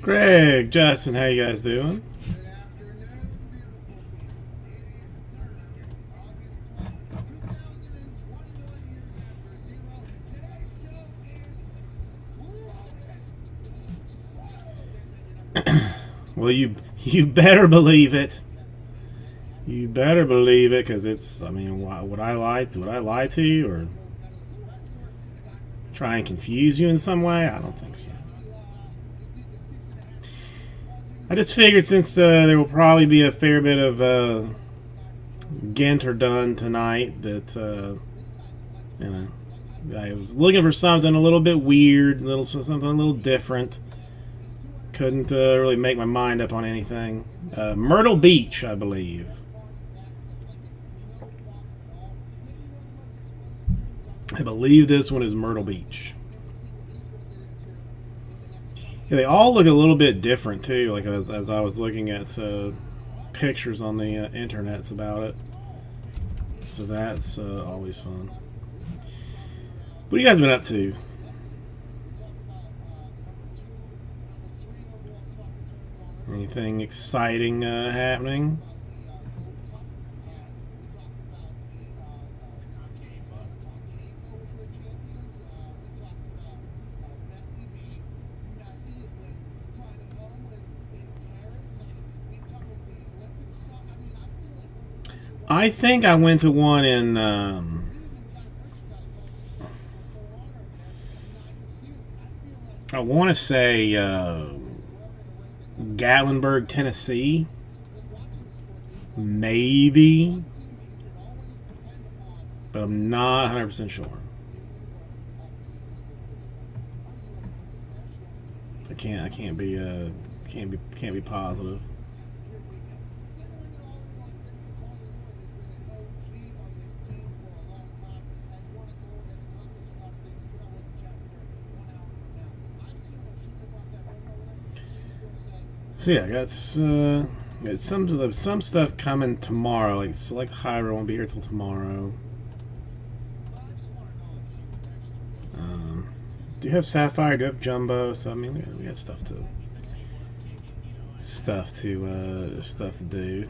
Greg, Justin, how you guys doing? Well, you better believe it. You better believe it, because it's. I mean, would I lie? Would I lie to you or try and confuse you in some way? I don't think so. I just figured since there will probably be a fair bit of Ginter done tonight that you know I was looking for something a little bit weird, something a little different. Couldn't really make my mind up on anything. Myrtle Beach, I believe. I believe this one is Myrtle Beach. Yeah, they all look a little bit different too. Like as I was looking at pictures on the internets about it, so that's always fun. What have you guys been up to? Anything exciting happening? I think I went to one in I want to say Gatlinburg, Tennessee. Maybe. But I'm not 100% sure. I can't be positive. So yeah, I got some stuff coming tomorrow. Like Select Hydro won't be here till tomorrow. Do you have Sapphire? Do you have Jumbo? So I mean, we got stuff to do.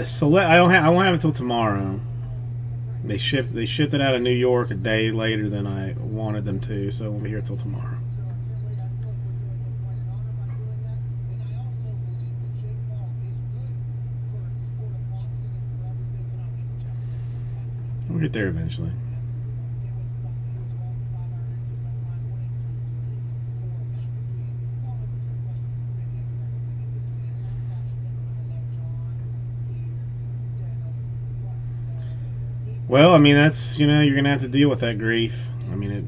Select. I won't have it until tomorrow. They shipped it out of New York a day later than I wanted them to, so it won't be here till tomorrow. We'll get there eventually. Well, I mean that's you're gonna have to deal with that grief. I mean it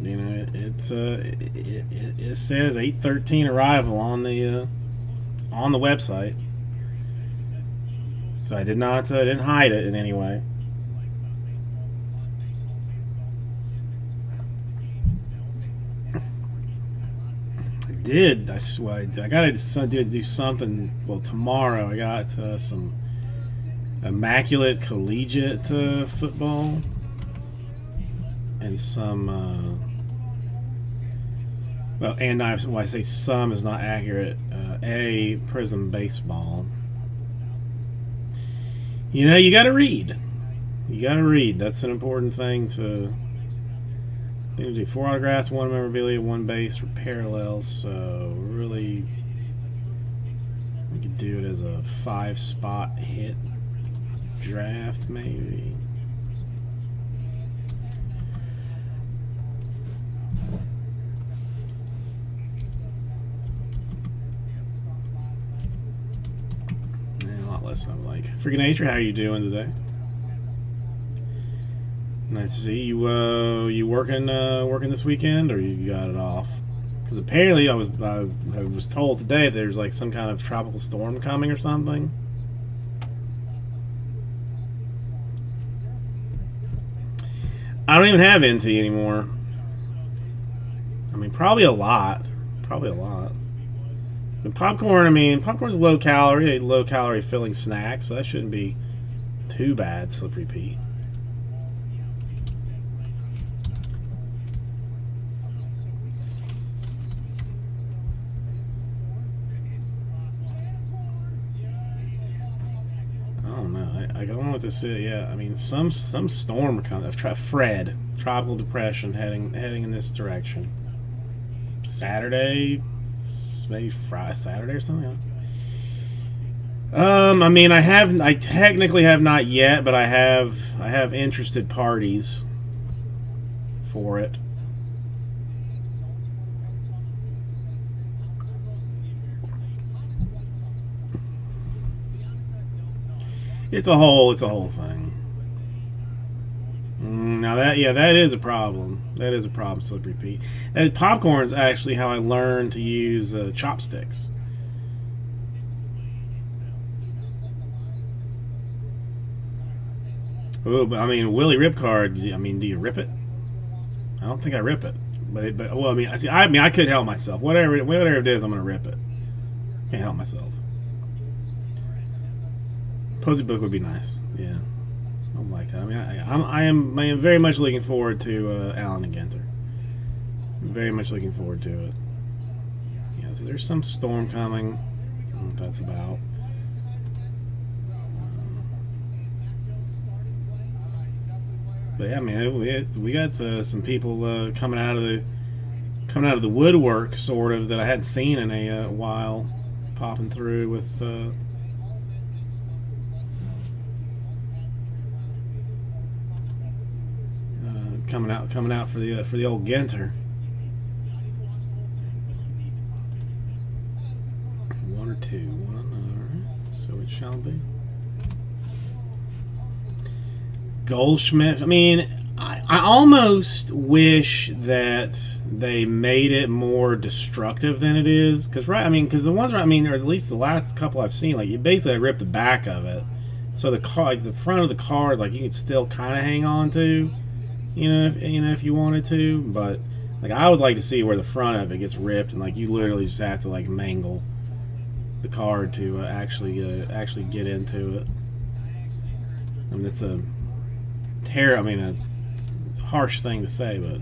says 8:13 arrival on the website, so I didn't hide it in any way. I did. I gotta do something. Well, tomorrow I got some Immaculate Collegiate football and some when I say some is not accurate, A Prism baseball. You gotta read. That's an important thing to do. 4 autographs, 1 memorabilia, 1 base for parallels. So really we could do it as a 5-spot hit draft, maybe. A lot less than I'm like. Freaking Nature, how are you doing today? Nice to see you. You working this weekend, or you got it off? Because apparently I was told today there's like some kind of tropical storm coming or something. I don't even have NT anymore. I mean, probably a lot. Probably a lot. The popcorn, I mean, popcorn's a low calorie filling snack, so that shouldn't be too bad, Slippery Pete. I don't know. I don't know what this is. Yeah, I mean, some storm coming. Fred, tropical depression heading in this direction. Saturday, maybe Friday, Saturday or something. I mean, I technically have not yet, but I have interested parties for it. It's a whole thing. Now that is a problem. That is a problem, Slippery Pete. And popcorn's actually how I learned to use chopsticks. Oh, but I mean, Willie Ripcard. I mean, do you rip it? I don't think I rip it. But well, I mean, I could help myself. Whatever it is, I'm gonna rip it. Can't help myself. Posy book would be nice. Yeah, I like that. I mean, I am very much looking forward to Allen and Ginter. I'm very much looking forward to it. Yeah, so there's some storm coming. I don't know what that's about. But yeah, I mean, we got some people coming out of the woodwork, sort of, that I hadn't seen in a while, popping through with. Coming out for the old Ginter. One or two. One, all right. So it shall be. Goldschmidt. I mean, I almost wish that they made it more destructive than it is. Because the ones, or at least the last couple I've seen, like, you basically ripped the back of it, so the the front of the card, like, you could still kind of hang on to. If you wanted to, but like, I would like to see where the front of it gets ripped, and like, you literally just have to like mangle the card to actually get into it. I mean, it's a it's a harsh thing to say, but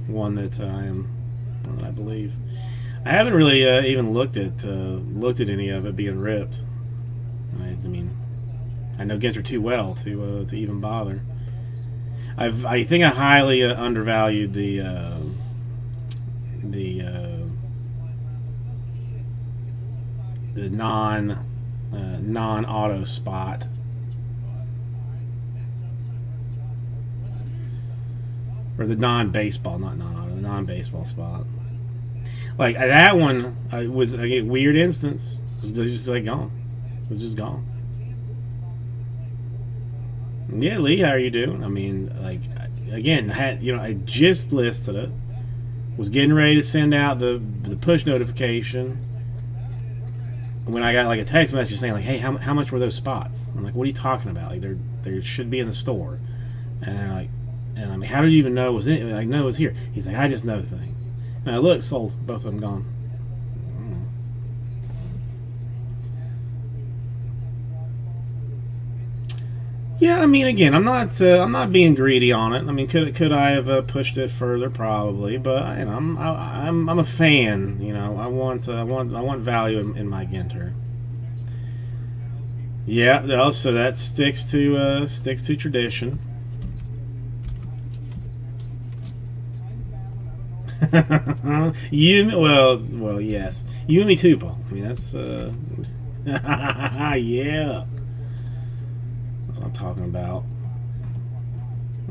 one that I believe. I haven't really even looked at any of it being ripped. I mean, I know Ginter too well to even bother. I think I highly undervalued the non-auto spot. Or the non-baseball, not non-auto, the non-baseball spot. Like, that one was a weird instance. It was just like gone. It was just gone. Yeah, Lee, how are you doing? I mean, like, again, I just listed it. Was getting ready to send out the push notification when I got like a text message saying like, "Hey, how much were those spots?" I'm like, "What are you talking about? Like, they should be in the store." And they're like, and I mean, how did you even know it was in? Like, no, it was here. He's like, "I just know things." And I look, sold, both of them gone. Yeah, I mean, again, I'm not being greedy on it. I mean, could I have pushed it further? Probably, but I'm a fan. I want value in my Ginter. Yeah, so that sticks to tradition. Well, yes, you and me too, Paul. I mean, that's yeah. That's what I'm talking about.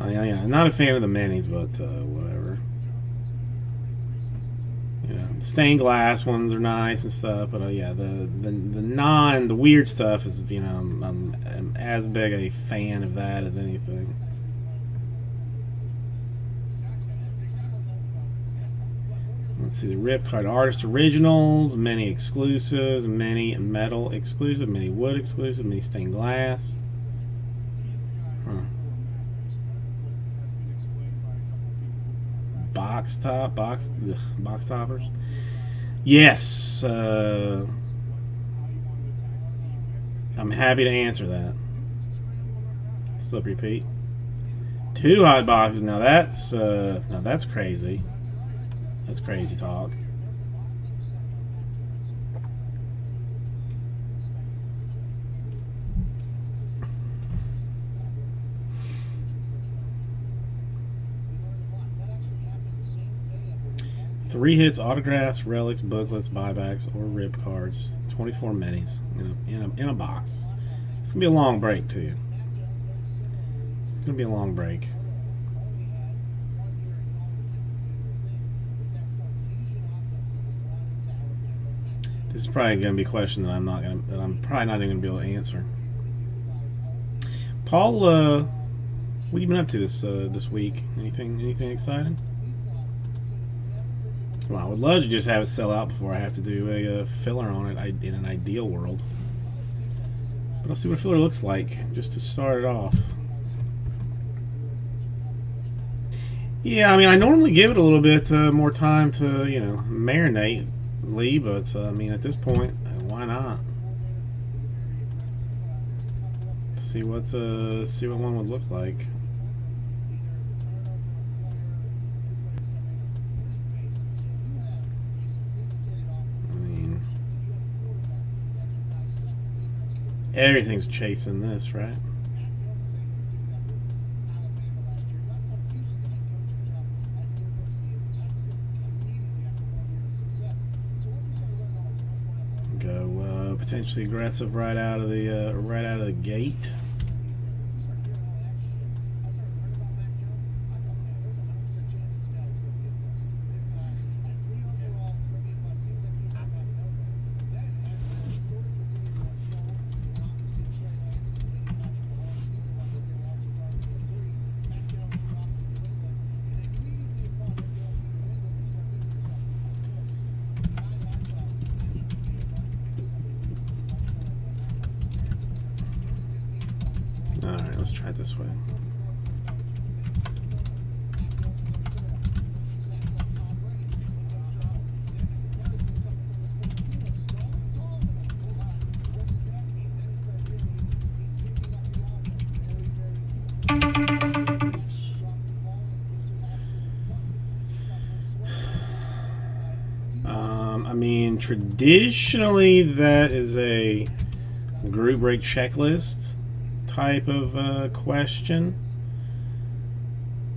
I'm not a fan of the minis, but whatever. The stained glass ones are nice and stuff, but yeah, the weird stuff is, I'm as big a fan of that as anything. Let's see, the Rip Card Artist Originals, many exclusives, many metal exclusive, many wood exclusive, many stained glass. box toppers. Yes, I'm happy to answer that. Slippery Pete. 2 hot boxes. Now that's crazy. That's crazy talk. Three hits, autographs, relics, booklets, buybacks, or rip cards. 24 minis in a box. It's gonna be a long break too. It's gonna be a long break. This is probably gonna be a question that I'm probably not even gonna be able to answer. Paul, what have you been up to this week? Anything exciting? Well, I would love to just have it sell out before I have to do a filler on it in an ideal world. But I'll see what a filler looks like just to start it off. Yeah, I mean, I normally give it a little bit more time to, marinate, Lee, but I mean, at this point, why not? See what one would look like. Everything's chasing this, right? Go potentially aggressive right out of the gate. Alright, let's try it this way. I mean, traditionally that is a group break checklist type of question.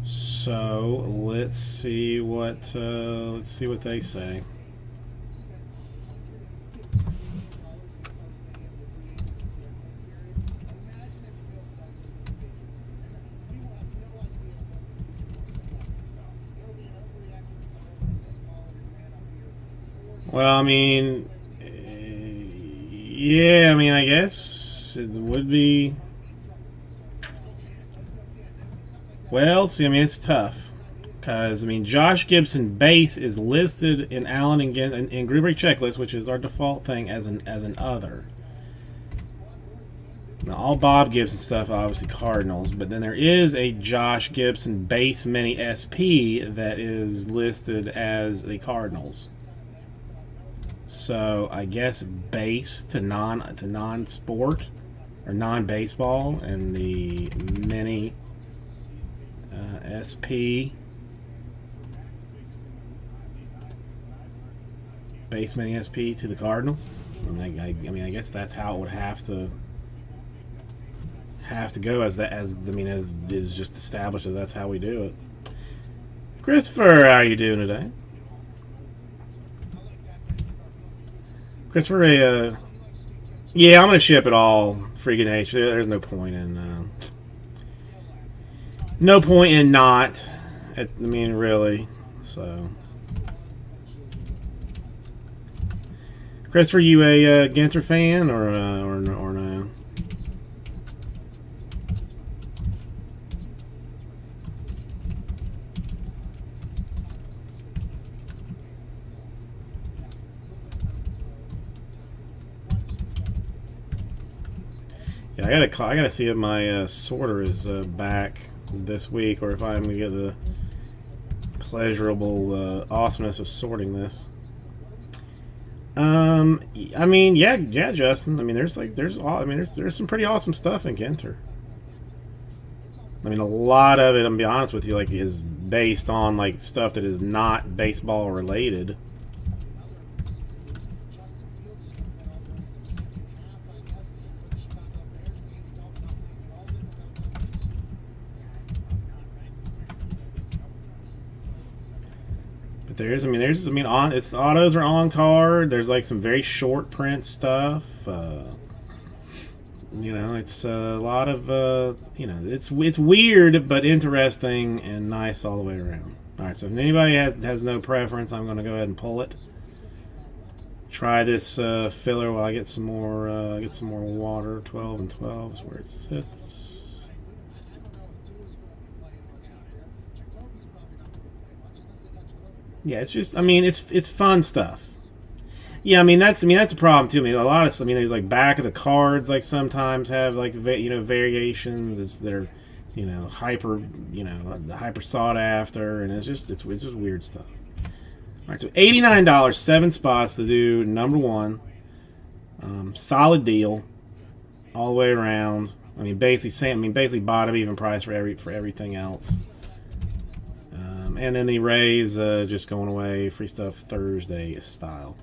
So let's see what they say. Well, I mean, yeah, I mean, I guess it would be. Well, see, I mean, it's tough because I mean, Josh Gibson base is listed in Allen and in group break checklist, which is our default thing, as an other. Now, all Bob Gibson stuff, obviously Cardinals, but then there is a Josh Gibson base mini SP that is listed as the Cardinals. So I guess base to non-sport or non-baseball, and the mini SP base mini SP to the Cardinals. I mean, I guess that's how it would have to go, as is just established that that's how we do it. Christopher, how you doing today? Christopher, yeah, I'm gonna ship it all. Freaking H. There's no point in not. I mean, really. So, Christopher, you a Ginter fan or no? Yeah, I gotta see if my sorter is back this week, or if I'm gonna get the pleasurable awesomeness of sorting this. I mean, yeah, Justin. I mean, there's some pretty awesome stuff in Ginter. I mean, a lot of it, I'm gonna be honest with you, like, is based on like stuff that is not baseball related. But it's autos are on card. There's like some very short print stuff. You know, it's a lot of you know, it's weird but interesting and nice all the way around. All right, so if anybody has no preference, I'm going to go ahead and pull it. Try this filler while I get some more water. 12 and 12 is where it sits. Yeah, it's just, I mean, it's fun stuff. Yeah, I mean that's a problem too. I mean, a lot of, I mean, there's like back of the cards, like sometimes have like variations that are, hyper sought after, and it's just weird stuff. All right, so $89, 7 spots to do number one. Solid deal, all the way around. I mean, basically bottom even price for everything else. And then the Rays just going away, free stuff Thursday style.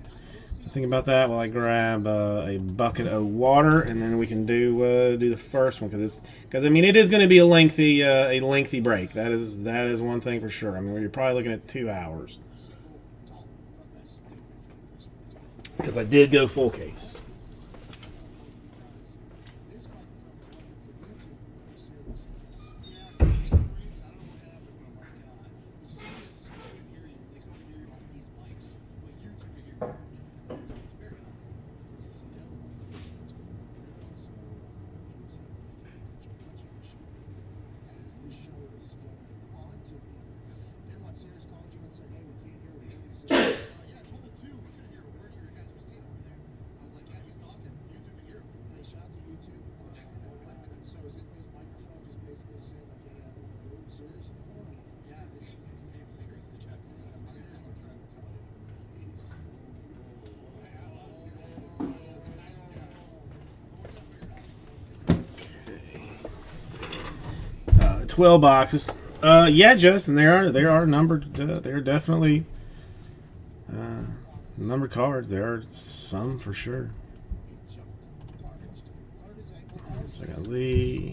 So think about that while I grab a bucket of water, and then we can do the first one because I mean it is going to be a lengthy break. That is one thing for sure. I mean you're probably looking at 2 hours because I did go full case. Okay. 12 boxes. Yeah, Justin, they are numbered. They're definitely numbered cards. There are some for sure. So I got Lee,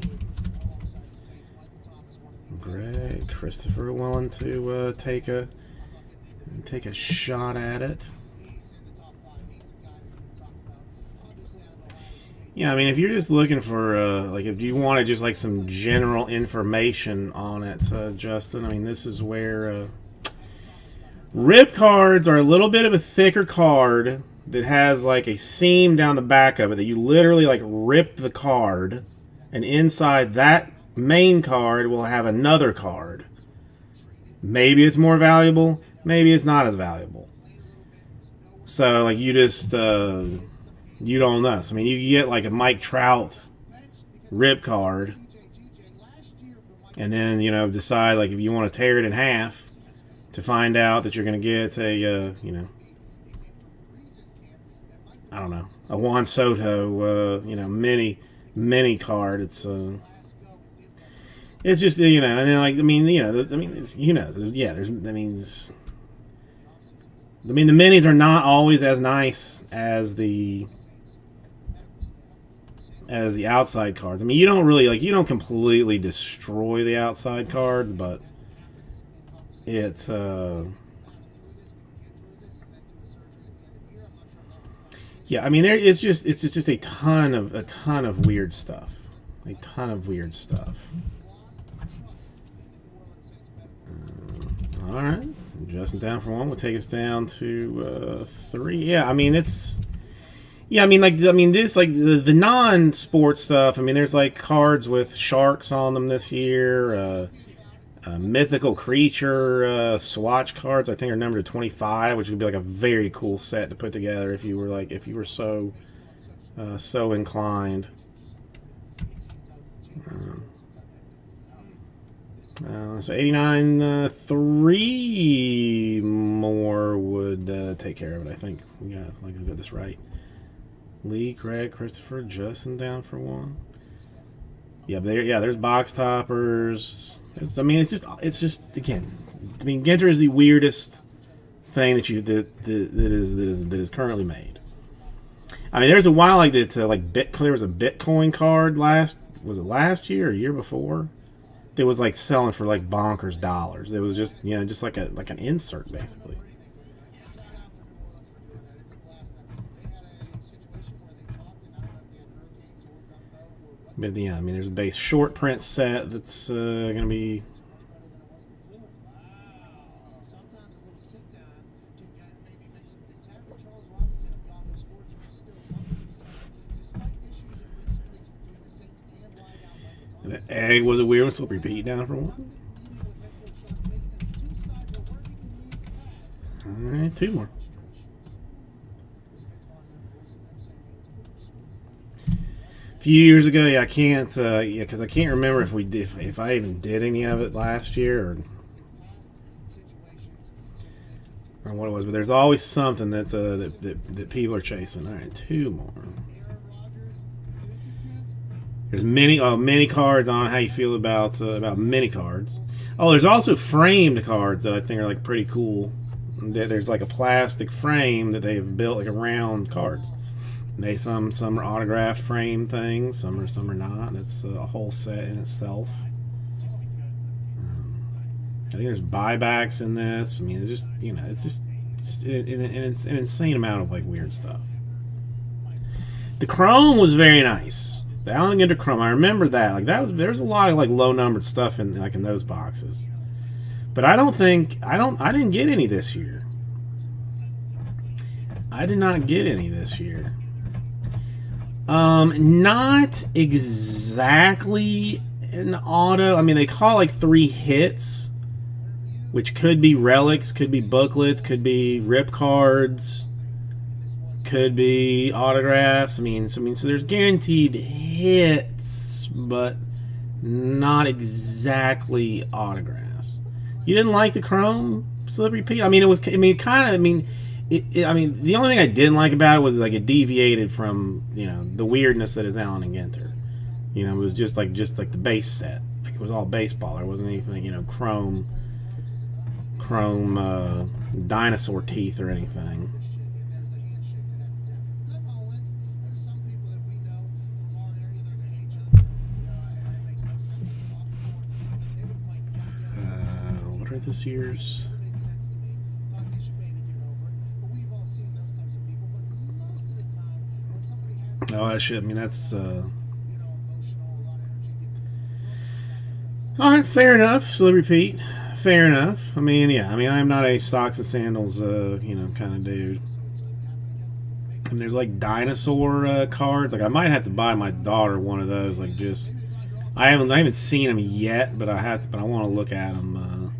Greg, Christopher willing to take a shot at it. Yeah, I mean, if you're just looking for, if you wanted just like some general information on it, Justin, I mean, this is where rip cards are a little bit of a thicker card that has like a seam down the back of it that you literally like rip the card, and inside that main card will have another card. Maybe it's more valuable, maybe it's not as valuable. So, like, you just... you don't know. So, I mean, you can get like a Mike Trout rip card and then, decide like if you want to tear it in half to find out that you're going to get a, I don't know, a Juan Soto, mini card. It's just, and then like, the minis are not always as nice as the outside cards. I mean, you don't completely destroy the outside cards, but it's yeah, I mean it's just a ton of weird stuff. A ton of weird stuff. All right, Justin down for one. We'll take us down to 3. Yeah, I mean it's. Yeah, I mean the non-sports stuff. I mean, there's like cards with sharks on them this year. Mythical creature swatch cards, I think, are numbered to 25, which would be like a very cool set to put together if you were so inclined. So 89, 3 more would take care of it, I think. Yeah, I got this right. Lee, Craig, Christopher, Justin down for one. Yeah, there's box toppers. It's just again. I mean, Ginter is the weirdest thing that is currently made. I mean, there's a while like that. There was a Bitcoin card last year or year before? It was like selling for like bonkers dollars. It was just just like an insert basically. But yeah, I mean, there's a base short print set that's going to be. The egg was a weird one, so repeat down for one. All right, two more. A few years ago, yeah, I can't, because I can't remember if I even did any of it last year or what it was. But there's always something that people are chasing. All right, two more. There's mini cards. I don't know how you feel about mini cards. Oh, there's also framed cards that I think are like pretty cool. There's like a plastic frame that they've built like around cards. Some are autographed frame things. Some are not. That's a whole set in itself. I think there's buybacks in this. I mean, it's just an insane amount of like weird stuff. The chrome was very nice. The Allen Ginter chrome. I remember that. Like there's a lot of like low numbered stuff in those boxes. But I didn't get any this year. I did not get any this year. Not exactly an auto. I mean, they call like 3 hits, which could be relics, could be booklets, could be rip cards, could be autographs. I mean, so there's guaranteed hits, but not exactly autographs. You didn't like the chrome Celebrity Pete? I mean, the only thing I didn't like about it was like it deviated from the weirdness that is Allen and Ginter. It was just like the base set. Like it was all baseball. There wasn't anything chrome dinosaur teeth or anything. What are this year's? Oh, that shit. I mean, that's all right. Fair enough. Celebrity Pete. Fair enough. I mean, yeah. I mean, I'm not a socks and sandals, kind of dude. And there's like dinosaur cards. Like I might have to buy my daughter one of those. Like just, I haven't seen them yet, but I have to. But I want to look at them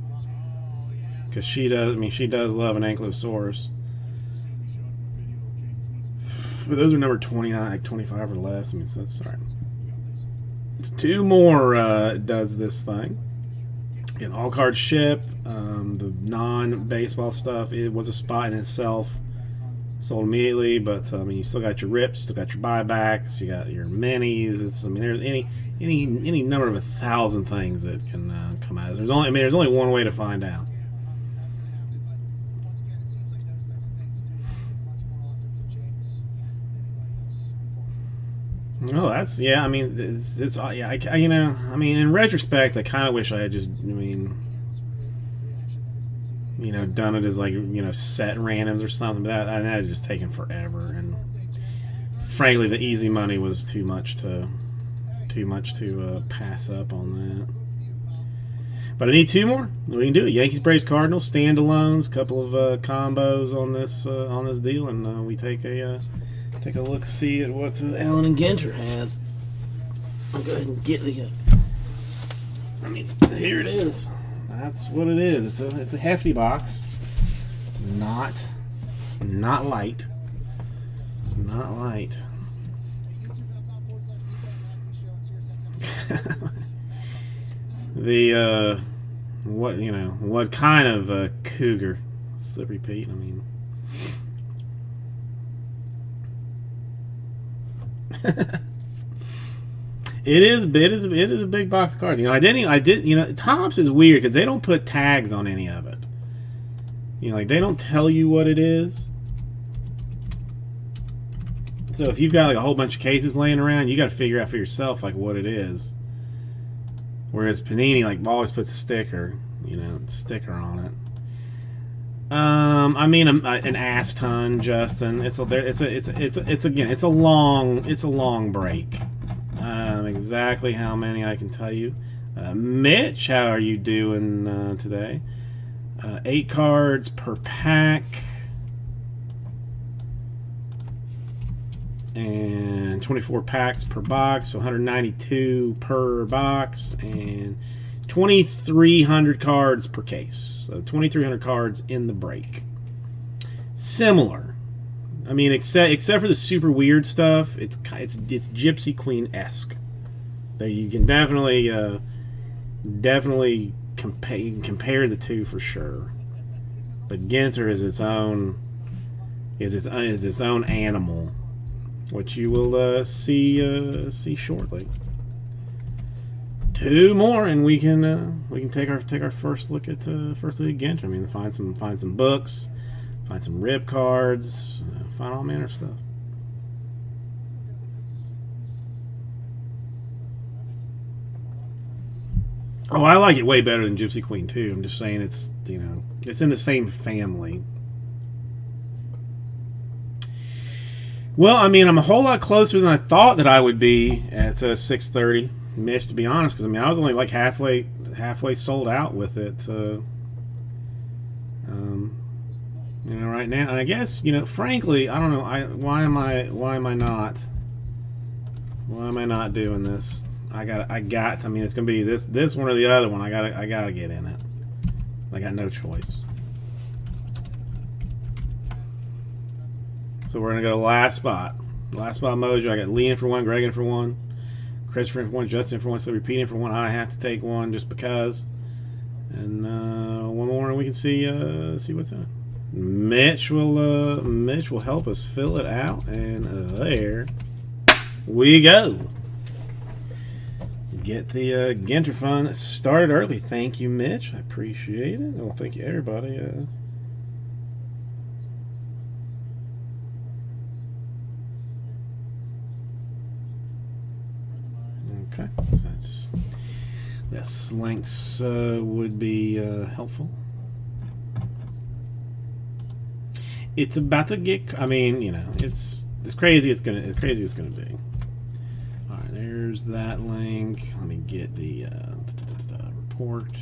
because she does. I mean, she does love an Ankylosaurus. But those are number 29, like 25 or less. I mean, so that's all right. It's 2 more does this thing. An all card ship. The non-baseball stuff, it was a spot in itself. Sold immediately, but I mean, you still got your rips, you still got your buybacks, you got your minis. There's any number of 1,000 things that can come out. There's only one way to find out. Oh, that's I mean, it's yeah. I mean, in retrospect, I kind of wish I had just done it as like set randoms or something. But that had just taken forever, and frankly, the easy money was too much to pass up on that. But I need 2 more. We can do it. Yankees, Braves, Cardinals, standalones, couple of combos on this deal, and we take a look, see at what Allen and Ginter has. I'll go ahead and get the. I mean, here it is. That's what it is. It's a hefty box. Not light. Not light. the what kind of cougar? Slippery Pete. I mean, it is a big box of cards. You know, I did. You know, Topps is weird because they don't put tags on any of it. You know, like they don't tell you what it is. So if you've got like a whole bunch of cases laying around, you got to figure out for yourself like what it is. Whereas Panini like always puts a sticker, on it. I mean an ass ton, Justin. It's a long break. Exactly how many I can tell you. Mitch, how are you doing today? 8 cards per pack. And 24 packs per box, so 192 per box, and 2,300 cards per case. So 2,300 cards in the break. Similar. I mean, except for the super weird stuff, it's Gypsy Queen-esque. That you can definitely compare the two for sure. But Ginter is its own animal, which you will see shortly. 2 more, and we can take our first look at Ginter. I mean, find some books, find some rip cards, find all manner of stuff. Oh, I like it way better than Gypsy Queen too. I'm just saying it's in the same family. Well, I mean, I'm a whole lot closer than I thought that I would be at 6:30, Mitch. To be honest, because I mean, I was only like halfway sold out with it. Right now, and I guess frankly, I don't know. Why am I not doing this? I mean, it's gonna be this one or the other one. I gotta get in it. I got no choice. So we're going to go last spot. Last spot Mojo. I got Lee in for 1, Greg in for 1, Christopher in for 1, Justin in for 1, so repeating for 1. I have to take 1 just because. And 1 more and we can see what's in it. Mitch will help us fill it out, and there we go. Get the Ginter fun started early. Thank you, Mitch. I appreciate it. Well, thank you, everybody. Okay, so that Slinks would be helpful. It's about to get. I mean, it's crazy. It's crazy. It's gonna be. All right, there's that link. Let me get the report.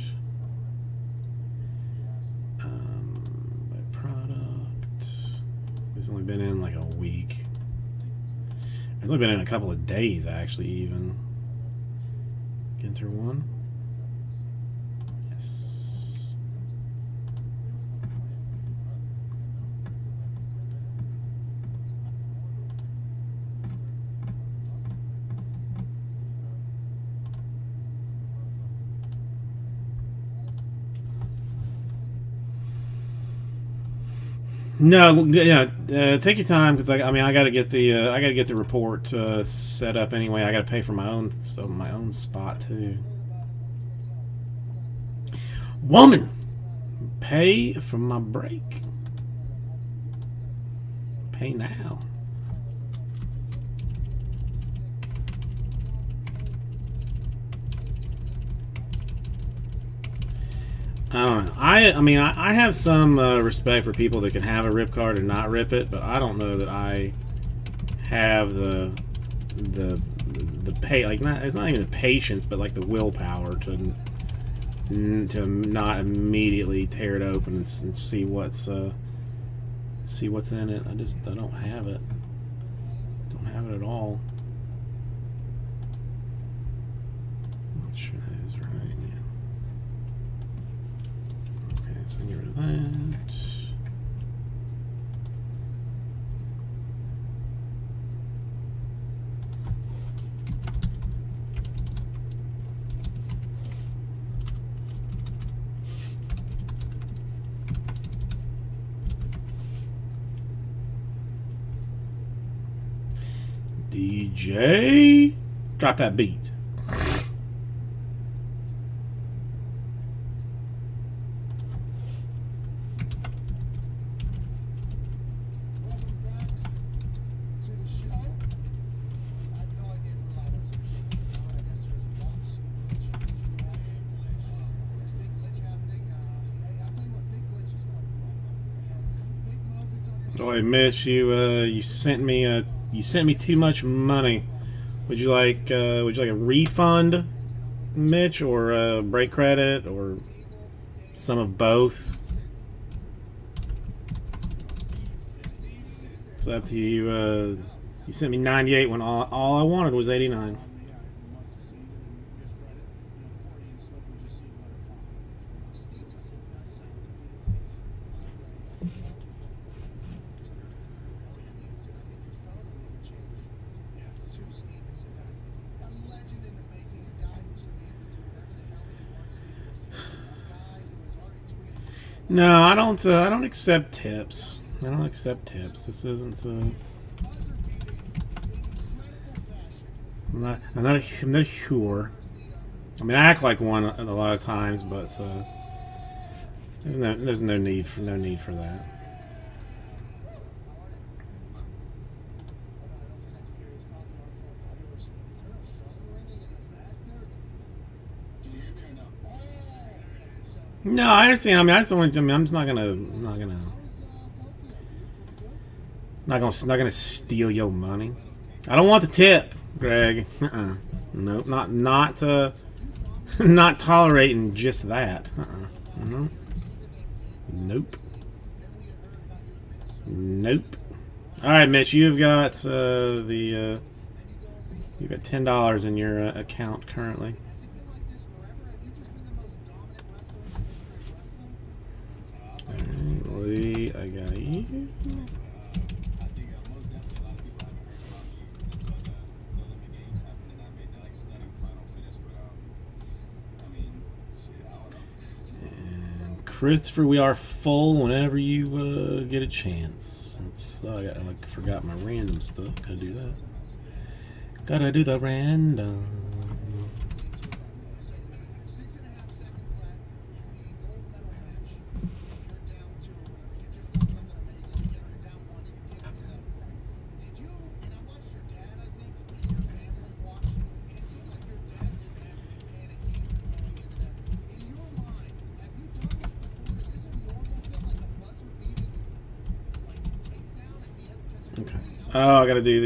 By product. It's only been in like a week. It's only been in a couple of days, actually, even. Ginter 1. Yes. No, yeah. Take your time because I got to get the report set up anyway. I got to pay for my own spot too. Woman, pay for my break. Pay now. I don't know. I mean, I have some respect for people that can have a rip card and not rip it, but I don't know that I have the pay. Like, it's not even the patience, but like the willpower to not immediately tear it open and see what's in it. I don't have it. Don't have it at all. I'm not sure that is right. So get rid of that. DJ, drop that beat. Boy, Mitch, you sent me too much money. Would you like a refund, Mitch, or a break credit, or some of both? It's up to you. You sent me 98 when all I wanted was 89. No, I don't. I don't accept tips. I don't accept tips. This isn't. I'm not a whore. I mean, I act like one a lot of times, but there's no need for that. No, I understand. I mean, I just don't want. I mean, I'm just not gonna steal your money. I don't want the tip, Greg. Nope, not tolerating just that. No. Nope. Nope. All right, Mitch, you've got you've got $10 in your account currently. Lee, I got you. And Christopher, we are full whenever you get a chance. I forgot my random stuff. Gotta do that. Gotta do the random. Okay. Oh, I gotta do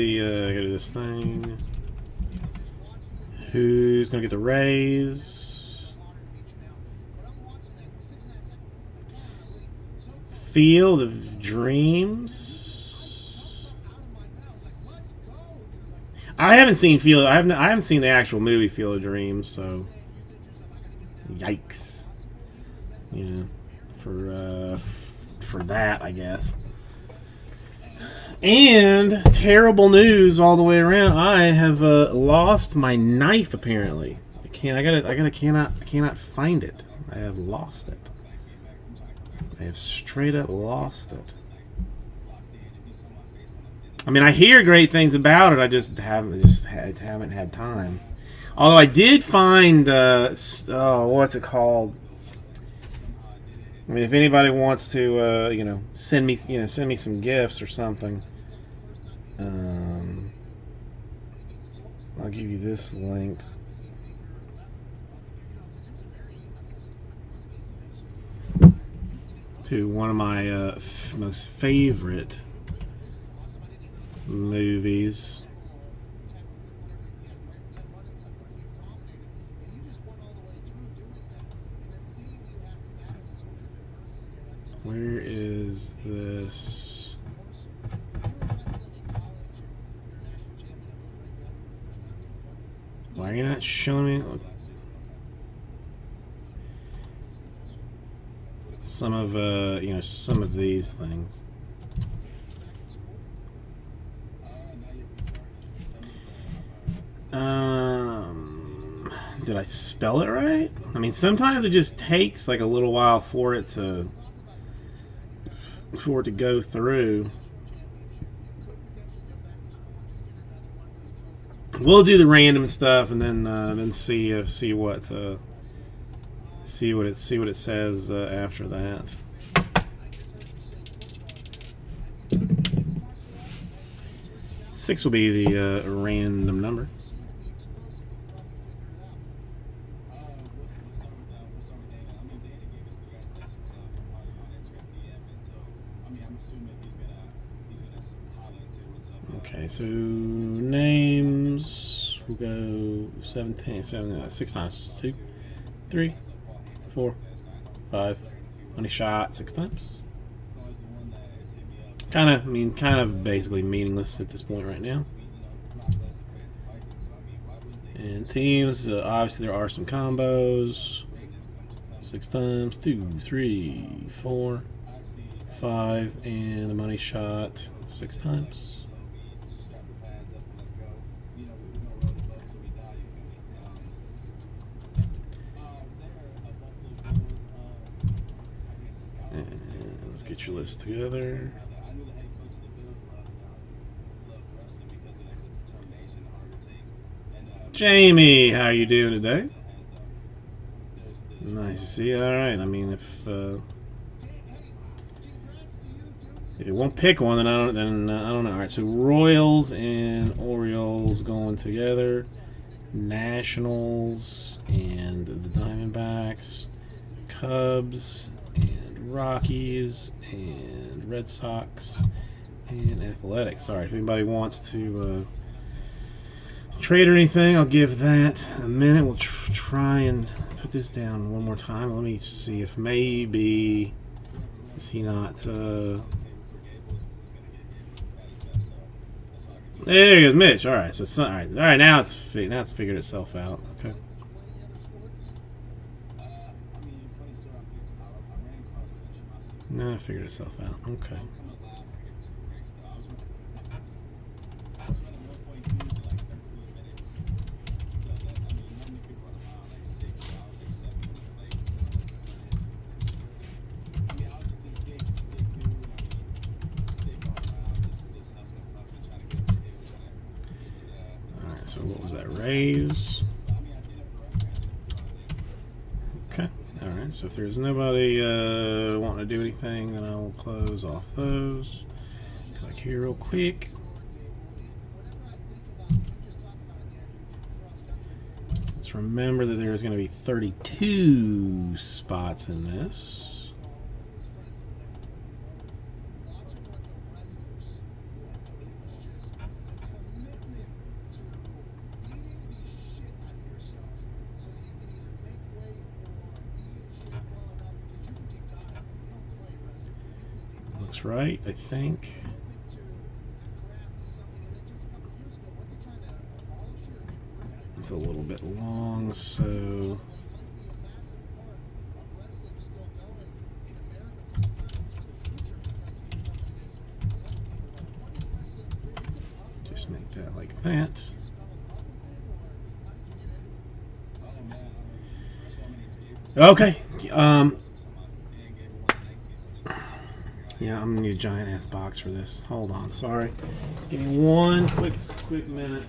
this thing. Who's gonna get the raise? Field of Dreams. I haven't seen I haven't seen the actual movie Field of Dreams, so yikes. You know, for that, I guess. And terrible news all the way around. I have lost my knife. Apparently, I cannot find it. I have lost it. I have straight up lost it. I mean, I hear great things about it. I just haven't had time. Although I did find what's it called? I mean, if anybody wants to, send me some gifts or something. I'll give you this link. To one of my most favorite movies. Where is this? Why are you not showing me some of some of these things? Did I spell it right? I mean, sometimes it just takes like a little while for it to go through. we'll do the random stuff and then see what it says after that. Six will be the random number. Okay, so names, we'll go 6 times. 2, 3, 4, 5. Money shot 6 times. Kind of basically meaningless at this point right now. And teams, obviously there are some combos. 6 times, 2, 3, 4, 5, and the money shot 6 times. Let's get your list together. Jamie, how you doing today? Nice to see you. All right. I mean, if you won't pick one, then I don't know. All right. So Royals and Orioles going together. Nationals and the Diamondbacks. Cubs and Rockies and Red Sox and Athletics. All right. If anybody wants to trade or anything, I'll give that a minute. We'll try and put this down one more time. Let me see if maybe is he not there he goes, Mitch. All right, so all right, now it's figured itself out. Okay. Now I figured itself out. Okay. So what was that? Raise. Okay. All right. So if there's nobody wanting to do anything, then I will close off those. Click here real quick. Let's remember that there's going to be 32 spots in this. Right, I think. It's a little bit long, so just make that like that. Okay. Yeah, I'm gonna need a giant ass box for this. Hold on, sorry. Give me one quick minute.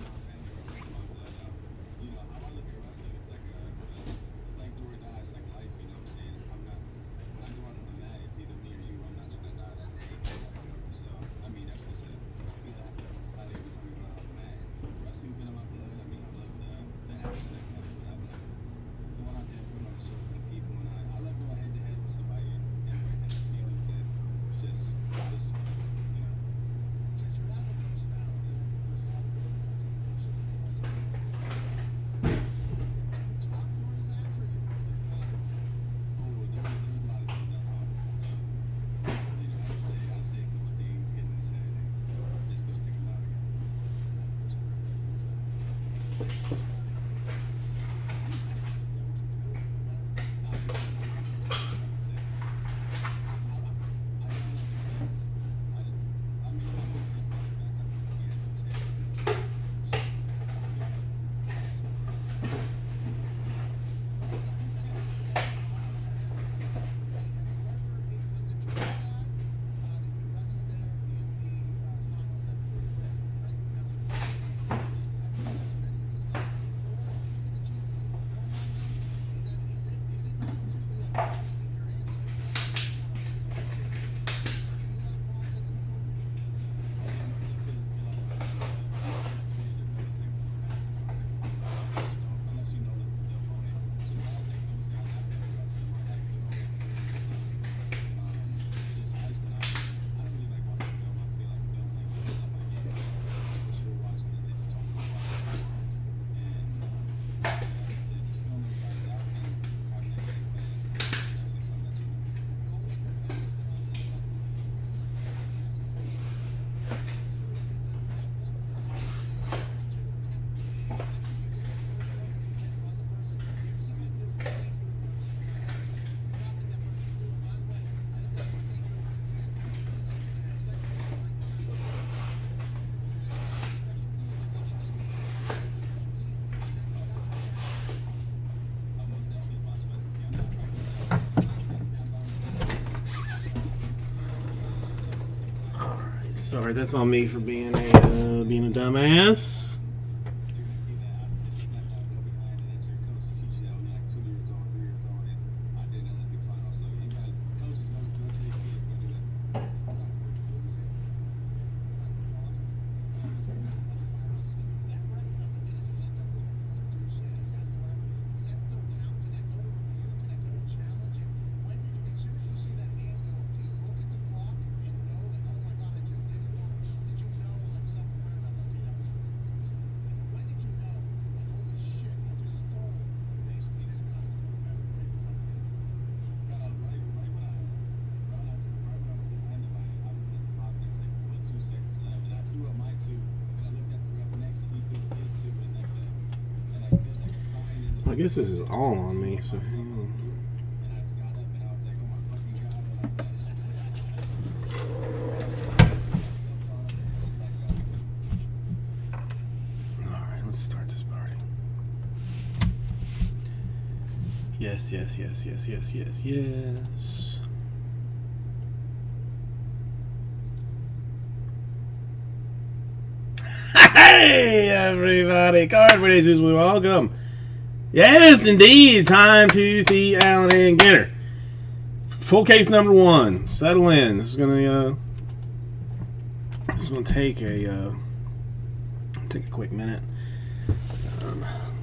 Sorry, that's on me for being a dumbass. I guess this is all on me, so hang on. Alright, let's start this party. Yes, yes, yes, yes, yes, yes, yes. Hey, everybody! Card Racers, welcome. Yes, indeed. Time to see Alan and Ginner. Full case number 1. Settle in. This is gonna take a quick minute.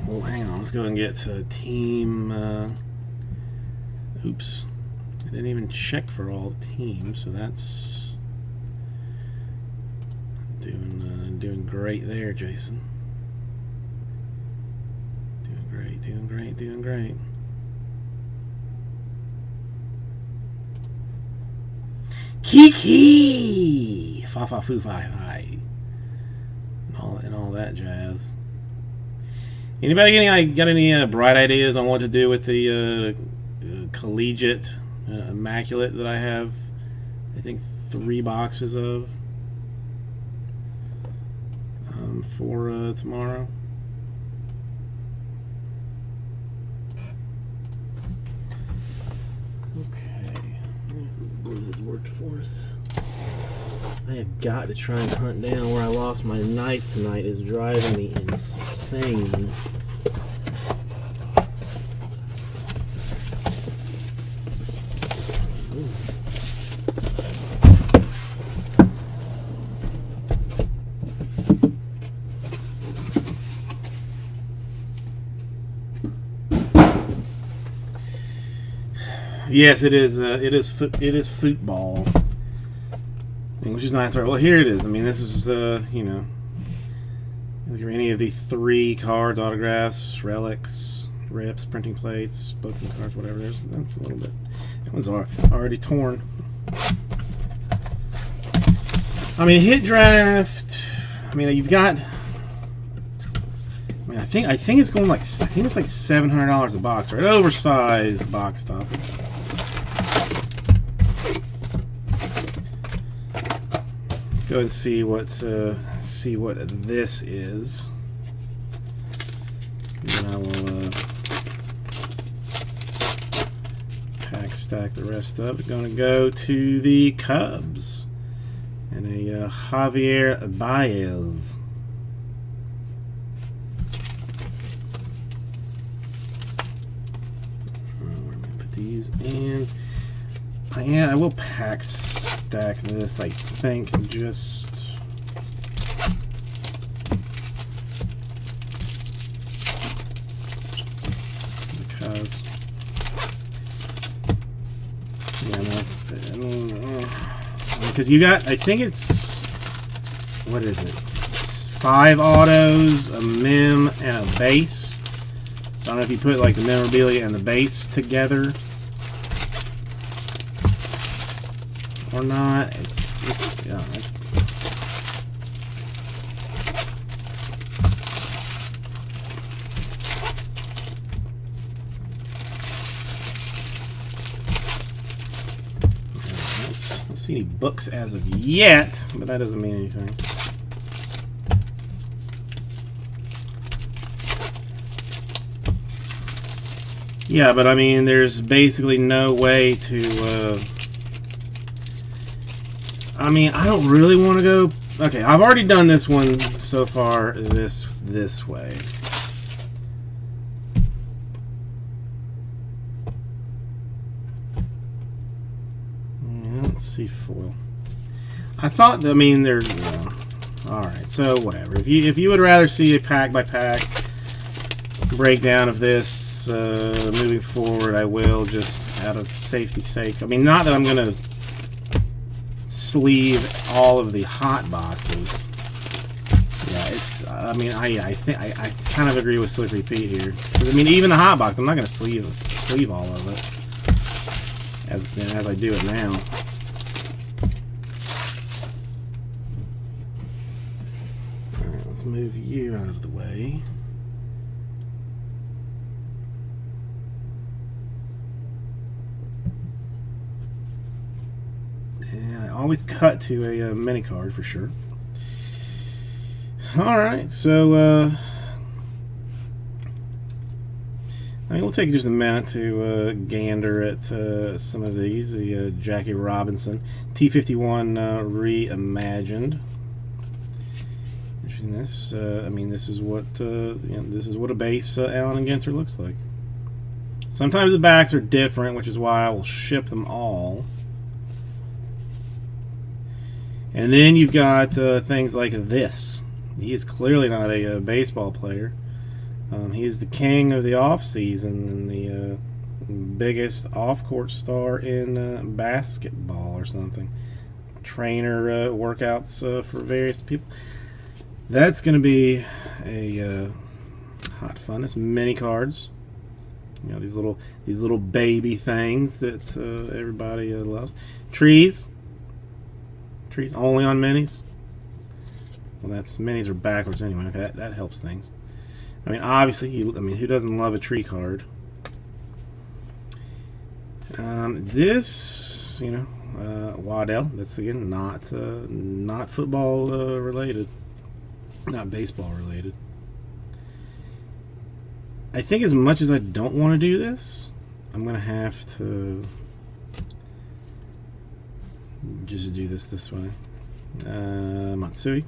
Well, hang on. Let's go and get to team. Oops, I didn't even check for all the teams, so that's doing great there, Jason. Doing great. Kiki! Fa fa foo fi fi. And all that jazz. Anybody got any bright ideas on what to do with the collegiate immaculate that I have? I think 3 boxes of for tomorrow. This worked for us. I have got to try and hunt down where I lost my knife tonight. It's driving me insane. Yes, it is. It is football, which is nice. Well, here it is. I mean, this is you know, look at any of the 3 cards, autographs, relics, rips, printing plates, books and cards, whatever. That's a little bit. That one's already torn. I mean, hit draft. I mean, you've got. I mean, I think it's going like it's like $700 a box, right? Oversized box top. Go and see what this is. And I will pack stack the rest of it. Going to go to the Cubs and a Javier Baez. We're gonna put these in. I will pack stack this, I think, just because because you got, I think it's, what is it? It's 5 autos, a mem, and a base. So I don't know if you put like the memorabilia and the base together or not. It's yeah, it's let's see any books as of yet, but that doesn't mean anything. Yeah, but I mean, there's basically no way to I mean, I don't really want to go. Okay, I've already done this one so far. This way. Yeah, let's see foil. I thought. I mean, there's. All right, so whatever. If you would rather see a pack by pack breakdown of this moving forward, I will, just out of safety's sake. I mean, not that I'm gonna sleeve all of the hot boxes. Yeah, it's. I mean, I think I kind of agree with Slippery Pete here. I mean, even the hot box, I'm not gonna sleeve all of it as I do it now. Move you out of the way. And I always cut to a mini card for sure. Alright, so I mean, we'll take just a minute to gander at some of these. The Jackie Robinson T51 reimagined. This, I mean, this is what this is what a base Allen and Ginter looks like. Sometimes the backs are different, which is why I will ship them all. And then you've got things like this. He is clearly not a baseball player. He is the king of the off season and the biggest off-court star in basketball or something. Trainer workouts for various people. That's going to be a hot fun. It's mini cards. You know, these little baby things that everybody loves. Trees only on minis. Well, that's minis are backwards anyway. Okay, that helps things. I mean, obviously, I mean, who doesn't love a tree card? This, you know, Waddell. That's again not football related. Not baseball related. I think as much as I don't want to do this, I'm going to have to just do this way. Matsui.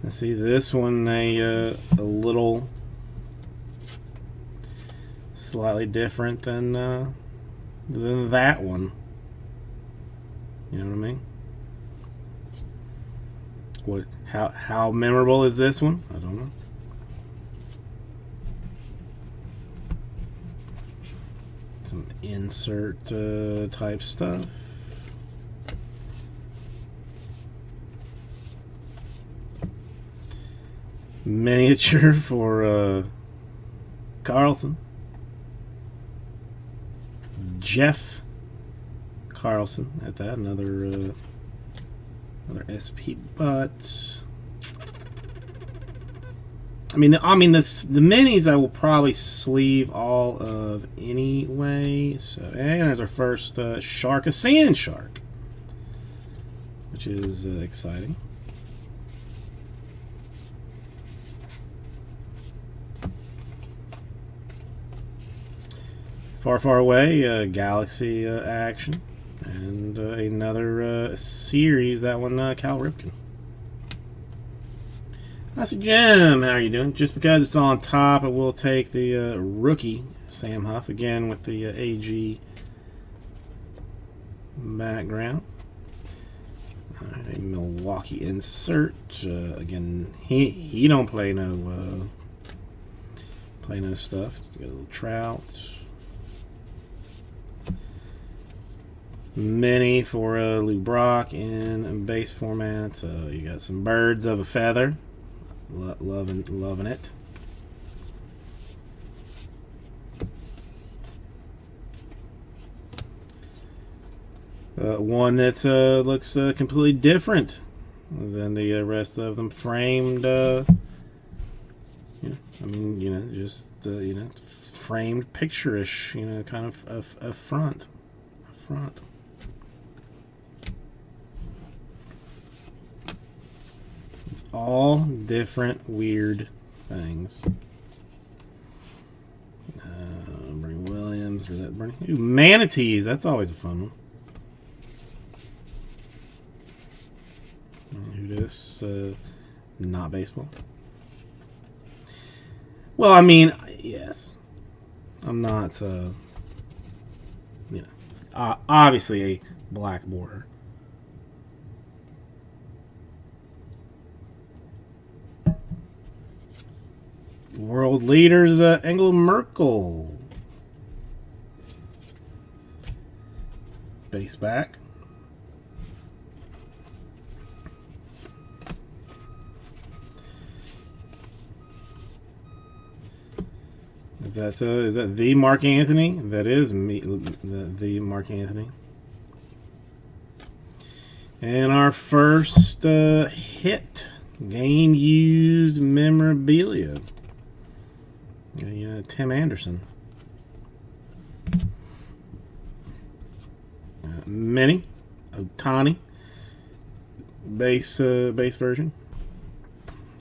Let's see, this one a little slightly different than that one. You know what I mean? How memorable is this one? I don't know. Some insert type stuff. Miniature for Carlson. Jeff Carlson at that. Another SP, but I mean the minis I will probably sleeve all of anyway. So, and there's our first shark, a sand shark, which is exciting. Far, far away, Galaxy action. And another series, that one, Cal Ripken. That's Jim. How are you doing? Just because it's on top, I will take the rookie Sam Huff again with the AG background. All right, a Milwaukee insert. Again, he don't play no stuff. Got a little Trout. Mini for Lou Brock in base format. You got some Birds of a Feather. Loving it. One that looks completely different than the rest of them. Framed. I mean, just framed picture-ish. Kind of a front. All different weird things. Bernie Williams, or that Bernie. Ooh, manatees. That's always a fun one. Who this? Not baseball. Well, I mean, yes. I'm not, obviously a black border. World leaders, Angela Merkel. Base back. Is that the Mark Anthony? That is me, the Mark Anthony. And our first hit, game used memorabilia. Tim Anderson. Mini Ohtani base version.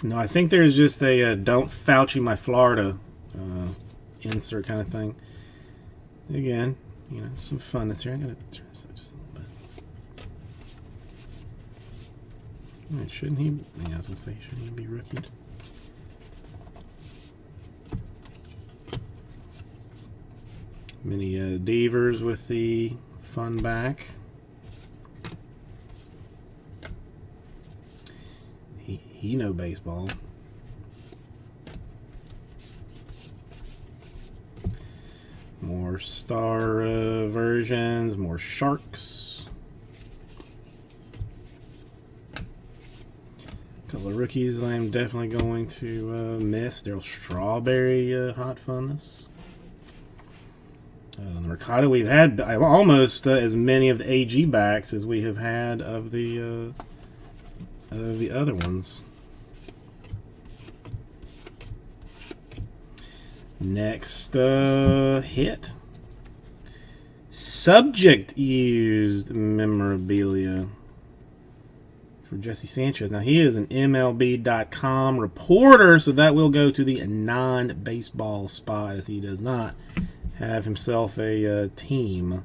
No, I think there's just a "Don't Fauci my Florida" insert kind of thing. Again, some funness here. I gotta turn this up just a little bit. Right, shouldn't he? Yeah, I was gonna say, shouldn't he be rookied? Mini Devers with the fun back. He know baseball. More star versions, more sharks. A couple of rookies that I'm definitely going to miss. Darryl Strawberry, hot funness. The Mercado, we've had almost as many of the AG backs as we have had of the other ones. Next hit. Subject used memorabilia for Jesse Sanchez. Now, he is an MLB.com reporter, so that will go to the non-baseball spot, as he does not have himself a team.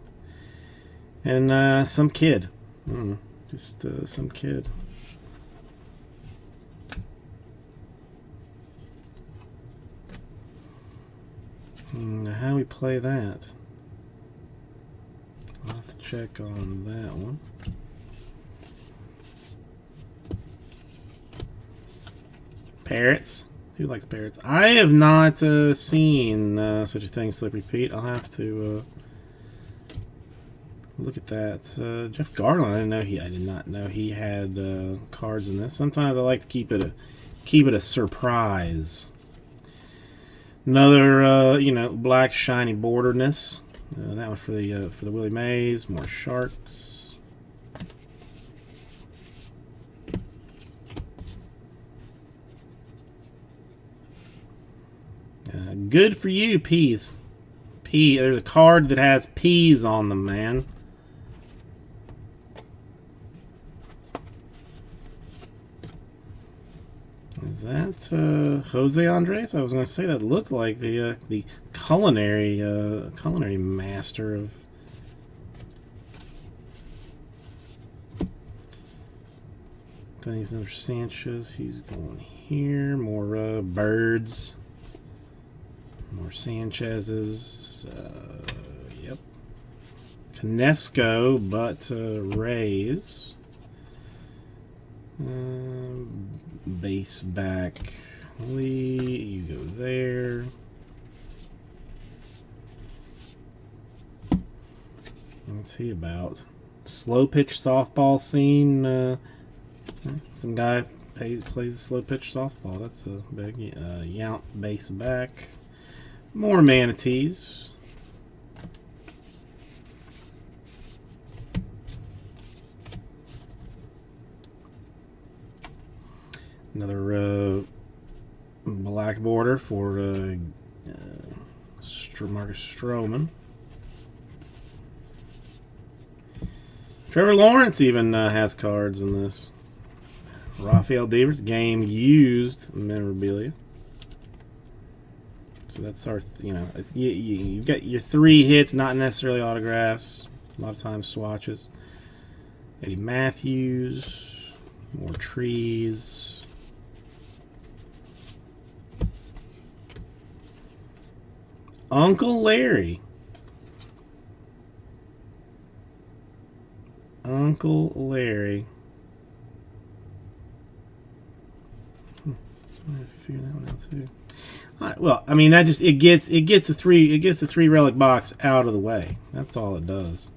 And some kid. Just some kid. How do we play that? I'll have to check on that one. Parrots. Who likes parrots? I have not seen such a thing, Slippery Pete. I'll have to look at that. Jeff Garland. I did not know he had cards in this. Sometimes I like to keep it a surprise. Another black shiny borderness. That one for the Willie Mays. More sharks. Good for you, peas. There's a card that has peas on them, man. Is that Jose Andres? I was going to say that looked like the culinary master of. Then he's another Sanchez. He's going here. More birds. More Sanchez's. Yep. Canesco, but Rays. Base back. Lee, you go there. What's he about? Slow pitch softball scene. Some guy plays slow pitch softball. That's a big Yount base back. More manatees. Another black border for Marcus Stroman. Trevor Lawrence even has cards in this. Rafael Devers, game used memorabilia. So that's our, you've got your 3 hits, not necessarily autographs. A lot of times swatches. Eddie Matthews. More trees. Uncle Larry. Uncle Larry. I figure that one out too. Well, I mean that just it gets a three relic box out of the way. That's all it does.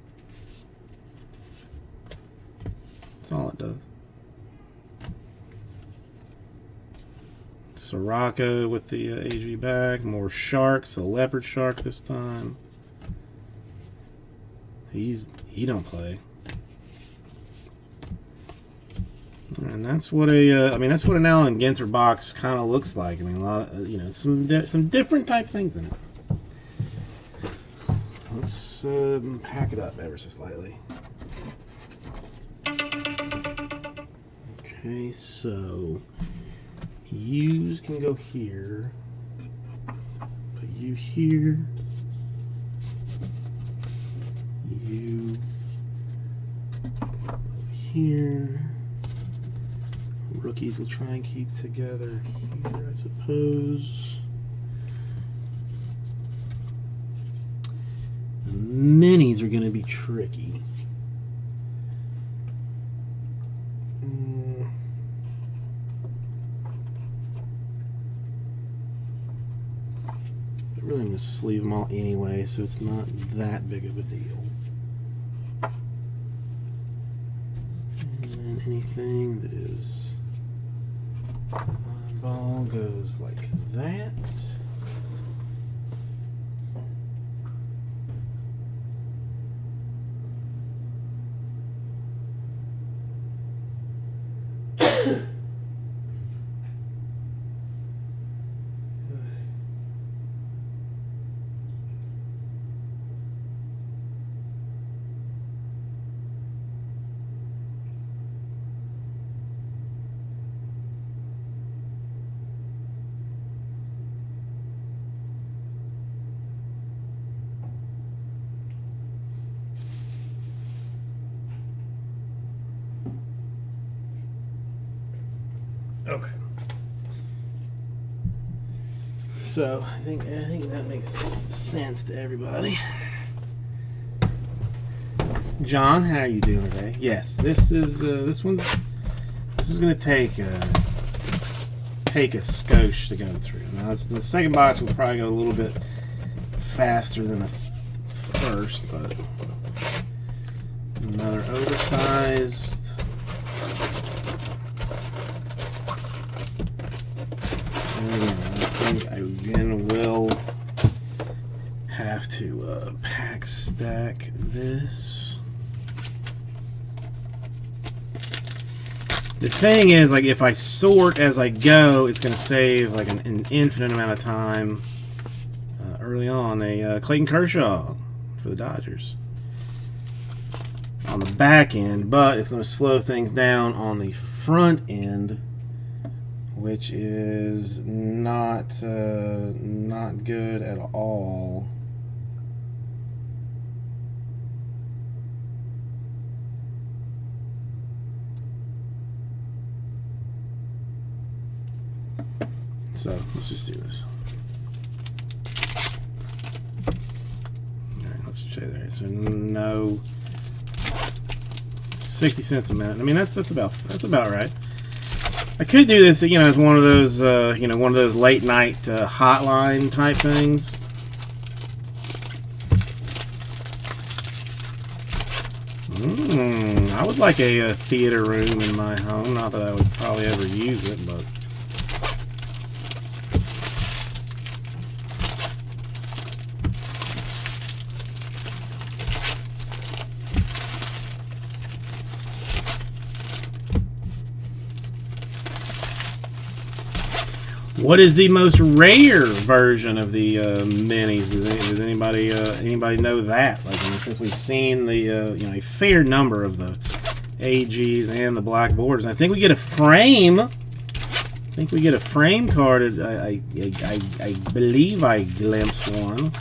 That's all it does. Soraka with the AG back. More sharks. A leopard shark this time. He don't play. And that's what that's what an Allen Ginter box kind of looks like. I mean, a lot of some different type things in it. Let's pack it up ever so slightly. Okay, so U's can go here. Put you here. You over here. Rookies will try and keep together here, I suppose. The minis are going to be tricky. But really, I'm going to sleeve them all anyway, so it's not that big of a deal. And then anything that is ball goes like that. Okay. So I think that makes sense to everybody. John, how are you doing today? Yes, this is going to take a skosh to go through. Now the second box will probably go a little bit faster than the first, but another oversized. I again will have to pack stack this. The thing is, like, if I sort as I go, it's going to save like an infinite amount of time early on. A Clayton Kershaw for the Dodgers on the back end, but it's going to slow things down on the front end, which is not good at all. So let's just do this. All right, let's say there. So no, 60 cents a minute. I mean that's about right. I could do this, as one of those, one of those late night hotline type things. I would like a theater room in my home. Not that I would probably ever use it, but. What is the most rare version of the minis? Does anybody know that? Like, since we've seen the a fair number of the AGs and the black borders, I think we get a frame. I think we get a frame card. I believe I glimpsed one.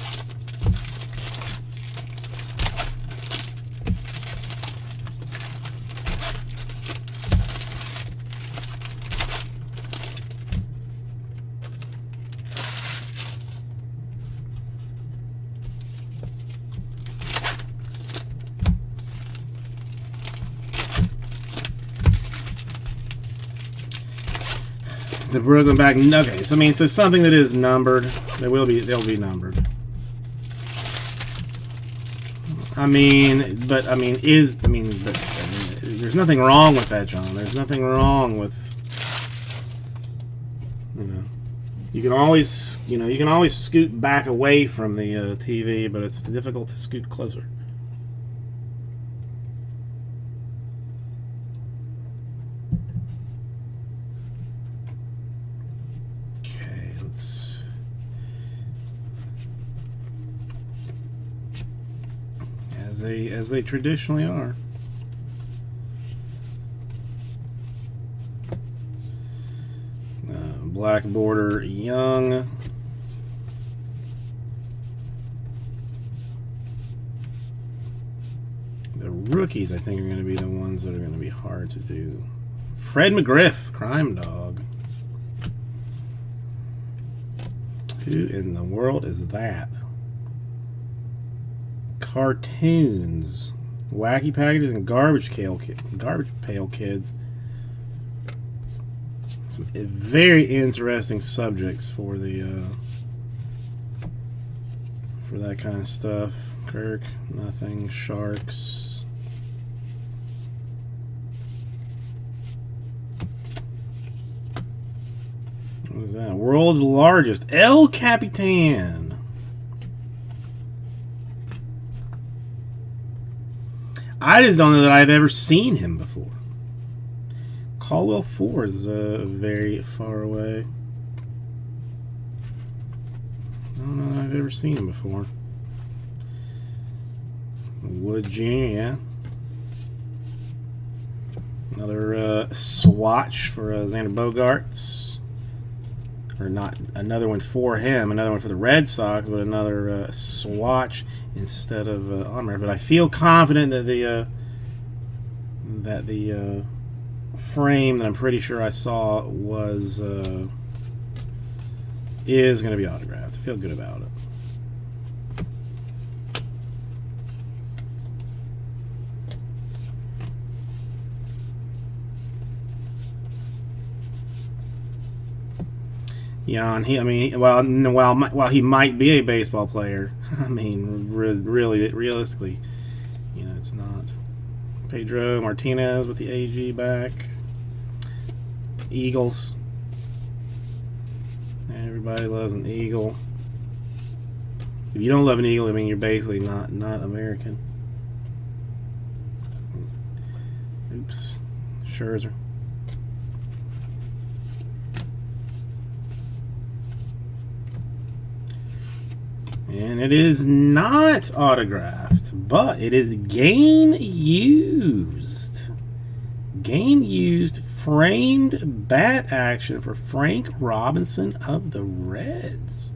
The Brooklyn back. Okay, so I mean, so something that is numbered, they'll be numbered. I mean, but there's nothing wrong with that, John. There's nothing wrong with, you can always scoot back away from the TV, but it's difficult to scoot closer. As they traditionally are. Black border, Young. The rookies, I think, are going to be the ones that are going to be hard to do. Fred McGriff, Crime Dog. Who in the world is that? Cartoons, Wacky Packages, and Garbage Pail Kids. Some very interesting subjects for the for that kind of stuff. Kirk, nothing. Sharks. What was that? World's largest El Capitan. I just don't know that I've ever seen him before. Caldwell Ford is very far away. I don't know that I've ever seen him before. Wood Jr., yeah. Another swatch for Xander Bogaerts. Or not another one for him, another one for the Red Sox, but another swatch instead of Onmer. But I feel confident that the frame that I'm pretty sure I saw was is going to be autographed. I feel good about it. Jan, while he might be a baseball player, I mean, realistically, it's not. Pedro Martinez with the AG back. Eagles. Everybody loves an Eagle. If you don't love an Eagle, I mean, you're basically not American. Oops. Scherzer. And it is not autographed, but it is game used. Game used framed bat action for Frank Robinson of the Reds.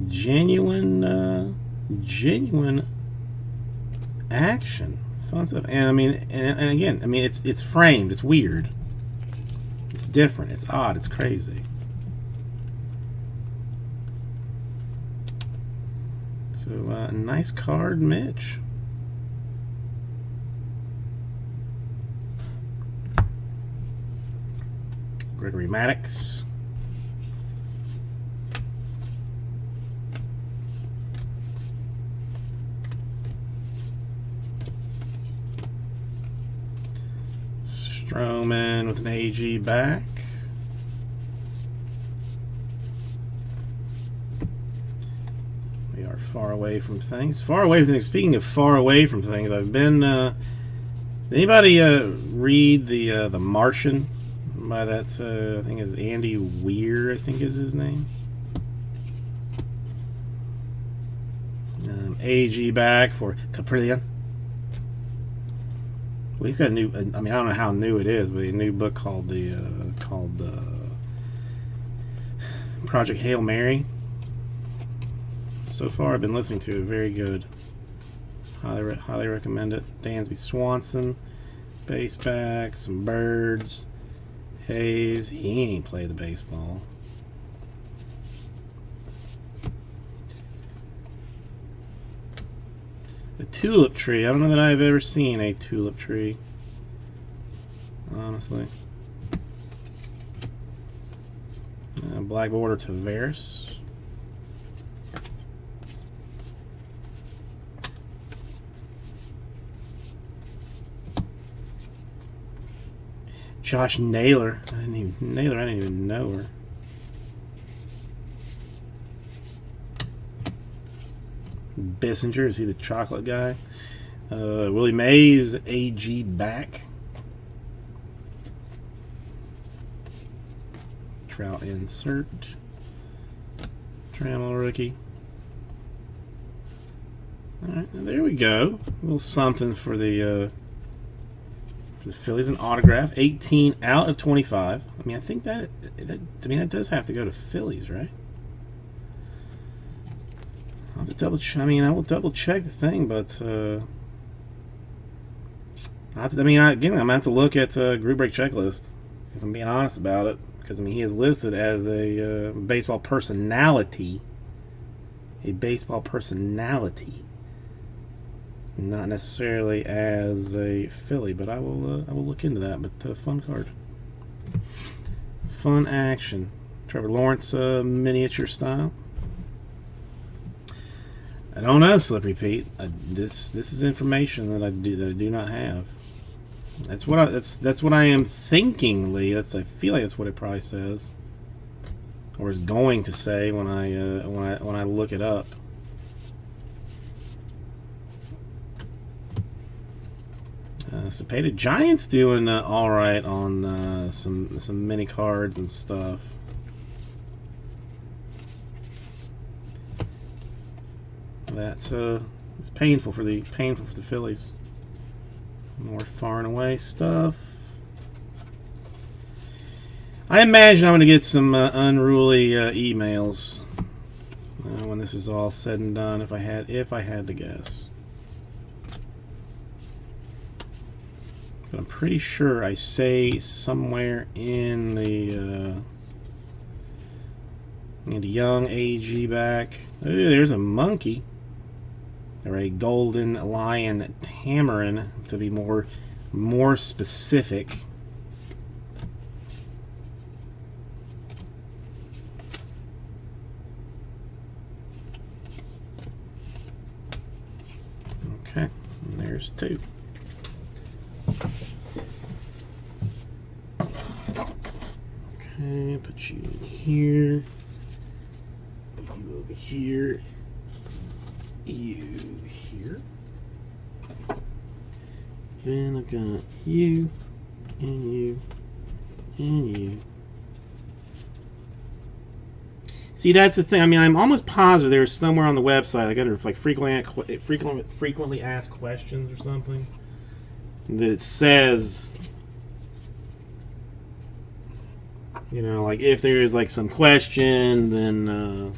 Genuine action. Fun stuff. And I mean, and again, I mean, it's framed. It's weird. It's different. It's odd. It's crazy. So, nice card, Mitch. Gregory Maddux. Stroman with an AG back. We are far away from things. Far away from things. Speaking of far away from things, I've been. Anybody read the Martian by that? I think it's Andy Weir. I think is his name. AG back for Caprillion. Well, he's got a new. I mean, I don't know how new it is, but a new book called Project Hail Mary. So far, I've been listening to it. Very good. Highly recommend it. Dansby Swanson, base back, some birds. Hayes, he ain't played the baseball. The tulip tree. I don't know that I've ever seen a tulip tree. Honestly. black border Tavares. Josh Naylor. I didn't even know her. Bissinger, is he the chocolate guy? Willie Mays, AG back. Trout insert. Trammell rookie. Alright, there we go. A little something for the Phillies, an autograph. 18 out of 25. I mean, I think that does have to go to Phillies, right? I'll have to double check. I mean, I will double check the thing, but again, I'm gonna have to look at Group Break Checklist if I'm being honest about it, because I mean, he is listed as a baseball personality, not necessarily as a Philly. But I will look into that. But fun card, fun action. Trevor Lawrence miniature style. I don't know, Slippery Pete. This is information that I do not have. That's what I am thinking, Lee. I feel like that's what it probably says, or is going to say when I look it up. Cepeda Giants doing all right on some mini cards and stuff. That's it's painful for the Phillies. More far and away stuff. I imagine I'm going to get some unruly emails when this is all said and done. If I had to guess, but I'm pretty sure I say somewhere in the young AG back. Ooh, there's a monkey. Or a golden lion tamarin, to be more specific. Okay, and there's two. Okay, put you in here. You over here. You here. Then I've got you, and you, and you. See, that's the thing. I mean, I'm almost positive there's somewhere on the website, like under like frequently asked questions or something, that it says, you know, like if there is like some question, then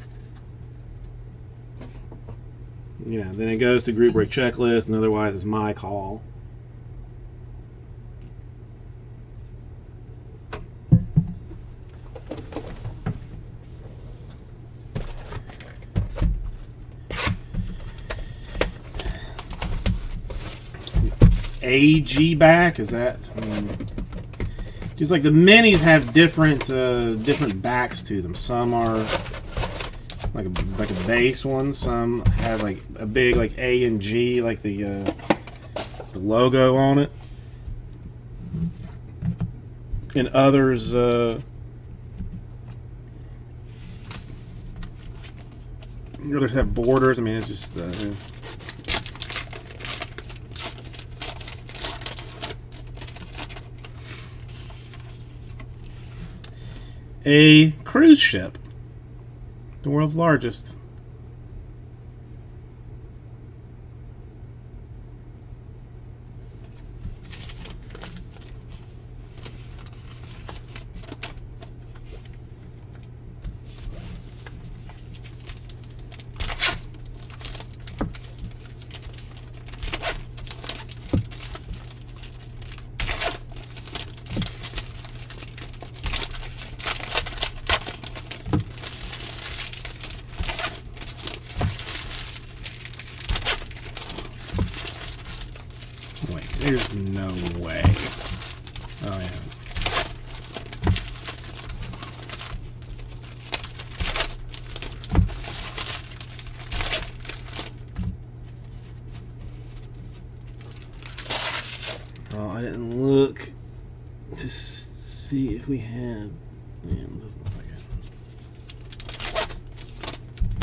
you know, then it goes to Group Break Checklist, and otherwise it's my call. AG back, is that? I mean, just like the minis have different backs to them. Some are like a base one. Some have like a big like A and G, like the logo on it, and others have borders. I mean, it's just a cruise ship. The world's largest. There's no way. Oh, yeah. I didn't look to see if we had. Yeah, it doesn't look like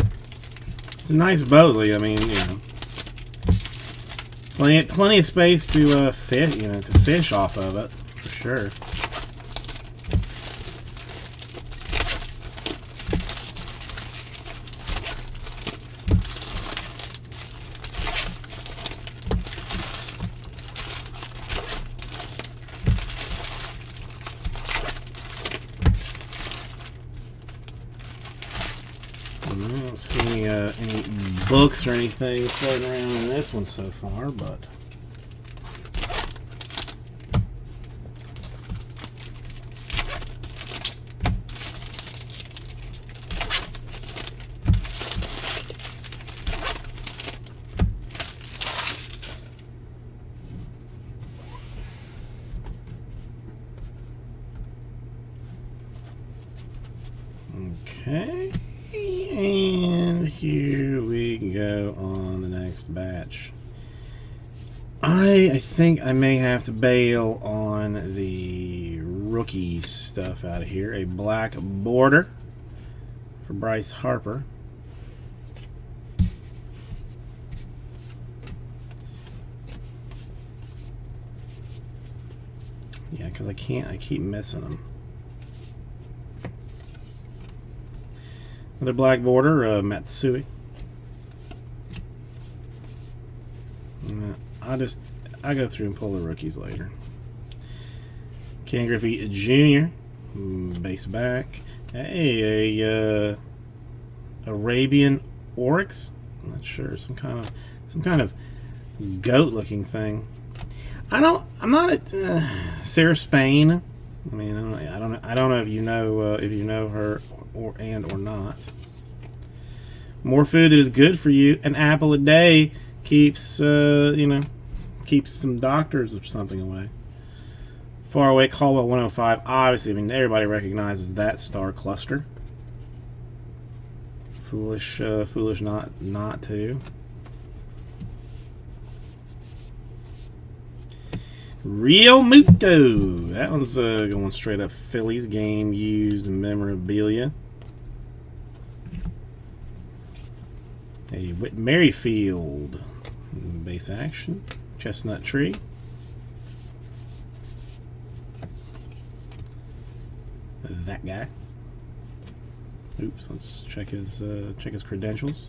it. It's a nice boat. I mean, you know, plenty of space to fish. You know, to fish off of it for sure. I don't see any books or anything floating around in this one so far, but okay. And here we go on the next batch. I think I may have to bail on the rookie stuff out of here. A black border for Bryce Harper. Yeah, because I keep missing them. Another black border, Matsui. I go through and pull the rookies later. Ken Griffey Jr. Base back. Hey, a Arabian Oryx. I'm not sure. Some kind of goat-looking thing. I'm not at Sarah Spain. I mean, I don't know if you know her or not. More food that is good for you. An apple a day keeps keeps some doctors or something away. Far away, Caldwell 105. Obviously, I mean everybody recognizes that star cluster. Foolish not to. Real Muto. That one's going straight up Phillies game used memorabilia. A Whit Merrifield base action. Chestnut Tree. That guy. Oops, let's check his credentials.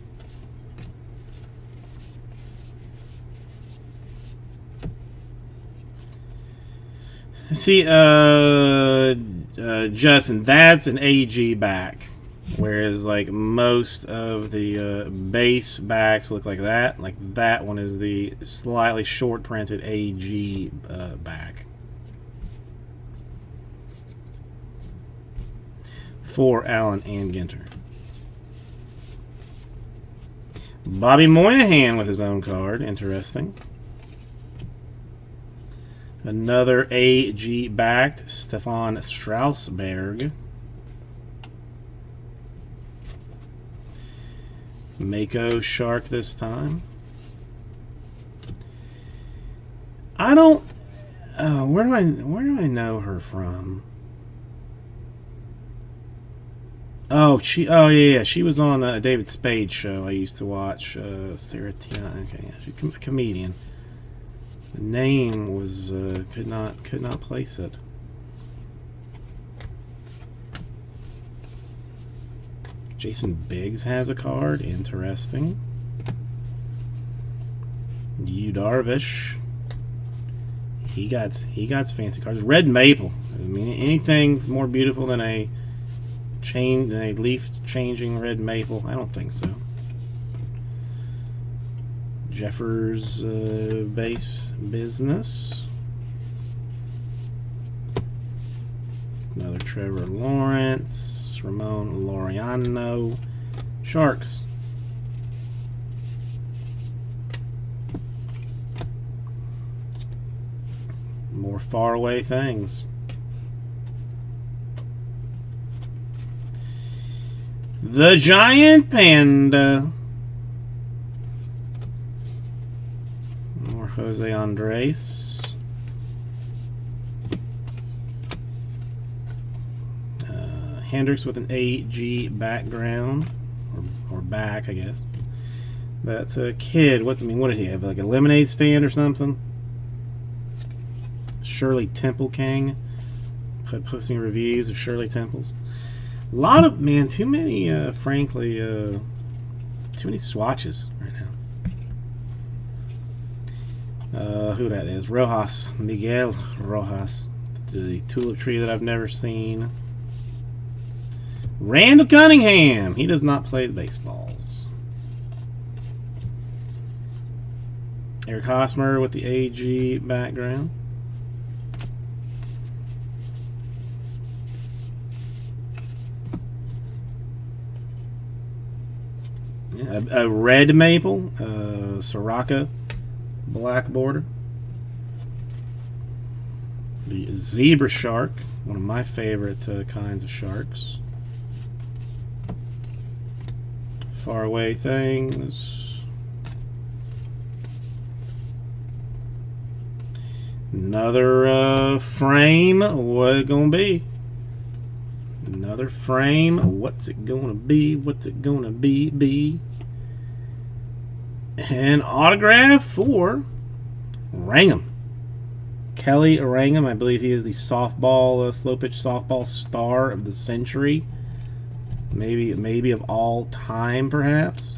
See, Justin, that's an AG back, whereas like most of the base backs look like that. Like that one is the slightly short printed AG back. For Allen and Ginter. Bobby Moynihan with his own card. Interesting. Another AG backed Stefan Strasberg. Mako Shark this time. I don't. Where do I know her from? Oh, yeah. She was on a David Spade show I used to watch. Sarah Tiana. Okay, yeah, she's a comedian. The name was could not place it. Jason Biggs has a card. Interesting. Yu Darvish. He got fancy cards. Red Maple. I mean, anything more beautiful than a leaf changing red maple? I don't think so. Jeffers base business. Another Trevor Lawrence. Ramon Laureano. Sharks. More faraway things. The Giant Panda. More Jose Andres. Hendricks with an AG background, or back, I guess. That kid, what did he have? Like a lemonade stand or something? Shirley Temple King, posting reviews of Shirley Temples. A lot of, man, too many, frankly, too many swatches right now. Who that is? Rojas, Miguel Rojas. The tulip tree that I've never seen. Randall Cunningham. He does not play the baseballs. Eric Hosmer with the AG background. Yeah, a red maple, Soraka black border. The zebra shark, one of my favorite kinds of sharks. Faraway things. Another frame. What it gonna be? Another frame. What's it gonna be? What's it gonna be? An autograph for Rangam. Kelly Rangam. I believe he is the softball, slow pitch softball star of the century. Maybe of all time, perhaps.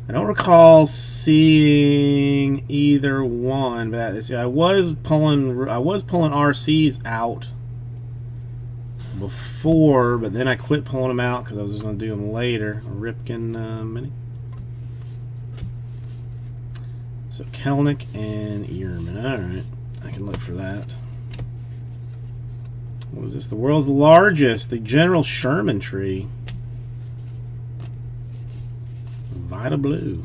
I don't recall seeing either one, but I was pulling RCs out before, but then I quit pulling them out because I was just going to do them later. A Ripken mini. So Kelnick and Yerman. All right, I can look for that. What was this? The world's largest, the General Sherman tree. Vita Blue.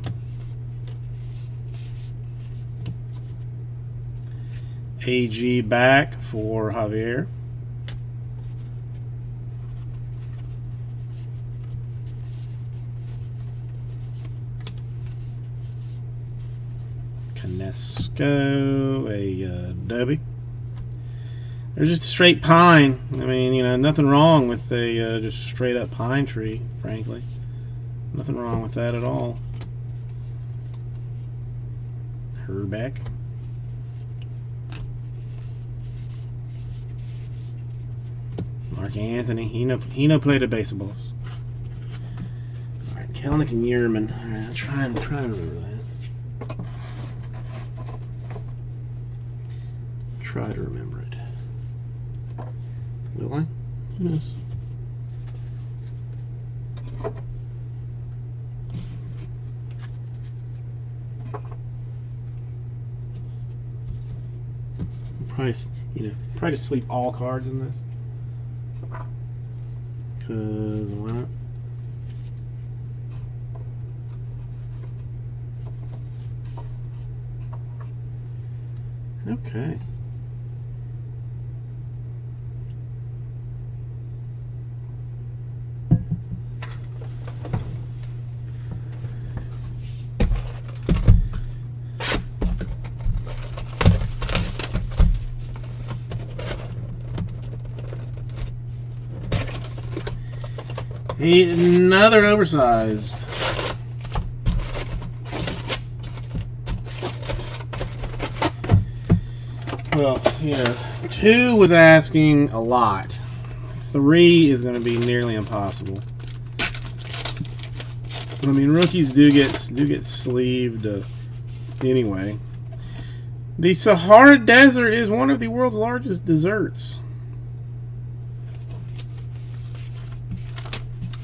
AG back for Javier. Canesco, a Dobie. There's just a straight pine. I mean, you know, nothing wrong with a just straight up pine tree, frankly. Nothing wrong with that at all. Herbeck. Mark Anthony. He no played the baseballs. All right, Kelnick and Yerman. All right, I'm trying to remember that. Try to remember it. Will I? Who knows? Probably just sleep all cards in this. Cause why not? Okay. Another oversized. Well, yeah, 2 was asking a lot. 3 is going to be nearly impossible. I mean, rookies do get sleeved anyway. The Sahara Desert is one of the world's largest deserts.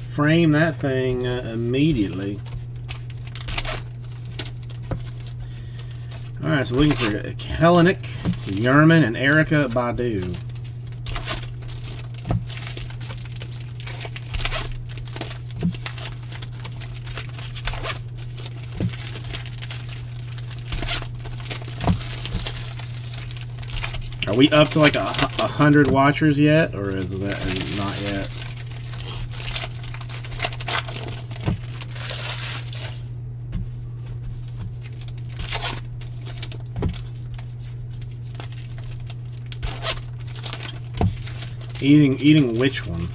Frame that thing immediately. Alright, so looking for Kelenic, Yerman, and Erica Badu. Are we up to like 100 watchers yet, or is that not yet? Eating which one?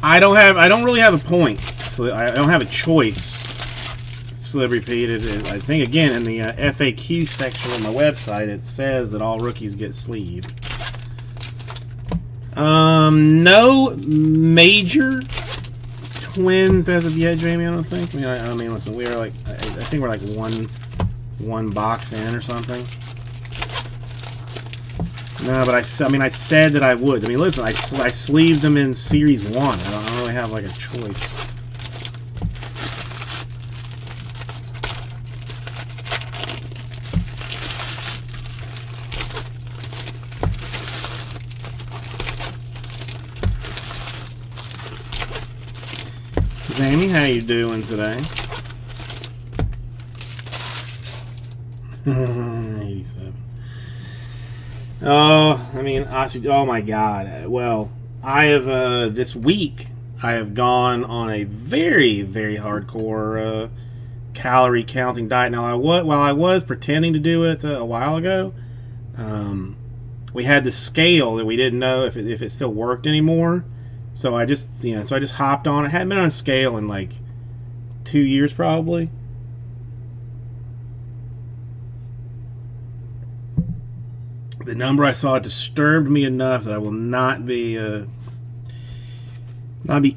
I don't really have a point. So I don't have a choice. Slip repeated. I think again in the FAQ section of my website it says that all rookies get sleeved. No major twins as of yet, Jamie. I don't think. I mean, listen, we are like I think we're like one box in or something. No, but I said that I would. I mean, listen, I sleeved them in Series 1. I don't really have, like, a choice. Jamie, how you doing today? 87. Oh, I mean, oh my God. Well, I have, this week, I have gone on a very, very hardcore calorie counting diet. Now, while I was pretending to do it a while ago, we had the scale that we didn't know if it still worked anymore. So I just, so I just hopped on. I hadn't been on a scale in like 2 years probably. The number I saw disturbed me enough that I will not be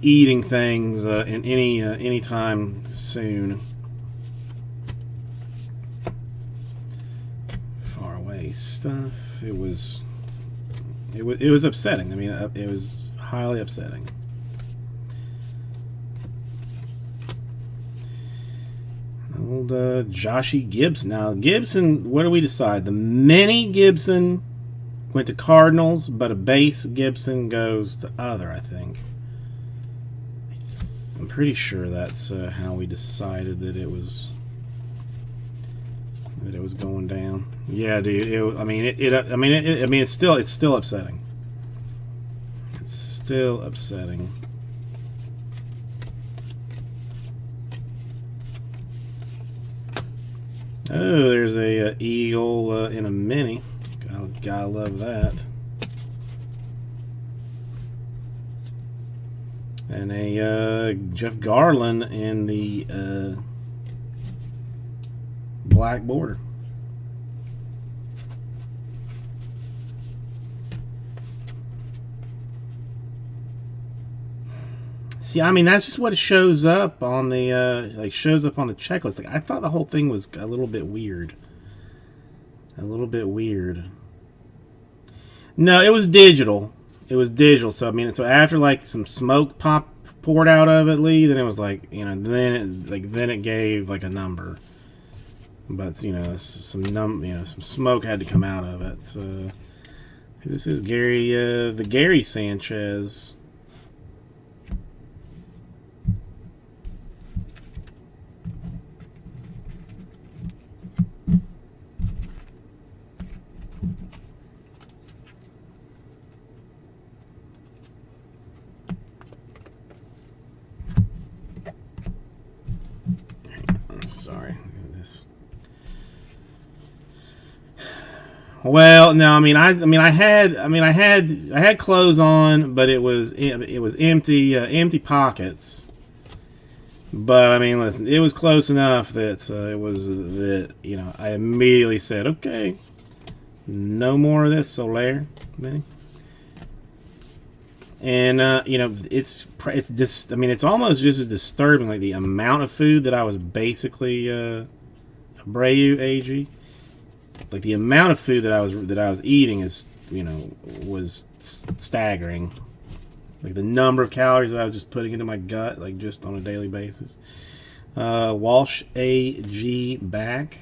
eating things in any time soon. Far away stuff. It was upsetting. I mean, it was highly upsetting. Old Joshy Gibson. Now, Gibson, what do we decide? The mini Gibson went to Cardinals, but a base Gibson goes to other, I think. I'm pretty sure that's how we decided that it was going down. Yeah, dude. It's still upsetting. It's still upsetting. Oh, there's a eagle in a mini. Gotta love that. And a Jeff Garland in the black border. See, I mean, that's just what shows up on the shows up on the checklist. Like, I thought the whole thing was a little bit weird. A little bit weird. No, it was digital. It was digital. So I mean, so after like some smoke poured out of it, Lee, then it was like, then it gave like a number. But some smoke had to come out of it. So this is the Gary Sanchez. Well, no, I had clothes on, but it was empty pockets. But I mean, listen, it was close enough that I immediately said, okay, no more of this Soler, Benny. And it's just, I mean, it's almost just as disturbing, like the amount of food that I was basically Abreu AG. Like the amount of food that I was eating is, was staggering. Like the number of calories that I was just putting into my gut, like just on a daily basis. Walsh AG back.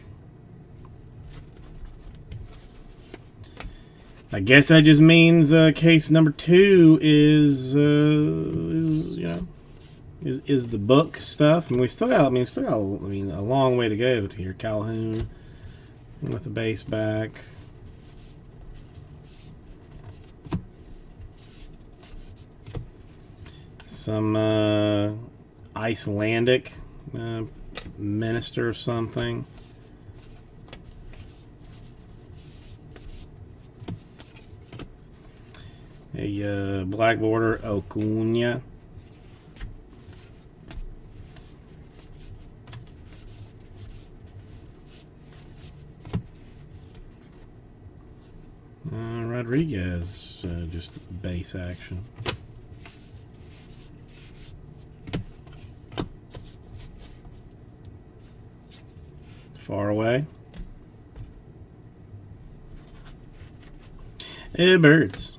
I guess that just means case number 2 is the book stuff. I mean, we still got a long way to go to here. Calhoun with the base back. Some Icelandic minister or something. A black border Acuna. Rodriguez, just base action. Far away. Birds.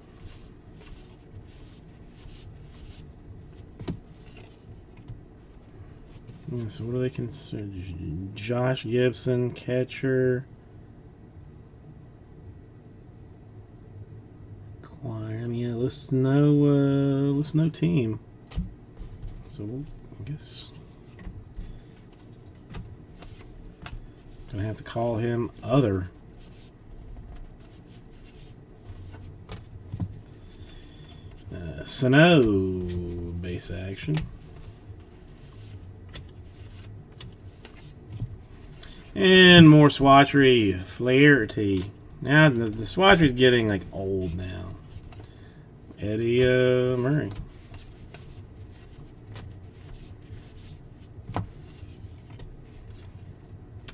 Yeah, so what do they consider? Josh Gibson, catcher. I mean, yeah, lists no team. So I guess gonna have to call him other. Sano base action. And more swatchery, Flaherty. Now the swatchery is getting like old now. Eddie Murray.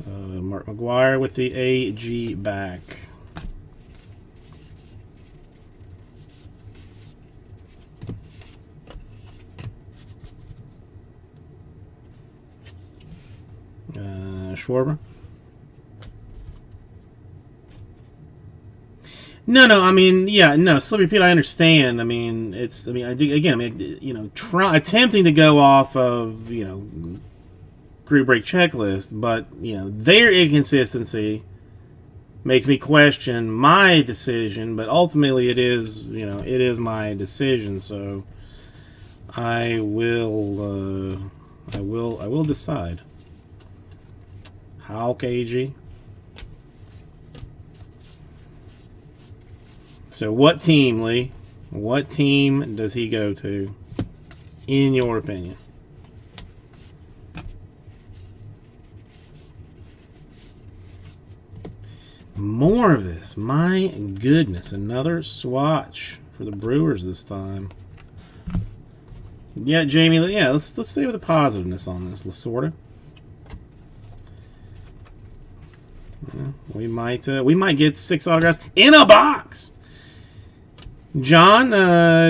Mark McGuire with the AG back. Schwarber. No. I mean, yeah, no. Slippery Pete, I understand. I mean, it's. I mean, attempting to go off of group break checklist, but their inconsistency makes me question my decision. But ultimately, it is my decision. So I will decide. Hulk AG. So what team, Lee? What team does he go to, in your opinion? More of this. My goodness. Another swatch for the Brewers this time. Yeah, Jamie. Yeah, let's stay with the positiveness on this. Lasorda. Yeah, we might get 6 autographs in a box. John,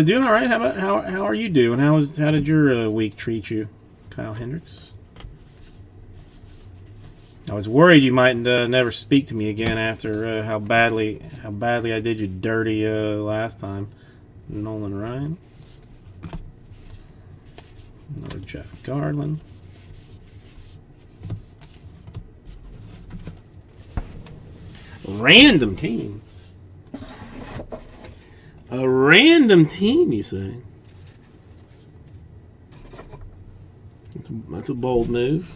doing all right. How are you doing? How did your week treat you, Kyle Hendricks? I was worried you might never speak to me again after how badly I did you dirty last time. Nolan Ryan, another Jeff Garland. Random team. A random team, you say? That's a bold move.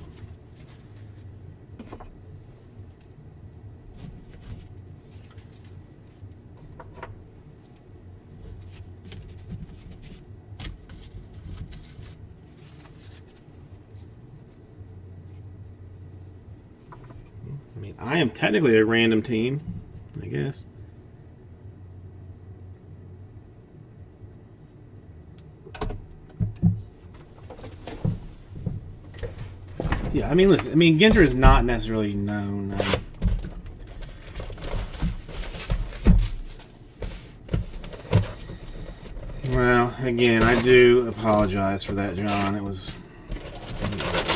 I mean, I am technically a random team, I guess. Yeah, I mean, listen. I mean, Ginter is not necessarily known. Well, again, I do apologize for that, John. It was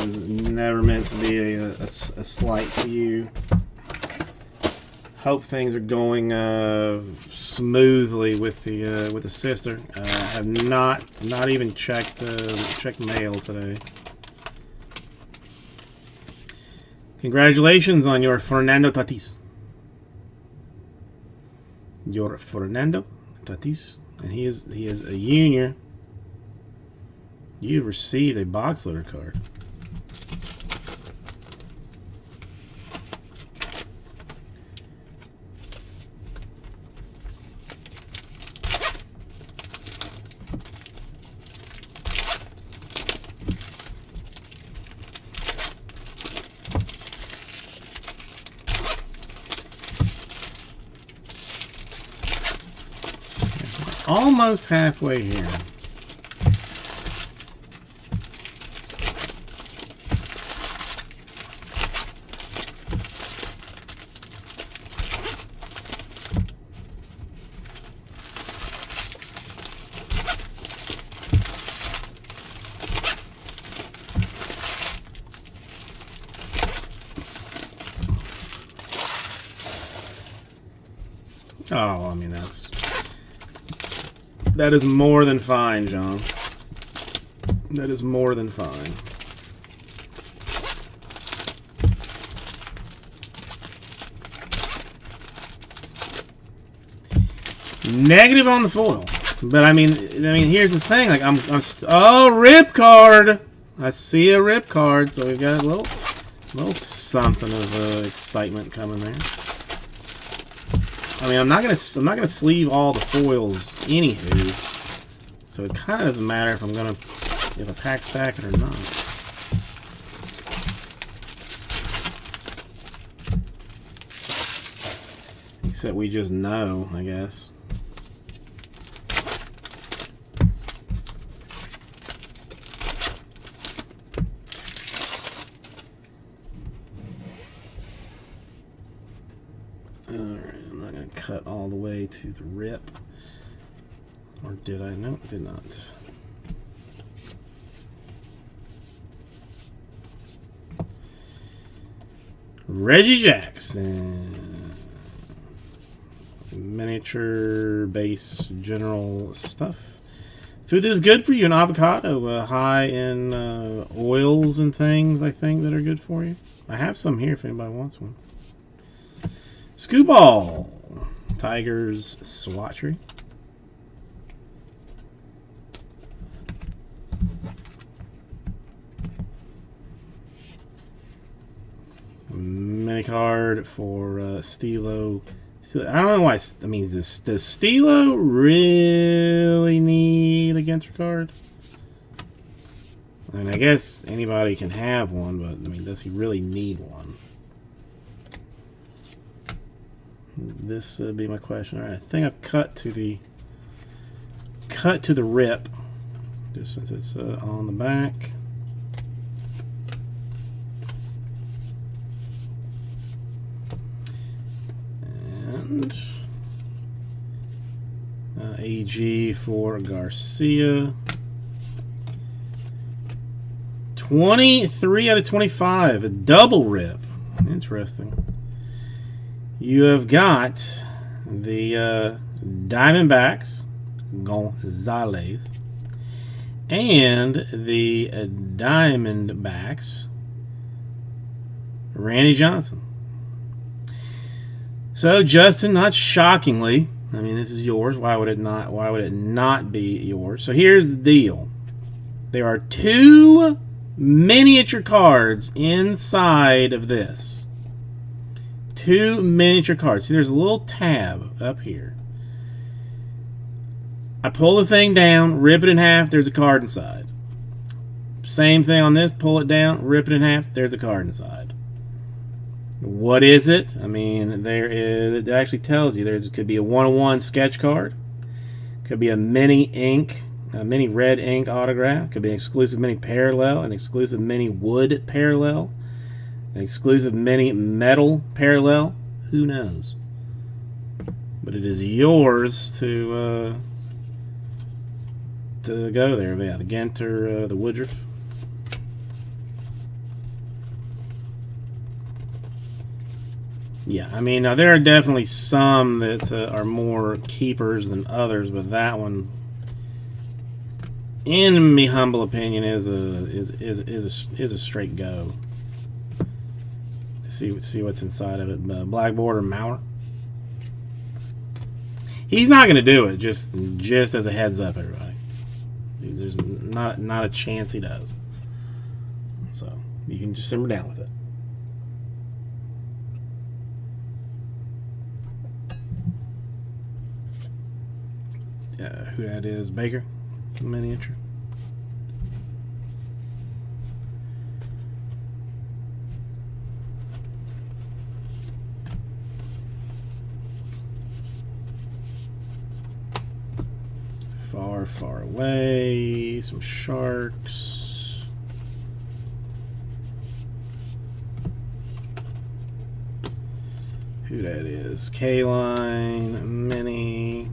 never meant to be a slight to you. Hope things are going smoothly with the sister. Have not even checked mail today. Congratulations on your Fernando Tatis. Your Fernando Tatis, and he is a junior. You received a box loader card. almost halfway here. Oh, I mean, that is more than fine, John. That is more than fine. Negative on the foil. But I mean, here's the thing. Like, oh, rip card. I see a rip card, so we've got a little something of excitement coming there. I mean, I'm not gonna sleeve all the foils anywho, so it kind of doesn't matter if I pack stack it or not. Except we just know, I guess. Cut all the way to the rip. Or did I? No, did not. Reggie Jackson. Miniature base general stuff. Food that is good for you. An avocado, high in oils and things, I think, that are good for you. I have some here if anybody wants one. Scoop ball. Tigers Swatchery. Mini card for Stilo. I don't know why. I mean, does Stilo really need a Ginter card? I mean, I guess anybody can have one, but I mean, does he really need one? This would be my question. All right, I think I've cut to the rip, just since it's on the back. And AG for Garcia. 23 out of 25, a double rip. Interesting. You have got the Diamondbacks, Gonzalez, and the Diamondbacks, Randy Johnson. So, Justin, not shockingly, I mean, this is yours. Why would it not? Why would it not be yours? So here's the deal: there are 2 miniature cards inside of this. 2 miniature cards. See, there's a little tab up here. I pull the thing down, rip it in half, there's a card inside. Same thing on this, pull it down, rip it in half, there's a card inside. What is it? I mean, it actually tells you. Could be a 1-of-1 sketch card. Could be a mini red ink autograph. Could be an exclusive mini parallel, an exclusive mini wood parallel. An exclusive mini metal parallel. Who knows? But it is yours to go there. Yeah, the Ginter, the Woodruff. Yeah, I mean, now there are definitely some that are more keepers than others, but that one, in me humble opinion, is a straight go. See what's inside of it. Black Border Mauer. He's not going to do it. Just as a heads up, everybody. There's not a chance he does. So you can just simmer down with it. Who that is? Baker miniature. far, far away. Some sharks. Who that is? K-Line, Mini.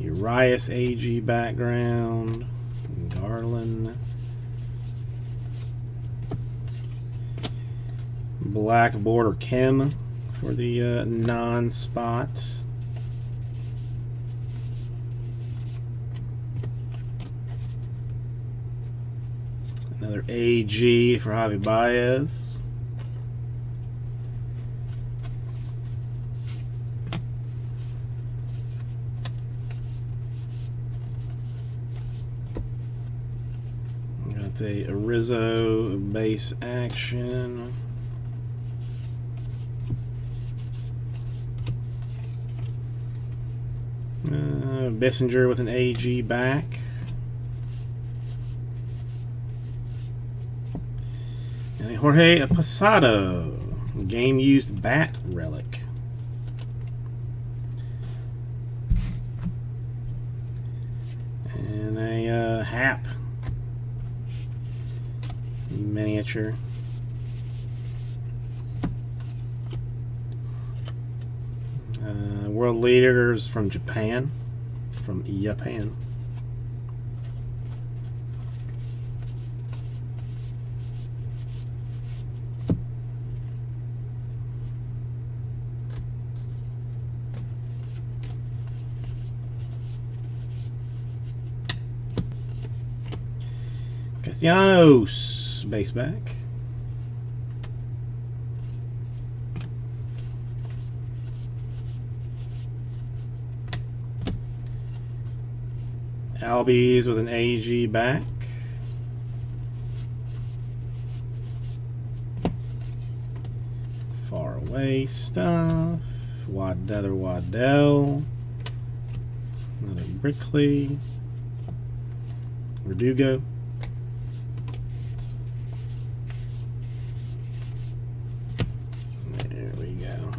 Urias AG background. Garland. Black border Kim for the non-spot. Another AG for Javi Baez. Got a Rizzo base action. Bissinger with an AG back. And a Jorge Posada game used bat relic. And a Hap miniature. World leaders from Japan. From Japan. Castellanos, base back. Albies with an AG back. Far away stuff. Another Waddell. Another Brickley. Verdugo. There we go.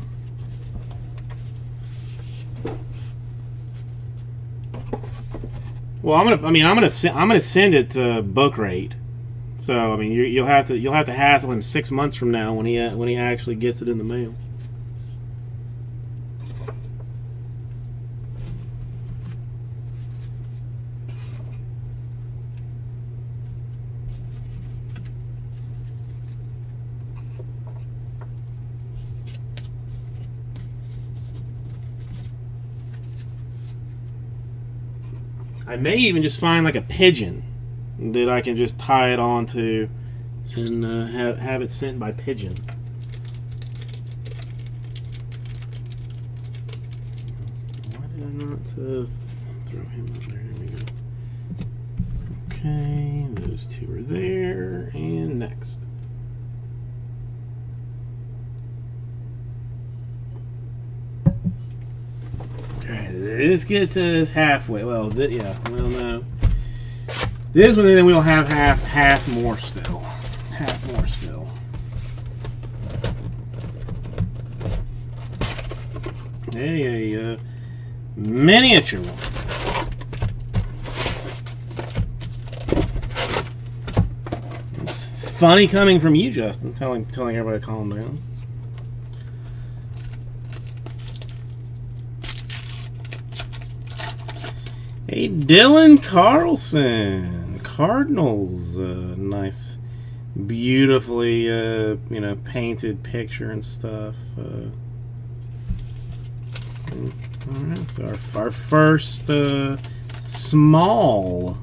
Well, I'm gonna send it to book rate. So I mean, you'll have to hassle him 6 months from now when he actually gets it in the mail. I may even just find like a pigeon that I can just tie it onto and have it sent by pigeon. Why did I not throw him up there? Here we go. Okay, those two are there. And next. This gets us halfway. Well, yeah. Well, no. This one, then we'll have half more still. Half more still. Hey, a miniature one. It's funny coming from you, Justin. Telling everybody to calm down. Hey, Dylan Carlson, Cardinals, nice, beautifully, painted picture and stuff. All right, so our first small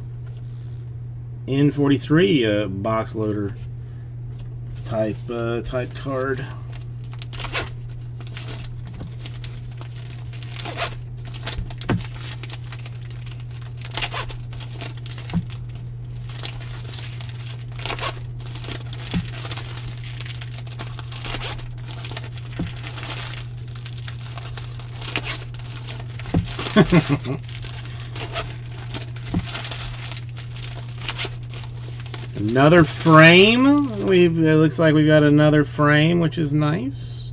N43 box loader type card. Another frame. It looks like we've got another frame, which is nice.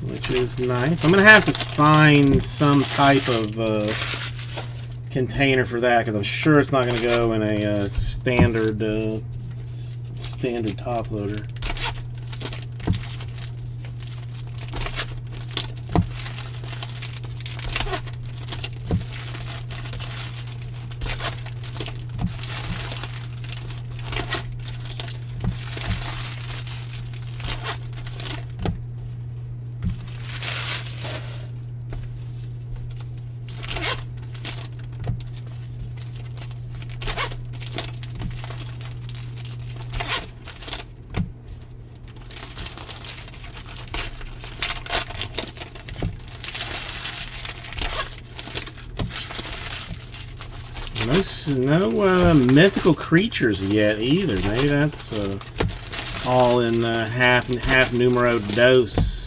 Which is nice. I'm going to have to find some type of container for that because I'm sure it's not going to go in a standard top loader. No mythical creatures yet either. Maybe that's all in half numero dos.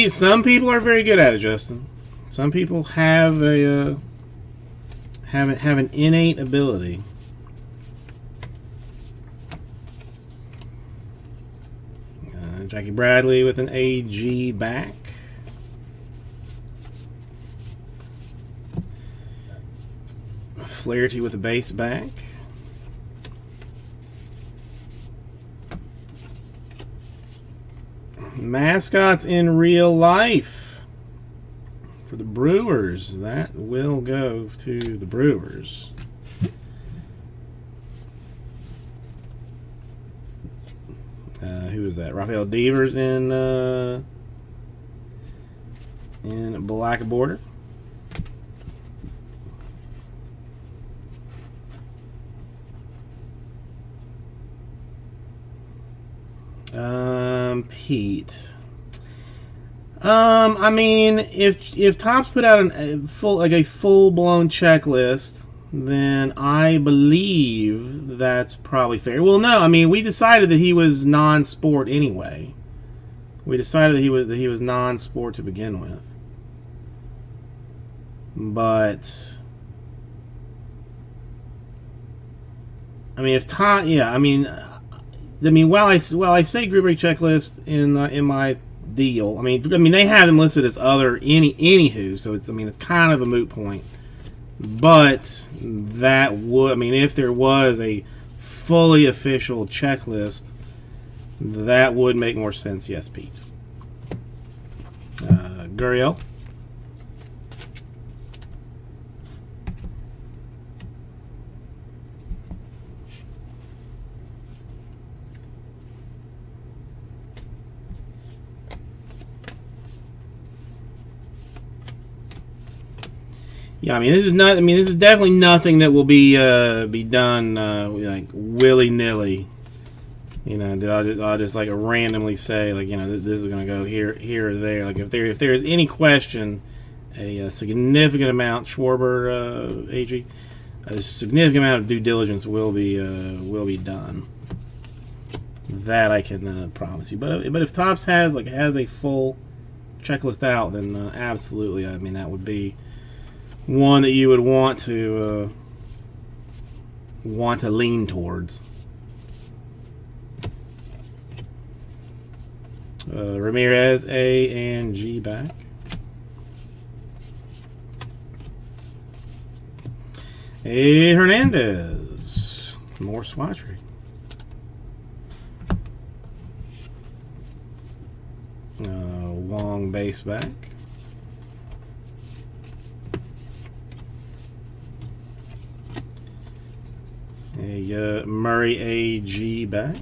Some people are very good at it, Justin. Some people have a have an innate ability. Jackie Bradley with an AG back. Flaherty with a base back. Mascots in real life for the Brewers. That will go to the Brewers. Who is that? Rafael Devers in black border. Pete. I mean, if Topps put out a full-blown checklist, then I believe that's probably fair. Well, no, I mean, we decided that he was non-sport anyway. We decided that he was non-sport to begin with. But I mean, while I say group break checklist in my deal, I mean they have them listed as other anywho, so it's kind of a moot point. But that would, if there was a fully official checklist, that would make more sense. Yes, Pete. Gurriel. Yeah, this is definitely nothing that will be done like willy-nilly. I'll just like randomly say this is going to go here or there. Like if there is any question, a significant amount Schwarber AG, a significant amount of due diligence will be done. That I can promise you. But if Topps has a full checklist out, then absolutely. That would be one that you would want to lean towards. Ramirez A and G back. A Hernandez, more swatchery. Long base back. A Murray AG back.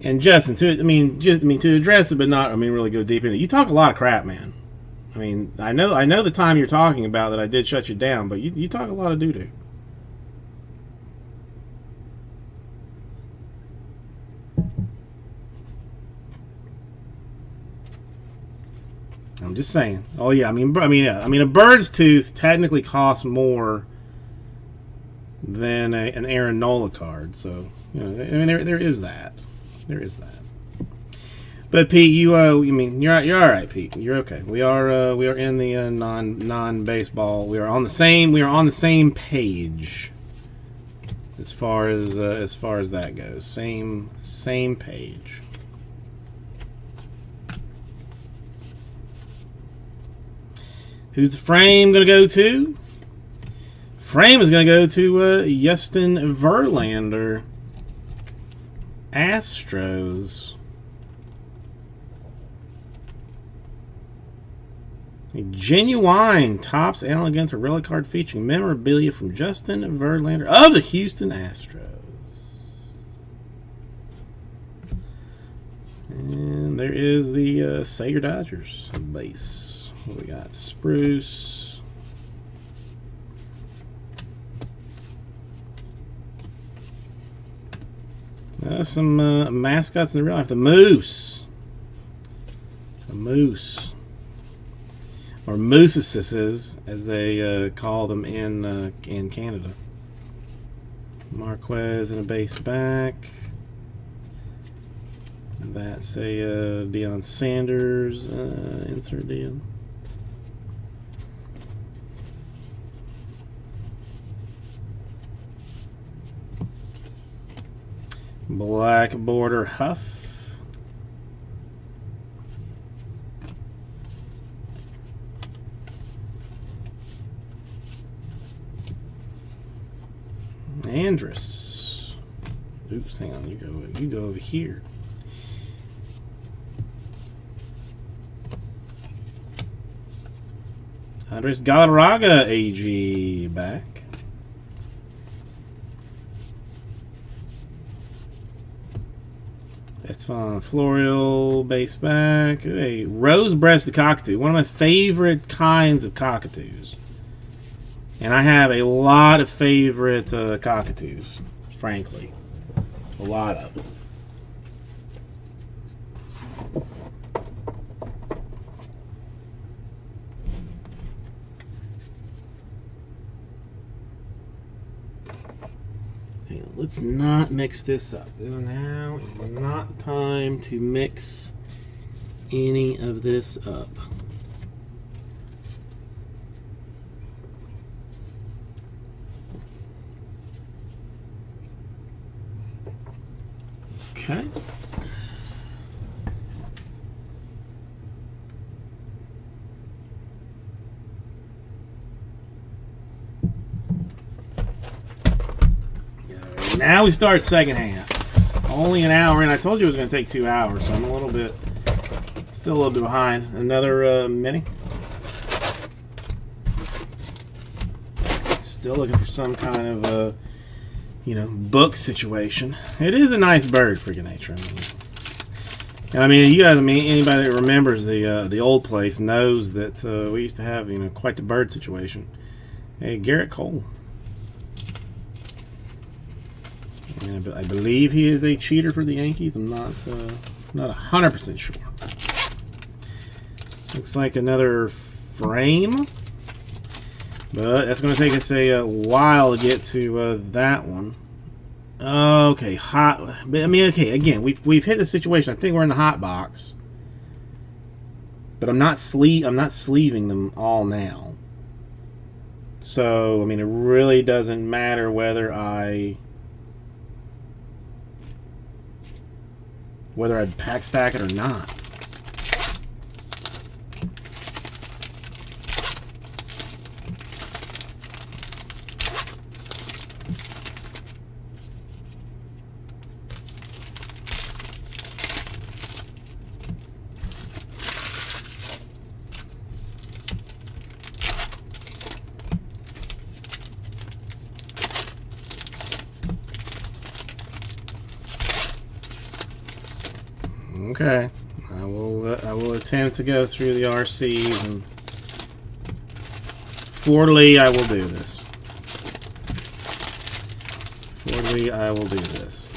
And Justin, to address it, but not really go deep into it. You talk a lot of crap, man. I mean, I know the time you're talking about that I did shut you down, but you talk a lot of doo-doo. I'm just saying. Oh yeah, I mean, a bird's tooth technically costs more than an Aaron Nola card. So I mean, there is that. There is that. But Pete, you're all right, Pete. You're okay. We are in the non baseball. We are on the same page as far as that goes. Same page. Who's the frame going to go to? Frame is going to go to Justin Verlander. Astros. A genuine Topps Elegant Relic card featuring memorabilia from Justin Verlander of the Houston Astros. And there is the Say Your Dodgers base. What we got? Spruce. Some mascots in the real life. The Moose. The Moose. Or Moosesises, as they call them in Canada. Marquez in a base back. That's a Deion Sanders insert deal. Black border Huff. Andrus. Oops, hang on. You go over here. Andres Galarraga AG back. Estevan Florial base back. A rose-breasted cockatoo. One of my favorite kinds of cockatoos. And I have a lot of favorite cockatoos, frankly. A lot of them. Let's not mix this up. Now is not time to mix any of this up. Okay. Now we start second half. Only an hour in. I told you it was going to take 2 hours, so I'm still a little bit behind. Another mini. Still looking for some kind of book situation. It is a nice bird, freaking nature. You guys, anybody that remembers the old place knows that we used to have quite the bird situation. Hey, Garrett Cole. And I believe he is a cheater for the Yankees. I'm not 100% sure. Looks like another frame, but that's going to take us a while to get to that one. Okay, hot. Okay. Again, we've hit a situation. I think we're in the hot box, but I'm not sleeving them all now. So it really doesn't matter whether I pack stack it or not. Okay, I will attempt to go through the RCs and Ford Lee, I will do this. Ford Lee, I will do this.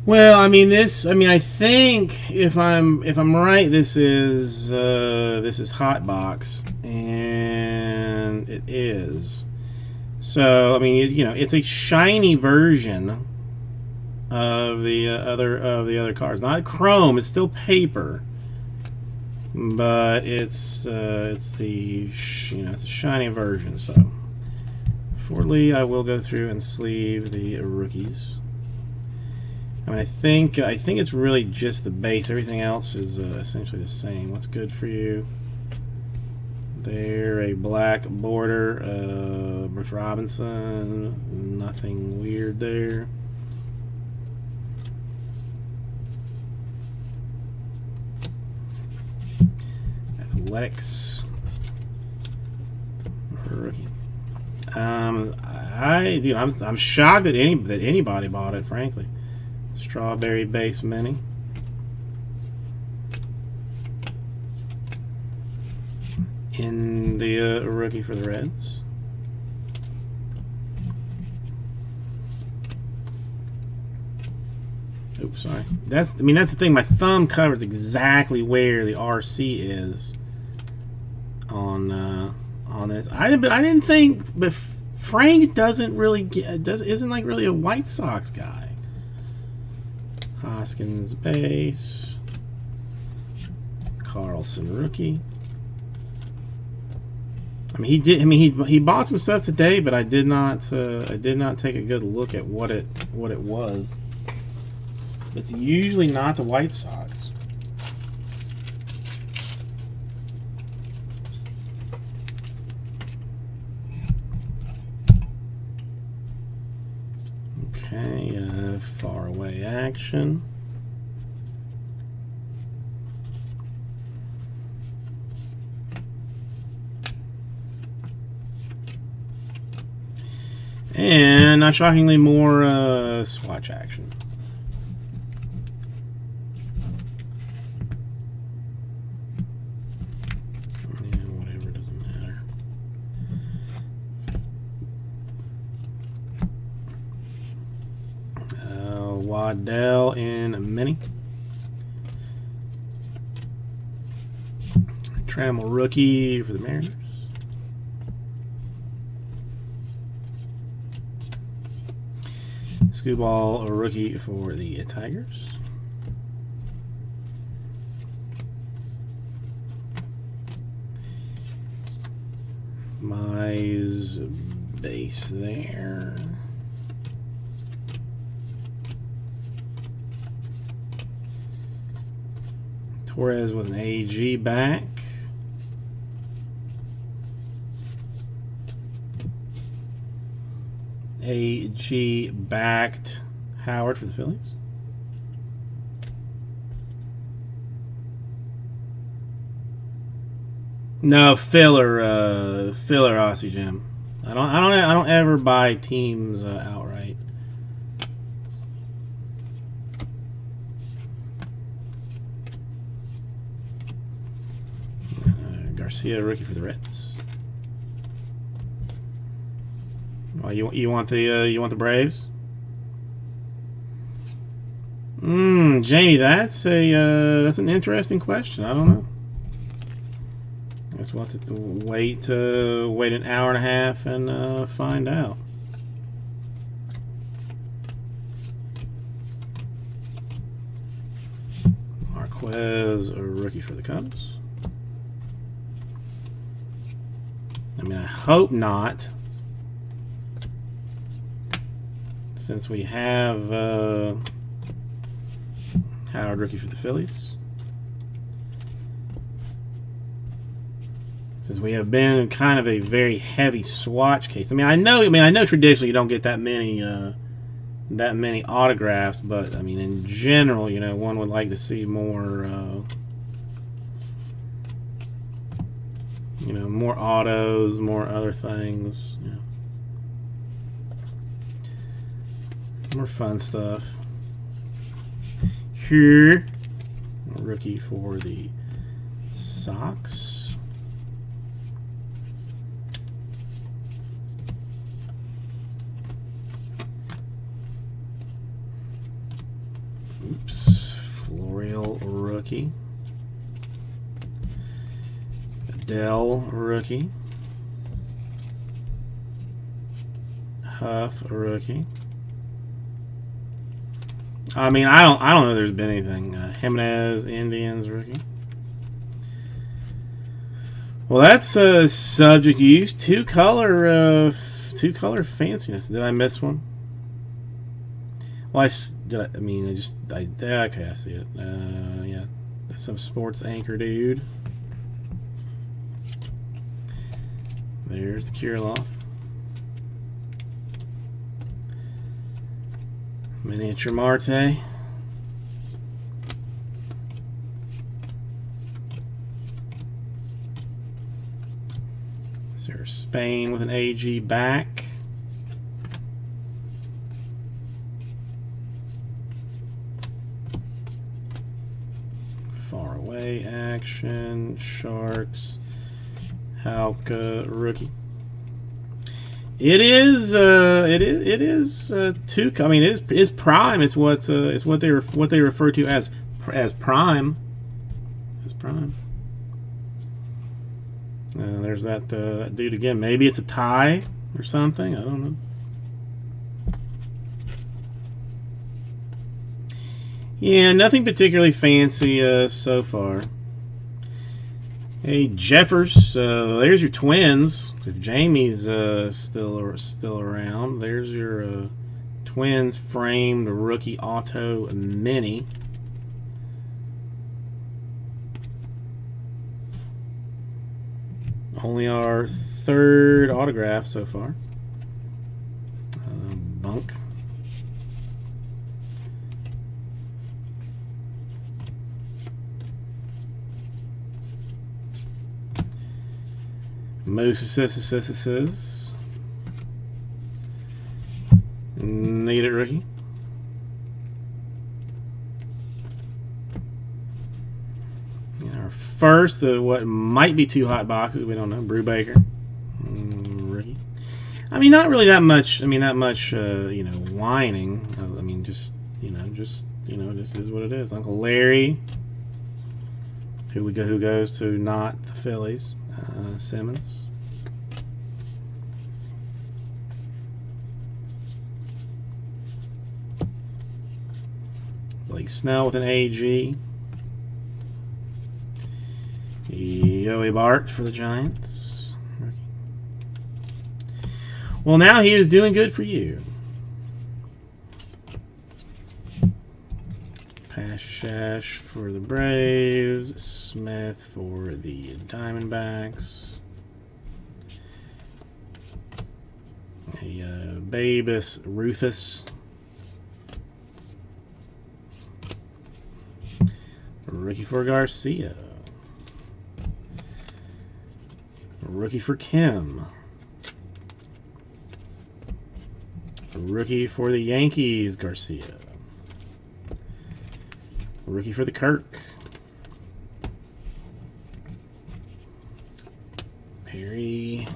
Well, I mean this. I mean, I think if I'm right, this is Hotbox, and it is. So I mean, you know, it's a shiny version of the other cards. Not chrome; it's still paper, but it's the it's a shiny version. So for Lee, I will go through and sleeve the rookies. I mean, I think it's really just the base. Everything else is essentially the same. What's good for you? There, a black border. Brooks Robinson. Nothing weird there. Athletics. Rookie. I'm shocked that anybody bought it, frankly. Strawberry base mini. In the rookie for the Reds. Oops, sorry. That's the thing. My thumb covers exactly where the RC is on this. I didn't think, but Frank isn't like really a White Sox guy. Hoskins base. Carlson rookie. I mean, he bought some stuff today, but I did not take a good look at what it was. It's usually not the White Sox. Okay, far away action. And not shockingly, more swatch action. Yeah, whatever, doesn't matter. Waddell in mini. Trammell rookie for the Mariners. Skubal, a rookie for the Tigers. Mize base there. Torres with an AG back. AG backed Howard for the Phillies. No, filler Aussie Jim. I don't ever buy teams outright. Garcia rookie for the Reds. Well, you want the Braves? Jamie, that's an interesting question. I don't know. Guess we'll have to wait an hour and a half and find out. Marquez, a rookie for the Cubs. I mean, I hope not, since we have Howard, rookie for the Phillies. Since we have been in kind of a very heavy swatch case. I mean, I know traditionally you don't get that many autographs, but I mean, in general, you know, one would like to see more. You know, more autos, more other things. You know, more fun stuff. Here, a rookie for the Sox. Oops, Florial rookie. Dell rookie. Huff rookie. I mean, I don't know if there's been anything. Jimenez, Indians rookie. Well, that's subject use. Two color fanciness. Did I miss one? Well, okay, I see it. Yeah, that's some sports anchor dude. There's the Kirilloff. Miniature Marte. Is there Spain with an AG back? Far away action. Sharks. Halka rookie. It is two. I mean, it is prime. It's what they refer to as prime. As prime. There's that dude again. Maybe it's a tie or something. I don't know. Yeah, nothing particularly fancy so far. Hey, Jeffers, there's your Twins. If Jamie's still around, there's your Twins framed rookie auto mini. Only our third autograph so far. Bunk. Moose says. Need it, rookie. Our first, what might be two hot boxes, we don't know. Brubaker, rookie. I mean, not really that much. I mean, you know, whining. I mean, just this is what it is. Uncle Larry, who goes to not the Phillies. Simmons. Blake Snell with an AG. Joey Bart for the Giants. Well, now he is doing good for you. Pashash for the Braves. Smith for the Diamondbacks. Babus Rufus. Rookie for Garcia. Rookie for Kim. Rookie for the Yankees, Garcia. Rookie for the Kirk. Perry.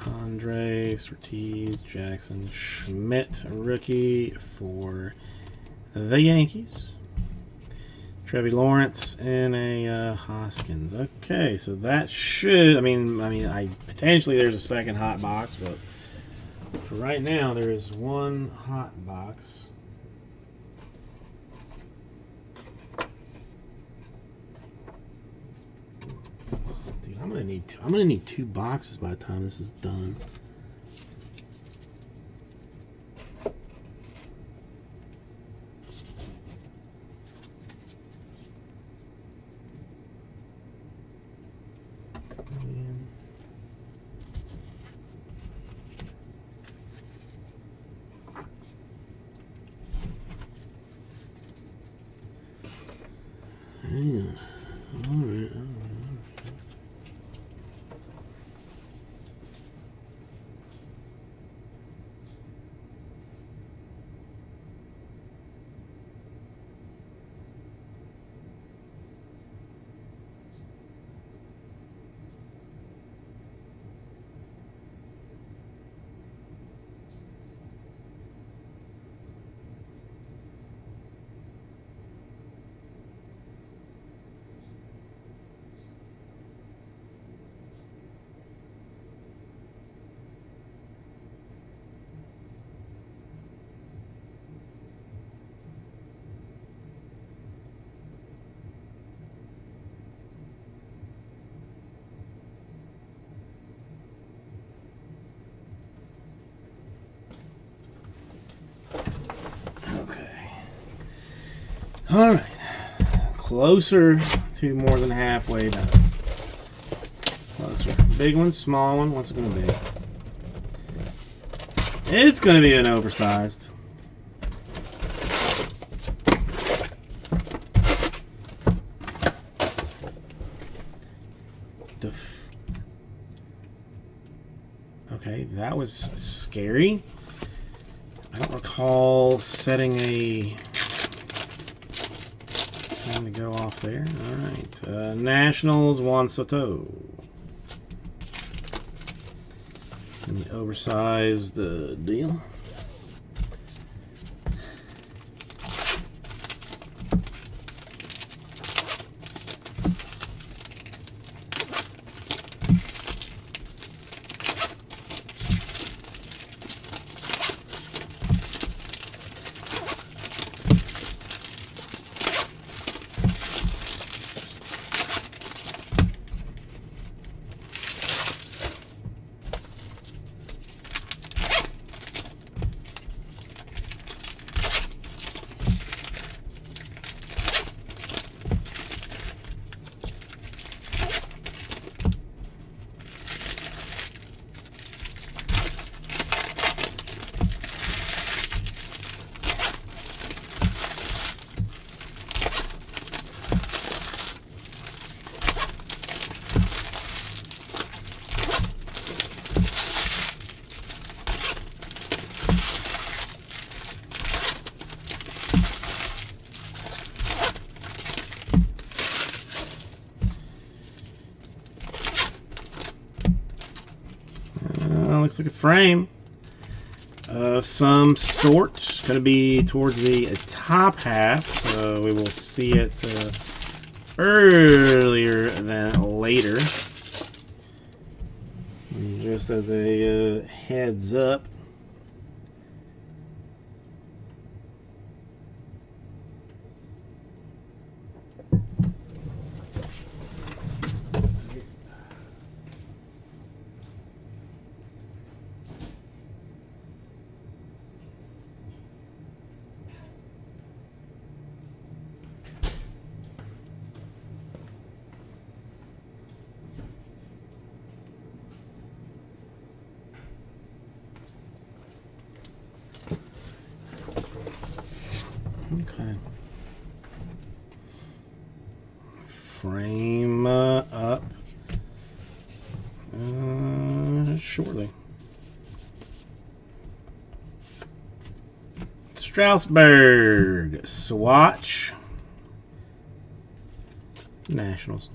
Andre, Ortiz, Jackson, Schmidt, rookie for the Yankees. Trevor Lawrence and a Hoskins. Okay, so that should. I mean, potentially there's a second hot box, but for right now there is one hot box. Dude, I'm gonna need two boxes by the time this is done. Hang on. All right. All right, closer to more than halfway done. Closer. Big one, small one. What's it going to be? It's going to be an oversized. Okay, that was scary. I don't recall setting a to go off there. All right. Nationals, Juan Soto. And the oversized deal. Looks like a frame of some sort. Going to be towards the top half, so we will see it earlier than later. And just as a heads up. Okay. Frame up shortly. Strasburg swatch. Nationals.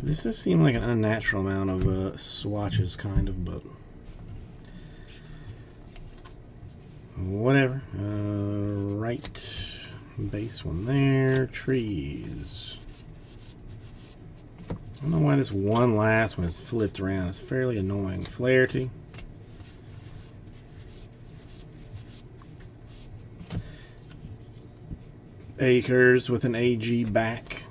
This does seem like an unnatural amount of swatches, kind of, but base one there. Trees. I don't know why this one last one is flipped around. It's fairly annoying. Flaherty. Akers with an AG back.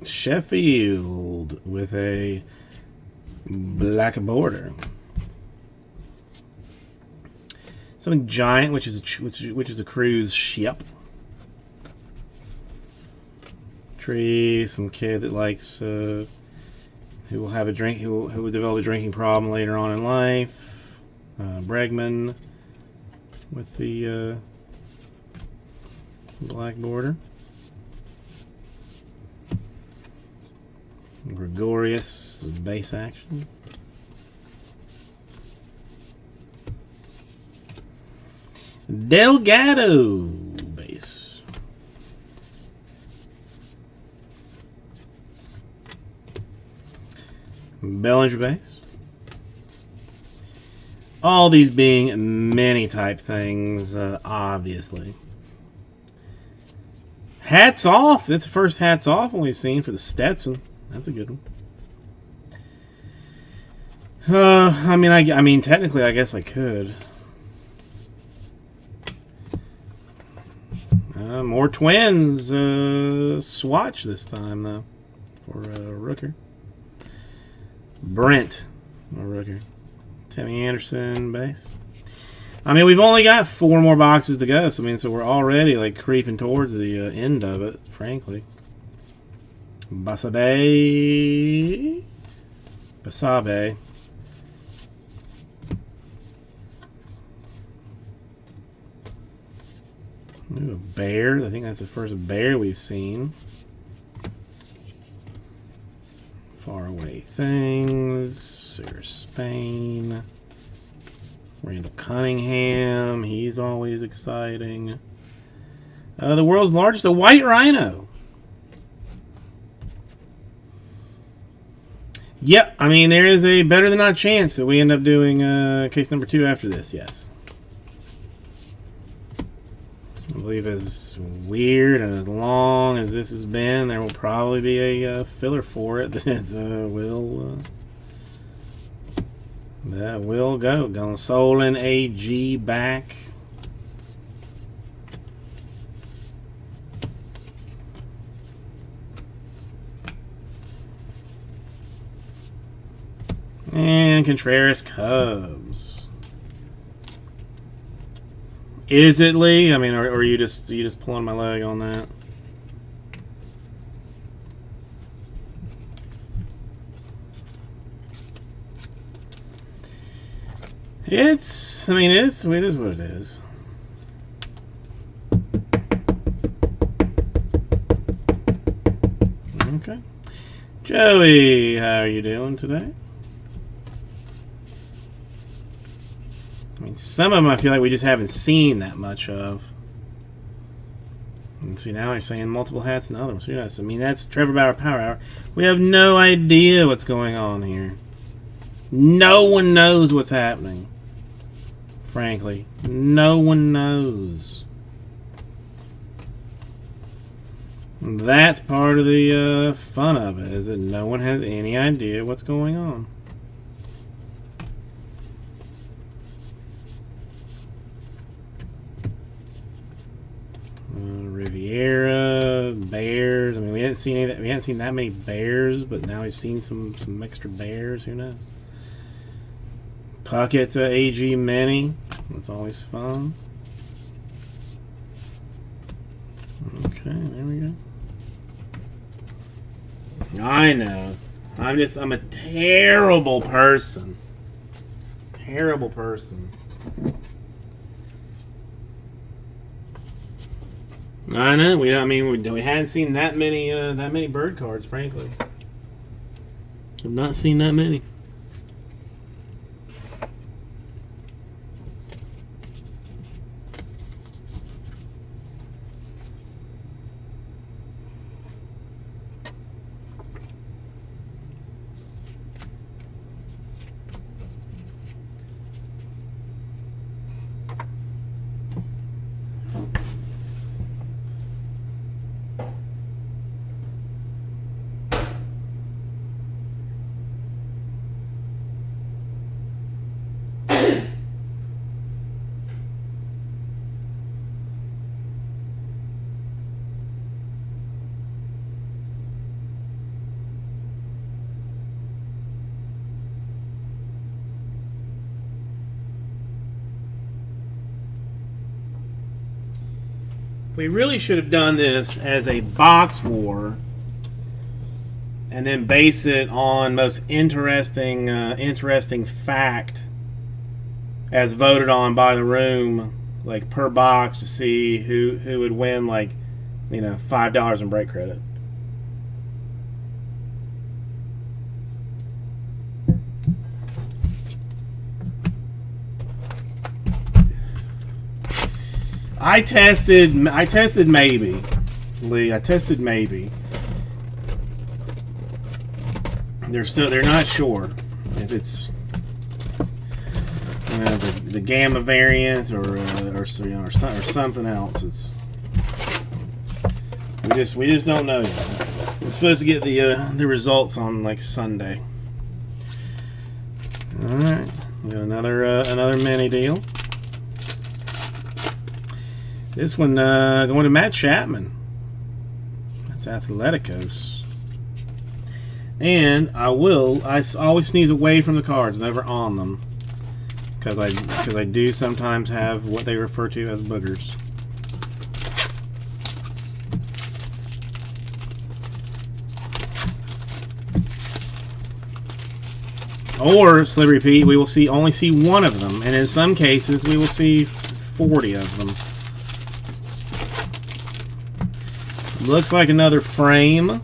Sheffield with a black border. Something giant, which is a cruise ship. Tree, some kid that likes who will have a drink, who will develop a drinking problem later on in life. Bregman with the black border. Gregorius, base action. Delgado, base. Bellinger, base. All these being mini type things, obviously. Hats off. It's the first hats off one we've seen for the Stetson. That's a good one. I mean, technically, I guess I could. More Twins swatch this time, though, for Rooker. Brent, a Rooker. Timmy Anderson, base. I mean, we've only got 4 more boxes to go, so so we're already like creeping towards the end of it, frankly. Basabe. Ooh, a bear. I think that's the first bear we've seen. Far Away Things. Sarah Spain. Randall Cunningham. He's always exciting. The world's largest, a white rhino. Yep, I mean, there is a better than not chance that we end up doing case number 2 after this, yes. I believe as weird and as long as this has been, there will probably be a filler for it that will go. Gonsolin AG back. And Contreras Cubs. Is it Lee? I mean, or are you just pulling my leg on that? It is what it is. Okay. Joey, how are you doing today? I mean, some of them I feel like we just haven't seen that much of. And see, now he's saying multiple hats and others. Yes, I mean, that's Trevor Bauer Power Hour. We have no idea what's going on here. No one knows what's happening. Frankly, no one knows. And that's part of the fun of it, is that no one has any idea what's going on. Riviera, Bears. I mean, we hadn't seen that many Bears, but now we've seen some extra Bears. Who knows? Puckett AG Mini. That's always fun. Okay, there we go. I know. I'm a terrible person. Terrible person. I know. We hadn't seen that many bird cards, frankly. I've not seen that many. We really should have done this as a box war, and then base it on most interesting fact as voted on by the room, like per box, to see who would win, like, you know, $5 in break credit. I tested maybe, Lee. I tested maybe. They're not sure if it's, you know, the gamma variant or something else. It's we just don't know yet. We're supposed to get the results on like Sunday. All right, we got another mini deal. This one going to Matt Chapman. That's Athleticos. And I always sneeze away from the cards, never on them, because I do sometimes have what they refer to as boogers. Or, slippery Pete, we will only see one of them, and in some cases we will see 40 of them. Looks like another frame.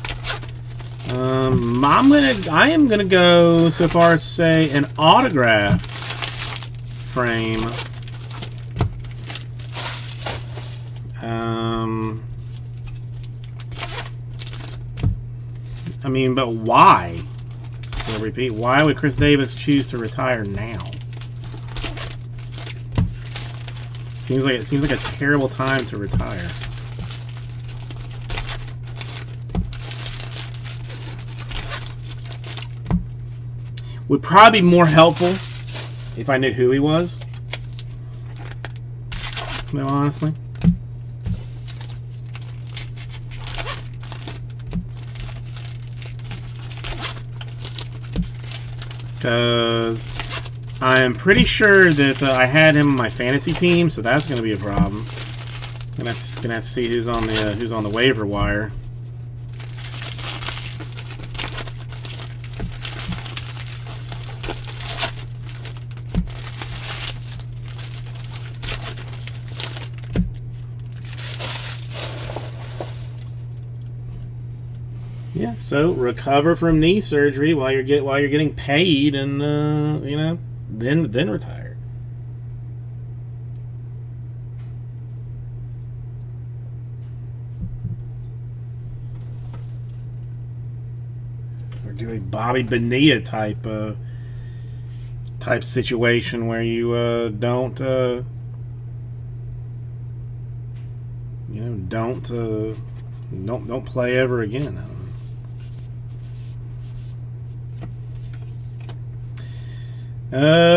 I am gonna go so far as to say an autograph frame. I mean, but why? So repeat, why would Chris Davis choose to retire now? Seems like a terrible time to retire. Would probably be more helpful if I knew who he was. No, honestly. Because I am pretty sure that I had him on my fantasy team, so that's going to be a problem. Gonna have to see who's on the waiver wire. Yeah, so recover from knee surgery while you're getting paid, and you know, then retire. Or do a Bobby Bonilla type situation where you don't play ever again. I don't know.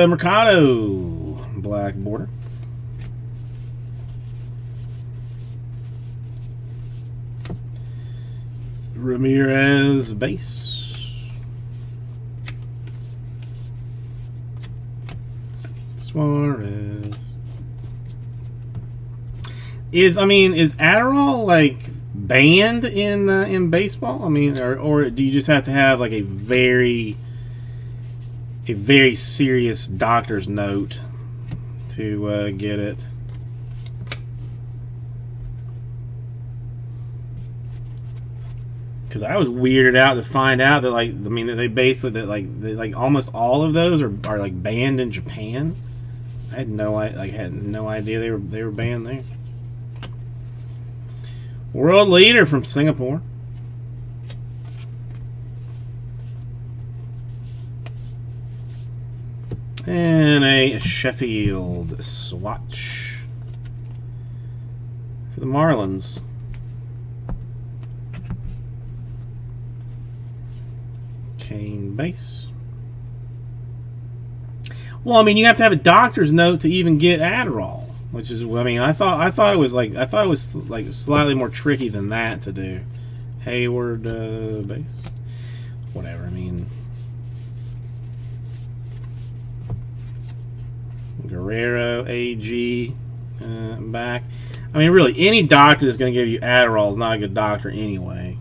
Mercado black border. Ramirez base. Suarez. Is Adderall like banned in baseball? I mean, or do you just have to have like a very serious doctor's note to get it? Because I was weirded out to find out that that they almost all of those are like banned in Japan. I had no idea they were banned there. World leader from Singapore. And a Sheffield swatch for the Marlins. Kane base. Well, I mean, you have to have a doctor's note to even get Adderall, which is, I mean, I thought it was like slightly more tricky than that to do. Hayward base. Whatever. I mean, Guerrero AG back. I mean, really, any doctor that's going to give you Adderall is not a good doctor anyway.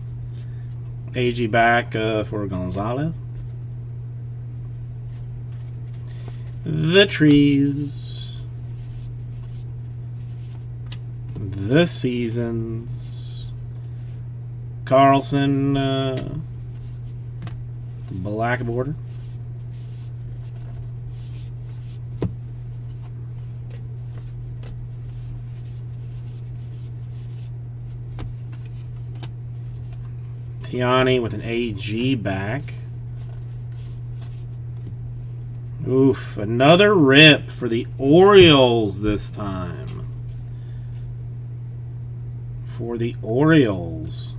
AG back for Gonzalez. The trees. The seasons. Carlson. Black border. Tiani with an AG back. Oof, another rip for the Orioles this time. For the Orioles.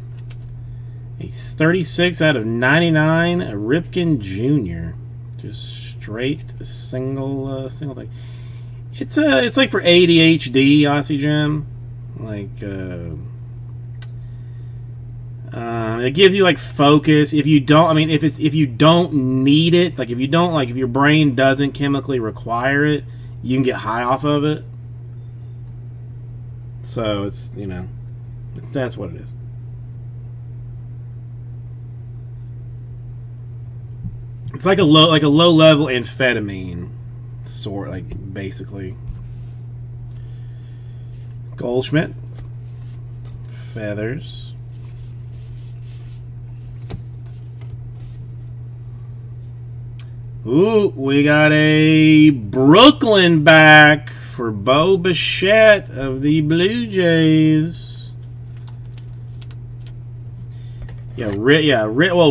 A 36 out of 99, a Ripken Jr. Just straight single thing. It's like for ADHD, Aussie Gem. Like it gives you like focus. If you don't, I mean, if you don't need it, like if your brain doesn't chemically require it, you can get high off of it. So it's, you know, that's what it is. It's like a low level amphetamine, sort, like, basically. Goldschmidt, Feathers. Ooh, we got a Brooklyn back for Bo Bichette of the Blue Jays. Well,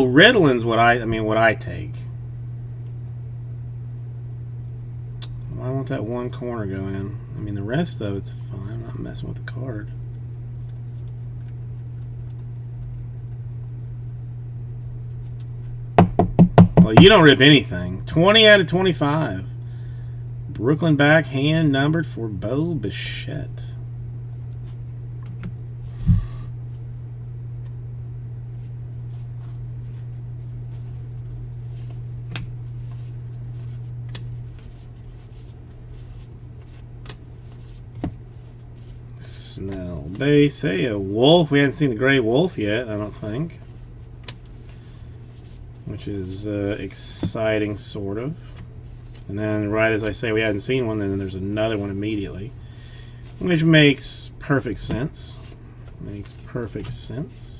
Riddlin's what I take. Why won't that one corner go in? I mean, the rest of it's fine. I'm not messing with the card. Well, you don't rip anything. 20 out of 25. Brooklyn back, hand numbered for Bo Bichette. Snell base. Hey, a Wolf. We haven't seen the Gray Wolf yet, I don't think. Which is exciting, sort of. And then right as I say we hadn't seen one, then there's another one immediately. Which makes perfect sense. Makes perfect sense.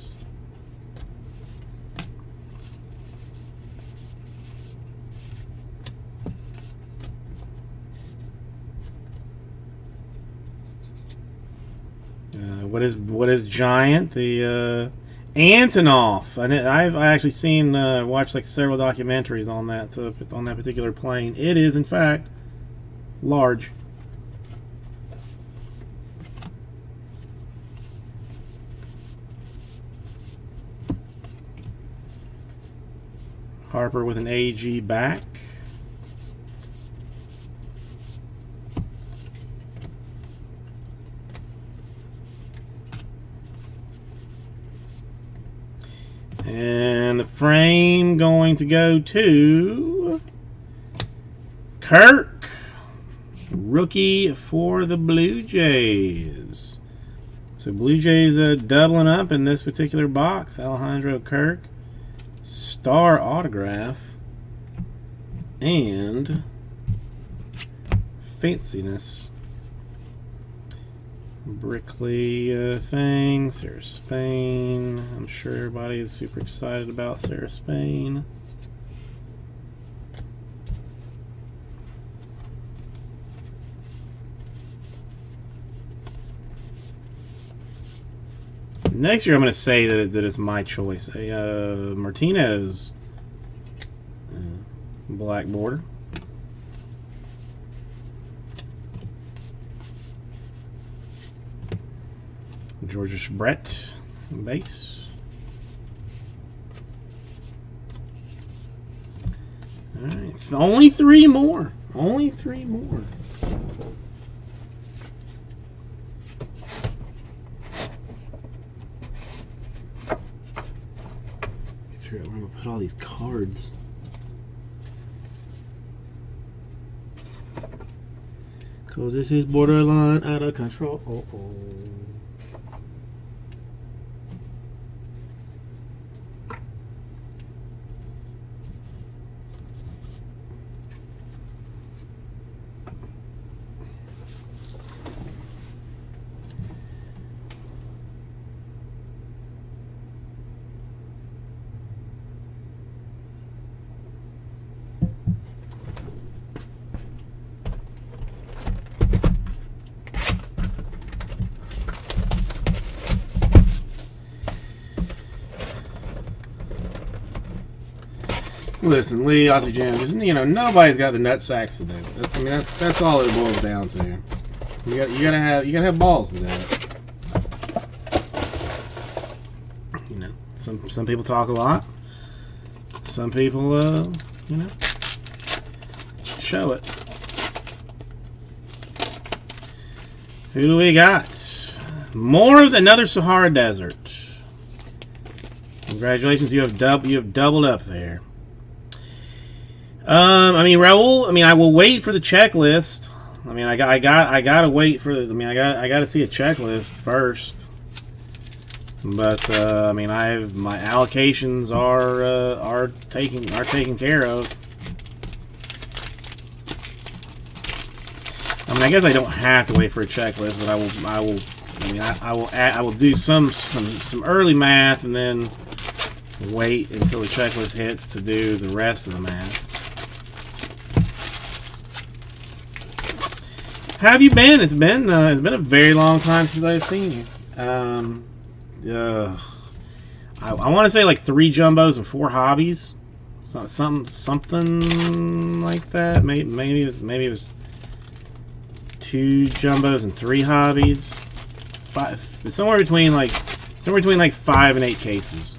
What is Giant? The Antonov. I've actually seen watched like several documentaries on that particular plane. It is in fact large. Harper with an AG back. And the frame going to go to Kirk. Rookie for the Blue Jays. So Blue Jays doubling up in this particular box. Alejandro Kirk. Star autograph. And fanciness. Brickley thing, Sarah Spain. I'm sure everybody is super excited about Sarah Spain. Next year I'm going to say that it's my choice. A Martinez black border. Georgia Brett base. All right, only three more. Only three more. Figure out where I'm gonna put all these cards. 'Cause this is borderline out of control. Listen, Lee, Aussie Jam, just, nobody's got the nut sacks to do it. That's all it boils down to. You gotta have balls to do it. Some people talk a lot. Some people, show it. Who do we got? More of another Sahara Desert. Congratulations, you have doubled up there. Raul. I will wait for the checklist. I gotta wait for. I gotta see a checklist first. But my allocations are taken care of. I guess I don't have to wait for a checklist, but I will do some early math and then wait until the checklist hits to do the rest of the math. How have you been? It's been a very long time since I've seen you. I want to say like 3 jumbos and 4 hobbies, something like that. Maybe it was 2 jumbos and 3 hobbies. Somewhere between like 5 and 8 cases.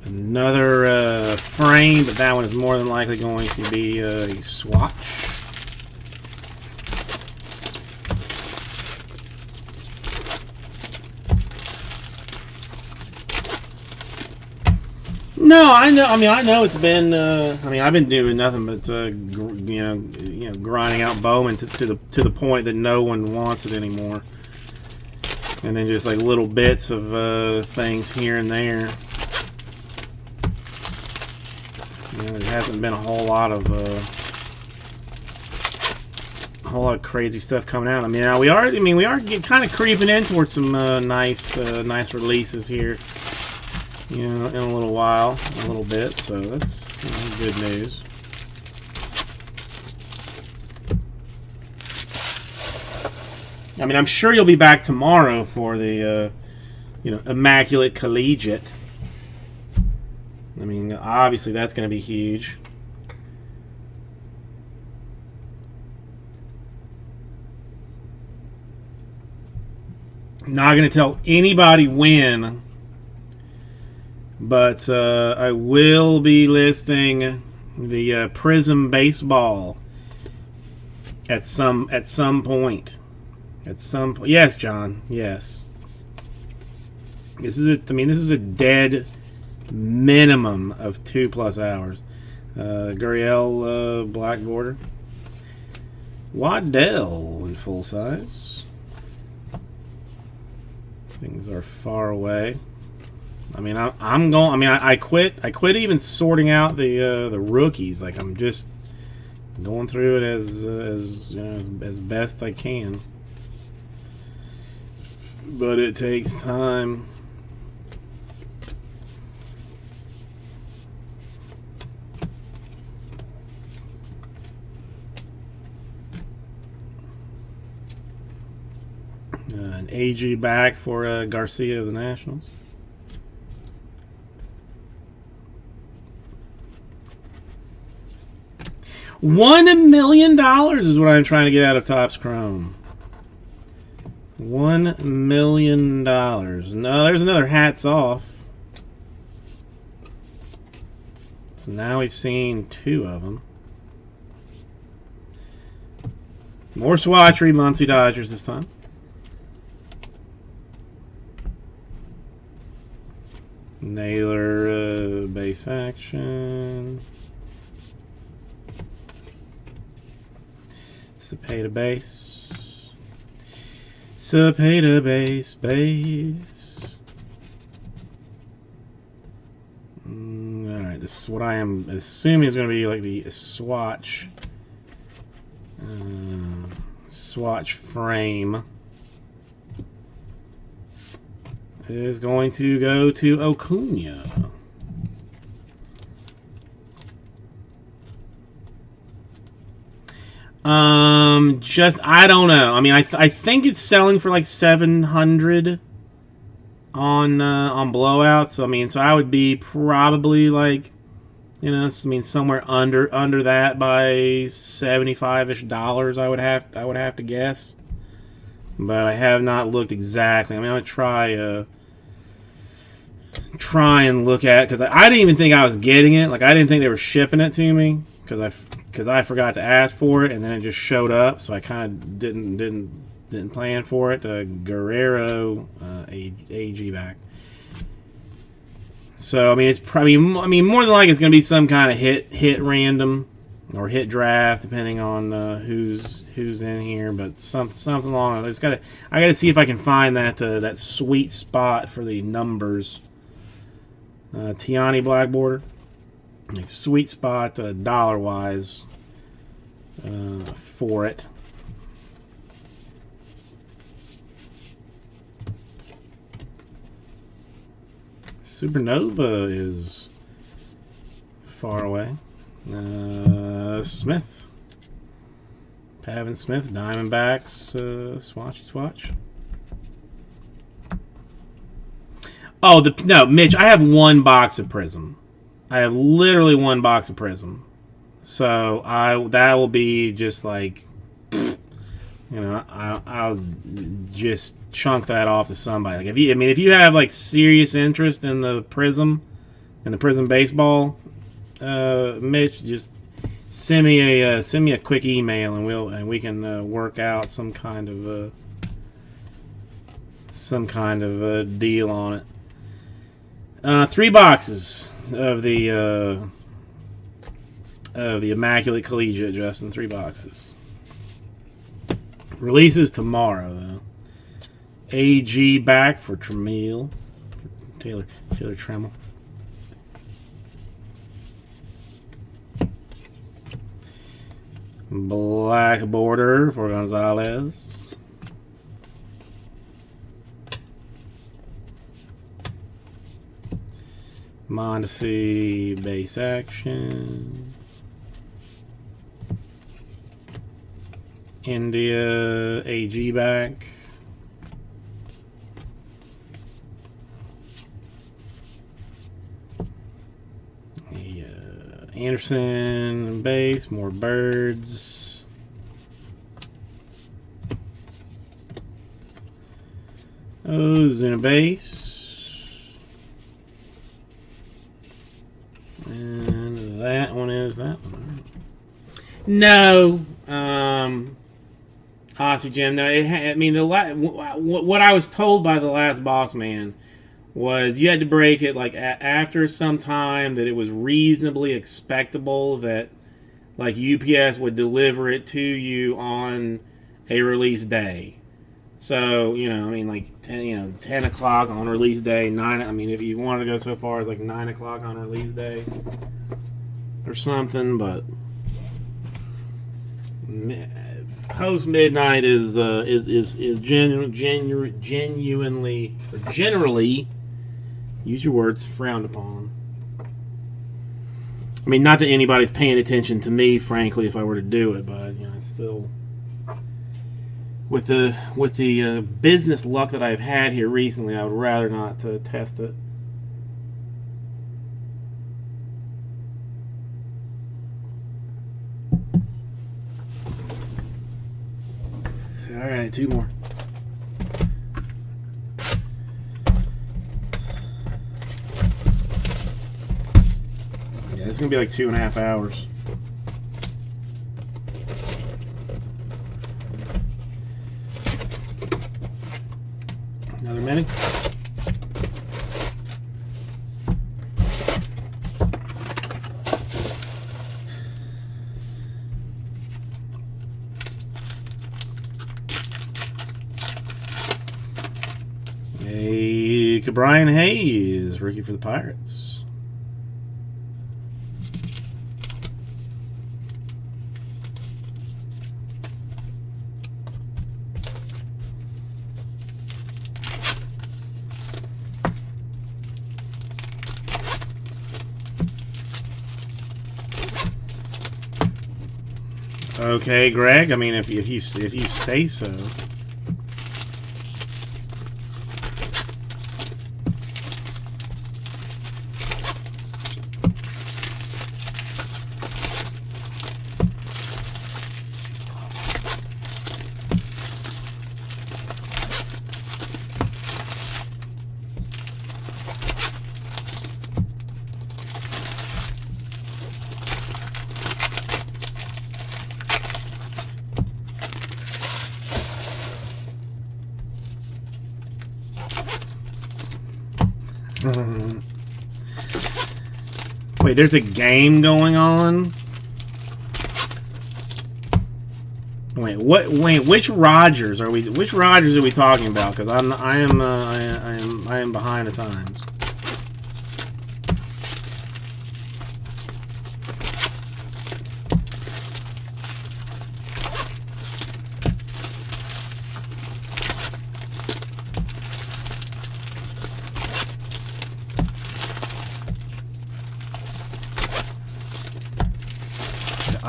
Another frame, but that one is more than likely going to be a swatch. No, I know. I know it's been. I've been doing nothing but grinding out Bowman to the point that no one wants it anymore, and then just like little bits of things here and there. There hasn't been a whole lot of crazy stuff coming out. We are kind of creeping in towards some nice releases here. In a little while, a little bit. So that's good news. I'm sure you'll be back tomorrow for the Immaculate Collegiate. Obviously that's going to be huge. Not going to tell anybody when, but I will be listing the Prism Baseball at some point. Yes, John. Yes. This is a dead minimum of 2+ hours. Gurriel black border. Waddell in full size. Things are far away. I quit even sorting out the rookies. Like, I'm just going through it as best I can. But it takes time. An AG back for Garcia of the Nationals. $1 million is what I'm trying to get out of Topps Chrome. $1 million. No, there's another hats off. So now we've seen 2 of them. More swatchery, Muncie Dodgers this time. Naylor base action. Cepeda base. Cepeda base. Alright, this is what I am assuming is going to be like the swatch. Swatch frame. Is going to go to Acuna. I don't know. I mean, I think it's selling for like 700 on Blowout. So I mean, so I would be probably like, you know, I mean, somewhere under that by $75-ish. I would have to guess, but I have not looked exactly. I mean, I'm gonna try and look at it because I didn't even think I was getting it. Like I didn't think they were shipping it to me because I forgot to ask for it and then it just showed up. So I kind of didn't plan for it. Guerrero AG back. So I mean it's probably more than likely it's going to be some kind of hit random or hit draft depending on who's in here. But something along. I got to see if I can find that sweet spot for the numbers. Tiani black border, like sweet spot dollar wise for it. Supernova is far away. Smith, Pavin Smith, Diamondbacks, swatch. Oh, no, Mitch, I have one box of Prism. I have literally one box of Prism. So that will be just like, you know, I'll just chunk that off to somebody. Like if you have like serious interest in the Prism baseball, Mitch, just send me a quick email and we can work out some kind of deal on it. 3 boxes of the Immaculate Collegiate, Justin. 3 boxes. Releases tomorrow, though. AG back for Tramiel. Taylor Trammell. Black border for Gonzalez. Mondesi base action. India AG back. Anderson base, more birds. Ozuna base. And that one is that one. No. Aussie Jim. No, I mean, what I was told by the last boss man was you had to break it like after some time that it was reasonably expectable that like UPS would deliver it to you on a release day. So, you know, I mean, like 10 o'clock on release day, 9. I mean, if you wanted to go so far as like 9 o'clock on release day or something, but post midnight is genuinely or generally, use your words, frowned upon. I mean, not that anybody's paying attention to me, frankly, if I were to do it, but you know, it's still with the business luck that I've had here recently, I would rather not test it. All right, 2 more. Yeah, it's gonna be like 2.5 hours. Another minute. A Brian Hayes, rookie for the Pirates. Okay, Greg. I mean, if you say so. Wait, there's a game going on? Wait, what? Wait, which Rogers are we? Which Rogers are we talking about? Because I am behind the times.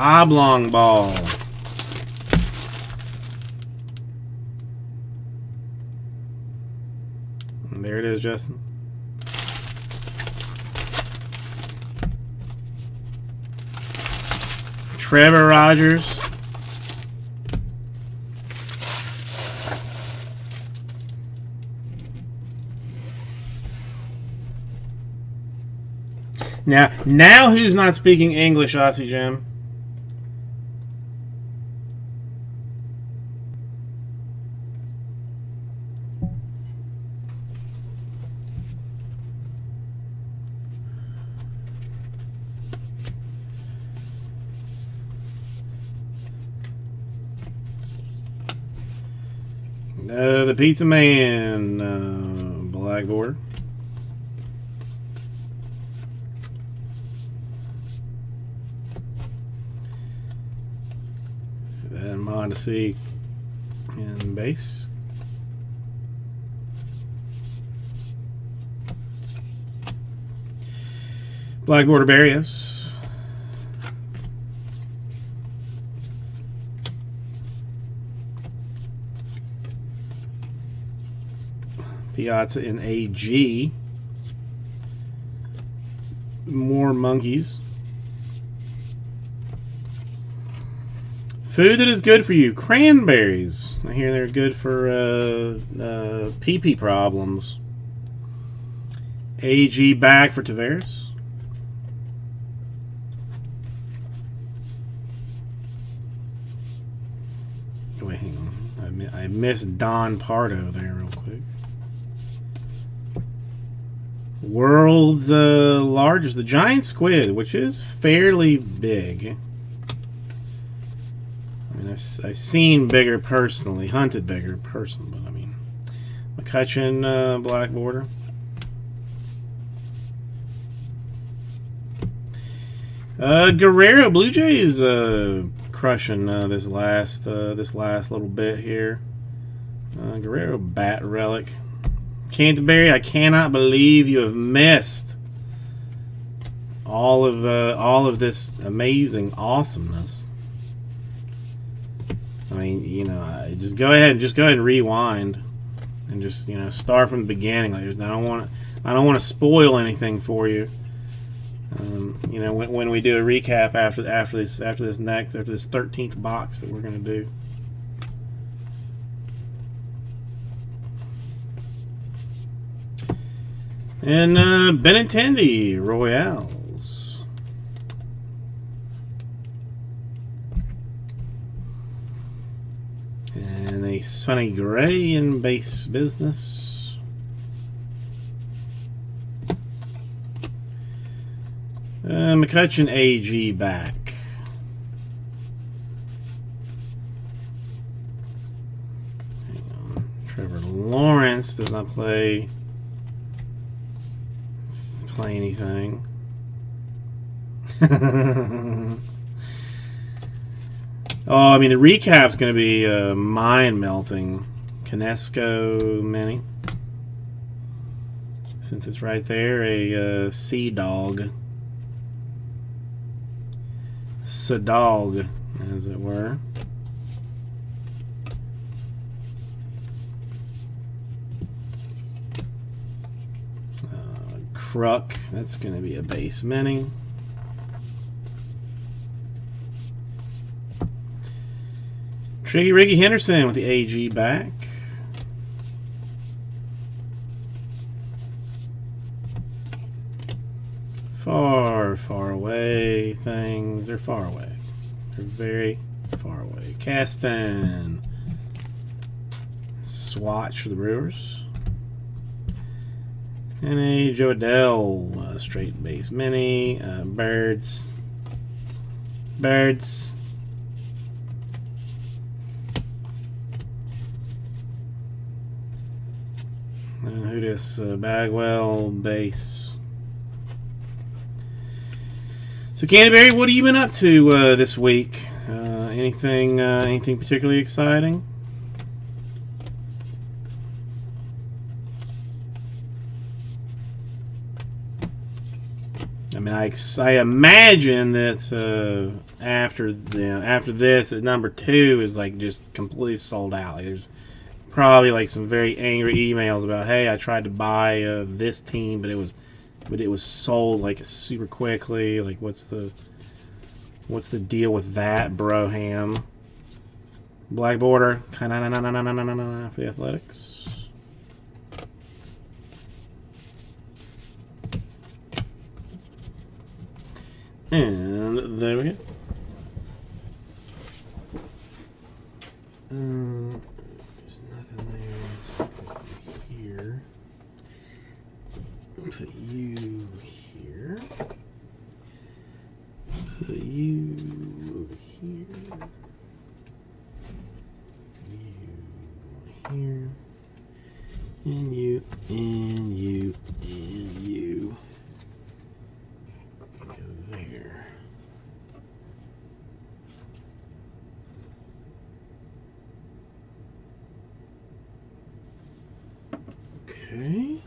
Oblong ball. And there it is, Justin. Trevor Rogers. Now who's not speaking English, Aussie Jim? The Pizza Man, black border. And Mondesi in base. Black border Barrios. Piazza in AG. More monkeys. Food that is good for you. Cranberries. I hear they're good for pee-pee problems. AG back for Taveras. Wait, hang on. I missed Don Pardo there real quick. World's largest, the giant squid, which is fairly big. I mean, I've seen bigger personally, hunted bigger personally, but I mean, McCutcheon, black border. Guerrero, Blue Jays crushing this last little bit here. Guerrero bat relic. Canterbury, I cannot believe you have missed all of this amazing awesomeness. I mean, you know, just go ahead and rewind, and just, you know, start from the beginning. Like, I don't want to spoil anything for you. You know, when we do a recap after this 13th box that we're going to do. And Benintendi Royales. And a Sonny Gray in base business. McCutcheon AG back. Hang on. Trevor Lawrence does not play anything. Oh, I mean, the recap's going to be mind-melting. Kinesco Mini. Since it's right there, a Sea Dog. Sadog, as it were. Kruk, that's going to be a base mini. Tricky Ricky Henderson with the AG back. Far, far away things. They're far away. They're very far away. Castan. Swatch for the Brewers. And a Joe Adell straight base mini. Birds. Birds. Who this? Bagwell base. So Canterbury, what have you been up to this week? Anything particularly exciting? I mean, I imagine that after this, at number 2 is like just completely sold out. Like, there's probably like some very angry emails about, hey, I tried to buy this team, but it was sold like super quickly. Like, what's the deal with that, Broham? Black border, for the Athletics. And there we go. There's nothing there. Let's put you here. Put you here. Put you here. You here. And you, and you, and you. Go there. Okay.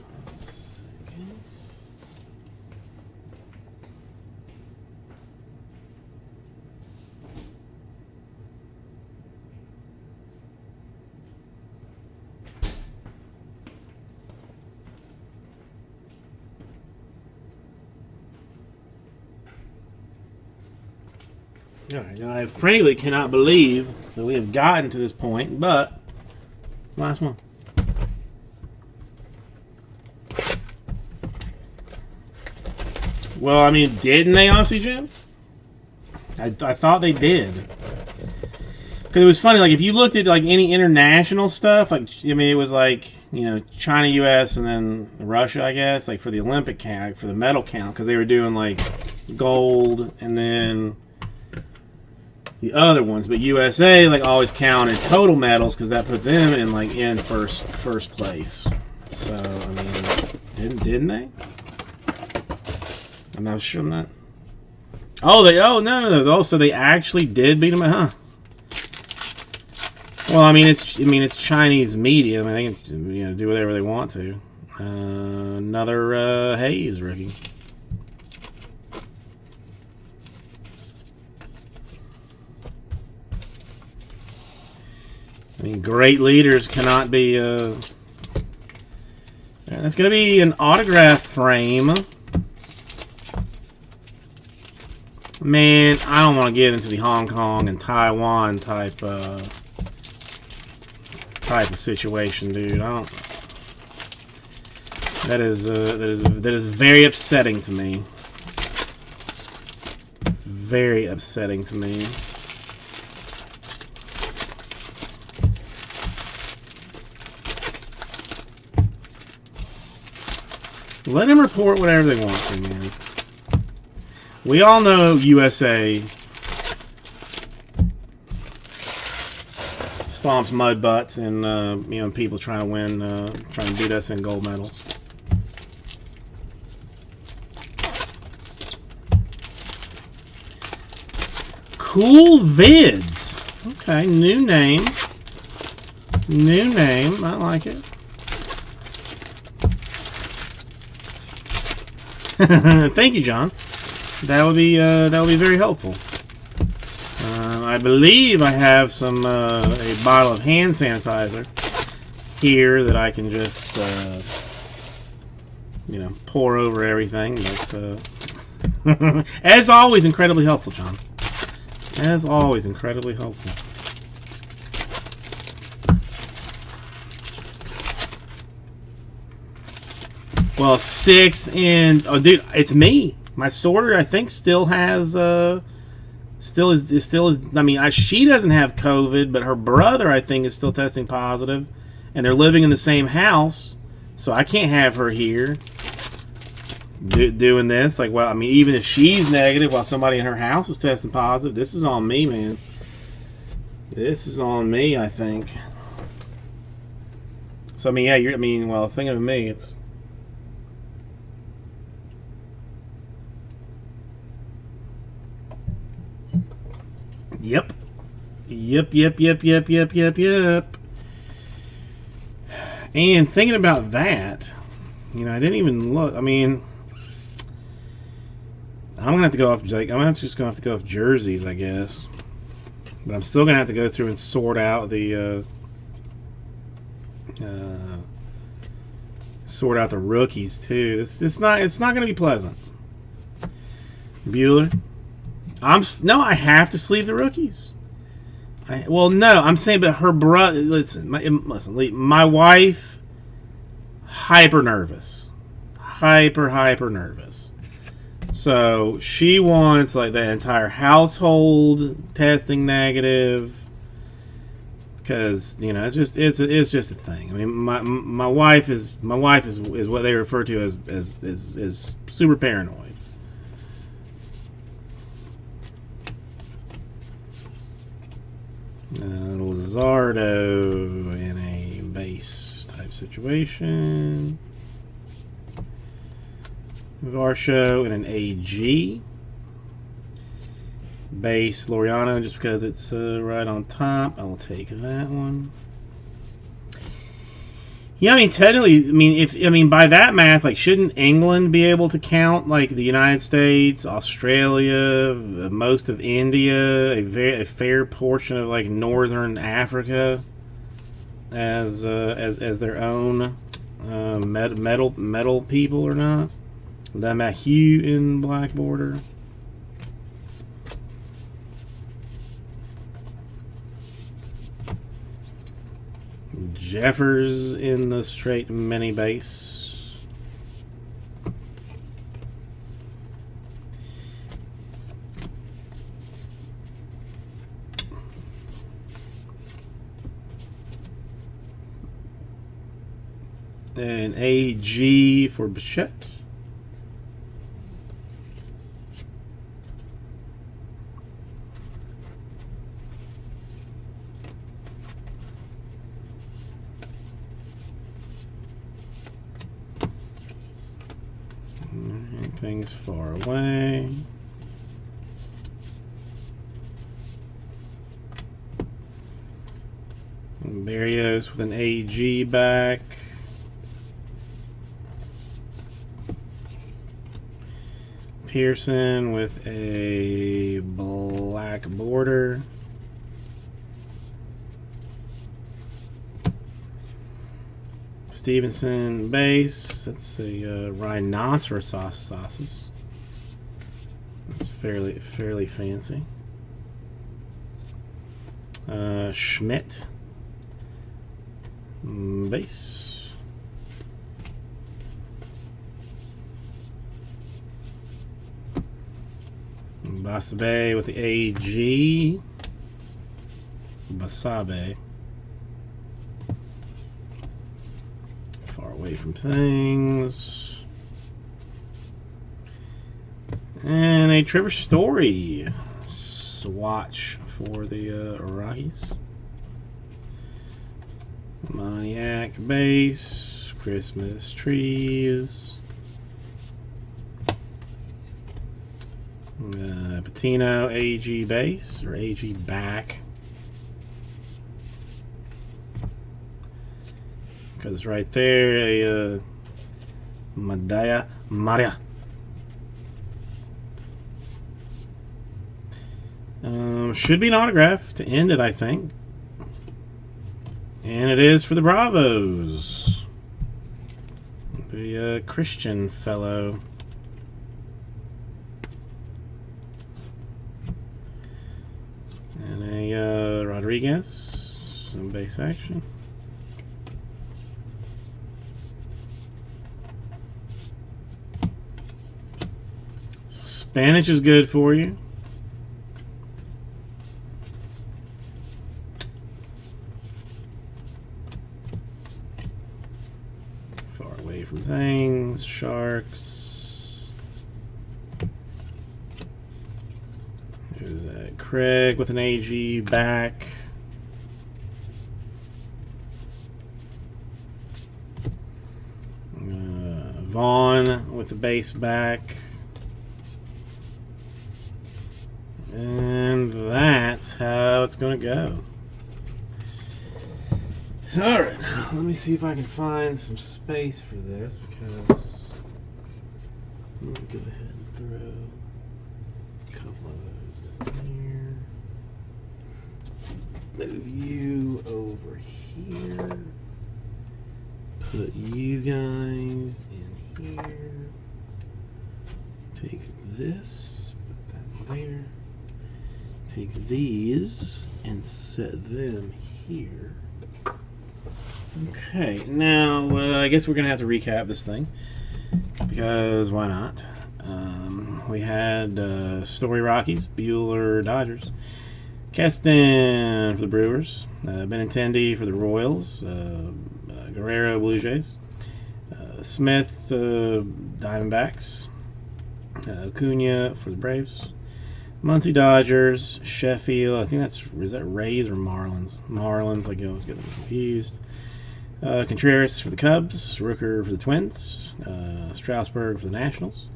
All right, now I frankly cannot believe that we have gotten to this point, but last one. Well, I mean, didn't they, Aussie Jim? I thought they did. Because it was funny, like, if you looked at, like, any international stuff, like, I mean, it was like, you know, China, U.S., and then Russia, I guess, like, for the Olympic count, for the medal count, because they were doing, like, gold, and then the other ones, but USA like always counted total medals because that put them in like in first place. So I mean, didn't they? I'm not sure. I'm not. Oh, no. So they actually did beat them, huh? Well, I mean it's Chinese media. I mean they can do whatever they want to. Another Hayes rookie. I mean, great leaders cannot be. That's going to be an autograph frame. Man, I don't want to get into the Hong Kong and Taiwan type of situation, dude. I don't. That is very upsetting to me. Very upsetting to me. Let them report whatever they want to, man. We all know USA swamps, mud butts, and you know, people trying to win, trying to beat us in gold medals. Cool Vids. Okay, new name. New name. I like it. Thank you, John. That would be very helpful. I believe I have some a bottle of hand sanitizer here that I can just you know, pour over everything. But as always, incredibly helpful, John. As always, incredibly helpful. Well, 6th and oh, dude, it's me. My sorter, I think, still has still is. I mean, she doesn't have COVID, but her brother, I think, is still testing positive, and they're living in the same house, so I can't have her here doing this. Like, well, I mean, even if she's negative while somebody in her house is testing positive, this is on me, man. This is on me, I think. So, I mean, yeah, I mean, well, thinking of me, it's. Yep. Yep. And thinking about that, you know, I didn't even look. I mean, I'm gonna have to go off. Like, I'm just gonna have to go off jerseys, I guess. But I'm still gonna have to go through and sort out the rookies too. It's not gonna be pleasant. Bueller. No, I have to sleeve the rookies. Well, no, I'm saying, but her brother. Listen, my wife, hyper nervous, hyper nervous. So she wants like the entire household testing negative, because you know it's just a thing. I mean, my wife is what they refer to as super paranoid. Lizardo in a base type situation. Varsho in an AG. Base Laureano, just because it's right on top. I will take that one. Yeah, I mean, technically, by that math, like, shouldn't England be able to count like the United States, Australia, most of India, a fair portion of like northern Africa as their own metal people or not? La Mahu in black border. Jeffers in the straight mini base. And AG for Bichette. Things far away. Barrios with an AG back. Pearson with a black border. Stevenson base. That's a rhinoceros sauces. That's fairly fancy. Schmidt base. Basabe with the AG. Basabe. Away from things. And a Trevor Story swatch for the Rockies. Moniac base. Christmas trees. Patino AG base or AG back. Because right there, a Maria. Should be an autograph to end it, I think. And it is for the Bravos. The Christian fellow. And a Rodriguez. Some base action. Spanish is good for you. Far away from things. Sharks. There's Craig with an AG back. Vaughn with the base back. And that's how it's going to go. Alright, let me see if I can find some space for this, because let me go ahead and throw a couple of those in here. Move you over here. Put you guys in here. Take this, put that there. Take these and set them here. Okay, now I guess we're going to have to recap this thing, because why not? We had Story Rockies, Bueller Dodgers, Keston for the Brewers, Benintendi for the Royals, Guerrero Blue Jays, Smith Diamondbacks, Acuna for the Braves, Muncie Dodgers, Sheffield, I think is that Rays or Marlins? Marlins, I always get them confused. Contreras for the Cubs, Rooker for the Twins, Strasburg for the Nationals,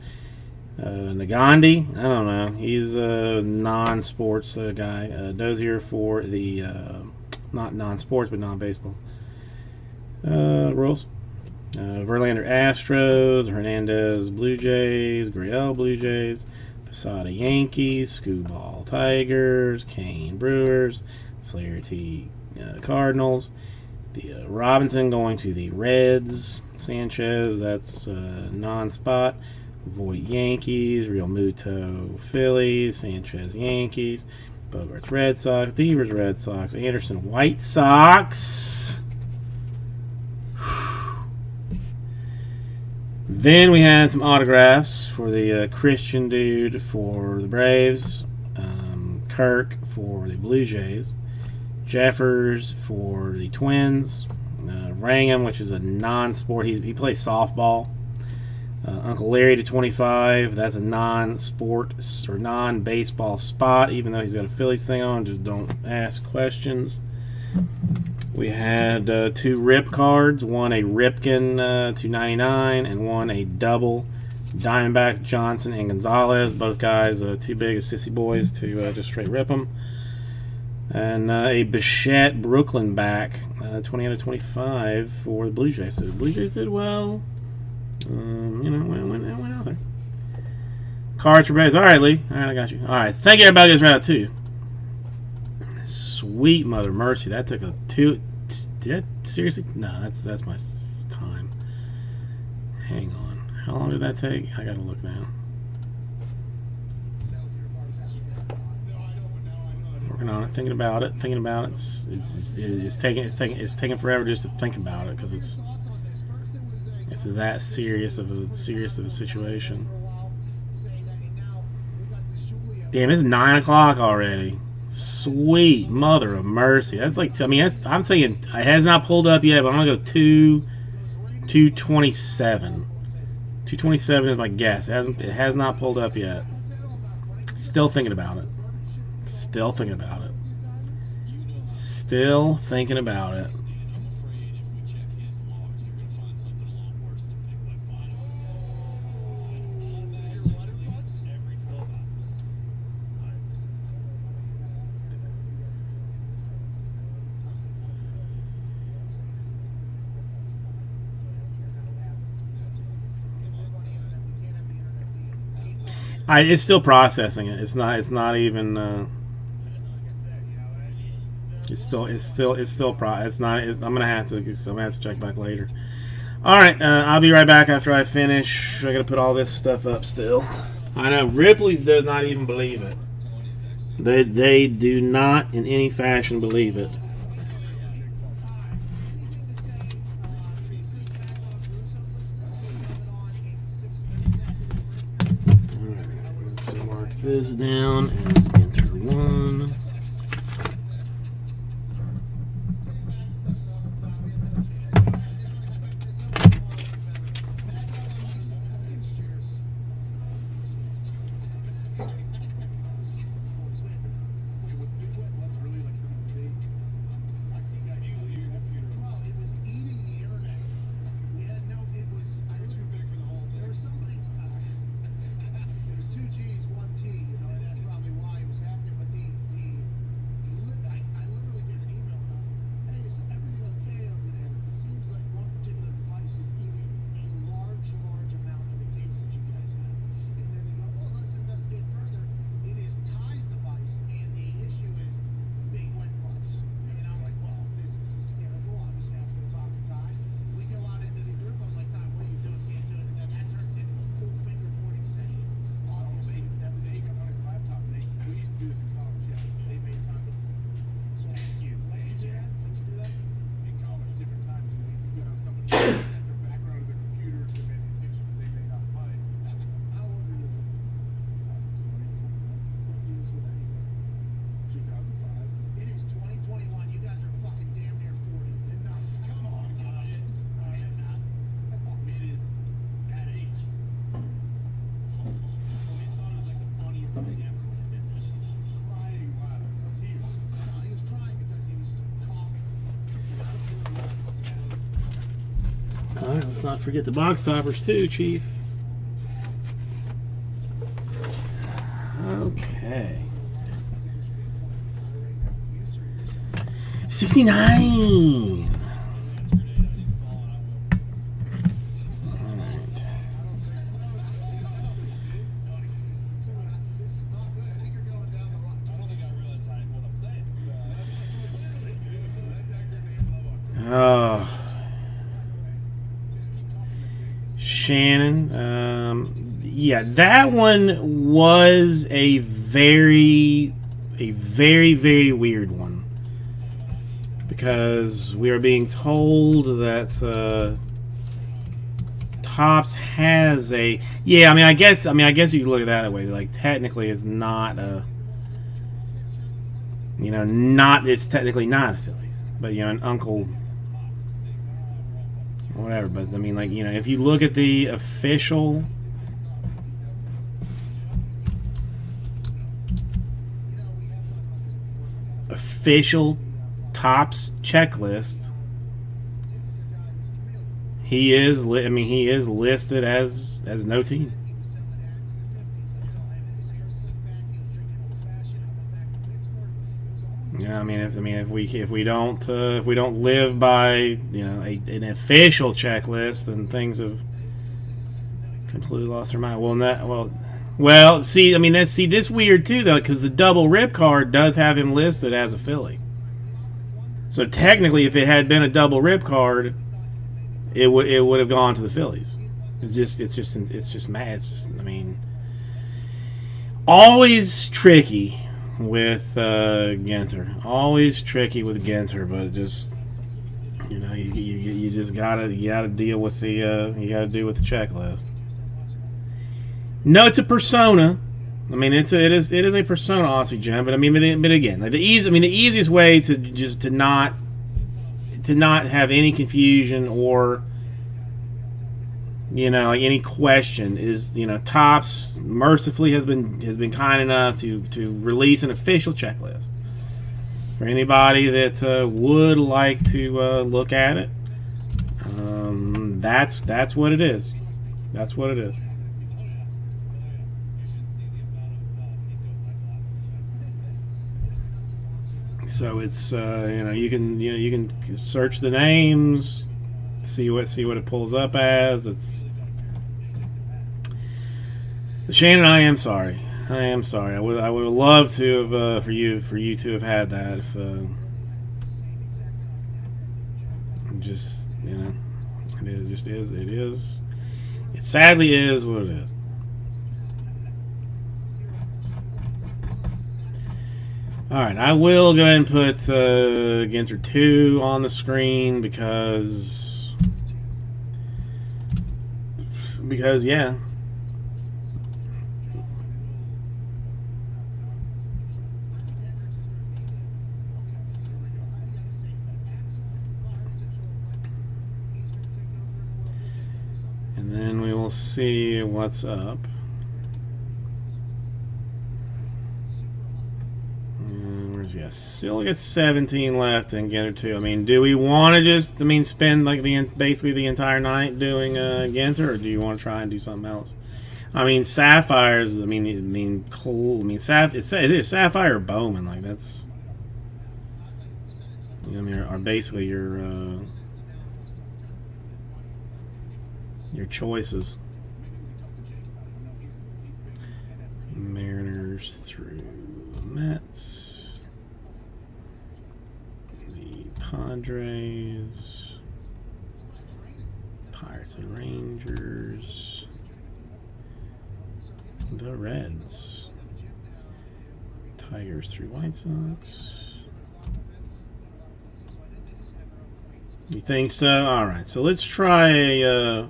Nagandi, I don't know, he's a non-sports guy, Dozier for the, not non-sports but non-baseball, Royals, Verlander Astros, Hernandez Blue Jays, Gurriel Blue Jays, Posada Yankees, Skubal Tigers, Kane Brewers, Flaherty Cardinals, the Robinson going to the Reds, Sanchez, that's non-spot, Voit Yankees, Real Muto Phillies, Sanchez Yankees, Bogarts Red Sox, Devers Red Sox, Anderson White Sox. Then we had some autographs for the Christian dude for the Braves, Kirk for the Blue Jays, Jeffers for the Twins, Rangham, which is a non-sport. He plays softball. Uncle Larry to 25. That's a non-sport or non-baseball spot, even though he's got a Phillies thing on. Just don't ask questions. We had two Rip cards, one a Ripken $2.99 and one a double Diamondbacks Johnson and Gonzalez. Both guys too big as sissy boys to just straight rip them. And a Bichette Brooklyn back, 20 out of 25 for the Blue Jays. So the Blue Jays did well. Went out there. Cards for Braves. All right, Lee. All right, I got you. All right, thank you, everybody. Gets right out too. Sweet mother mercy, that took a two. Did that seriously? No, that's my time. Hang on. How long did that take? I gotta look now. Working on it, thinking about it. It's taking forever just to think about it, because it's that serious of a situation. Damn, it's 9 o'clock already. Sweet mother of mercy. That's like, I'm saying it has not pulled up yet, but I'm gonna go 227. 227 is my guess. It has not pulled up yet. Still thinking about it. Still thinking about it. It's still processing it. It's not. It's not even. It's still. It's not. I'm gonna have to check back later. All right. I'll be right back after I finish. I gotta put all this stuff up still. I know Ripley's does not even believe it. They do not in any fashion believe it. This down as enter 1. Alright, let's not forget the box toppers too, Chief. Okay. 69! Oh. Shannon. Yeah, that one was a very, very weird one. Because we are being told that Topps has a... Yeah, I guess you can look at it that way. Like, technically it's not a... it's technically not a Phillies. But, an Uncle... Whatever, but if you look at the official Topps checklist, he is listed as no team. If we don't live by an official checklist, then things have completely lost their mind. This weird too though, because the double rip card does have him listed as a Philly. So technically, if it had been a double rip card, it would have gone to the Phillies. It's just mad. Always tricky with Ginter. Always tricky with Ginter, but just you just gotta deal with the checklist. No, it's a persona. It is a persona, Aussie Gem. But again, the easiest way to not have any confusion or any question is Topps mercifully has been kind enough to release an official checklist for anybody that would like to look at it. That's what it is. That's what it is. So it's you can search the names, see what it pulls up as. Shannon, I am sorry. I am sorry. I would have loved to have for you to have had that. If just it is just is it is. It sadly is what it is. All right, I will go ahead and put Ginter 2 on the screen because yeah. And then we will see what's up. Yeah, still got 17 left in Ginter 2. I mean, do we want to just, spend like basically the entire night doing Ginter, or do you want to try and do something else? I mean, Sapphires. Cool. It is Sapphire or Bowman. Like that's, are basically your choices. Mariners through the Mets, the Padres, Pirates and Rangers, the Reds, Tigers through White Sox. You think so? All right. So let's try a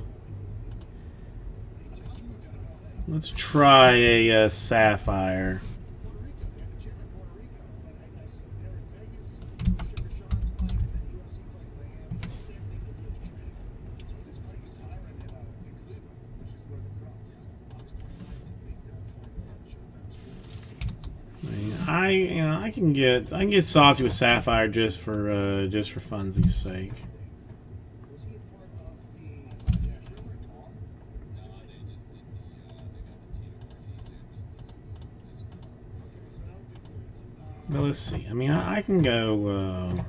Sapphire. I can get saucy with Sapphire just for funsies' sake. But let's see. I mean, I can go.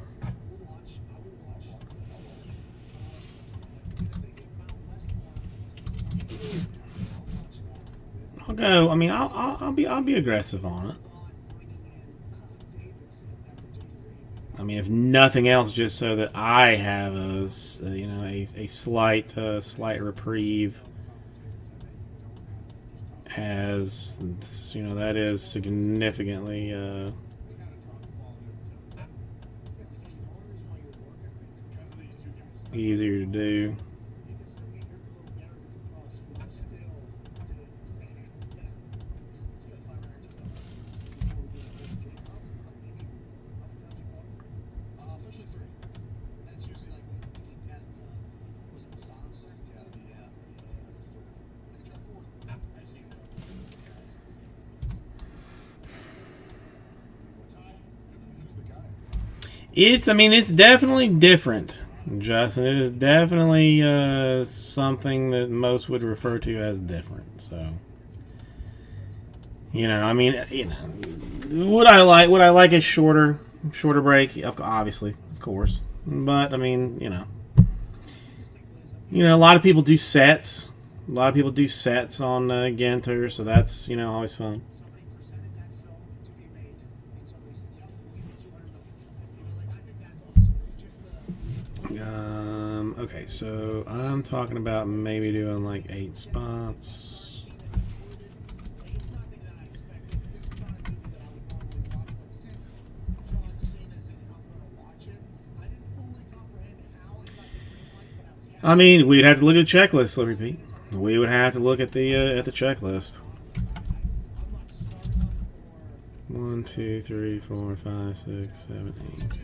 I'll go. I mean, I'll be aggressive on it. I mean, if nothing else, just so that I have a slight reprieve, as that is significantly easier to do. It's definitely different, Justin. It is definitely something that most would refer to as different. So, would I like a shorter break? Obviously, of course. But, a lot of people do sets. A lot of people do sets on Ginter, so that's, always fun. Okay, so I'm talking about maybe doing like 8 spots. We'd have to look at the checklist, let me repeat. We would have to look at the checklist. 1, 2, 3, 4, 5, 6, 7, 8.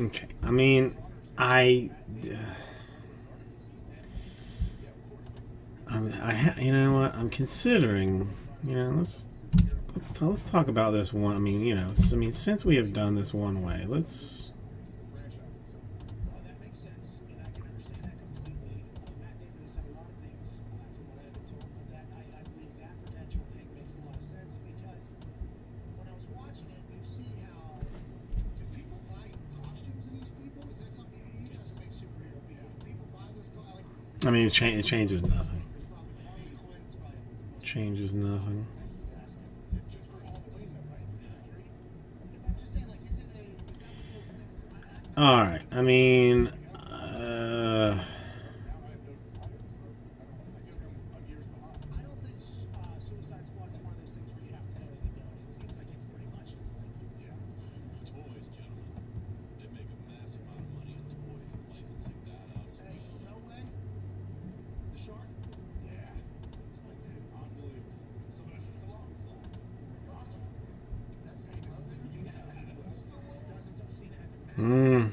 Okay, you know what? I'm considering, let's talk about this one. I mean, you know, since we have done this one way, let's. I mean, it changes nothing. Changes nothing. All right. I mean,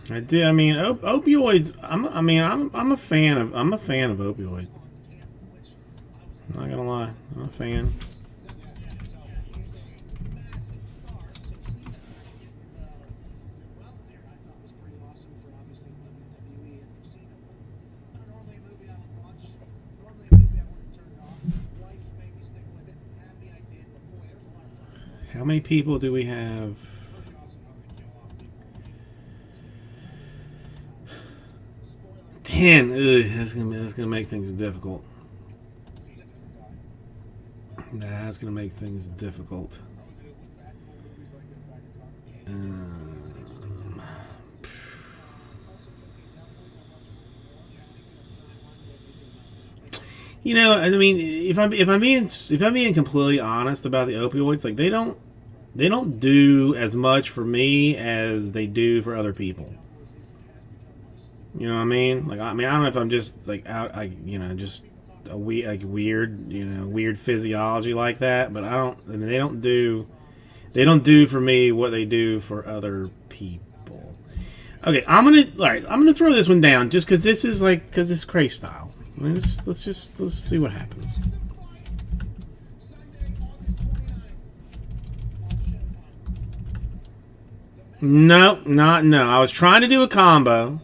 I did. I mean, opioids. I'm a fan of. I'm a fan of opioids. I'm not gonna lie. I'm a fan. How many people do we have? 10. Ugh, that's gonna make things difficult. That's gonna make things difficult. You know, I mean, if I'm being completely honest about the opioids, like they don't do as much for me as they do for other people. You know what I mean? Like, I don't know if I'm just like just a weird, weird physiology like that. But I mean, they don't do for me what they do for other people. Okay, I'm gonna throw this one down just because because it's Cray style. I mean, let's see what happens. No. I was trying to do a combo.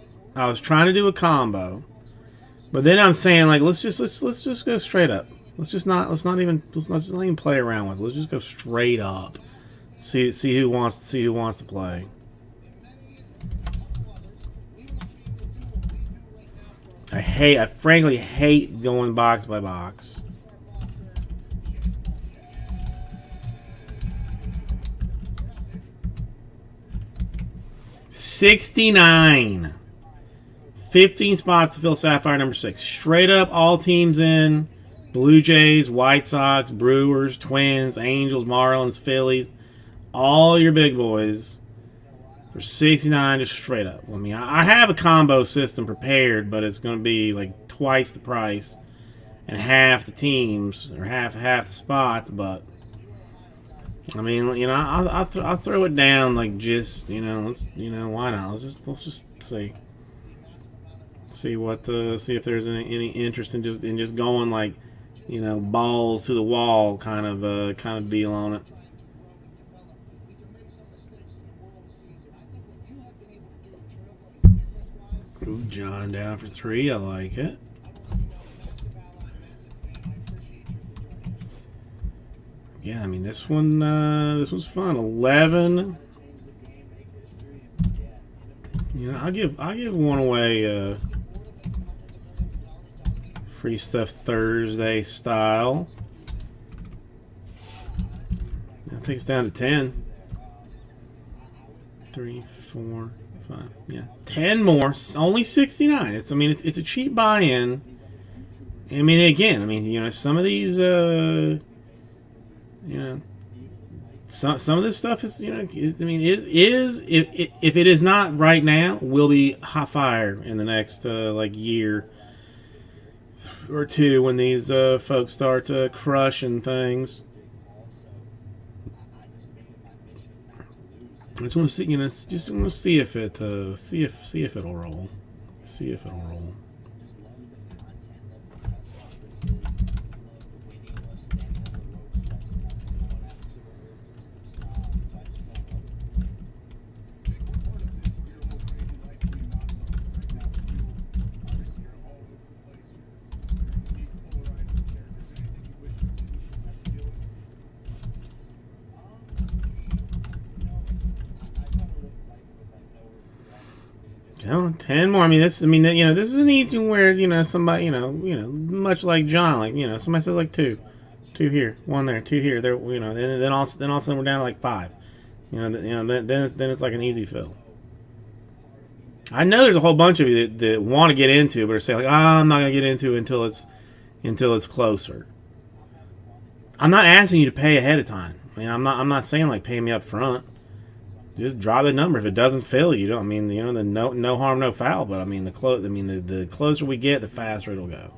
But then I'm saying like let's just go straight up. Let's not even play around with it. Let's just go straight up. See who wants to play. I frankly hate going box by box. $69. 15 spots to fill Sapphire number 6. Straight up, all teams in. Blue Jays, White Sox, Brewers, Twins, Angels, Marlins, Phillies. All your big boys for $69, just straight up. I mean, I have a combo system prepared, but it's going to be like twice the price and half the teams or half the spots. But I mean, I'll throw it down like just let's why not? Let's just see. See if there's any interest in just going like balls to the wall kind of deal on it. Ooh, John down for 3. I like it. Yeah, I mean this one's fun. 11. I'll give one away. Free stuff Thursday style. That takes down to 10. 3, 4, 5. Yeah, 10 more. Only 69. It's a cheap buy-in. I mean, again, some of these, some of this stuff is, if it is not right now, will be hot fire in the next year or two when these folks start crushing things. I just want to see, just want to see if it'll roll. See if it'll roll. You know, 10 more. I mean, this. I mean, you know, this is an easy one where somebody, much like John, like somebody says like two here, one there, two here. There, then all of a sudden we're down to like 5. Then it's like an easy fill. I know there's a whole bunch of you that want to get into, but are saying like, I'm not gonna get into it until it's closer. I'm not asking you to pay ahead of time. I mean, I'm not saying like pay me up front. Just draw the number. If it doesn't fill, you don't. I mean, the no harm, no foul. But I mean, the closer we get, the faster it'll go.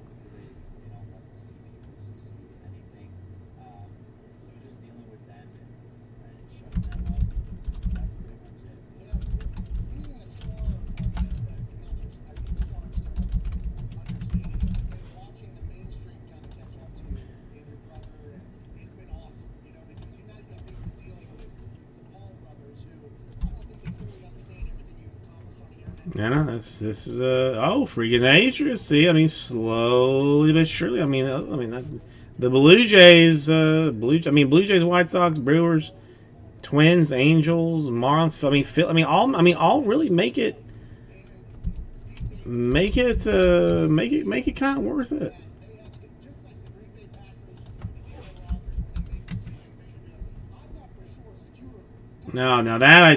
This is freaking nature. See, I mean, slowly but surely. I mean, the Blue Jays, Blue Jays, White Sox, Brewers, Twins, Angels, Marlins. All really make it kind of worth it. No, now that I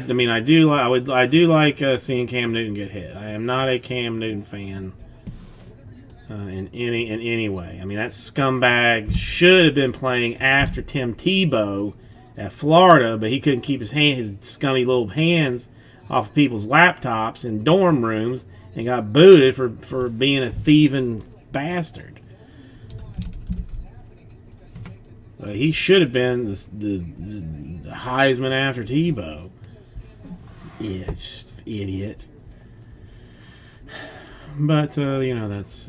do like seeing Cam Newton get hit. I am not a Cam Newton fan in any way. I mean, that scumbag should have been playing after Tim Tebow at Florida, but he couldn't keep his scummy little hands off of people's laptops in dorm rooms and got booted for being a thieving bastard. He should have been the Heisman after Tebow. Yeah, it's just idiot. But that's.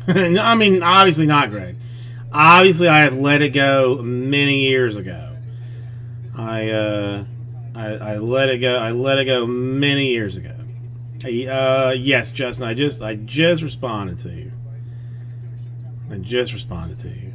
No, I mean, obviously not, Greg. Obviously, I have let it go many years ago. I let it go. I let it go many years ago. Yes, Justin. I just responded to you. I just responded to you.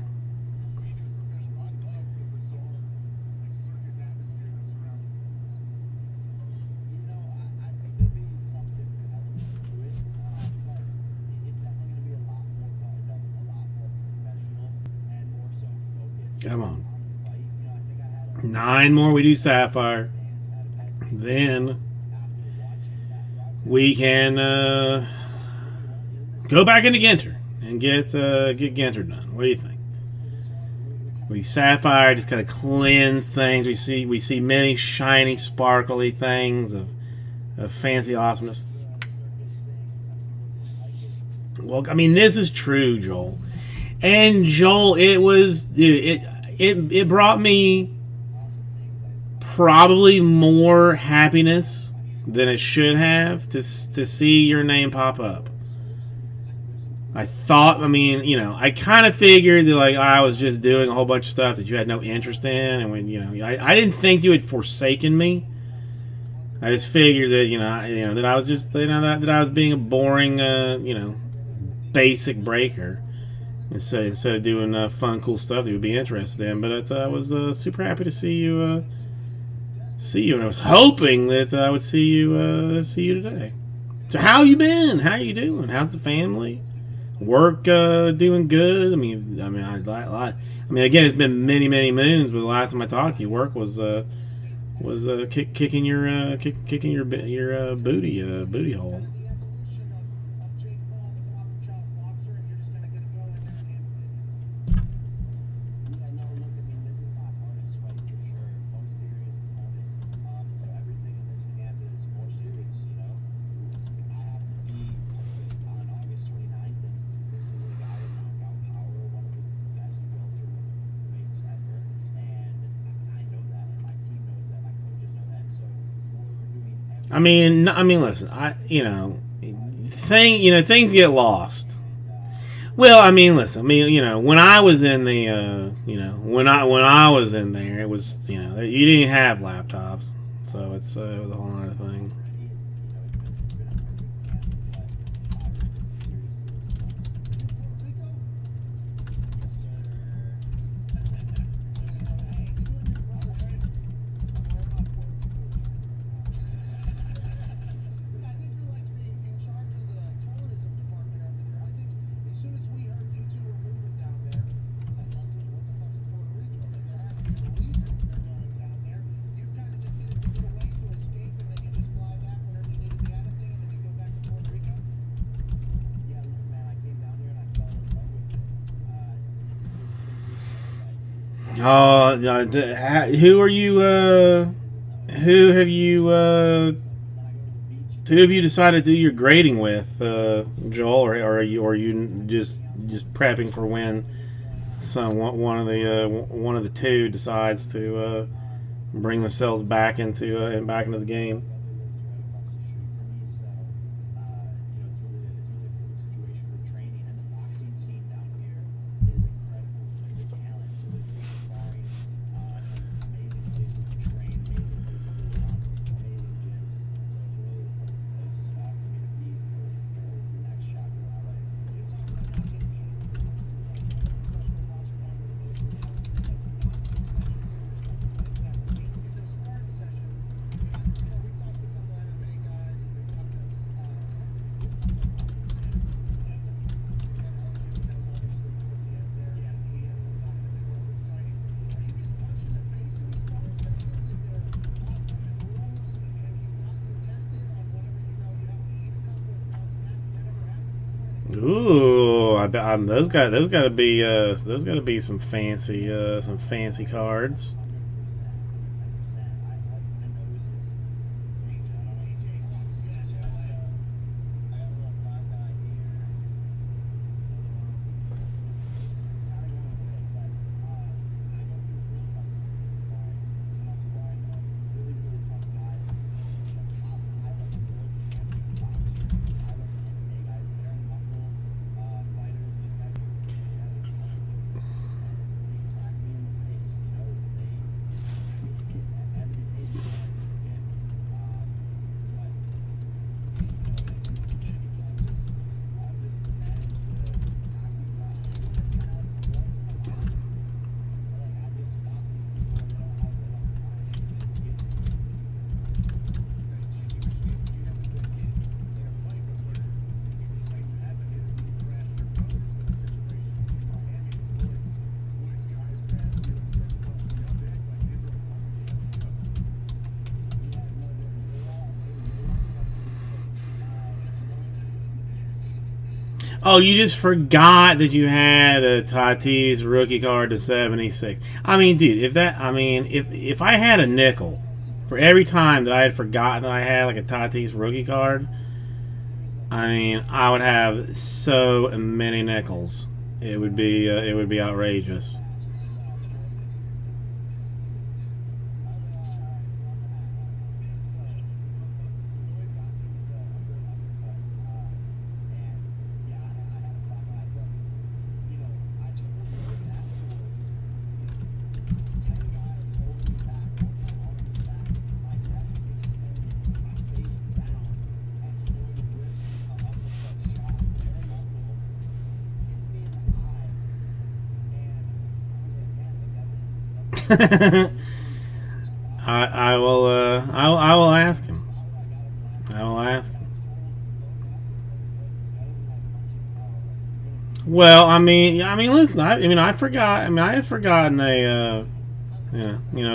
Come on. 9 more, we do Sapphire. Then we can go back into Ginter and get Ginter done. What do you think? We Sapphire just kind of cleanse things. We see many shiny, sparkly things of fancy awesomeness. Well, I mean, this is true, Joel. And Joel, it brought me probably more happiness than it should have to see your name pop up. I thought, I kind of figured that I was just doing a whole bunch of stuff that you had no interest in, and when I didn't think you had forsaken me. I just figured that that I was just that I was being a boring basic breaker. Instead of doing fun, cool stuff that you would be interested in, but I was super happy to see you, and I was hoping that I would see you today. So, how you been? How you doing? How's the family? Work doing good? Again, it's been many moons, but the last time I talked to you, work was kicking your booty hole. Listen, things get lost. Well, listen, when I was in the, when I was in there, it was, you didn't have laptops, so it was a whole other thing. Oh, who are you? Who have you? Who have you decided to do your grading with, Joel, or are you just prepping for when one of the two decides to bring themselves back into the game? Ooh, those got to be some fancy cards. Oh, you just forgot that you had a Tatis rookie card to 76. Dude, if I had a nickel for every time that I had forgotten that I had like a Tatis rookie card, I would have so many nickels. It would be outrageous. I will. I will ask him. I will ask him. Well, listen. I forgot. I had forgotten a,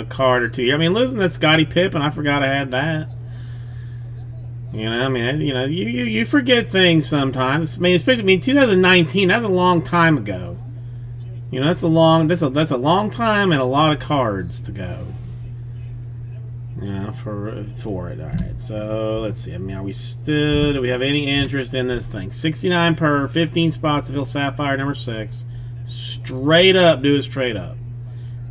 card or two. Listen, that's Scottie Pippen. I forgot I had that. You forget things sometimes. Especially 2019. That's a long time ago. That's a long time and a lot of cards to go. For it. All right. So let's see. Do we have any interest in this thing? 69 per, 15 spots. Phil Sapphire, number 6. Straight up, do a straight up.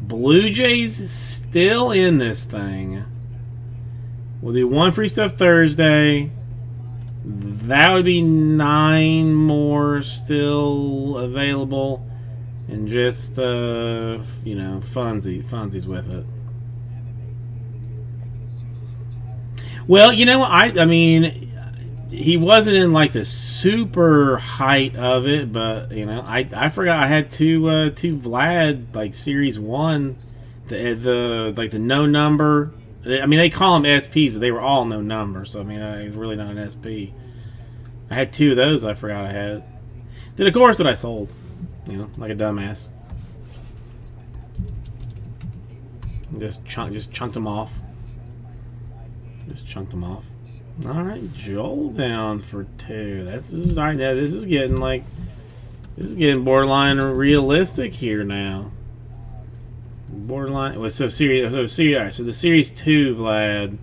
Blue Jays still in this thing. We'll do one free stuff Thursday. That would be 9 more still available, and just funsies with it. Well, I mean, he wasn't in like the super height of it, but I forgot I had two Vlad like Series 1, the like the no number. I mean, they call them SPs, but they were all no number. So I mean, it's really not an SP. I had 2 of those. I forgot I had. Then of course that I sold, like a dumbass. Just chunked them off. All right, Joel down for 2. This is all right. Now this is getting borderline realistic here now. Borderline. So series. All right, so the Series 2 Vlad.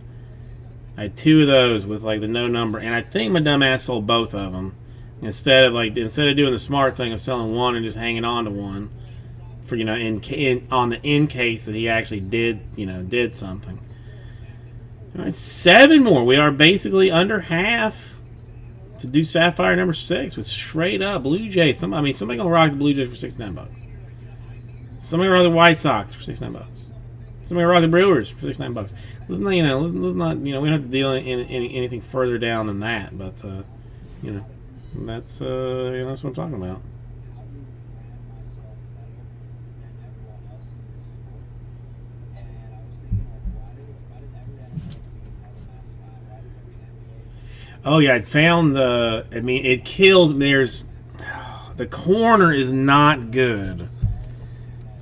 I had 2 of those with like the no number, and I think my dumbass sold both of them instead of doing the smart thing of selling one and just hanging on to one for in case that he actually did something. All right, 7 more. We are basically under half to do Sapphire number 6 with straight up Blue Jays. Somebody gonna rock the Blue Jays for $69. Somebody rock the White Sox for $69. Somebody rock the Brewers for $69. Let's not, we don't have to deal in anything further down than that. But that's what I'm talking about. Oh yeah, I found it kills. The corner is not good.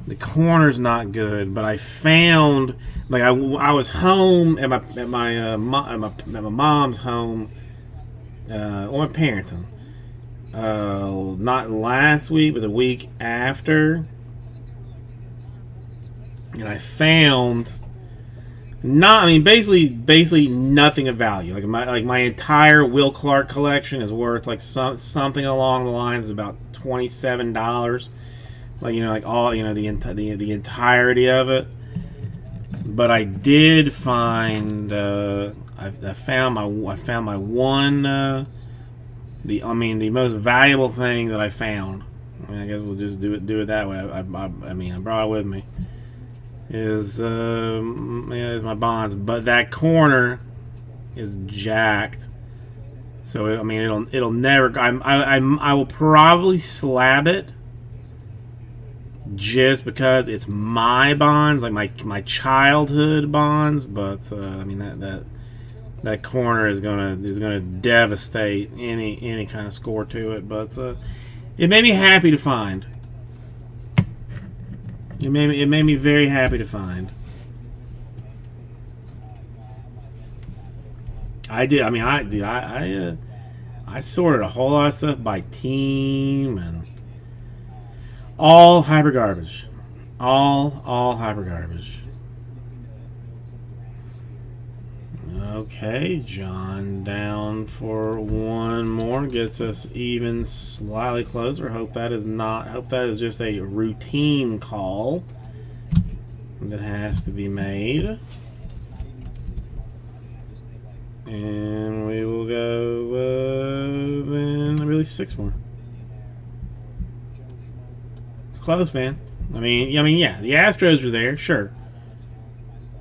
The corner's not good, but I found I was home at my mom's home, my parents' home. Not last week, but the week after, and I found basically nothing of value. Like my entire Will Clark collection is worth like something along the lines of about $27. Like all the entirety of it. But I did find I found my one the most valuable thing that I found. I guess we'll just do it that way. I brought it with me. Is my bonds, but that corner is jacked. So it'll never. I will probably slab it. Just because it's my bonds, like my childhood bonds, but that corner is gonna devastate any kind of score to it. But it made me happy to find. It made me very happy to find. I did. I sorted a whole lot of stuff by team and. All hyper garbage. All hyper garbage. Okay, John down for 1 more. Gets us even slightly closer. Hope that is just a routine call that has to be made. And we will go then I believe 6 more. Close, man. Yeah, the Astros are there, sure.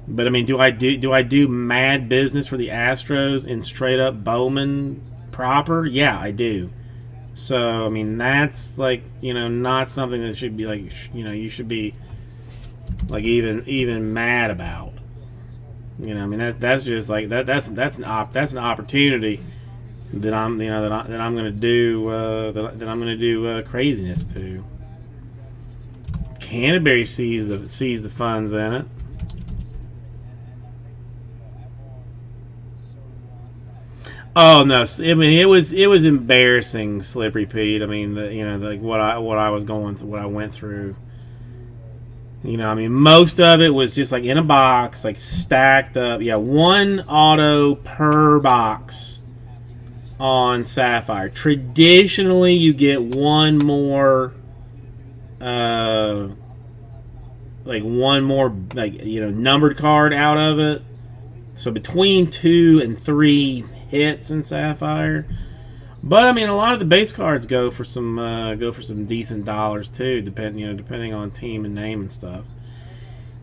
But do I do mad business for the Astros in straight up Bowman proper? Yeah, I do. So that's not something that should be you should be even mad about. That's just that's an opportunity that I'm gonna do craziness to. Canterbury sees the funds in it. Oh no! It was embarrassing, Slippery Pete. What I was going through, what I went through. Most of it was just in a box, stacked up. Yeah, 1 auto per box on Sapphire. Traditionally, you get 1 more. One more numbered card out of it. So between 2 and 3 hits in Sapphire. But I mean, a lot of the base cards go for some decent dollars too, depending on team and name and stuff.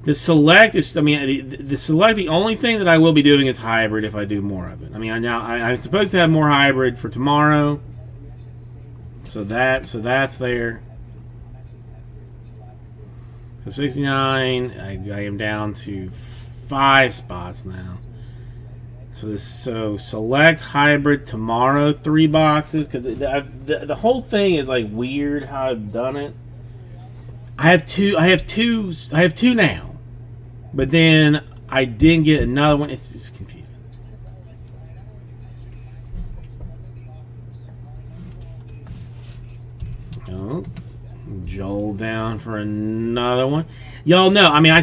The select is, I mean, the select. The only thing that I will be doing is hybrid if I do more of it. I mean, I'm supposed to have more hybrid for tomorrow, so that's there. So 69. I am down to 5 spots now. So select hybrid tomorrow, 3 boxes, because the whole thing is like weird how I've done it. I have two now, but then I didn't get another one. It's just confusing. Oh, Joel down for another one. Y'all know, I mean, a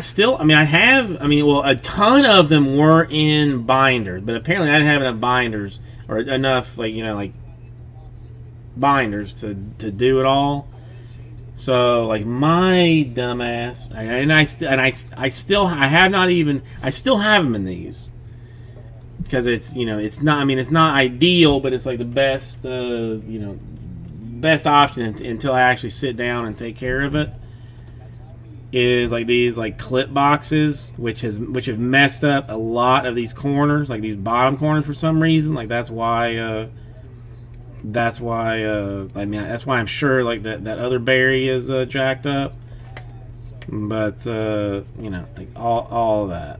ton of them were in binders, but apparently I didn't have enough binders, or enough, like binders to do it all. So, like, my dumbass, I still have them in these. Because it's not ideal, but it's like the best, best option until I actually sit down and take care of it. Is like these like clip boxes, which have messed up a lot of these corners, like these bottom corners for some reason. Like that's why I'm sure like that other berry is jacked up. But like all that.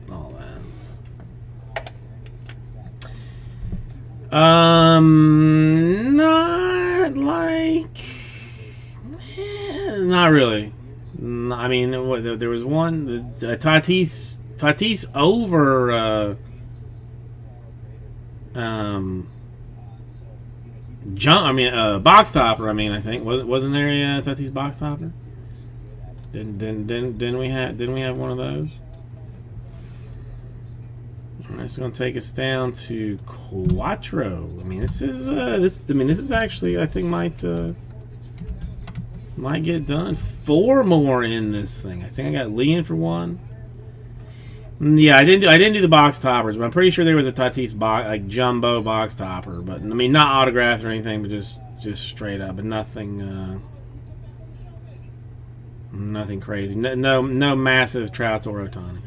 Not really. I mean, there was one Tatis over box topper. I mean, I think wasn't there a Tatis box topper? Didn't we have one of those? That's going to take us down to Quattro. I mean, this is actually, I think, might get done. 4 more in this thing. I think I got Lee in for 1. Yeah, I didn't do the box toppers, but I'm pretty sure there was a Tatis box, like jumbo box topper. But I mean, not autographed or anything, but just straight up, but nothing crazy. No massive Trouts or Ohtani.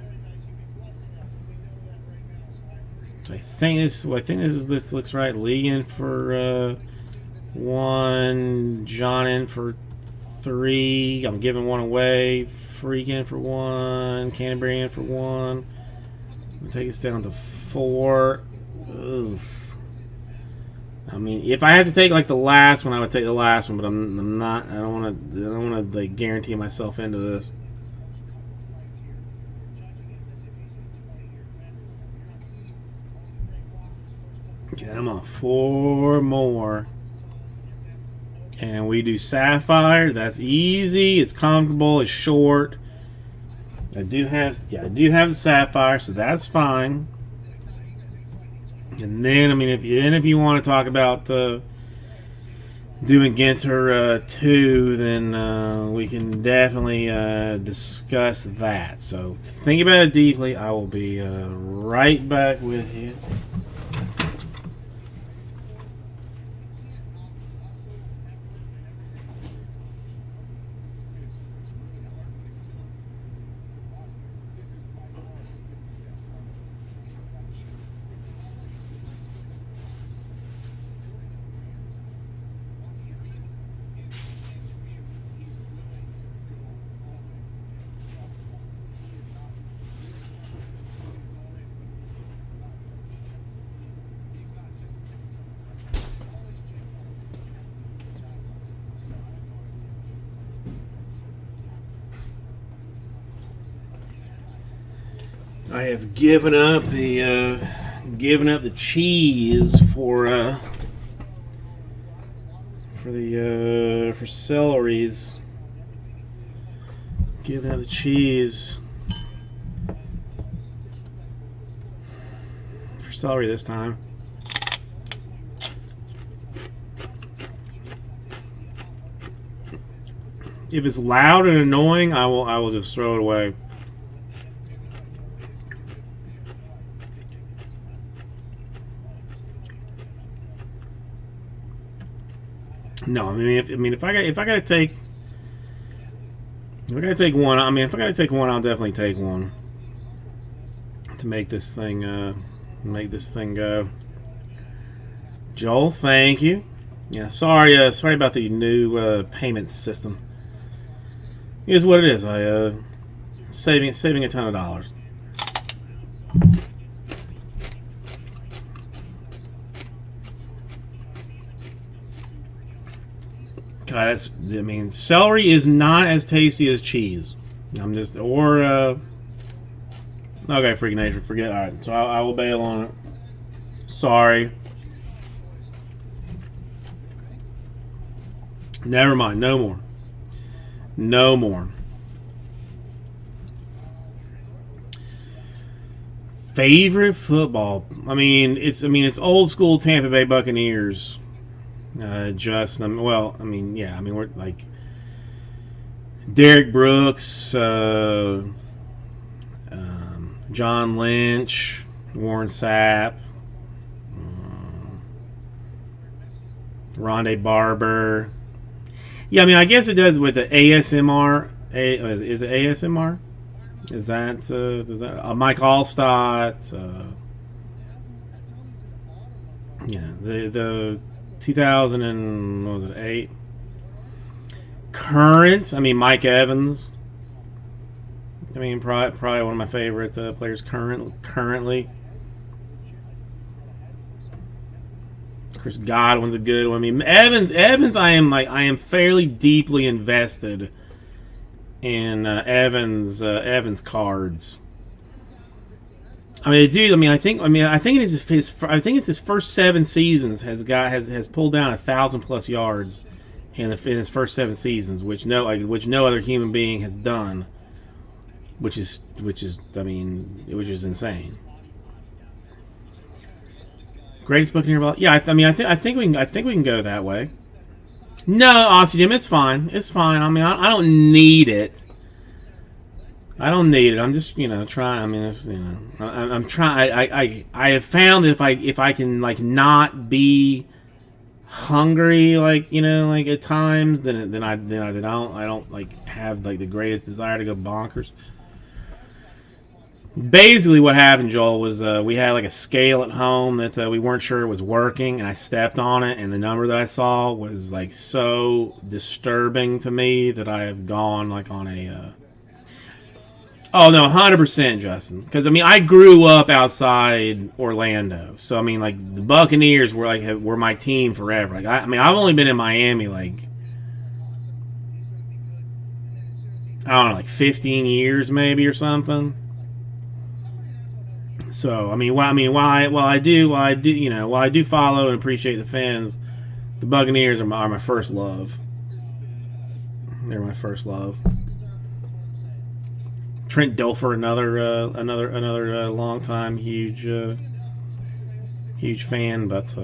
So I think this looks right. Lee in for 1, John in for 3. I'm giving 1 away. Freak in for 1. Canterbury in for 1. We'll take us down to 4. Oof. I mean, if I had to take like the last one, I would take the last one, but I'm not. I don't want to like guarantee myself into this. Okay, I'm on 4 more. And we do Sapphire. That's easy. It's comfortable. It's short. I do have the Sapphire, so that's fine. And then, I mean, if you want to talk about doing Ginter 2, then we can definitely discuss that. So think about it deeply. I will be right back with you. I have given up the cheese for celeries. Giving up the cheese for celery this time. If it's loud and annoying, I will just throw it away. No, if I gotta take one, if I gotta take one, I'll definitely take one to make this thing go. Joel, thank you. Yeah, sorry about the new payment system. It is what it is. I saving a ton of dollars. God, celery is not as tasty as cheese. Okay, Freak Nation, forget. All right, so I will bail on it. Sorry. Never mind. No more. No more. Favorite football? It's old school Tampa Bay Buccaneers. We're like Derek Brooks, John Lynch, Warren Sapp, Rondé Barber. Yeah, I guess it does with the ASMR. Is it ASMR? Is that Mike Allstott? The 2008 current. Mike Evans. Probably one of my favorite players currently. Chris Godwin's a good one. Evans. I am fairly deeply invested in Evans cards. Dude. I think it's his first 7 seasons has pulled down 1,000+ yards in his first 7 seasons, which no other human being has done. Which is insane. Greatest Buccaneer ball. Yeah, I think we can go that way. No, Aussie Jim, it's fine. It's fine. I don't need it. I'm just trying. I'm trying. I have found that if I can not be hungry at times, then I don't have the greatest desire to go bonkers. Basically, what happened, Joel, was we had a scale at home that we weren't sure it was working, and I stepped on it, and the number that I saw was so disturbing to me that I have gone on a. Oh no, 100%, Justin. Because I grew up outside Orlando, so the Buccaneers were my team forever. I've only been in Miami I don't know, 15 years maybe or something. So while I do follow and appreciate the fans, the Buccaneers are my first love. They're my first love. Trent Dilfer, another long time huge fan, but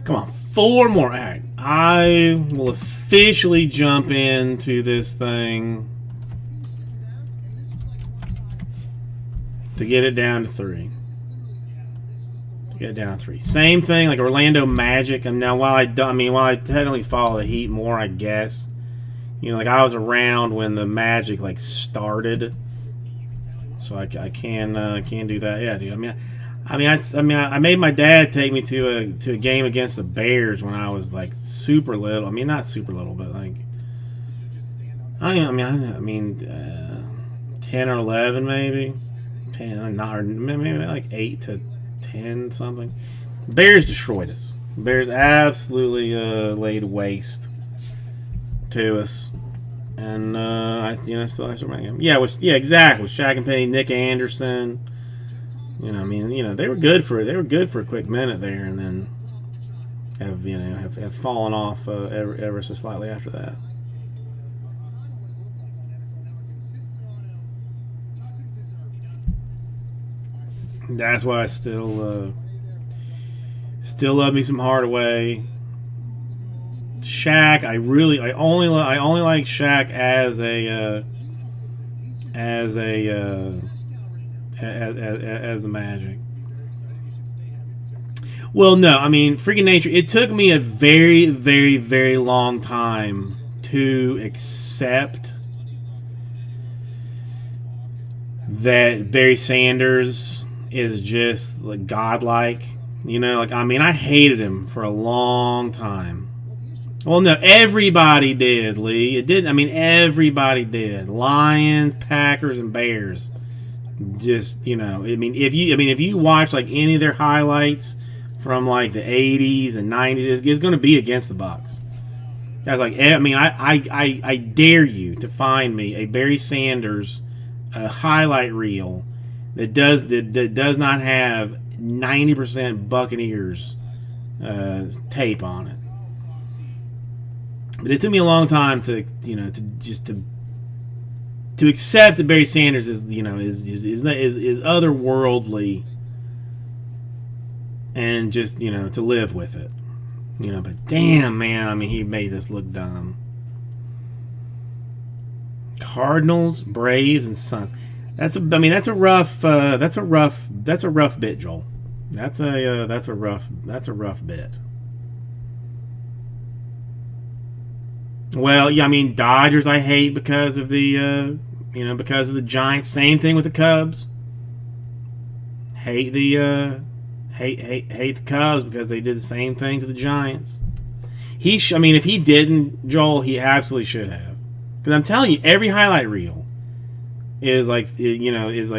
come on, 4 more. All right, I will officially jump into this thing to get it down to 3. Same thing, Orlando Magic. And now while I technically follow the Heat more, I guess. I was around when the Magic started, so I can do that. Yeah, dude. I made my dad take me to a game against the Bears when I was super little. Not super little, but 10 or 11 maybe. 10, or maybe 8 to 10 something. Bears destroyed us. Bears absolutely laid waste to us, and I still remember him. Yeah, exactly. With Shaq and Penny, Nick Anderson. They were good for a quick minute there, and then have fallen off ever so slightly after that. That's why I still love me some Hardaway. Shaq, I only like Shaq as the Magic. Well, no, I mean, freaking nature. It took me a very, very, very long time to accept that Barry Sanders is just like godlike. You know, like, I mean, I hated him for a long time. Well, no, everybody did, Lee. It did. I mean, everybody did. Lions, Packers, and Bears. Just, you know, if you watch like any of their highlights from like the 80s and 90s, it's going to be against the Bucs. I was like, I mean, I dare you to find me a Barry Sanders highlight reel that does not have 90% Buccaneers tape on it. But it took me a long time to accept that Barry Sanders is otherworldly, and just, you know, to live with it. You know, but damn, man, I mean, he made this look dumb. Cardinals, Braves, and Suns. That's a rough bit, Joel. That's a rough bit. Well, yeah, I mean, Dodgers I hate because of the Giants. Same thing with the Cubs. Hate the Cubs because they did the same thing to the Giants. If he didn't, Joel, he absolutely should have. Because I'm telling you, every highlight reel is like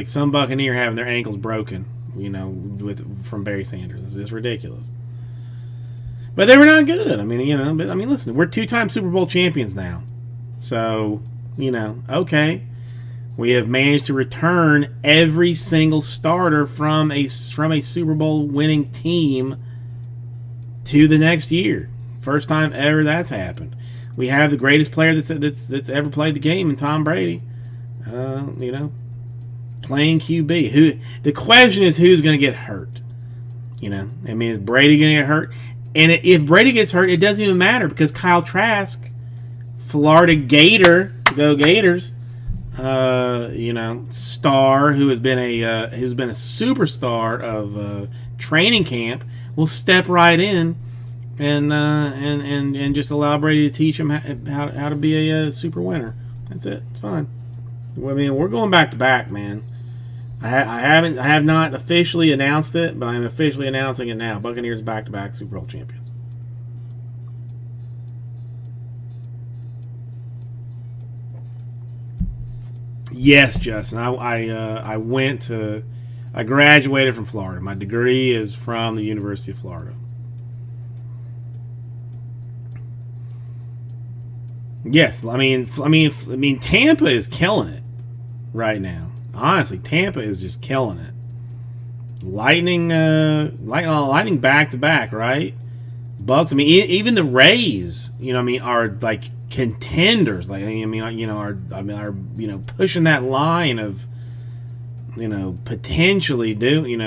some Buccaneer having their ankles broken, you know, from Barry Sanders. It's ridiculous. But they were not good. I mean, listen, we're 2-time Super Bowl champions now. So, you know, okay. We have managed to return every single starter from a Super Bowl winning team to the next year. First time ever that's happened. We have the greatest player that's ever played the game in Tom Brady. You know, playing QB. The question is, who's going to get hurt? You know, I mean, is Brady going to get hurt? And if Brady gets hurt, it doesn't even matter because Kyle Trask, Florida Gator, go Gators, you know, star who's been a superstar of training camp, will step right in and just allow Brady to teach him how to be a super winner. That's it. It's fine. I mean, we're going back to back, man. I have not officially announced it, but I'm officially announcing it now. Buccaneers back-to-back Super Bowl champions. Yes, Justin. I graduated from Florida. My degree is from the University of Florida. Yes, I mean, Tampa is killing it right now. Honestly, Tampa is just killing it. Lightning back to back, right? Bucks. I mean, even the Rays, you know, I mean, are like contenders. Like, I mean, you know, are pushing that line of, you know, potentially doing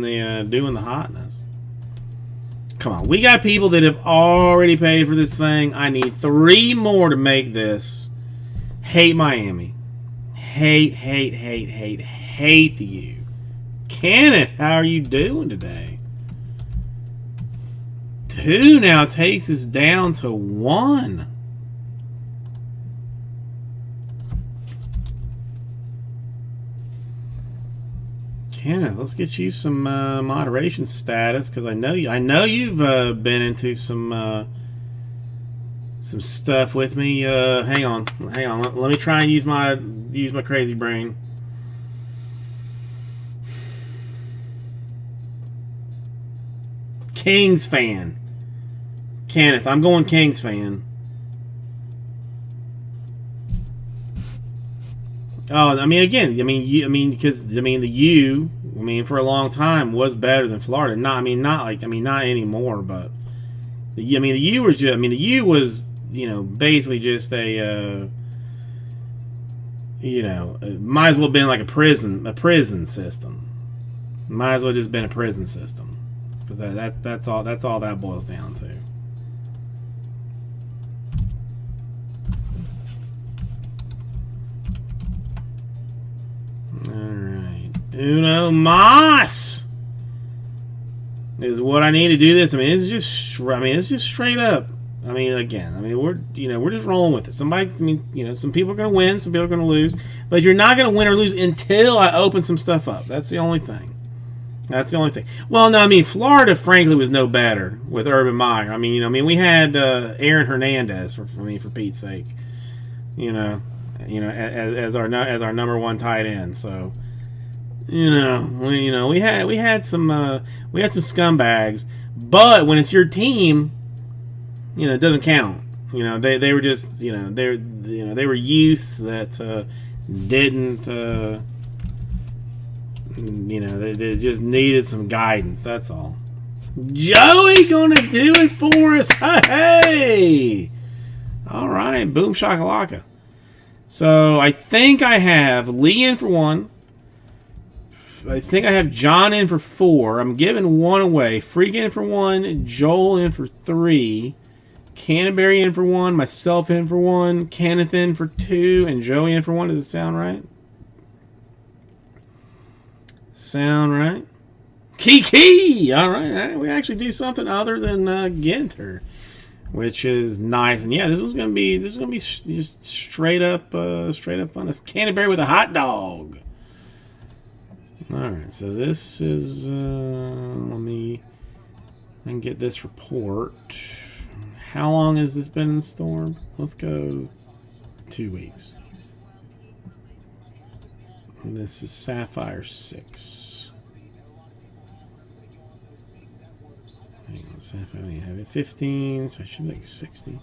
the hotness. Come on, we got people that have already paid for this thing. I need 3 more to make this. Hate Miami. Hate the U. Kenneth, how are you doing today? 2 now takes us down to 1. Kenneth, let's get you some moderation status, because I know you've been into some stuff with me. Hang on. Let me try and use my crazy brain. Kings fan. Kenneth, I'm going Kings fan. Oh, I mean, again, because the U, for a long time was better than Florida. Not anymore, but the U was just, the U was, basically just might as well have been like a prison system. Might as well just been a prison system, because that's all that boils down to. Alright. Uno Mas! is what I need to do this. I mean, it's just straight up. I mean, again, I mean, we're just rolling with it. Somebody, I mean, some people are going to win, some people are going to lose, but you're not going to win or lose until I open some stuff up. That's the only thing. That's the only thing. Well, no, I mean, Florida, frankly, was no better with Urban Meyer. I mean, we had Aaron Hernandez for Pete's sake, as our number one tight end. So, we had some scumbags, but when it's your team, it doesn't count. They were just, they were youths that didn't, they just needed some guidance. That's all. Joey gonna do it for us. Hey! All right, boom shakalaka. So I think I have Lee in for 1. I think I have John in for 4. I'm giving 1 away. Freak in for 1. Joel in for 3. Canterbury in for 1. Myself in for 1. Kenneth in for 2. And Joey in for 1. Does it sound right? Sound right? Kiki! All right. We actually do something other than Ginter, which is nice. And yeah, this is gonna be just straight up fun. It's Canterbury with a hot dog. All right, so this is let me get this report. How long has this been in the storm? Let's go 2 weeks. And this is Sapphire 6. Hang on, Sapphire, I have it 15, so I should make 60.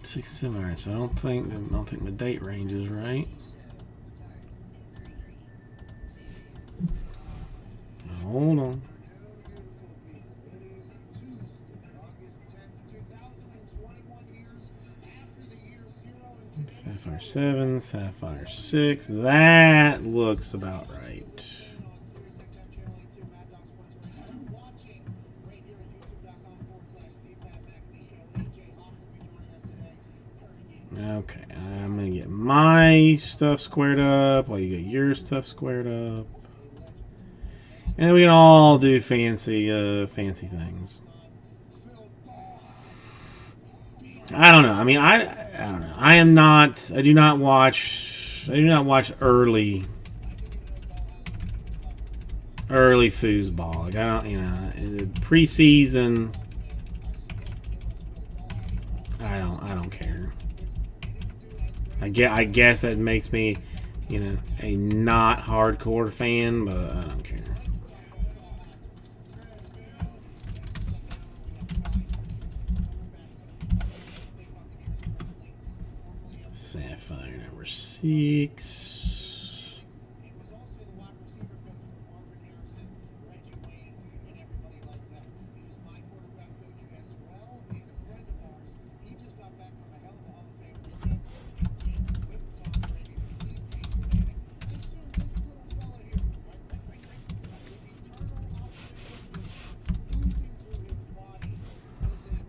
67. All right, so I don't think my date range is right. Hold on. Sapphire 7, Sapphire 6. That looks about right. Okay, I'm going to get my stuff squared up while you get your stuff squared up. And we can all do fancy things. I don't know. I mean, I don't know. I do not watch early foosball. Like, I don't, preseason, I don't care. I guess that makes me, a not hardcore fan, but I don't care. Sapphire number 6.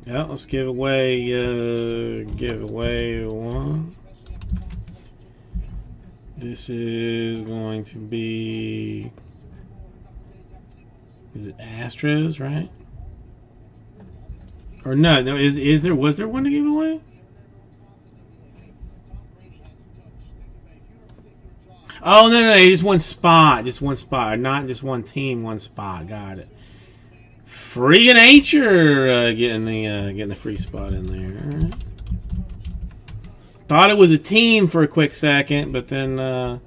Yeah, let's give away one. This is going to be, is it Astros, right? Or no, was there one to give away? Oh, no, just one spot, not just one team, one spot. Got it. Free nature getting the free spot in there. All right. Thought it was a team for a quick second, but then I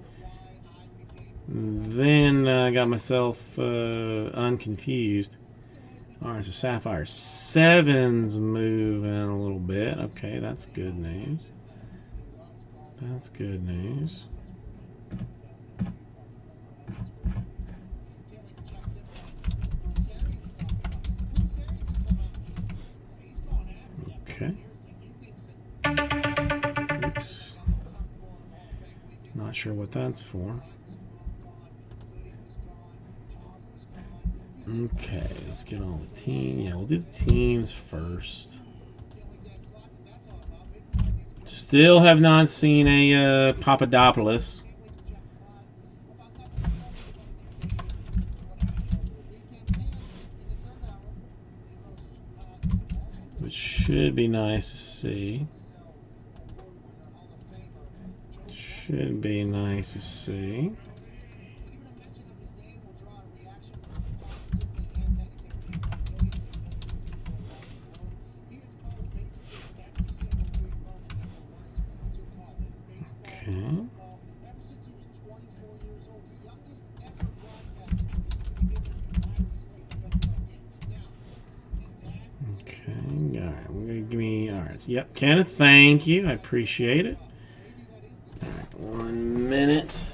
got myself unconfused. All right, so Sapphire 7's moving a little bit. Okay, that's good news. That's good news. Okay. Oops. Not sure what that's for. Okay, let's get on the team. Yeah, we'll do the teams first. Still have not seen a Papadopoulos. which should be nice to see. Should be nice to see. Okay. Okay. All right. We're gonna give me. All right. Yep. Kenneth, thank you. I appreciate it. All right. 1 minute.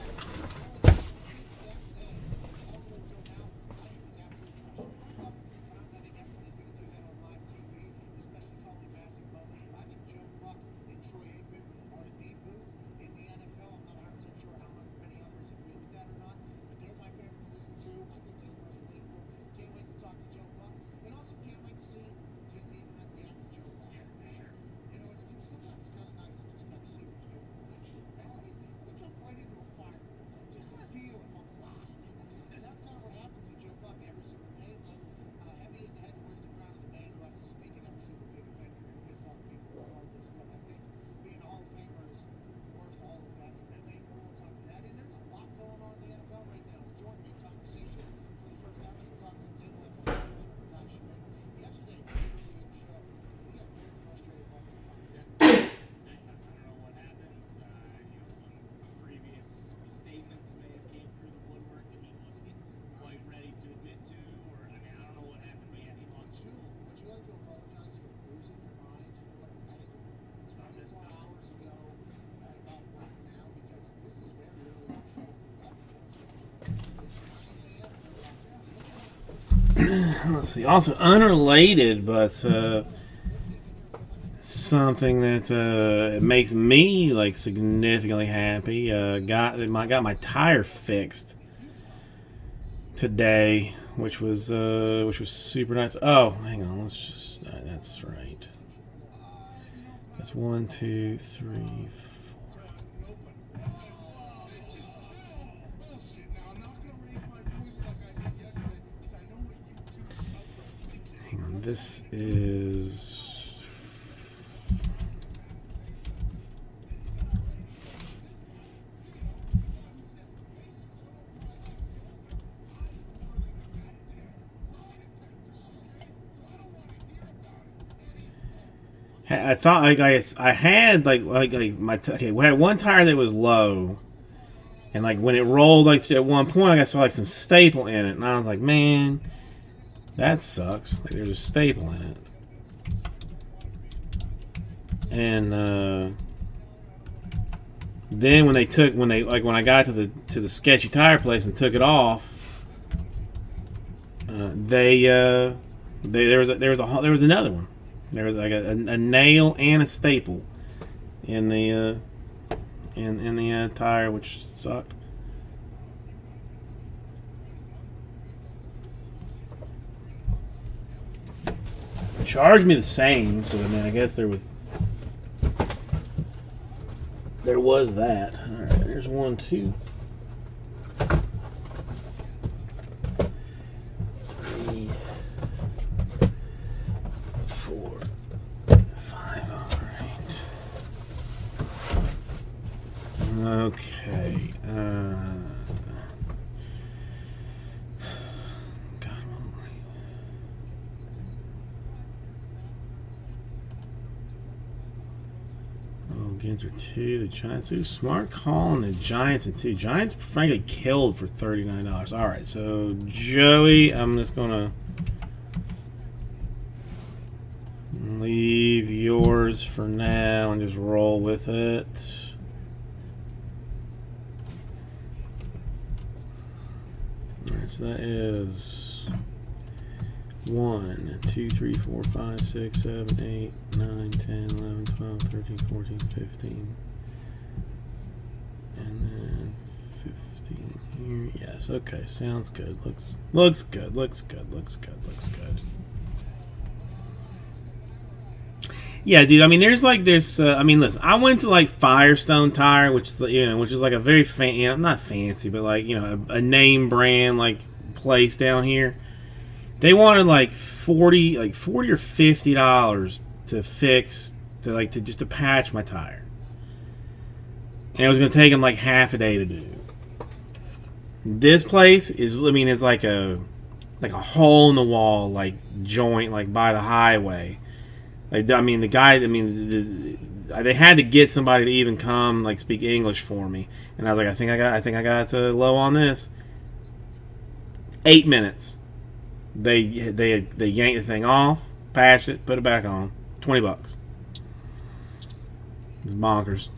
Let's see. Also unrelated, but something that makes me like significantly happy. Got my tire fixed today, which was super nice. Oh, hang on. Let's just. That's right. That's 1, 2, 3, 4. This is I thought I had like my okay. We had one tire that was low, and like when it rolled like at one point, I saw like some staple in it, and I was like, man. That sucks. Like there's a staple in it. And then when I got to the sketchy tire place and took it off, there was another one. There was like a nail and a staple in the in the tire, which sucked. Charged me the same, so I mean, I guess there was that. All right, there's 1, 2, 3, 4, 5. All right. Okay. Games are 2. The Giants. Ooh, smart call on the Giants and 2. Giants frankly killed for $39. All right, so Joey, I'm just gonna leave yours for now and just roll with it. All right, so that is 1, 2, 3, 4, 5, 6, 7, 8, 9, 10, 11, 12, 13, 14, 15. And then 15 here. Yes, okay, sounds good. Looks good. Yeah, dude. I mean, there's I mean, listen. I went to like Firestone Tire, which is like a very not fancy, but like a name brand like place down here. They wanted like 40 or $50 to fix, to just to patch my tire. And it was going to take them like half a day to do. This place is, it's like a hole in the wall, like joint, like by the highway. Like, the guy, they had to get somebody to even come, like, speak English for me. And I was like, I think I got low on this. 8 minutes. They yanked the thing off, patched it, put it back on. $20. It's bonkers.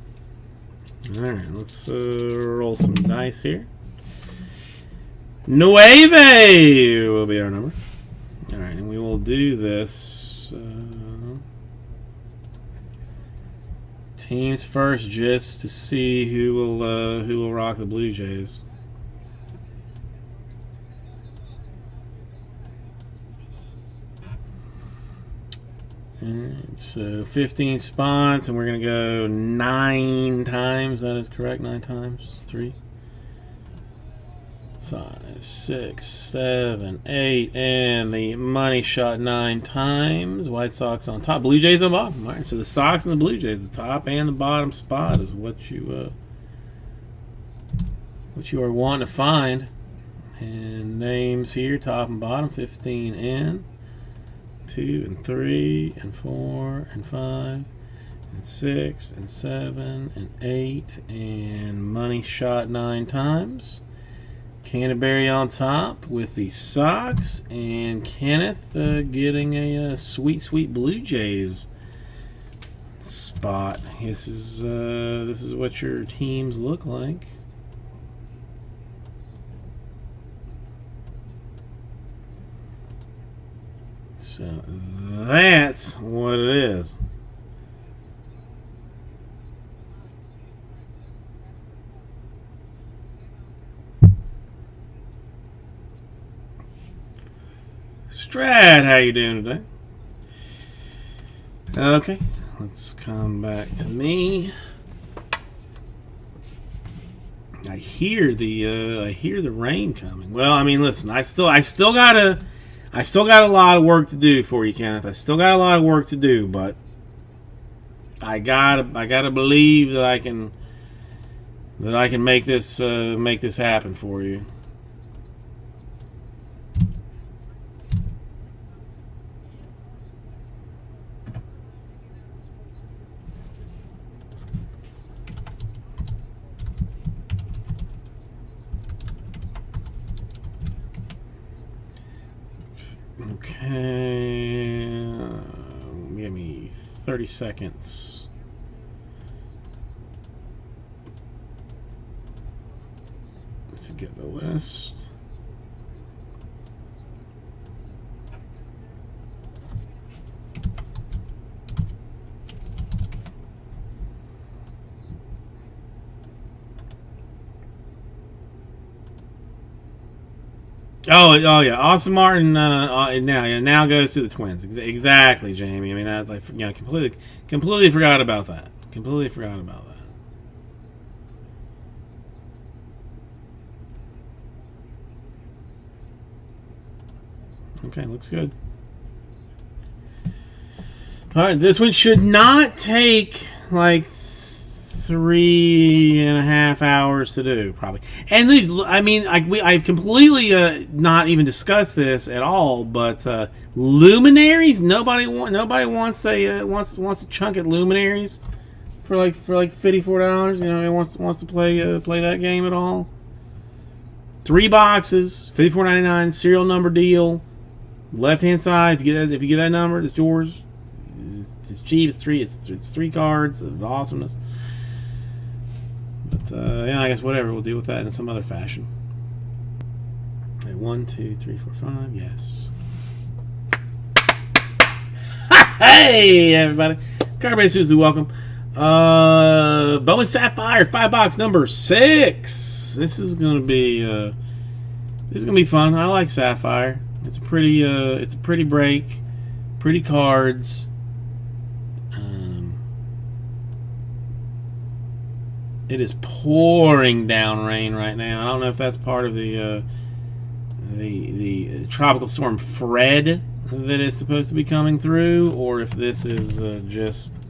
All right, let's roll some dice here. Nueve will be our number. All right, and we will do this. Teams first, just to see who will rock the Blue Jays. Alright, so 15 spots, and we're going to go 9 times. That is correct, 9 times. 3, 5, 6, 7, 8, and the money shot 9 times. White Sox on top, Blue Jays on bottom. All right, so the Sox and the Blue Jays, the top and the bottom spot is what you are wanting to find. And names here, top and bottom, 15 in. 2 and 3 and 4 and 5 and 6 and 7 and 8, and money shot 9 times. Canterbury on top with the Sox, and Kenneth getting a sweet Blue Jays spot. This is what your teams look like. So that's what it is. Strad, how you doing today? Okay, let's come back to me. I hear the rain coming. Well, listen, I still got a lot of work to do for you, Kenneth. I still got a lot of work to do, but I gotta believe that I can make this happen for you. Okay, give me 30 seconds. To get the list. Oh yeah, Austin Martin now goes to the Twins. Exactly, Jamie. That's completely forgot about that. Completely forgot about that. Okay, looks good. All right, this one should not take like 3.5 hours to do, probably. And I've completely not even discussed this at all. But luminaries, nobody wants a chunk at luminaries for like $54. Wants to play that game at all. 3 boxes, $54.99 serial number deal. Left hand side, if you get that number, it's yours. It's cheap. It's 3 cards of awesomeness. But I guess whatever. We'll deal with that in some other fashion. Okay, 1, 2, 3, 4, 5. Yes. Hey, everybody! Carbase Susie, welcome. Bowman Sapphire, 5 box number 6. This is gonna be fun. I like Sapphire. It's a pretty break, pretty cards. It is pouring down rain right now. I don't know if that's part of the the tropical storm Fred that is supposed to be coming through, or if this is just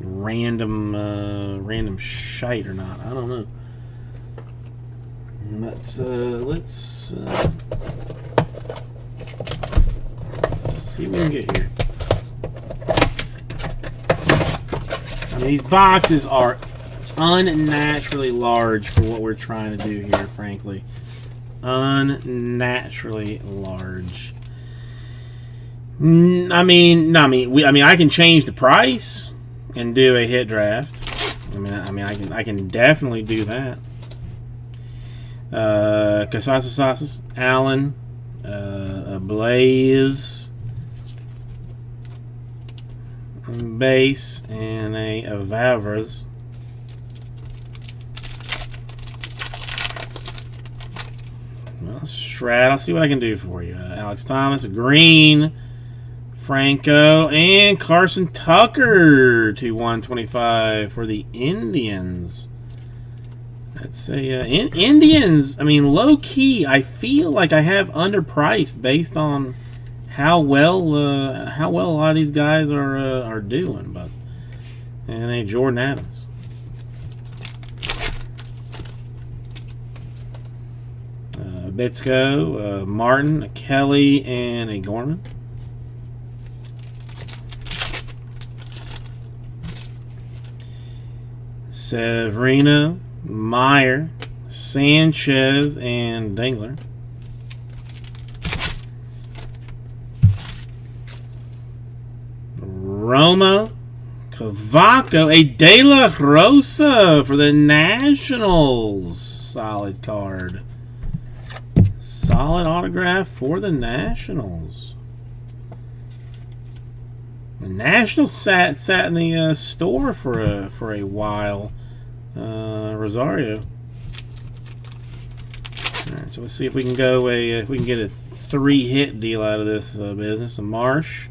random shite or not. I don't know. Let's see what we can get here. I mean, these boxes are unnaturally large for what we're trying to do here, frankly. Unnaturally large. I mean, I can change the price and do a hit draft. I can definitely do that. Casasas, Allen, Blaze, base, and a Vavras. Well, Strat, I'll see what I can do for you. Alex Thomas, Green, Franco, and Carson Tucker to 125 for the Indians. Let's say Indians. I mean, low key, I feel like I have underpriced based on how well a lot of these guys are doing. But and a Jordan Adams. Bitsko, Martin, a Kelly, and a Gorman. Severino, Meyer, Sanchez, and Dangler. Roma, Cavaco, a De La Rosa for the Nationals. Solid card. Solid autograph for the Nationals. The Nationals sat in the store for a while. Rosario. All right, so let's see if we can go if we can get a 3-hit deal out of this business. A Marsh,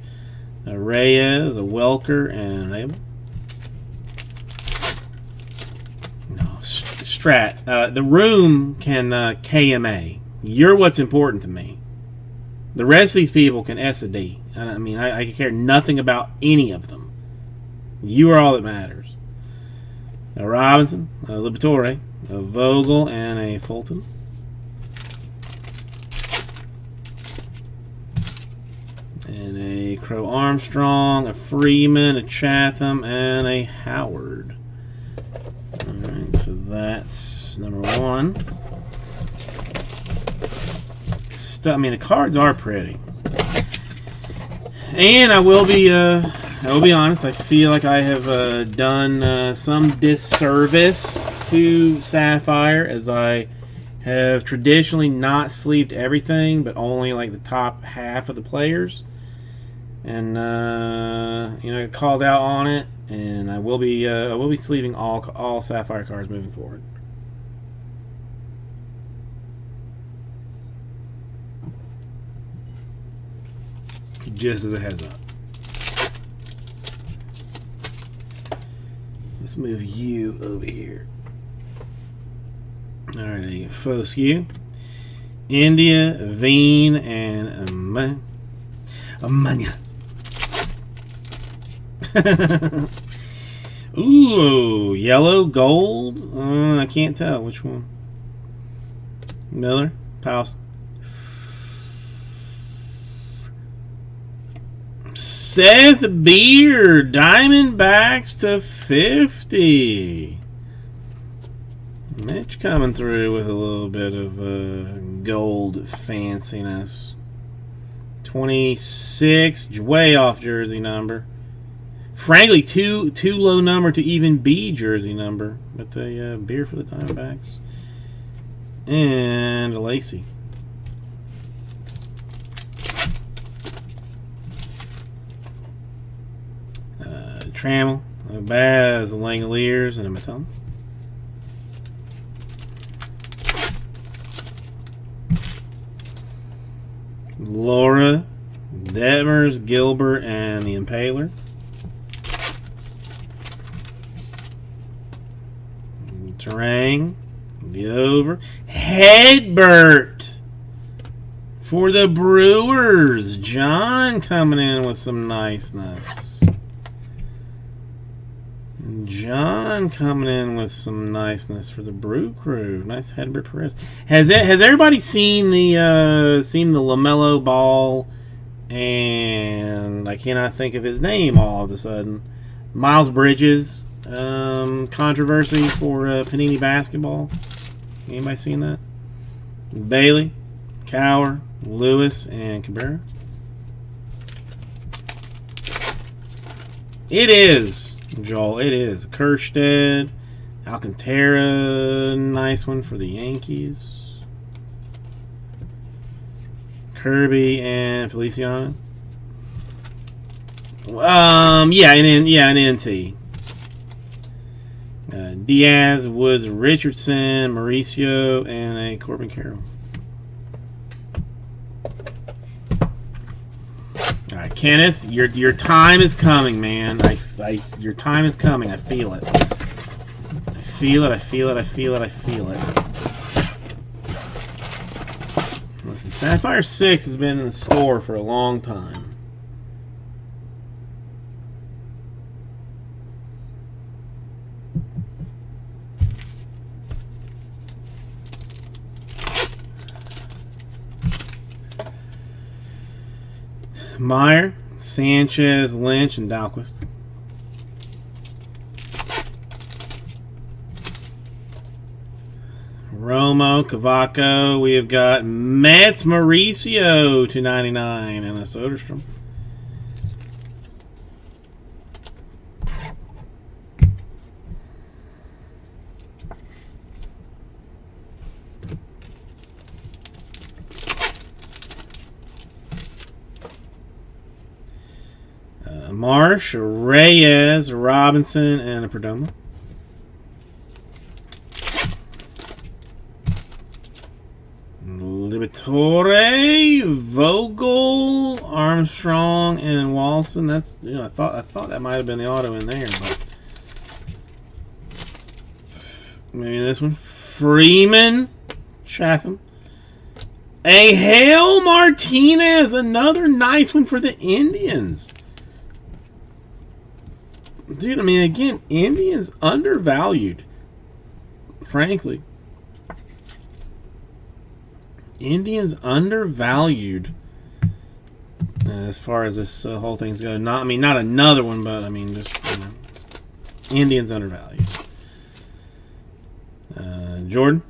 a Reyes, a Welker, and an Abel. No, Strat. The room can KMA. You're what's important to me. The rest of these people can S a D. I mean, I care nothing about any of them. You are all that matters. A Robinson, a Liberatore, a Vogel, and a Fulton. And a Crow Armstrong, a Freeman, a Chatham, and a Howard. Alright, so that's number 1. I mean, the cards are pretty. And I will be honest, I feel like I have done some disservice to Sapphire, as I have traditionally not sleeved everything, but only like the top half of the players. And I called out on it, and I will be sleeving all Sapphire cards moving forward. Just as a heads up. Let's move you over here. All right, Foscue, India, Veen, and Amanya. Ooh, yellow, gold. I can't tell which one. Miller, Powell. Seth Beard, Diamondbacks to 50. Mitch coming through with a little bit of gold fanciness. 26, way off jersey number. Frankly, too low number to even be jersey number. But a Beard for the Diamondbacks. And a Lacey. Trammell, a Baz, a Langoliers, and a Maton. Laura, Detmers, Gilbert, and the Impaler. Terang, the Over. Hedbert! For the Brewers, John coming in with some niceness. John coming in with some niceness for the Brew Crew. Nice Hedberg Perez. Has everybody seen the LaMelo Ball and I cannot think of his name all of a sudden. Miles Bridges controversy for Panini Basketball. Anybody seen that? Bailey, Cowher, Lewis, and Cabrera. It is, Joel. It is. Kerstead, Alcantara, nice one for the Yankees. Kirby and Feliciano. An NT. Diaz, Woods, Richardson, Mauricio, and a Corbin Carroll. All right, Kenneth, your time is coming, man. Your time is coming. I feel it. I feel it. I feel it. I feel it. I feel it. Listen, Sapphire 6 has been in the store for a long time. Meyer, Sanchez, Lynch, and Dalquist. Romo, Cavaco. We have got Mets, Mauricio /99 and a Soderstrom. Marsh, Reyes, Robinson, and a Perdomo. Liberatore, Vogel, Armstrong, and Walson. That's I thought that might have been the auto in there, but maybe this one. Freeman, Chatham. A Hale Martinez, another nice one for the Indians. Dude, I mean, again, Indians undervalued. Frankly. Indians undervalued as far as this whole thing's going. Not another one, but I mean, just Indians undervalued. Jordan,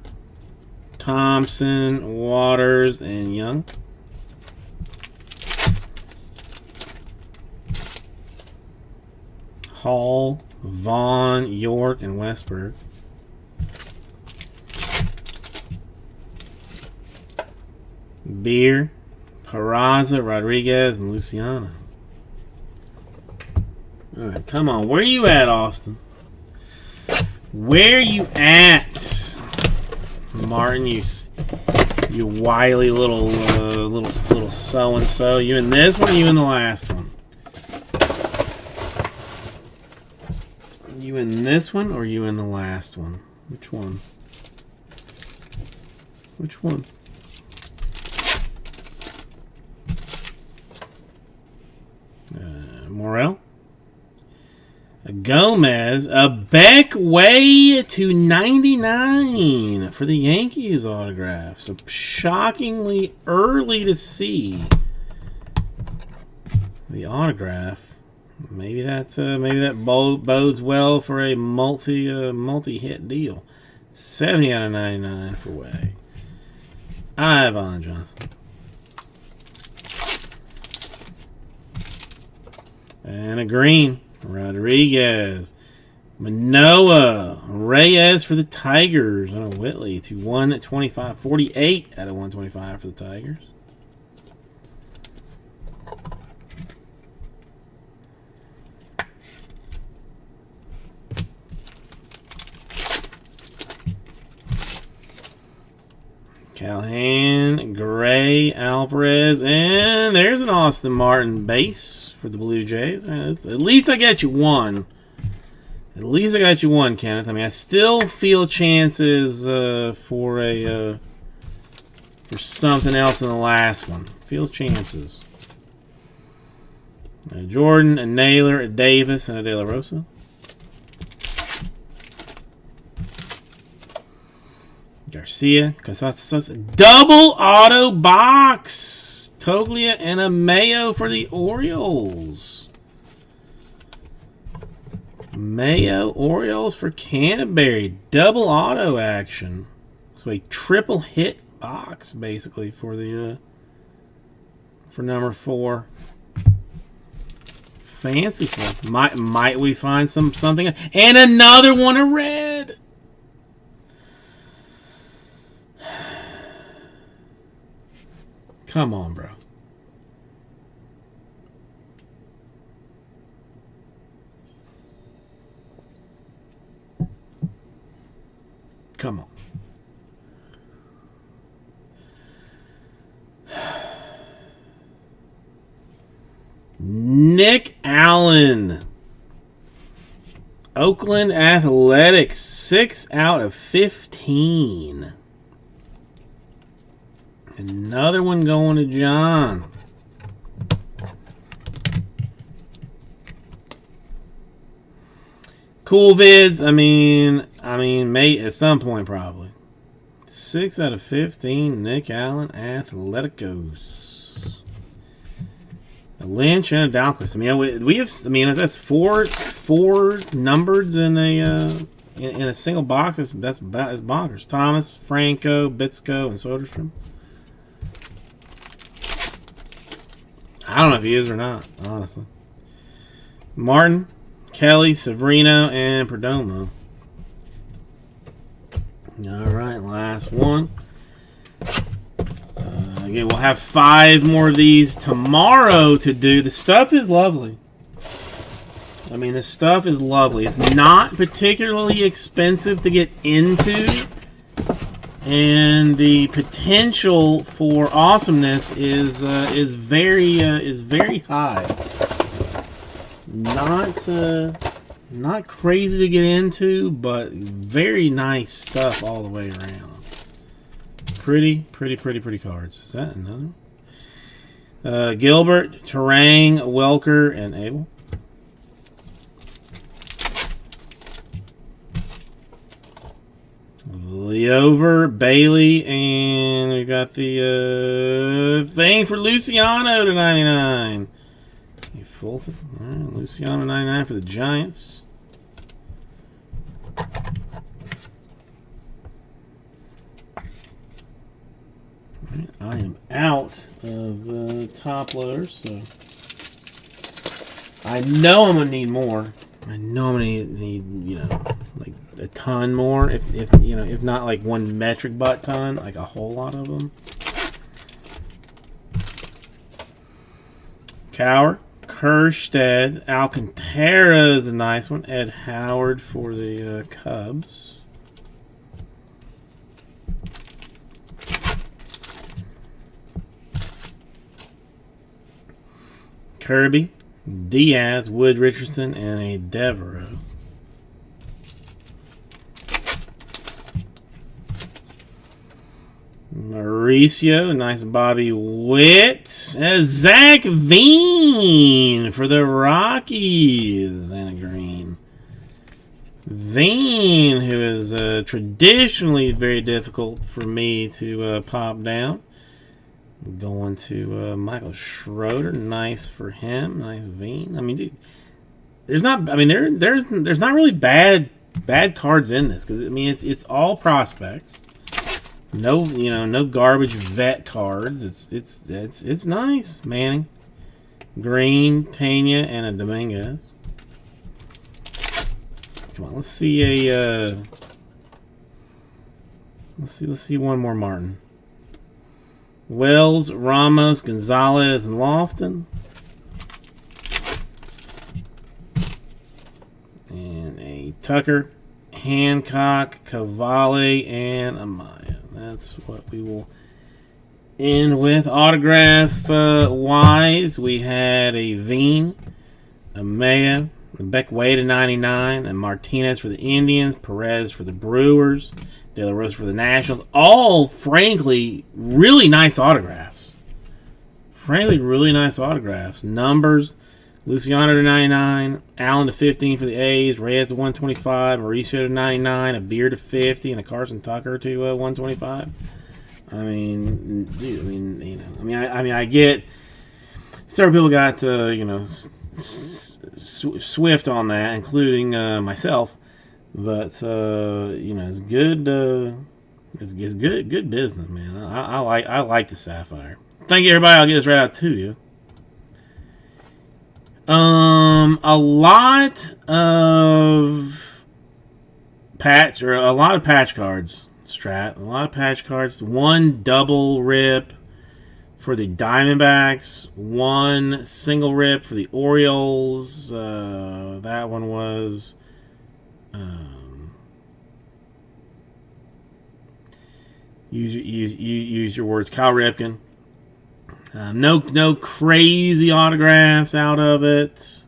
Thompson, Waters, and Young. Hall, Vaughn, York, and Westberg. Beer, Peraza, Rodriguez, and Luciano. All right, come on. Where you at, Austin? Where you at, Martin? You wily little so and so. You in this one? Or you in the last one? You in this one or you in the last one? Which one? Which one? Morel, a Gomez, a Beck way /99 for the Yankees autograph. So shockingly early to see the autograph. Maybe that bodes well for a multi-hit deal. 70/99 for Way. Ivan Johnson. And a green, Rodriguez. Manoah, Reyes for the Tigers. And a Whitley to 125. 48/125 for the Tigers. Calhoun, Gray, Alvarez, and there's an Austin Martin base for the Blue Jays. At least I got you one. At least I got you one, Kenneth. I mean, I still feel chances for a for something else in the last one. Feels chances. A Jordan, a Naylor, a Davis, and a De La Rosa. Garcia, Casas, double auto box. Toglia and a Mayo for the Orioles. Mayo Orioles for Canterbury. Double auto action. So a triple hit box basically for the for number 4. Fanciful. Might we find something? And another one of red. Come on, bro. Come on. Nick Allen. Oakland Athletics. 6 out of 15. Another one going to John. Cool vids. I mean, mate, at some point probably. 6 out of 15. Nick Allen, Athleticos. A Lynch and a Dalquist. I mean, we have. I mean, that's four numbered in a single box. That's bonkers. Thomas, Franco, Bitsko, and Soderstrom. I don't know if he is or not, honestly. Martin, Kelly, Severino, and Perdomo. All right, last one. Again, we'll have 5 more of these tomorrow to do. The stuff is lovely. I mean, the stuff is lovely. It's not particularly expensive to get into. And the potential for awesomeness is very high. Not crazy to get into, but very nice stuff all the way around. Pretty cards. Is that another one? Gilbert, Terang, Welker, and Abel. Leover, Bailey, and we got the thing for Luciano to 99. Hey, Fulton. All right, Luciano 99 for the Giants. Right, I am out of top loaders, so I know I'm gonna need more. I know I'm gonna need like a ton more, if not like 1 metric butt ton, like a whole lot of them. Cowher, Kerstead, Alcantara is a nice one. Ed Howard for the Cubs. Kirby, Diaz, Wood Richardson, and a Devereaux. Mauricio, nice Bobby Witt. Zach Veen for the Rockies and a green. Veen, who is traditionally very difficult for me to pop down. Going to Michael Schroeder, nice for him. Nice Veen. I mean, dude, there's not. I mean, there's not really bad cards in this because I mean it's all prospects. No, no garbage vet cards. It's nice. Manning, Green, Tanya, and a Dominguez. Come on, let's see a. Let's see one more Martin. Wells, Ramos, Gonzalez, and Lofton. And a Tucker, Hancock, Cavalli, and Amaya. That's what we will end with. Autograph wise, we had a Veen, a Maya, a Beckway to 99, and Martinez for the Indians, Perez for the Brewers, De La Rosa for the Nationals. All, frankly, really nice autographs. Frankly, really nice autographs. Numbers: Luciano to 99, Allen to 15 for the A's, Reyes to 125, Mauricio to 99, a Beer to 50, and a Carson Tucker to 125. I mean, dude, I get several people got swift on that, including myself. But it's good. It's good business, man. I like the Sapphire. Thank you, everybody. I'll get this right out to you. A lot of patch cards, Strat. A lot of patch cards. One double rip for the Diamondbacks. One single rip for the Orioles. That one was use your words, Cal Ripken. No crazy autographs out of it.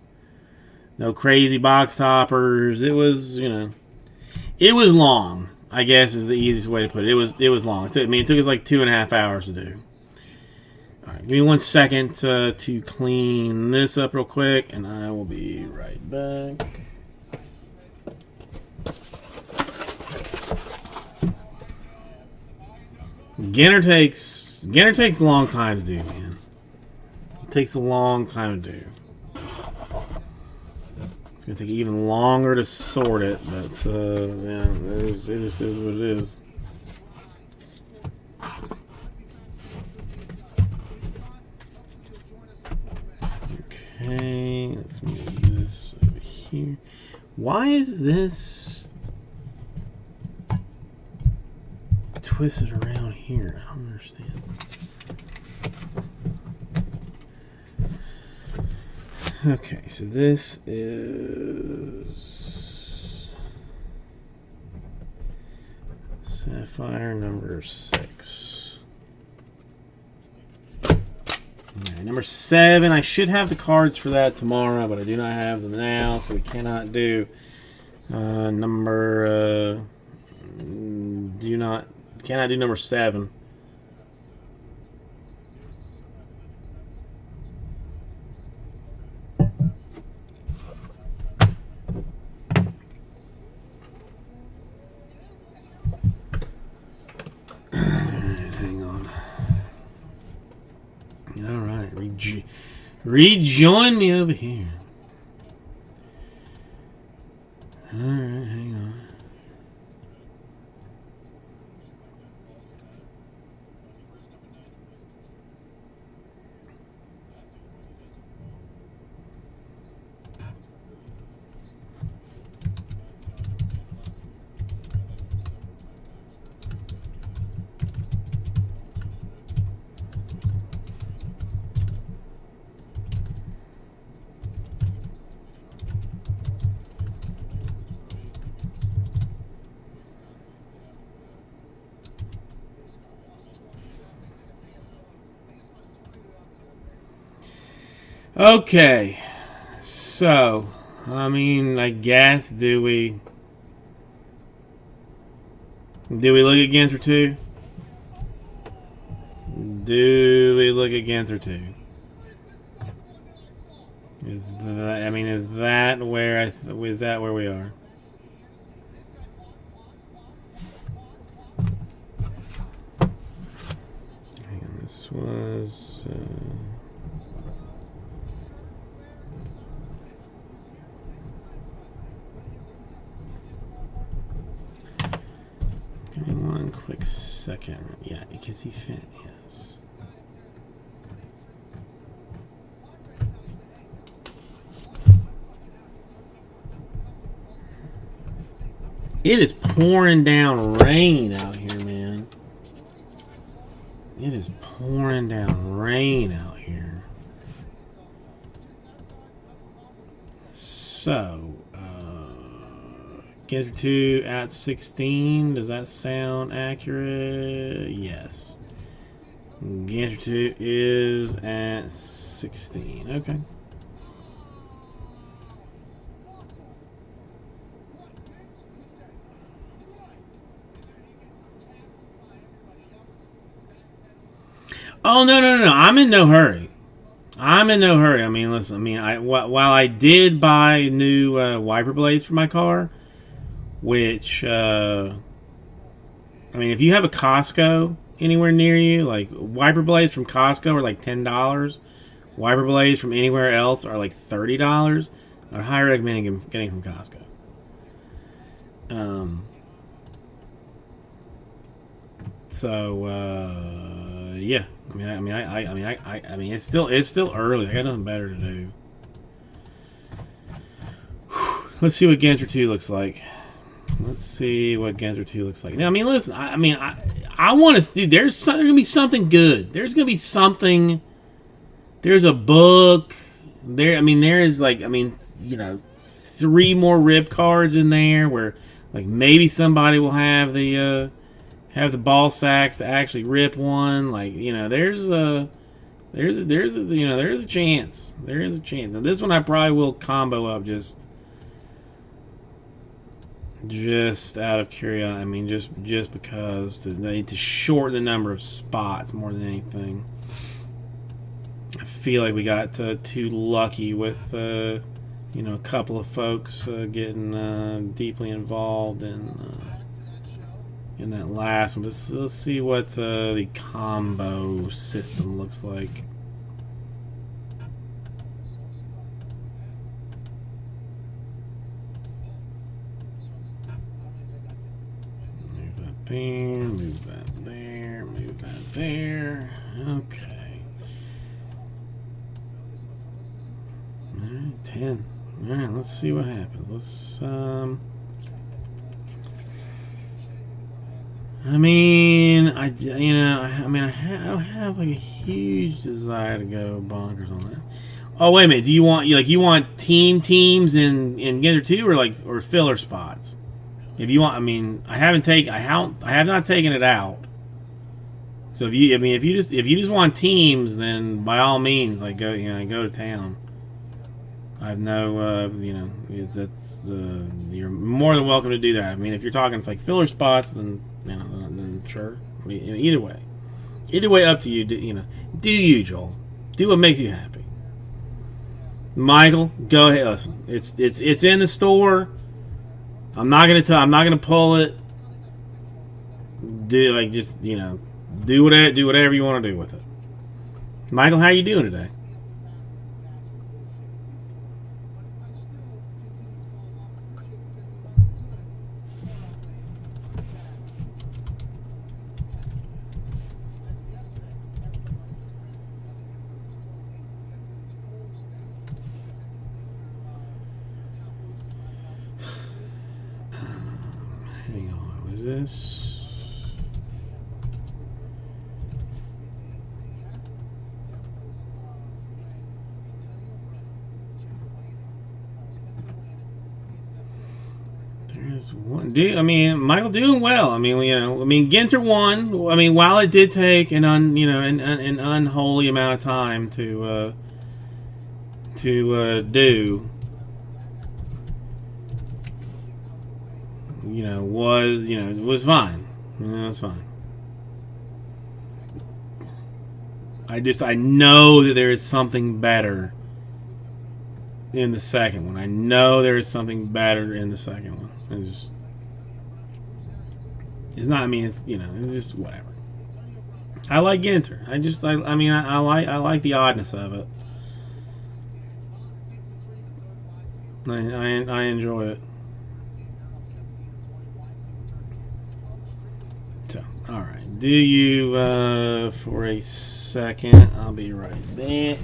No crazy box toppers. It was, it was long, I guess is the easiest way to put it. It was long. It took us like 2.5 hours to do. All right, give me 1 second to clean this up real quick, and I will be right back. Ginter takes a long time to do, man. It takes a long time to do. It's gonna take even longer to sort it, but yeah, it just is what it is. Okay, let's move this over here. Why is this twisted around here? I don't understand. Okay, so this is Sapphire number 6. Right, number 7. I should have the cards for that tomorrow, but I do not have them now, so we cannot do cannot do number 7. Hang on. All right, rejoin me over here. All right, hang on. Okay, so, I guess, do we look at Ginter 2? Do we look at Ginter 2? Is that where we are? Hang on, this was... Give me 1 quick second. Yeah, because he fit, yes. It is pouring down rain out here, man. It is pouring down rain out here. So, Ginter 2 at 16. Does that sound accurate? Yes. Ginter 2 is at 16. Okay. Oh no! I'm in no hurry. I'm in no hurry. I mean, listen. I mean, while I did buy new wiper blades for my car, which I mean, if you have a Costco anywhere near you, like wiper blades from Costco are like $10. Wiper blades from anywhere else are like $30. I'd highly recommend getting from Costco. Yeah. I mean, it's still early. I got nothing better to do. Let's see what Ginter 2 looks like. Let's see what Ginter 2 looks like. Now, I mean, listen. I want to see. There's gonna be something good. There's gonna be something. There's a book. There. I mean, there is like. I mean, you know, 3 more rip cards in there where, like, maybe somebody will have the ball sacks to actually rip one. Like, you know, there's a chance. There is a chance. Now, this one I probably will combo up just out of curiosity. I mean, just because to shorten the number of spots more than anything. I feel like we got too lucky with you know, a couple of folks getting deeply involved in that last one. Let's see what the combo system looks like. Move that there, move that there, move that there. Okay. Alright, 10. Alright, let's see what happens. Let's I mean, I don't have like a huge desire to go bonkers on that. Oh, wait a minute. Do you want teams in Ginter 2 or filler spots? If you want, I mean, I have not taken it out. So if you just want teams, then by all means, like go to town. I have no, that's you're more than welcome to do that. I mean, if you're talking like filler spots, then then sure. I mean, either way, up to you. Do you, Joel? Do what makes you happy. Michael, go ahead. Listen, it's in the store. I'm not gonna pull it. Do whatever you want to do with it. Michael, how you doing today? Hang on, was this? There's one. Michael doing well. Ginter won. I mean, while it did take an unholy amount of time to do. It was fine. It was fine. I know that there is something better in the second one. I know there is something better in the second one. It's just whatever. I like Ginter. I like the oddness of it. I enjoy it. So, all right. Do you for a second? I'll be right there.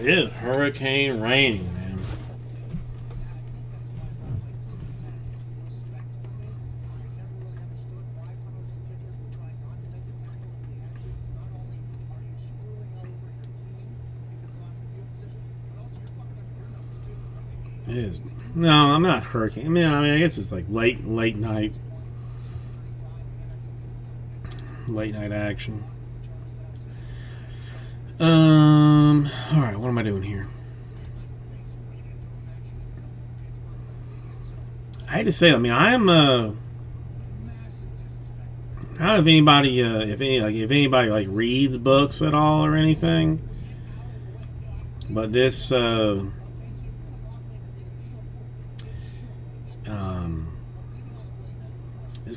It is hurricane raining, man. It is. No, I'm not hurricane. I guess it's like late night action. All right, what am I doing here? I hate to say it, I am I don't know if anybody if anybody like reads books at all or anything, but this it's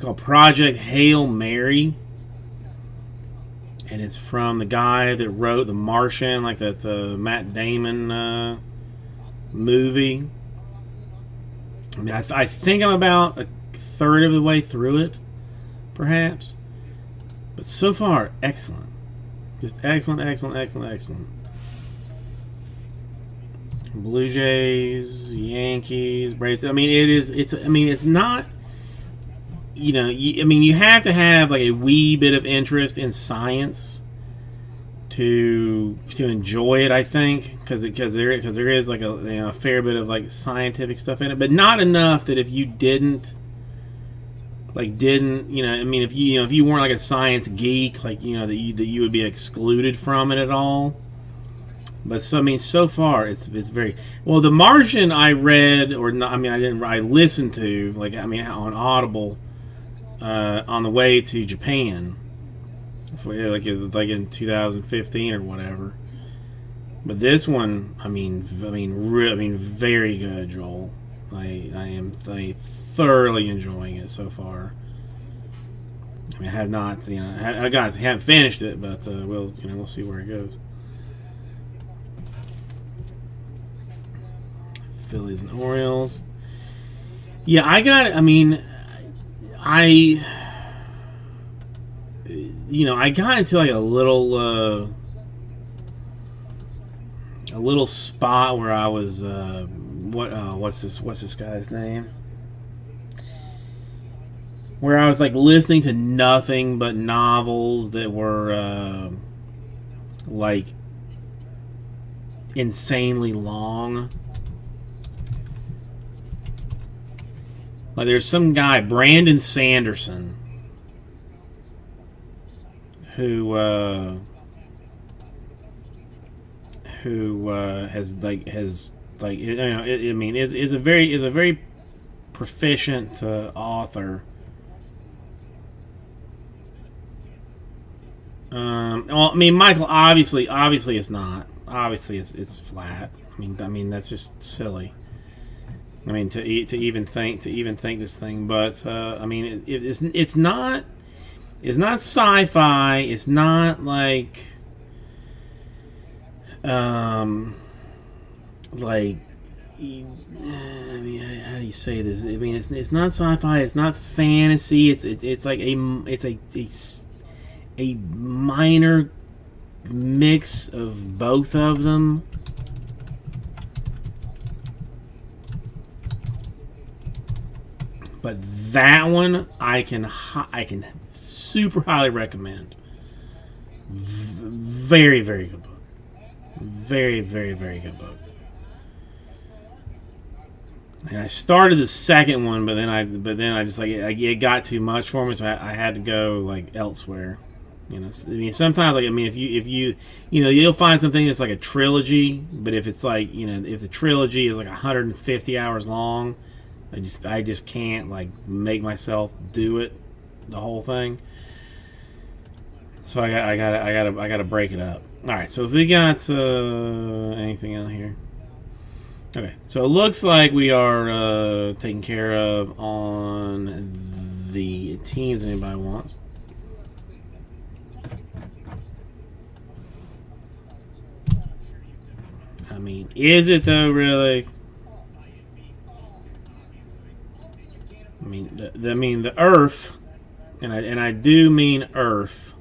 called Project Hail Mary. And it's from the guy that wrote The Martian, like that Matt Damon movie. I think I'm about a third of the way through it, perhaps. But so far, excellent. Just excellent. Blue Jays, Yankees, Braves. It's not. You have to have like a wee bit of interest in science to enjoy it. I think because there is like a fair bit of like scientific stuff in it, but not enough that if you didn't if you weren't like a science geek, like that you would be excluded from it at all. But so far it's very well. The Martian I read or not. I listened to on Audible. On the way to Japan, like in 2015 or whatever. But this one, very good, Joel. I am thoroughly enjoying it so far. I have not, I haven't finished it, but we'll see where it goes. Phillies and Orioles. Yeah, I got it. I got into like a little spot where I was what's this guy's name? Where I was like listening to nothing but novels that were like insanely long. Like there's some guy, Brandon Sanderson, who is a very proficient author. Michael obviously it's not. Obviously it's flat. That's just silly. To even think this thing, but it's not sci-fi. It's not like how do you say this? It's not sci-fi. It's not fantasy. It's like a minor mix of both of them. But that one I can super highly recommend. Very, very good book. Very, very, very good book. And I started the second one, but then I just it got too much for me, so I had to go like elsewhere. Sometimes if you you'll find something that's like a trilogy, but if it's like if the trilogy is like 150 hours long. I just can't make myself do it, the whole thing. So I gotta break it up. All right. So if we got anything out here, okay. So it looks like we are taken care of on the teams anybody wants. Is it though? Really? The Earth, and I do mean Earth.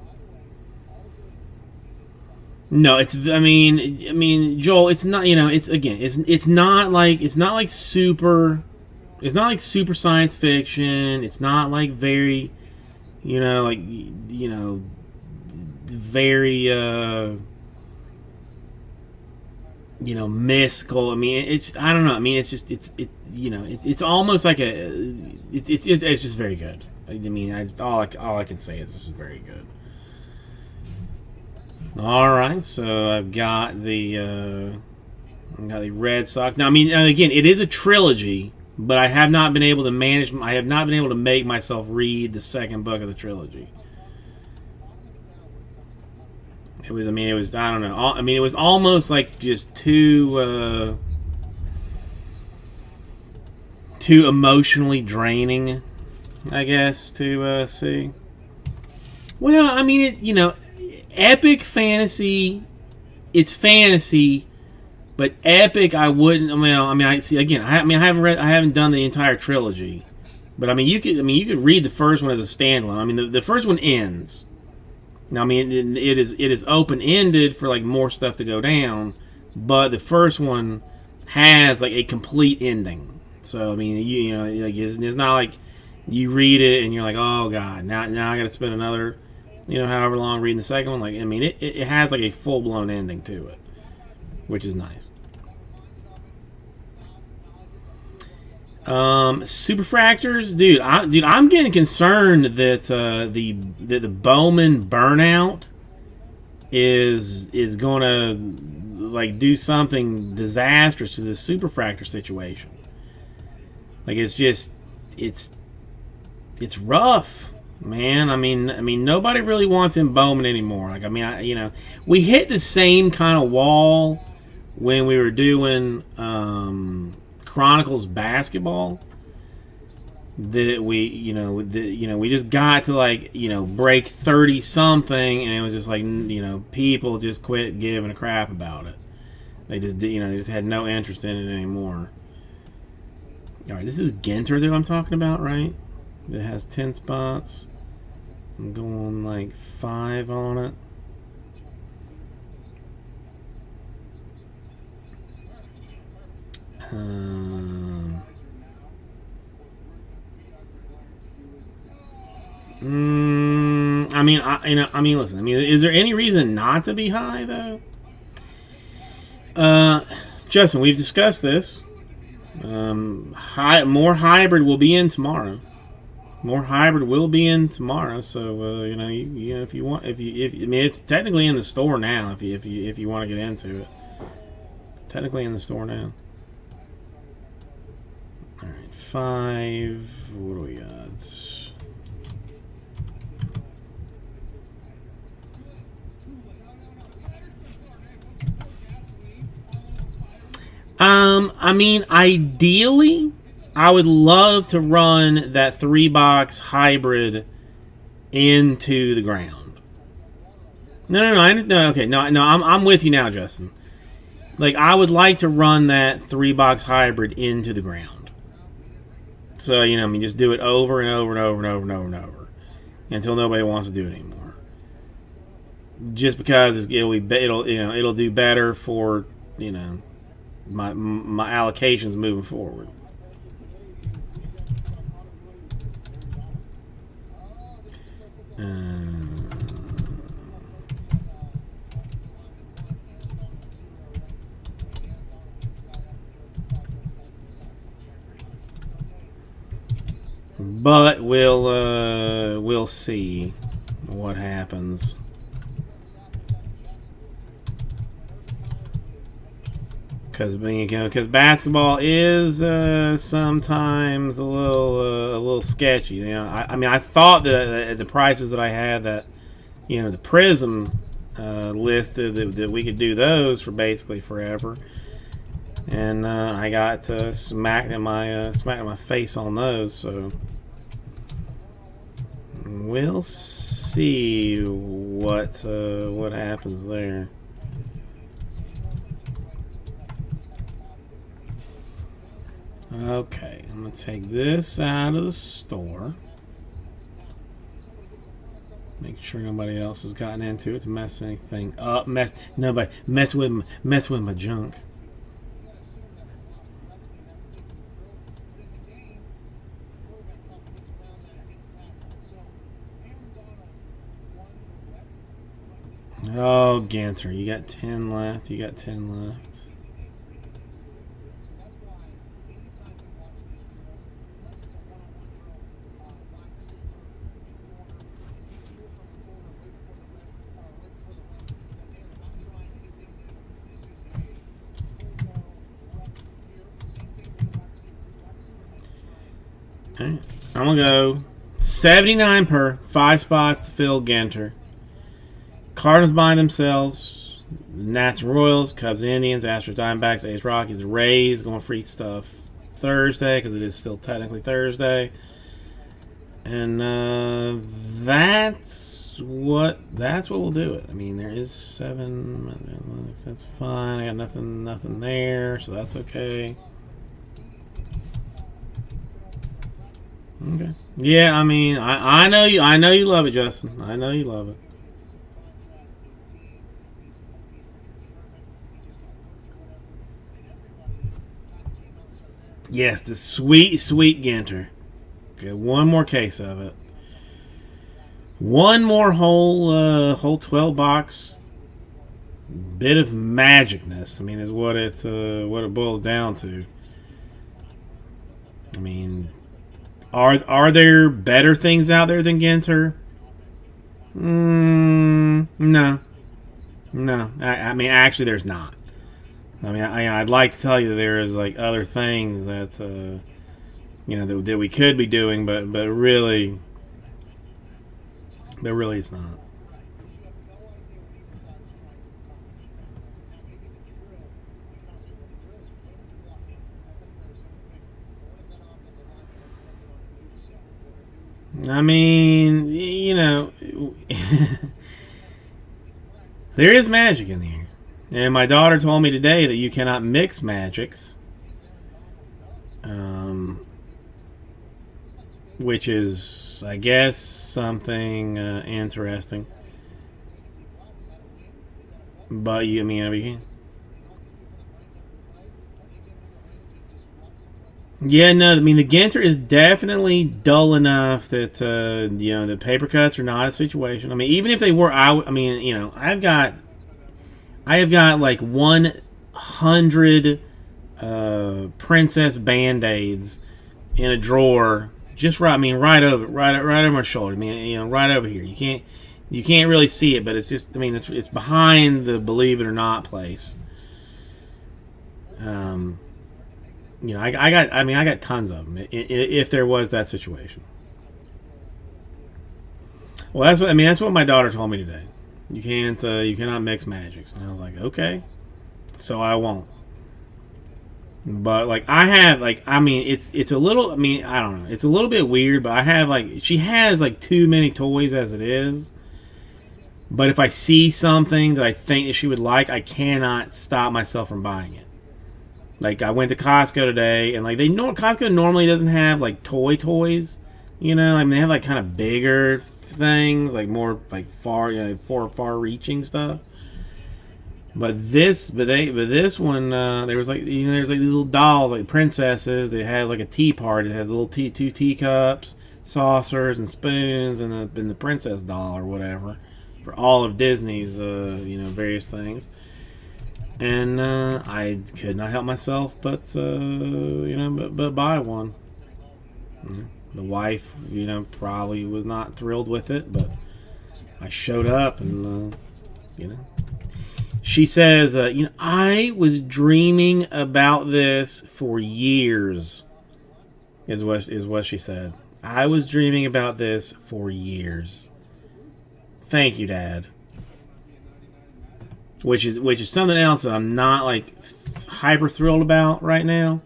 No, it's. I mean, Joel. It's not. It's again. It's not like super. It's not like super science fiction. It's not like very. Like very. Mystical. I mean, it's. I don't know. I mean, it's just. It's almost like a. It's just very good. I mean, all I can say is this is very good. All right, so I've got the Red Sox. Now, I mean, again, it is a trilogy, but I have not been able to manage. I have not been able to make myself read the second book of the trilogy. It was. I mean, it was. I don't know. I mean, it was almost like just too emotionally draining, I guess, to see. Well, I mean, epic fantasy. It's fantasy, but epic. I wouldn't. Well, I mean, I see again. I haven't read. I haven't done the entire trilogy, but I mean, you could. I mean, you could read the first one as a standalone. I mean, the first one ends. Now, I mean, it is open ended for like more stuff to go down, but the first one has like a complete ending. So I mean, like it's not like you read it and you're like, oh god, now I got to spend another, however long reading the second one. Like, I mean, it has like a full blown ending to it, which is nice. Superfractors, dude. I'm getting concerned that the Bowman burnout is gonna like do something disastrous to this superfractor situation. Like it's rough, man. I mean, nobody really wants him Bowman anymore. Like, I mean, we hit the same kind of wall when we were doing Chronicles basketball. That we just got to like break 30 something, and it was just like people just quit giving a crap about it. They just had no interest in it anymore. All right, this is Ginter that I'm talking about, right? It has 10 spots. I'm going like 5 on it. Listen. I mean, is there any reason not to be high though? Justin, we've discussed this. More hybrid will be in tomorrow. More hybrid will be in tomorrow. So if you want, I mean, it's technically in the store now. If you want to get into it, technically in the store now. All right, 5. What do we got? I mean, ideally, I would love to run that 3-box hybrid into the ground. No. Okay, no. I'm with you now, Justin. Like, I would like to run that 3-box hybrid into the ground. So just do it over and over and over and over and over and over until nobody wants to do it anymore. Just because it'll do better for my allocations moving forward. But we'll see what happens. Because basketball is sometimes a little sketchy. I thought that the prices that I had, that the Prism listed, that we could do those for basically forever, and I got smacked in my face on those. So we'll see what happens there. Okay, I'm going to take this out of the store. Make Sure nobody else has gotten into it to mess anything up. Nobody mess with my junk. Oh, Ginter, you got 10 left. You got 10 left. Right. I'm going to go 79 per. 5 spots to fill Ginter. Cardinals by themselves. Nats and Royals. Cubs and Indians. Astros, Diamondbacks. A's, Rockies. Rays. Going free stuff Thursday because it is still technically Thursday. And that's what we'll do it. I mean, there is 7. That's fine. I got nothing there, so that's okay. Okay. Yeah, I mean, I know you love it, Justin. I know you love it. Yes, the sweet Ginter. Okay, one more case of it. One more whole 12 box bit of magicness. I mean, is what it boils down to. I mean, are there better things out there than Ginter? No. I mean, actually, there's not. I mean, I'd like to tell you that there is like other things that that we could be doing, but really it's not. I mean, there is magic in the air. And my daughter told me today that you cannot mix magics. Which is, I guess, something interesting. But you can. Yeah, no, I mean, the Ginter is definitely dull enough that, the paper cuts are not a situation. I mean, even if they were, I have got like 100 Princess Band-Aids in a drawer, just right over my shoulder. I mean, right over here. You can't really see it, but it's just, I mean, it's behind the Believe It or Not place. I got tons of them if there was that situation. Well, that's what my daughter told me today. You cannot mix magics, and I was like, okay, so I won't. But like I have, like, I mean, it's a little, I mean, I don't know, it's a little bit weird, but I have, like, she has like too many toys as it is. But if I see something that I think that she would like, I cannot stop myself from buying it. Like, I went to Costco today, and like Costco normally doesn't have like toys. I mean, they have like kind of bigger things, like more like far-reaching stuff. But this one, there was like there's like these little dolls, like princesses. They had like a tea party. It had little two teacups, saucers, and spoons, and the princess doll or whatever for all of Disney's various things. And I could not help myself but buy one. The wife, probably was not thrilled with it, but I showed up, and she says, I was dreaming about this for years. Is what she said. I was dreaming about this for years. Thank you, Dad. Which is something else that I'm not like hyper thrilled about right now.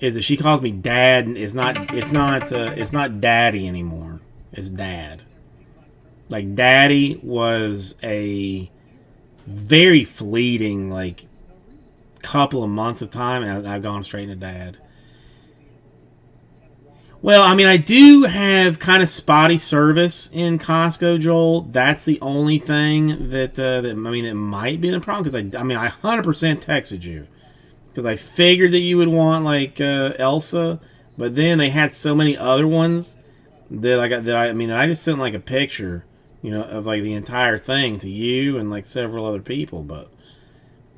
Is that she calls me Dad, and it's not Daddy anymore. It's Dad. Like, Daddy was a very fleeting like couple of months of time, and I've gone straight into Dad. Well, I mean, I do have kind of spotty service in Costco, Joel. That's the only thing that might be a problem because I 100% texted you because I figured that you would want like Elsa, but then they had so many other ones that I just sent like a picture, of like the entire thing to you and like several other people, but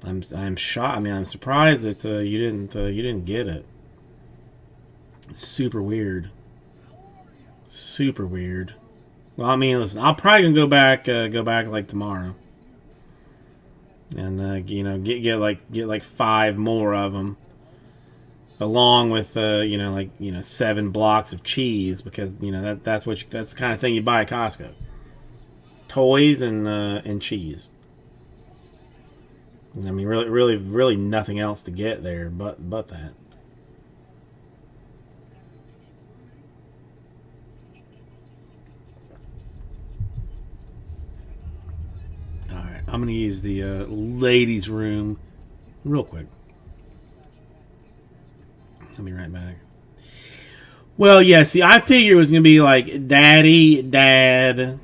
I'm shocked. I mean, I'm surprised that you didn't get it. It's super weird. Super weird. Well, I mean, listen, I'll probably gonna go back like tomorrow, and get like 5 more of them, along with 7 blocks of cheese because that's the kind of thing you buy at Costco. Toys and cheese. I mean, really nothing else to get there but that. I'm going to use the ladies' room real quick. I'll be right back. Well, yeah, see, I figured it was going to be like Daddy, Dad,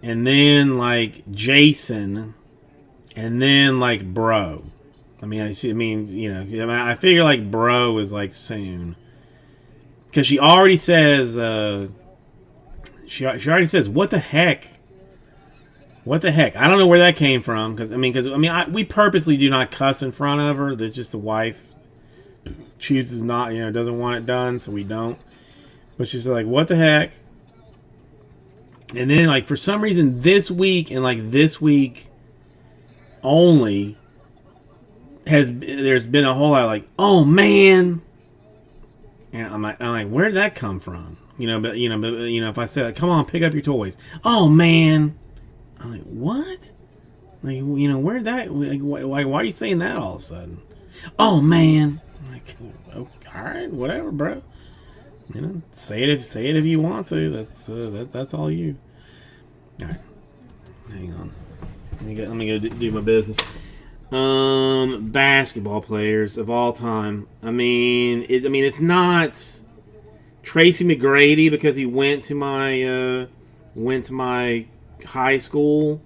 and then like Jason, and then like Bro. I figure like Bro is like soon. Because she already says, she already says, what the heck? What the heck? I don't know where that came from. We purposely do not cuss in front of her. That's just the wife chooses not, doesn't want it done, so we don't. But she's like, what the heck? And then, like, for some reason, this week only, there's been a whole lot of like, oh man. And I'm like, where did that come from? If I say, like, come on, pick up your toys. Oh man. I'm like, what? Like, where'd that? Like, why are you saying that all of a sudden? Oh man! I'm like, oh, all right, whatever, bro. Say it if you want to. That's all you. All right, hang on. Let me go do my business. Basketball players of all time. It's not Tracy McGrady because he went to my high school.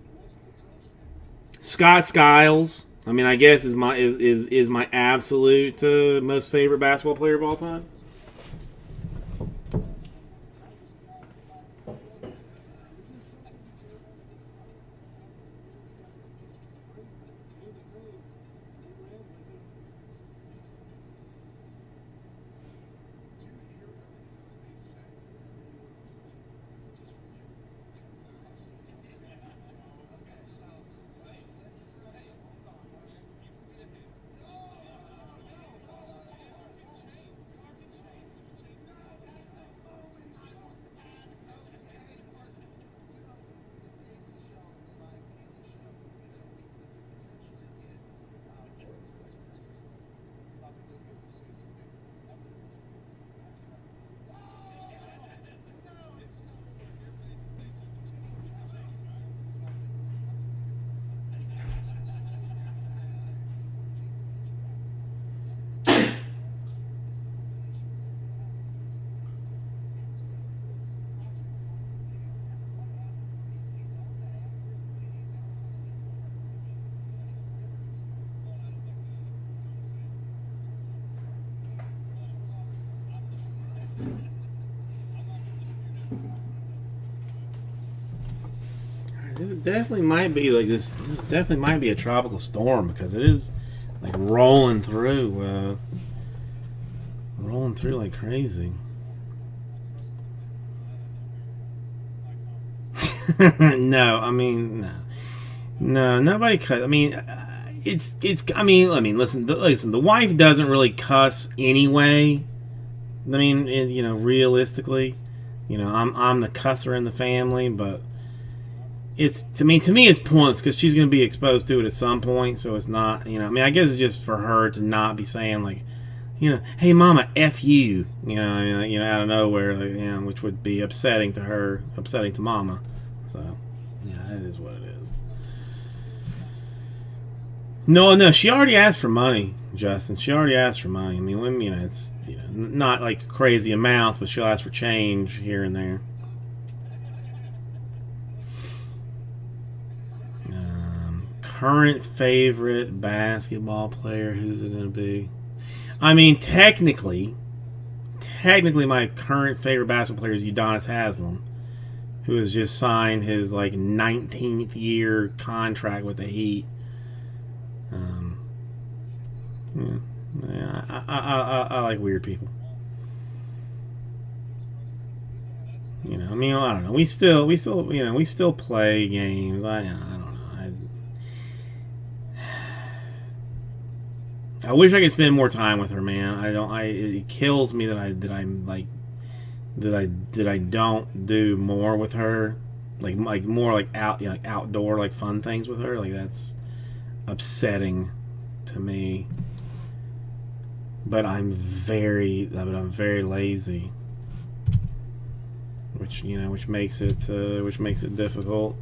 Scott Skiles, I guess is my absolute most favorite basketball player of all time. This definitely might be like this. This definitely might be a tropical storm because it is like rolling through like crazy. No, nobody cuss. Listen. The wife doesn't really cuss anyway. Realistically, I'm the cusser in the family, but it's to me it's pointless because she's going to be exposed to it at some point. So it's not, I guess it's just for her to not be saying like, hey mama, F you, out of nowhere, like, which would be upsetting to her, upsetting to mama. So, yeah, that is what it is. No, no, she already asked for money, Justin. She already asked for money. I mean, when, it's not like crazy amounts, but she'll ask for change here and there. Current favorite basketball player, who's it going to be? I mean, technically, my current favorite basketball player is Udonis Haslem, who has just signed his 19th year contract with the Heat. I like weird people. I mean, I don't know. We still play games. I don't know. I wish I could spend more time with her, man. It kills me that I don't do more with her, more outdoor fun things with her. That's upsetting to me. But I'm very lazy, which makes it difficult.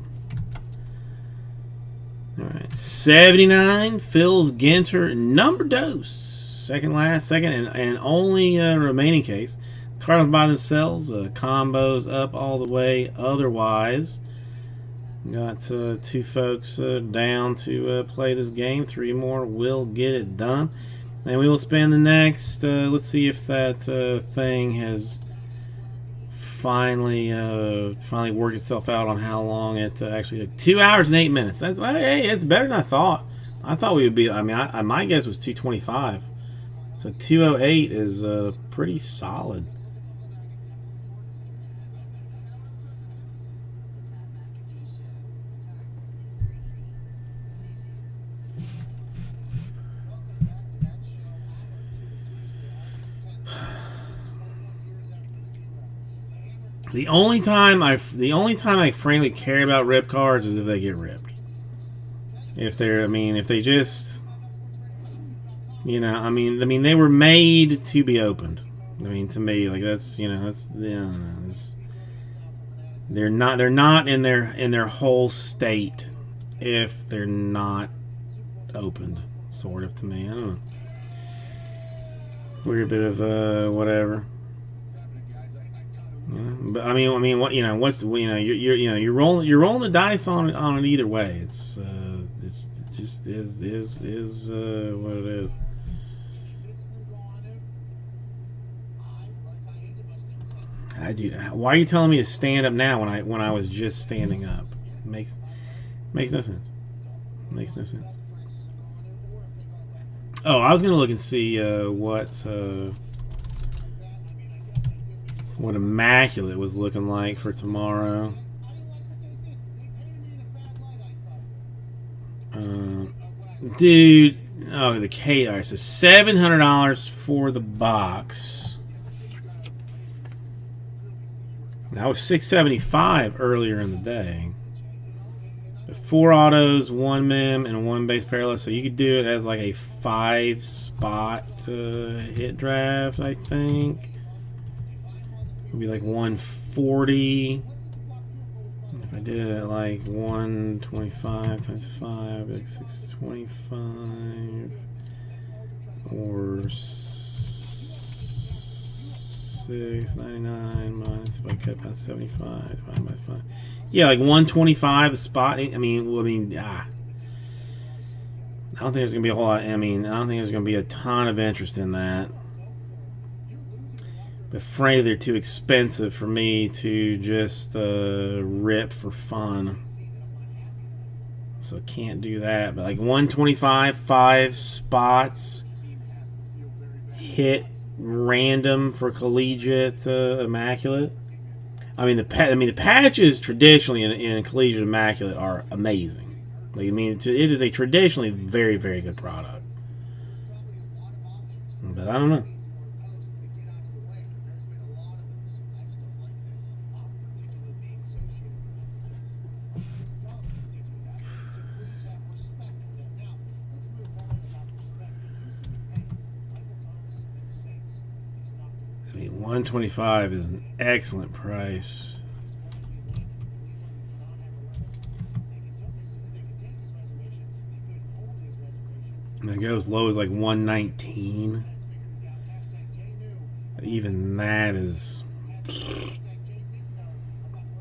All right, 79, Phil's Ginter, number dose. Second and only remaining case. Cardinals by themselves, combos up all the way. Otherwise, got two folks down to play this game. Three more will get it done. And we will spend the next, let's see if that thing has finally worked itself out on how long it actually took. 2 hours and 8 minutes. That's it's better than I thought. I thought we would be. I mean, my guess was 2:25. So 2:08 is pretty solid. The only time I frankly care about rip cards is if they get ripped. If they just, they were made to be opened. I mean, to me, they're not in their whole state if they're not opened. Sort of, to me, I don't know. Weird bit of whatever. But I mean, what what's you're rolling the dice on it either way. It's just is what it is. Why are you telling me to stand up now when I was just standing up? Makes no sense. Makes no sense. Oh, I was gonna look and see what Immaculate was looking like for tomorrow. Dude, the K. Alright, so $700 for the box. That was $675 earlier in the day. 4 autos, 1 mem, and 1 base parallel. So you could do it as a 5-spot hit draft, I think. It'd be 140. If I did it at 125 times 5, 625, or 699 minus, if I cut past 75 divided by 5. Yeah, 125 a spot. I don't think there's gonna be a whole lot. I don't think there's gonna be a ton of interest in that. But frankly, they're too expensive for me to just rip for fun. So I can't do that. But 125, 5 spots, hit random for collegiate Immaculate. The patches traditionally in collegiate Immaculate are amazing. It is a traditionally very, very good product. But I don't know. $125 is an excellent price. And it goes low as like 119. Even that is,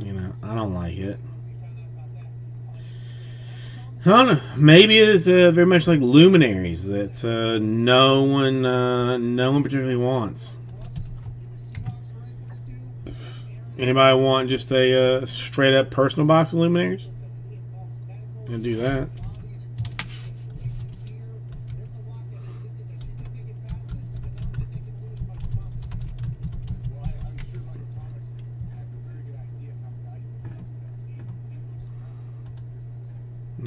you know, I don't like it. I don't know. Maybe it is very much like Luminaries that no one particularly wants. Anybody want just a straight up personal box of Luminaries? Gonna do that.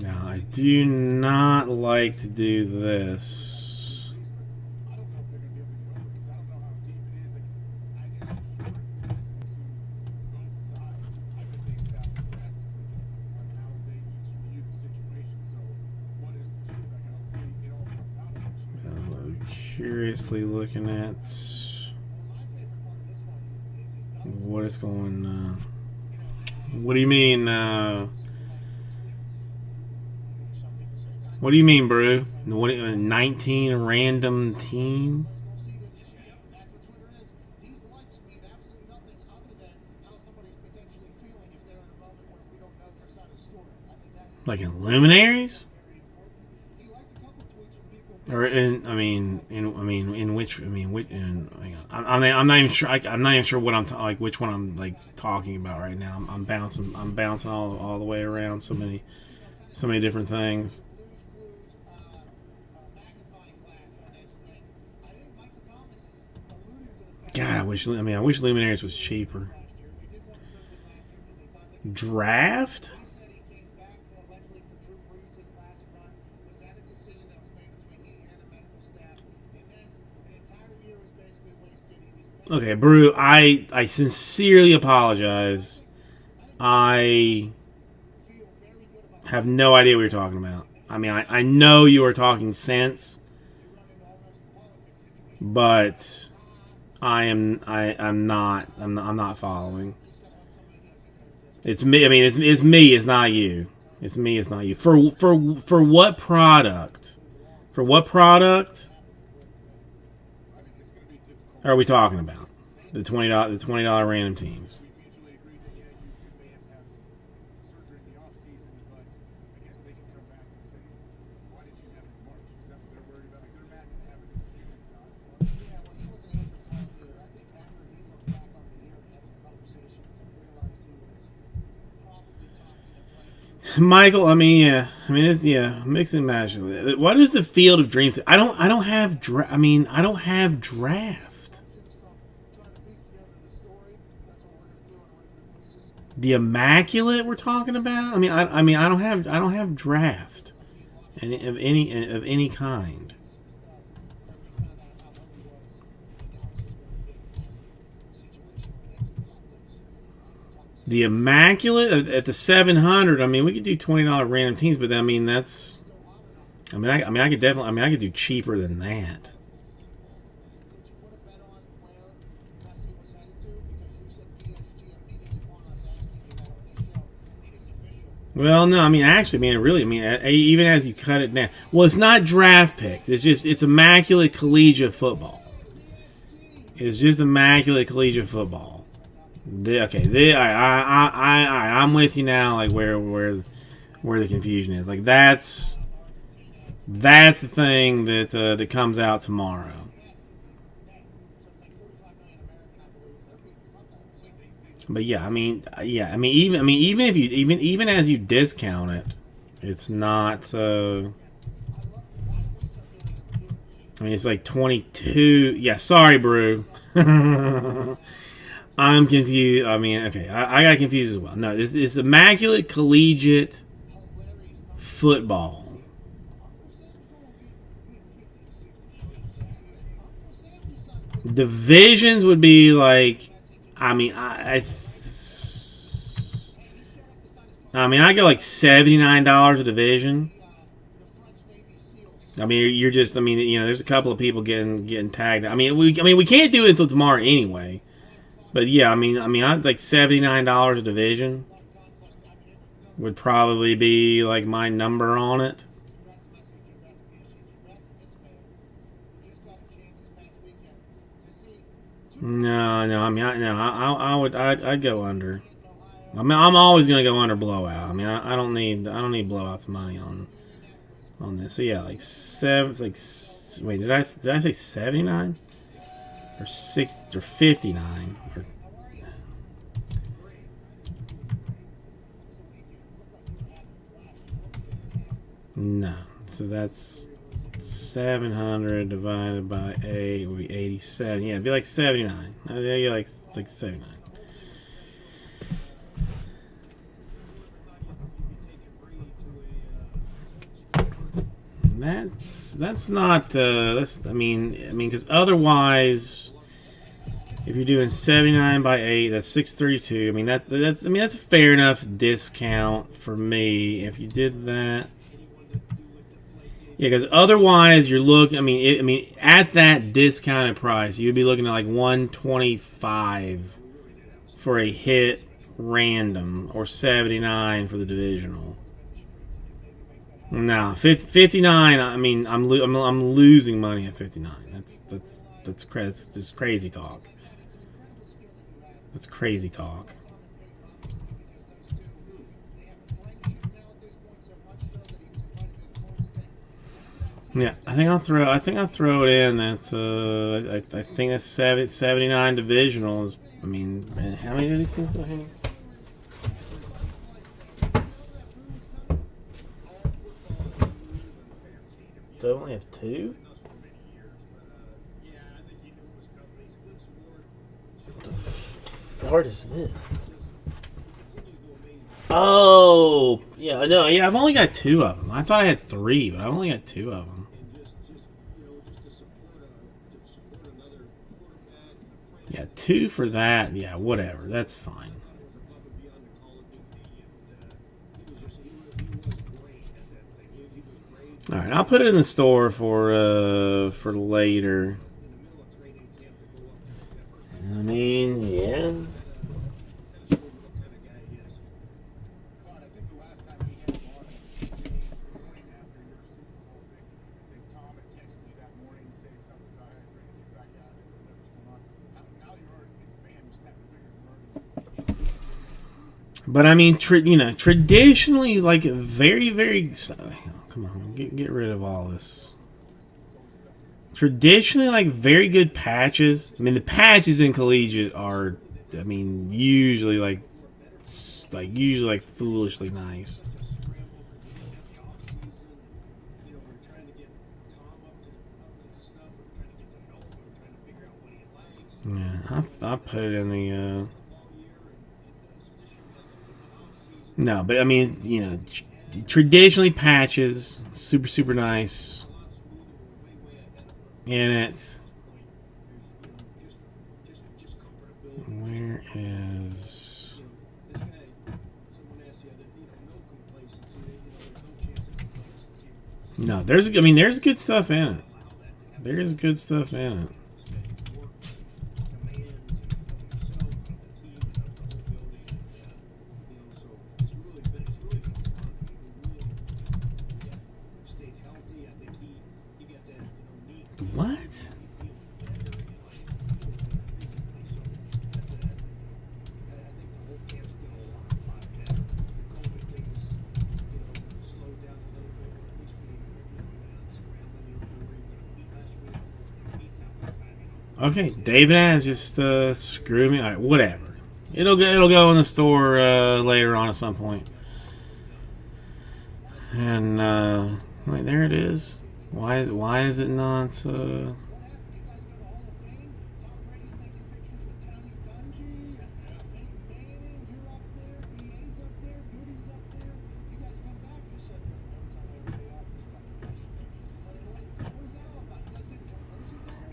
Now, I do not like to do this. Curiously looking at what is going on. What do you mean? What do you mean, Brew? 19 random team? Like in Luminaries? Or I'm not even sure. I'm not even sure what which one I'm like talking about right now. I'm bouncing all the way around. So many different things. God, I wish Luminaries was cheaper. Draft? Okay, Brew, I sincerely apologize. I have no idea what you're talking about. I mean, I know you are talking sense, but I'm not following. It's me. I mean, it's me. It's not you. It's me. It's not you. For what product? For what product are we talking about? The $20 random teams. Michael, mix and match. What is the Field of Dreams? I don't have I don't have draft. The Immaculate we're talking about? I don't have draft of any kind. The Immaculate at the 700. I mean, we could do $20 random teams, but I mean that's. I could definitely. I could do cheaper than that. Well, no, actually, really, even as you cut it down. Well, it's not draft picks. It's Immaculate Collegiate Football. It's just Immaculate Collegiate Football. I'm with you now. Like where the confusion is. Like that's the thing that comes out tomorrow. But even if you even as you discount it, it's not. It's like 22. Yeah, sorry, Brew. I'm confused. I got confused as well. No, it's Immaculate Collegiate Football. Divisions would be like, I go like $79 a division. You're just, there's a couple of people getting tagged. We can't do it until tomorrow anyway. But yeah, I'd like $79 a division would probably be like my number on it. No, no. I mean, I'd go under. I mean, I'm always gonna go under blowout. I mean, I don't need blowouts money on this. So yeah, like seven, like wait, did I say 79 or 59 or no? So that's 700 divided by 8 would be 87. Yeah, it'd be like 79. Yeah, like 79. That's not that's I mean because otherwise if you're doing 79 by 8 that's 632. I mean that's a fair enough discount for me if you did that. Yeah, because otherwise you're looking. I mean, at that discounted price, you'd be looking at like 125 for a hit random, or 79 for the divisional. No, 59. I mean, I'm losing money at 59. That's just crazy talk. That's crazy talk. Yeah, I think I'll throw it in. That's I think that's 79 divisionals. I mean, man, how many of these things do I have? Do I only have 2? What the fart is this? Oh, yeah, no, yeah, I've only got 2 of them. I thought I had 3, but I've only got 2 of them. Yeah, 2 for that. Yeah, whatever. That's fine. All right, I'll put it in the store for later. I mean, yeah. But I mean, traditionally, like very, very. Come on, get rid of all this. Traditionally, like very good patches. I mean, the patches in collegiate are, I mean, usually like foolishly nice. Yeah, I put it in the. No, but I mean, traditionally patches, super nice. In it. Where is? No, there's good stuff in it. There's good stuff in it. What? Okay, David Adams just screw me. All right, whatever. It'll go in the store later on at some point. And right there it is. Why is it not?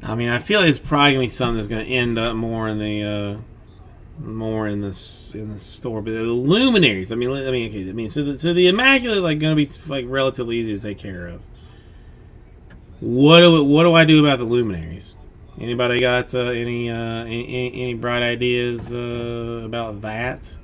I mean, I feel like it's probably gonna be something that's gonna end up more in the store. But the luminaries, so the immaculate like gonna be like relatively easy to take care of. What do I do about the luminaries? Anybody got any bright ideas about that?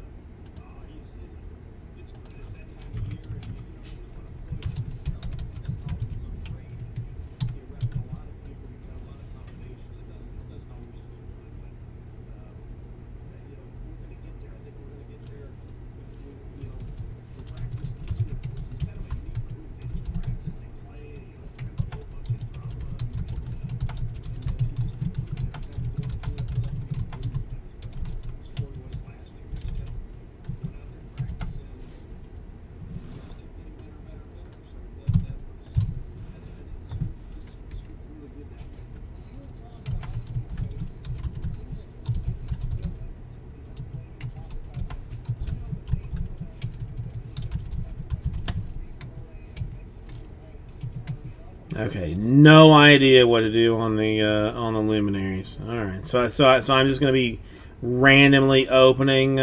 Okay, no idea what to do on the luminaries. All right, so I'm just gonna be randomly opening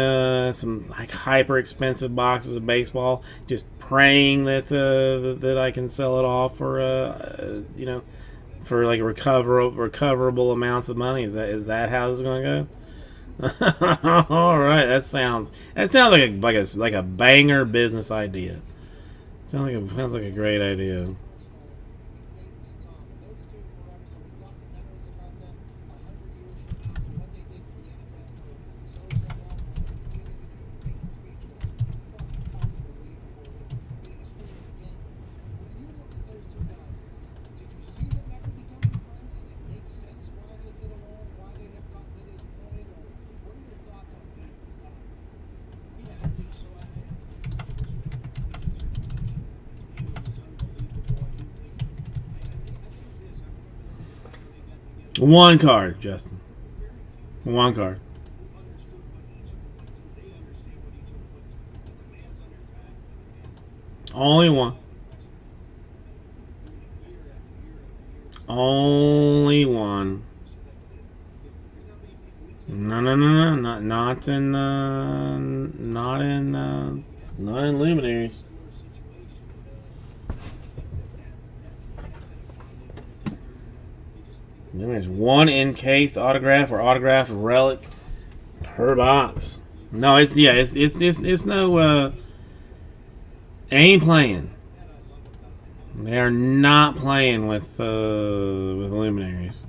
some like hyper expensive boxes of baseball, just praying that I can sell it off for for like recoverable amounts of money. Is that how this is gonna go? All right, that sounds like a banger business idea. Sounds like a great idea. One card, Justin. One card. Only one. Only one. No, not in luminaries. There's one encased autograph or autographed relic per box. No, it's no. They ain't playing. They are not playing with luminaries.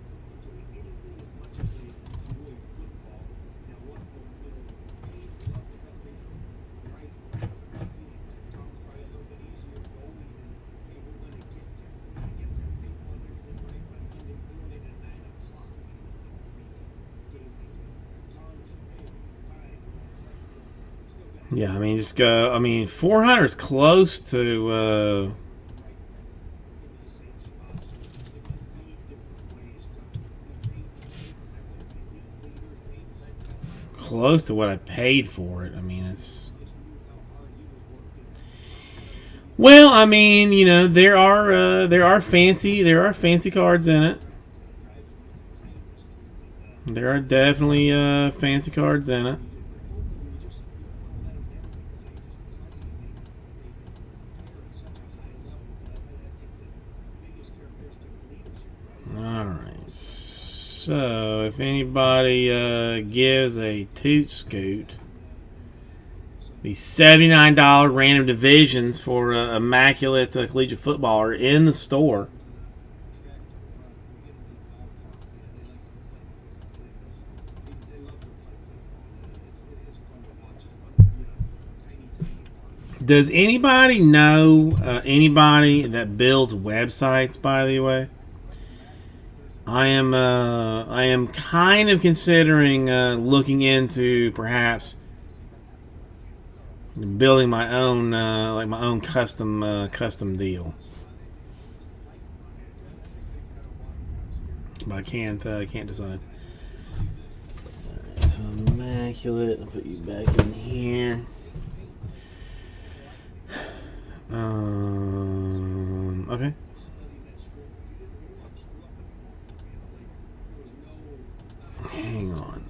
Yeah, I mean, just go. I mean, 400 is close to. Close to what I paid for it. I mean, it's. Well, I mean, there are fancy cards in it. There are definitely fancy cards in it. Alright, so if anybody gives a toot scoot, the $79 random divisions for Immaculate Collegiate Football are in the store. Does anybody know anybody that builds websites, by the way? I am kind of considering looking into perhaps building my own my own custom deal. But I can't decide. Alright, so Immaculate, I'll put you back in here. Okay. Hang on.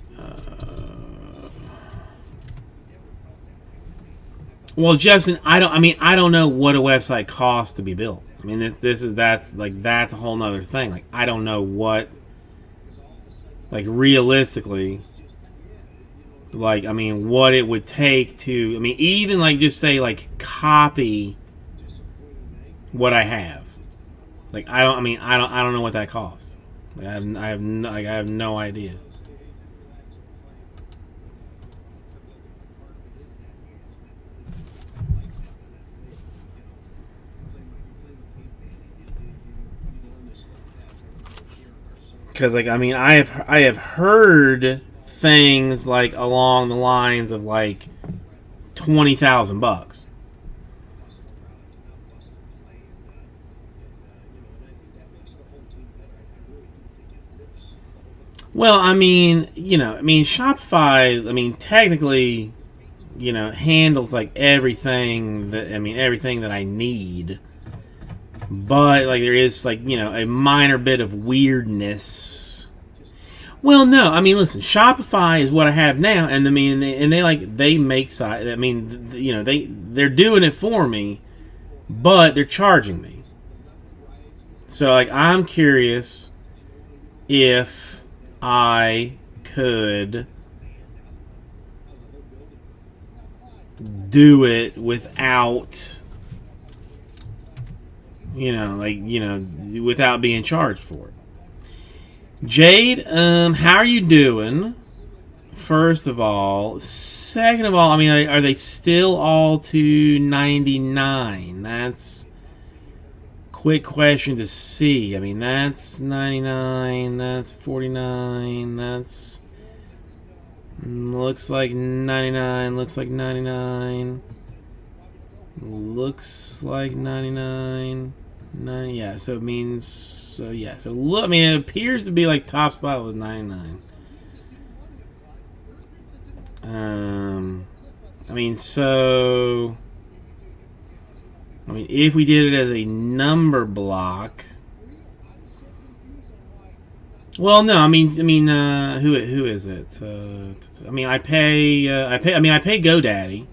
Well, Justin, I don't know what a website costs to be built. I mean, that's a whole nother thing. Like, I don't know what, like, realistically, like, I mean, what it would take to, I mean, even like just say like copy what I have. Like, I don't know what that costs. Like, I have no idea. Because like, I mean, I have heard things like along the lines of like $20,000. Well, I mean, Shopify, I mean, technically, handles like everything that I need. but like there is like a minor bit of weirdness. Well, no, I mean listen, Shopify is what I have now, and I mean they make site. I mean they're doing it for me, but they're charging me. So like I'm curious if I could do it without without being charged for it. Jade, how are you doing? First of all. Second of all, I mean, are they still all $2.99? That's quick question to see. I mean, that's 99, that's 49, that's looks like 99, looks like 99. Looks like 99. 90, yeah, so it means so look, I mean it appears to be like top spot with 99. I mean if we did it as a number block. Well, no, I mean who is it? I mean I pay GoDaddy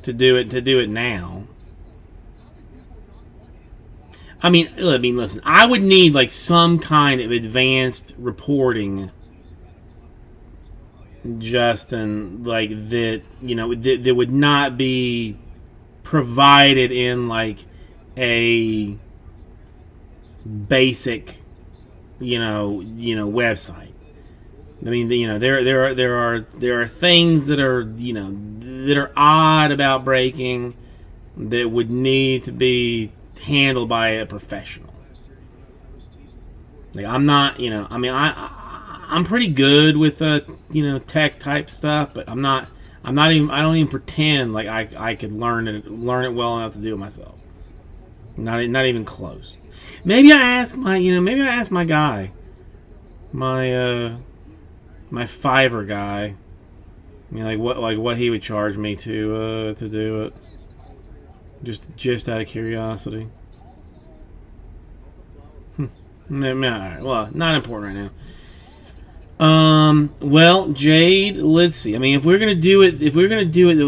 to do it now. I mean, listen. I would need like some kind of advanced reporting, Justin, like that. That would not be provided in like a basic, website. I mean, there are things that are that are odd about breaking that would need to be handled by a professional. Like I'm not, I mean I'm pretty good with tech type stuff, but I don't even pretend like I could learn it well enough to do it myself. Not even close. Maybe I ask my guy, my Fiverr guy, what he would charge me to do it. Just out of curiosity. Alright, well, not important right now. Well, Jade, let's see. I mean, if we're gonna do it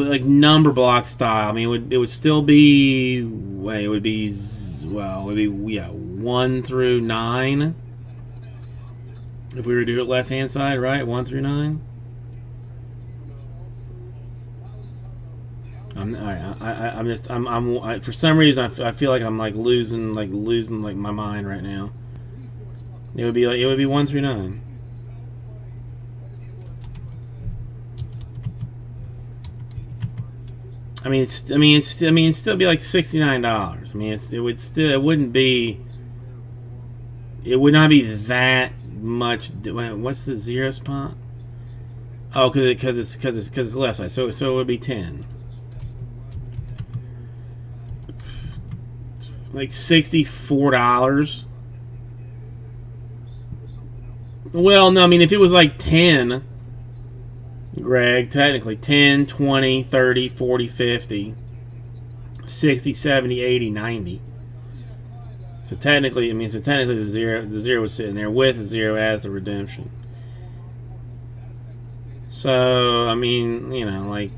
like number block style, I mean, it would still be 1 through 9. If we were to do it left hand side, right, 1 through 9. I'm for some reason I feel like I'm losing my mind right now. It would be 1 through 9. it'd still be like $69. It would not be that much. What's the zero spot? Oh, because it's left side. So it would be 10. Like $64. Well, no, I mean if it was like 10, Greg, technically 10, 20, 30, 40, 50, 60, 70, 80, 90. So technically the zero was sitting there with the zero as the redemption. So, I mean, like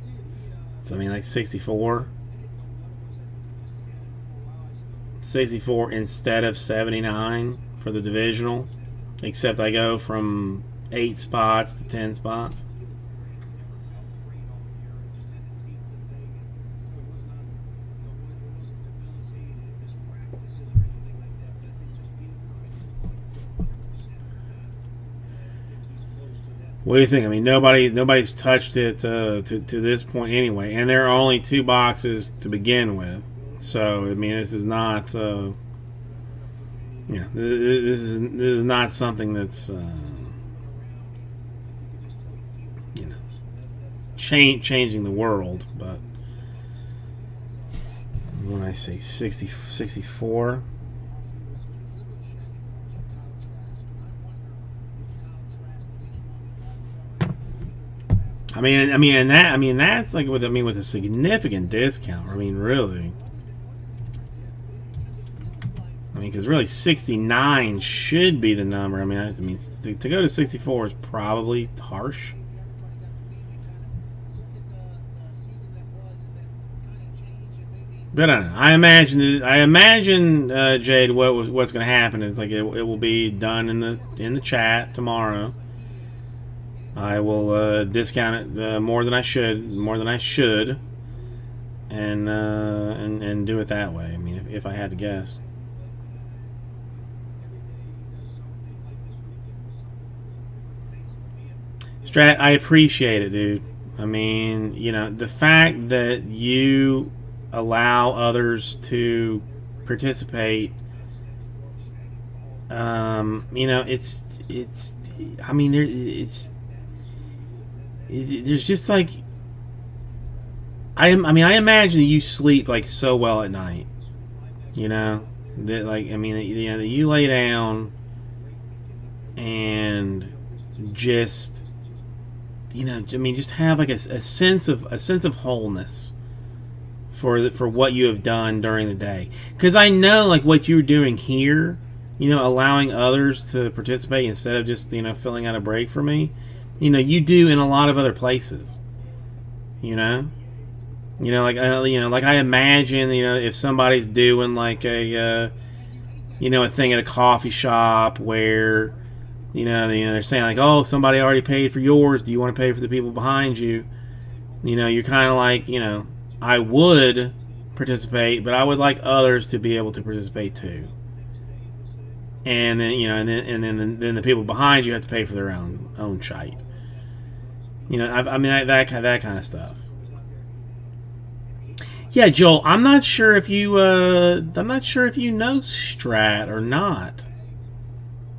64. 64 instead of 79 for the divisional, except I go from 8 spots to 10 spots. What do you think? I mean, nobody's touched it to this point anyway, and there are only 2 boxes to begin with. So I mean, this is not, this is not something that's, changing the world. But when I say 64. I mean, that's like with a significant discount. I mean, really. because really 69 should be the number. I mean, to go to 64 is probably harsh. But I don't know. I imagine, Jade, what's going to happen is like it will be done in the chat tomorrow. I will discount it more than I should, and do it that way. I mean, if I had to guess. Strat, I appreciate it, dude. I mean, you know, the fact that you allow others to participate, you know, I mean, there's just like, I imagine that you sleep like so well at night, you know, that like, I mean, you know, that you lay down and just, you know, I mean, just have like a sense of wholeness for what you have done during the day. Because I know like what you're doing here, you know, allowing others to participate instead of just, you know, filling out a break for me, you know, you do in a lot of other places, you know. Like I imagine, you know, if somebody's doing like a you know, a thing at a coffee shop where, you know, they're saying like, oh, somebody already paid for yours, do you want to pay for the people behind you? You know, you're kind of like, you know, I would participate, but I would like others to be able to participate too. And then, you know, then the people behind you have to pay for their own shite. You know, I mean that kind of stuff. Yeah, Joel, I'm not sure if you know Strat or not.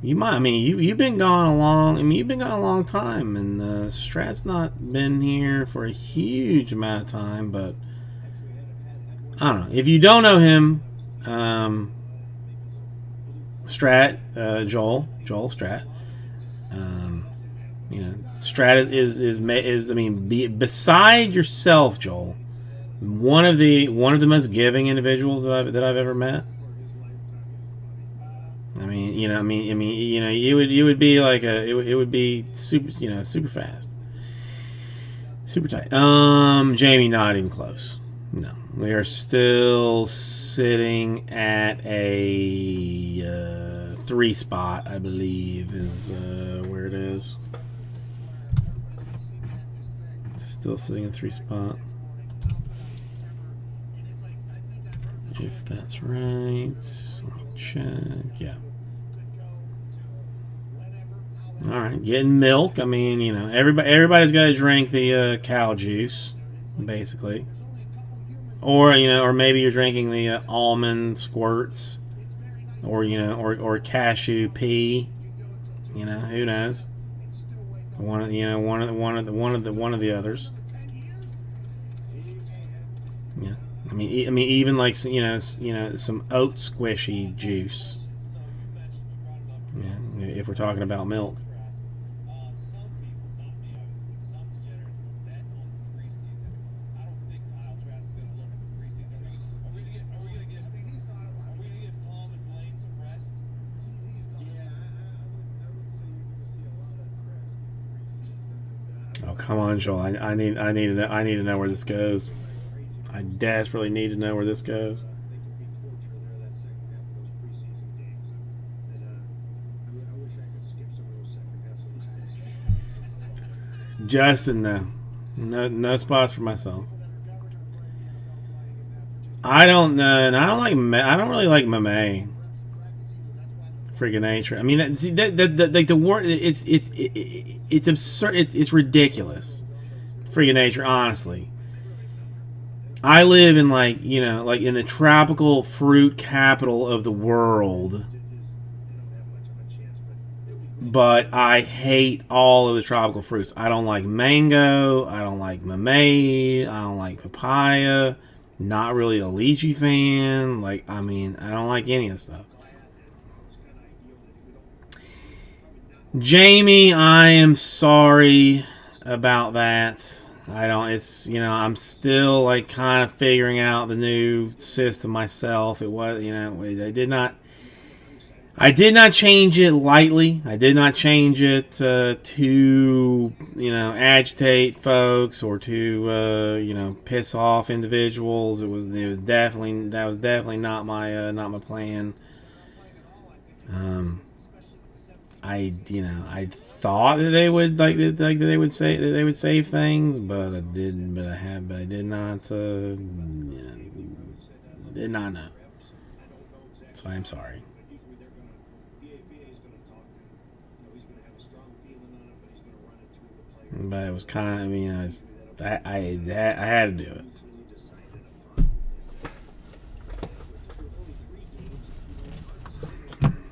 You might. I mean, you've been gone a long. I mean, you've been gone a long time, and Strat's not been here for a huge amount of time. But I don't know. If you don't know him, Strat, Joel Strat. You know, Strat is. I mean, beside yourself, Joel, one of the most giving individuals that I've ever met. I mean, you know, you would be like it would be super, you know, super fast, super tight. Jamie, not even close. No, we are still sitting at a 3 spot, I believe, is where it is. Still sitting at 3 spot. If that's right, let me check. Yeah. All right, getting milk. I mean, you know, everybody's got to drink the cow juice, basically, or you know, or maybe you're drinking the almond squirts, or you know, or cashew pea. You know, who knows? One of the others. Yeah. I mean, even like you know, some oat squishy juice. Yeah, if we're talking about milk. Oh, come on, Joel! I need to know where this goes. I desperately need to know where this goes. Justin, no spots for myself. I don't know. I don't really like Mame. Freaking nature. I mean, like the word. It's absurd. It's ridiculous. Freaking nature. Honestly. I live in like in the tropical fruit capital of the world, but I hate all of the tropical fruits. I don't like mango. I don't like mamey. I don't like papaya. Not really a lychee fan. Like, I mean, I don't like any of the stuff. Jamie, I am sorry about that. I don't, it's, I'm still like kind of figuring out the new system myself. It was, they did not I did not change it lightly. I did not change it to agitate folks or to piss off individuals. That was definitely not my plan. I thought that they would that they would say that they would save things, but I didn't. But I did not. Did not know. So I'm sorry. But it was kind of, I had to do it.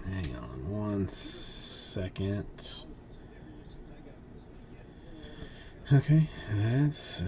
Hang on 1 second. Okay, that's.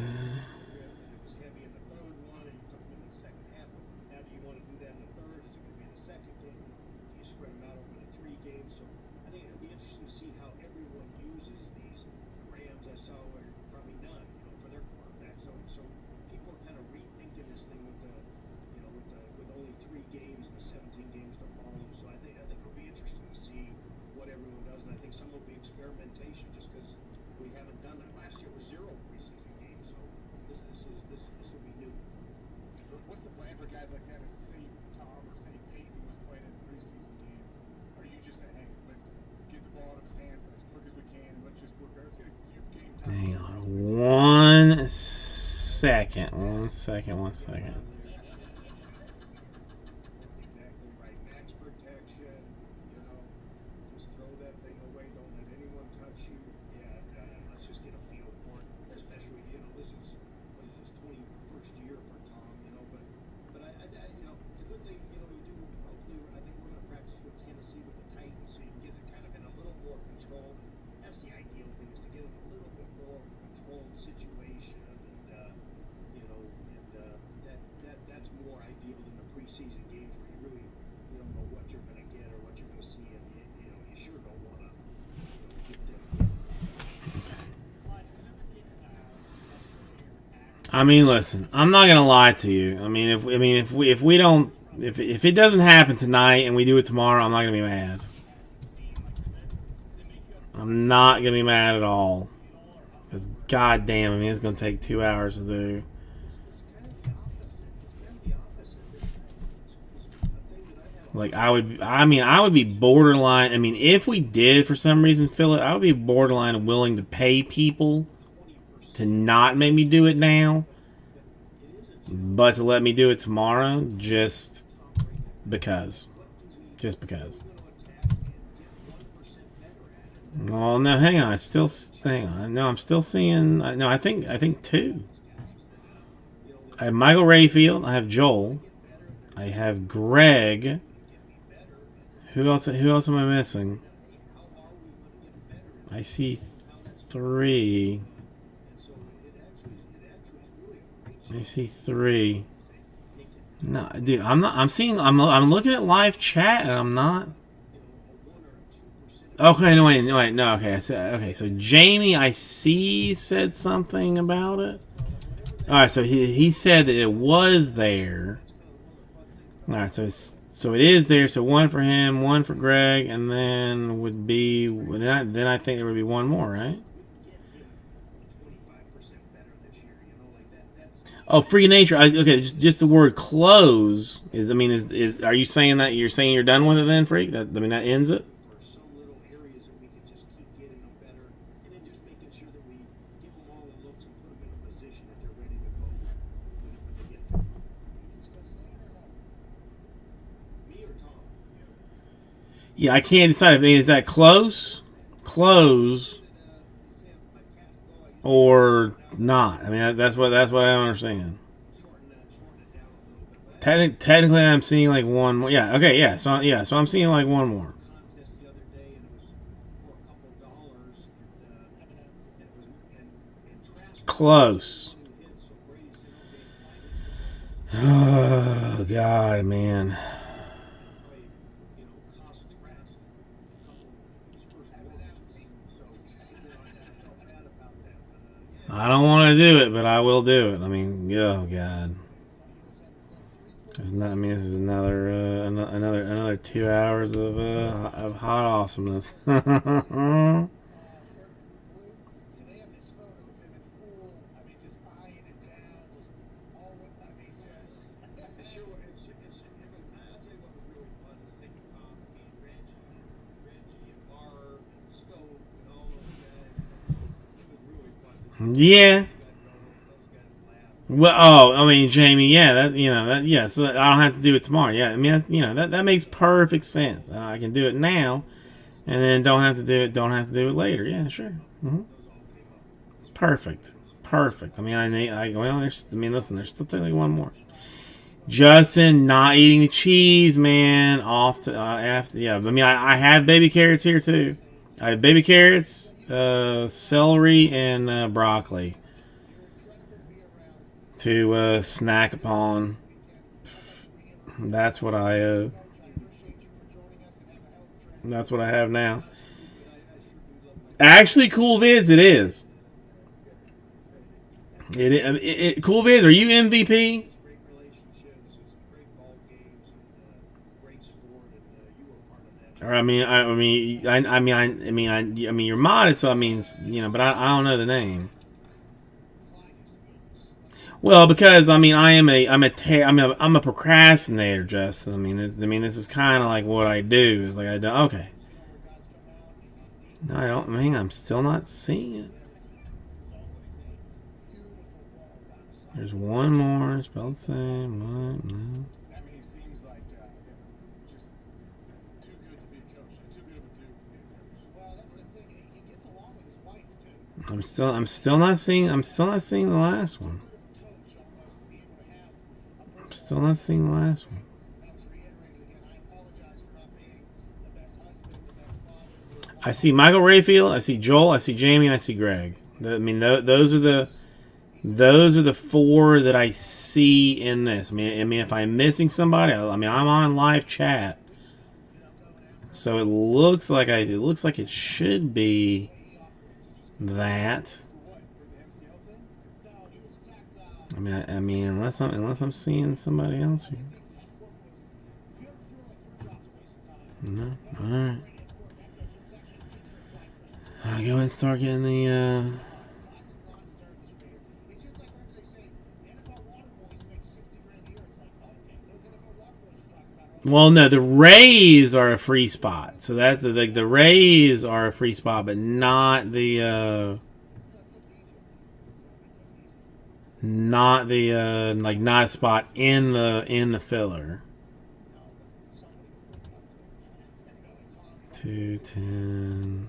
Hang on 1 second. 1 second. 1 second. I mean, listen. I'm not gonna lie to you. If it doesn't happen tonight and we do it tomorrow, I'm not gonna be mad. I'm not gonna be mad at all. Because goddamn, it's gonna take 2 hours to do. Like I would be borderline. If we did for some reason fill it, I would be borderline willing to pay people to not make me do it now, but to let me do it tomorrow, just because. Well, no, hang on. Hang on. No, I'm still seeing. No, I think two. I have Michael Rayfield. I have Joel. I have Greg. Who else am I missing? I see 3. I see 3. No, dude, I'm not. I'm looking at live chat and I'm not. Okay, no, wait, no, okay. Okay, so Jamie, I see, said something about it. All right, so he said that it was there. All right, so it is there. So 1 for him, 1 for Greg, and then would be then I think there would be 1 more, right? Oh, Free Nature. Okay, just the word close is. Are you saying that you're done with it then, Freak? That ends it. Yeah, I can't decide. Is that close, or not? That's what I don't understand. Technically, I'm seeing like 1 more. Yeah. Okay. Yeah. So I'm seeing like 1 more. Close. Oh God, man. I don't want to do it, but I will do it. Oh God. I mean, this is another 2 hours of hot awesomeness. Yeah. Well, oh, I mean, Jamie, yeah, yeah. So I don't have to do it tomorrow. Yeah, I mean, that makes perfect sense. I can do it now, and then don't have to do it. Don't have to do it later. Yeah, sure. Perfect, perfect. I mean, listen, there's still technically one more. Justin not eating the cheese, man. Off to after, yeah. I mean, I have baby carrots here too. I have baby carrots, celery, and broccoli to snack upon. That's what That's what I have now. Actually, Cool Vids, it is. Cool Vids, are you MVP? Or you're modded, so I mean, but I don't know the name. Well, because I mean, I'm a procrastinator, Justin. I mean, this is kind of like what I do. Is like I do. Okay. No, I don't. I'm still not seeing it. There's one more spelled the same. No. I'm still not seeing the last one. I'm still not seeing the last one. I see Michael Rayfield, I see Joel, I see Jamie, and I see Greg. I mean, those are the four that I see in this. I mean, if I'm missing somebody, I'm on live chat, so it looks like it should be that. I mean, unless I'm seeing somebody else here. No, all right. I'll go and start getting the. Well, no, the Rays are a free spot, so that's the Rays are a free spot, but not the. Not the not a spot in the filler. 210.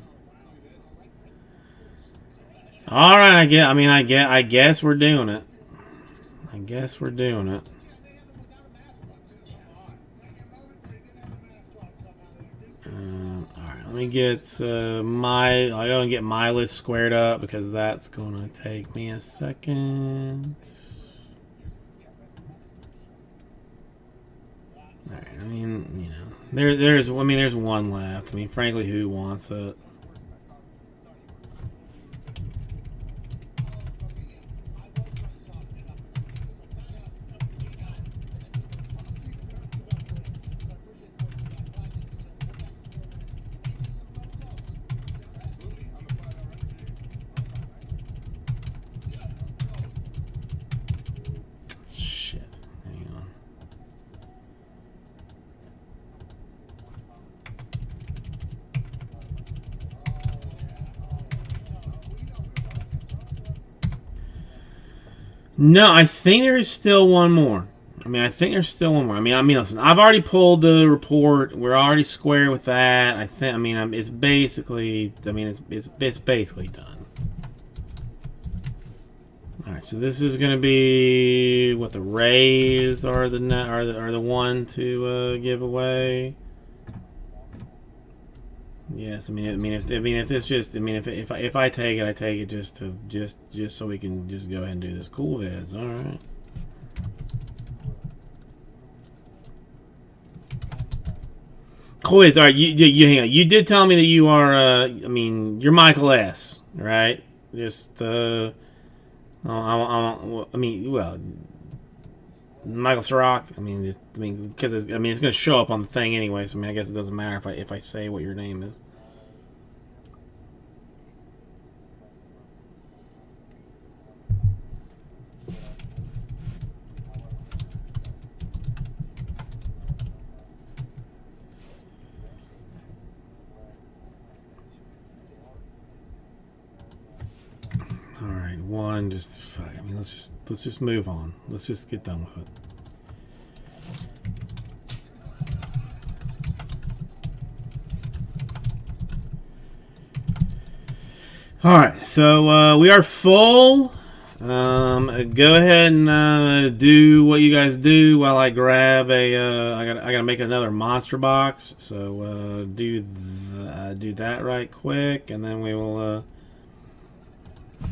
All right, I guess we're doing it. I guess we're doing it. All right, let me get I gotta get my list squared up because that's gonna take me a second. All right, I mean, there's one left. I mean, frankly, who wants it? No, I think there is still one more. I think there's still one more. Listen, I've already pulled the report. We're already square with that. It's basically, it's basically done. All right, so this is going to be what the Rays are the one to give away. Yes, if I take it, I take it just so we can just go ahead and do this. Cool Vids, all right. Cool Vids, all right. You hang on. You did tell me that you are. You're Michael S. Right? Just. Well. Michael Ciroc. Because it's going to show up on the thing anyway. So I guess it doesn't matter if I say what your name is. All right, one. Let's just move on. Let's just get done with it. All right, so we are full. Go ahead and do what you guys do while I grab a. I gotta make another monster box. So do that right quick, and then we will.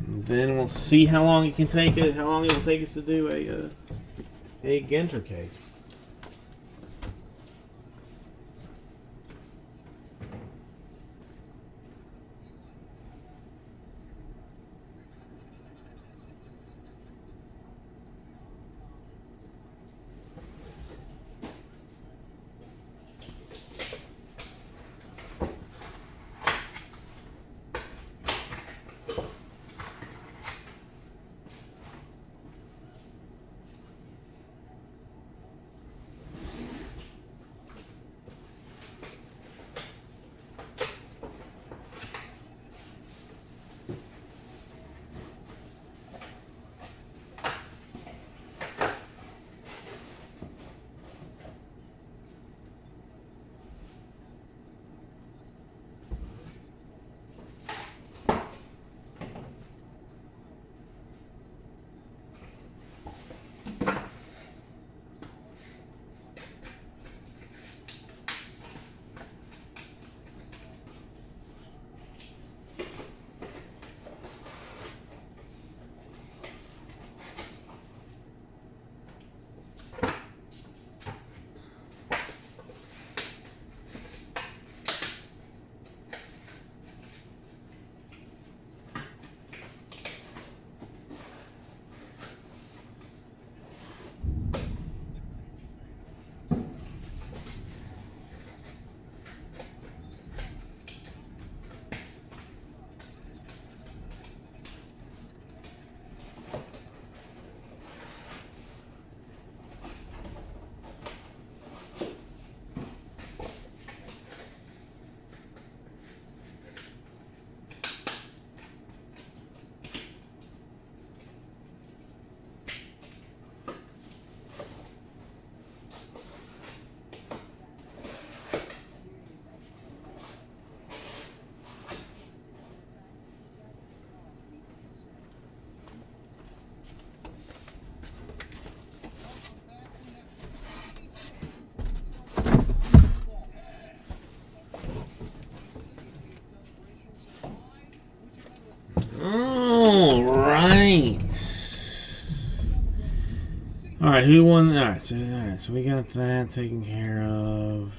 Then we'll see how long it can take it. How long it will take us to do a Ginter case. Alright, who won? Alright, so we got that taken care of.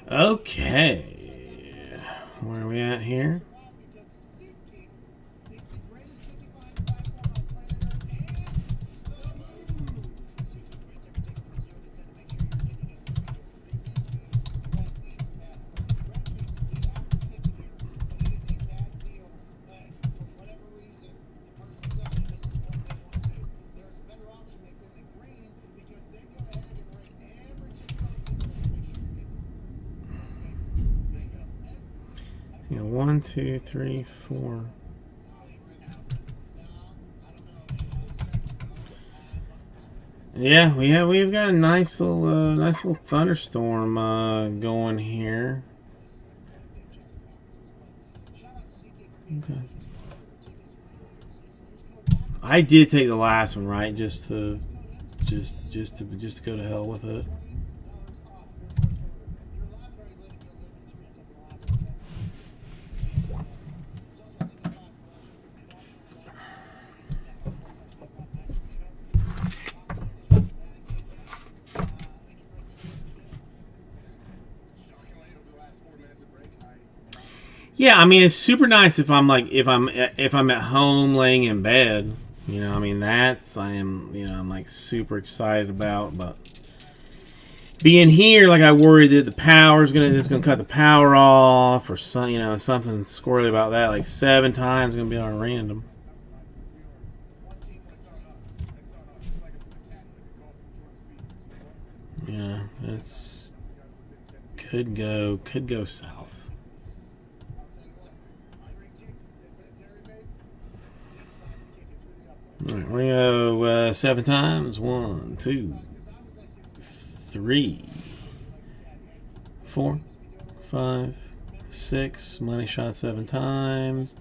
Okay. Where are we at here? Yeah, 1, 2, 3, 4. Yeah, we've got a nice little thunderstorm going here. Okay. I did take the last one, right? Just to go to hell with it. Yeah, I mean it's super nice if I'm like if I'm at home laying in bed. You know, I mean that's I am you know I'm like super excited about, but being here, like I worry that the power's gonna cut the power off or some you know something squirrely about that. Like 7 times gonna be on random. Yeah, that's could go south. All right, we're gonna go 7 times. 1, 2, 3, 4, 5, 6. Money shot 7 times.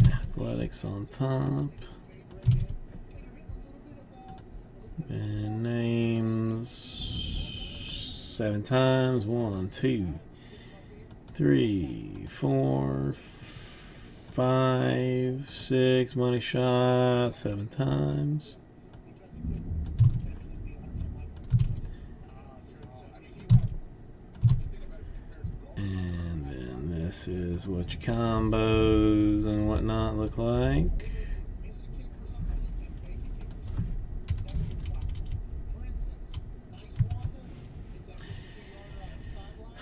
Athletics on top. And names 7 times. 1, 2, 3, 4, 5, 6. Money shot 7 times. And then this is what your combos and whatnot look like.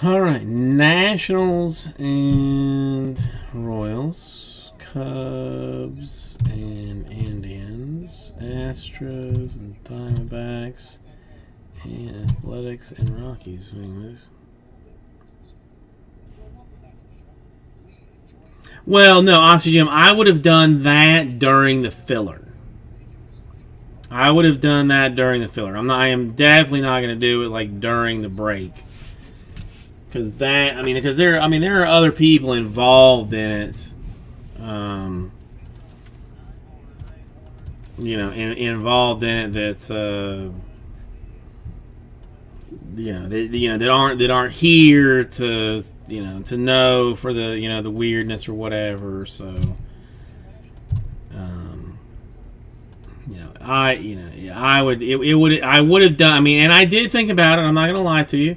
All right, Nationals and Royals, Cubs and Indians, Astros and Diamondbacks, and Athletics and Rockies. Well, no, honestly, Jim, I would have done that during the filler. I would have done that during the filler. I am definitely not going to do it like during the break. Because there are other people involved in it, involved in it that's, that aren't here to, to know for the, the weirdness or whatever. So, I would have done. I mean, and I did think about it. I'm not gonna lie to you.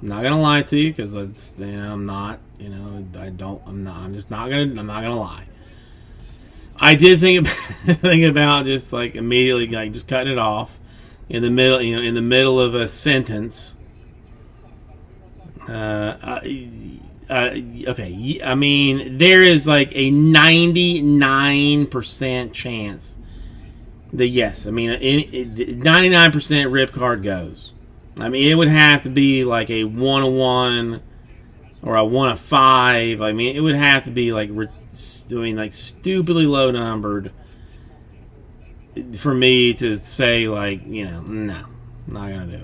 I'm not gonna lie to you because it's I'm not I'm not gonna lie. I did think about just like immediately like just cutting it off in the middle in the middle of a sentence. Okay, I mean there is like a 99% chance that yes, I mean 99% rip card goes. I mean, it would have to be like a 1-1 or a 1-5. I mean, it would have to be like doing like stupidly low numbered for me to say like no, not gonna do it.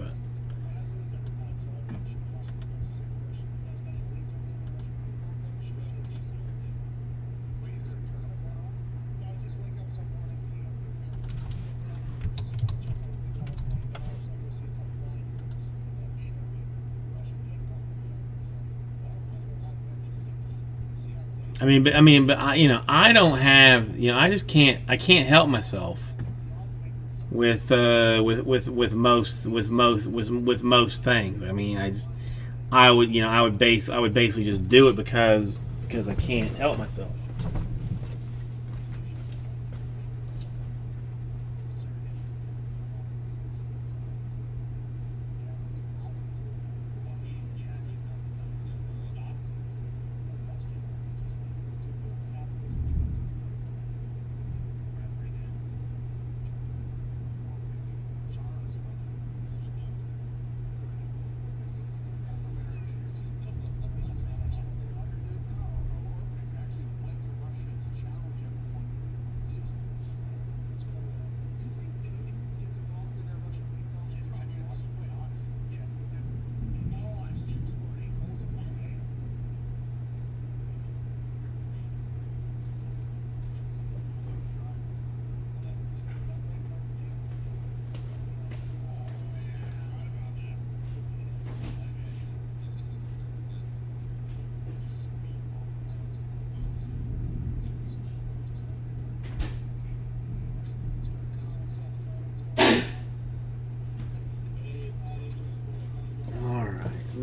But I don't have, I just I can't help myself with most things. I mean, I would basically just do it because I can't help myself.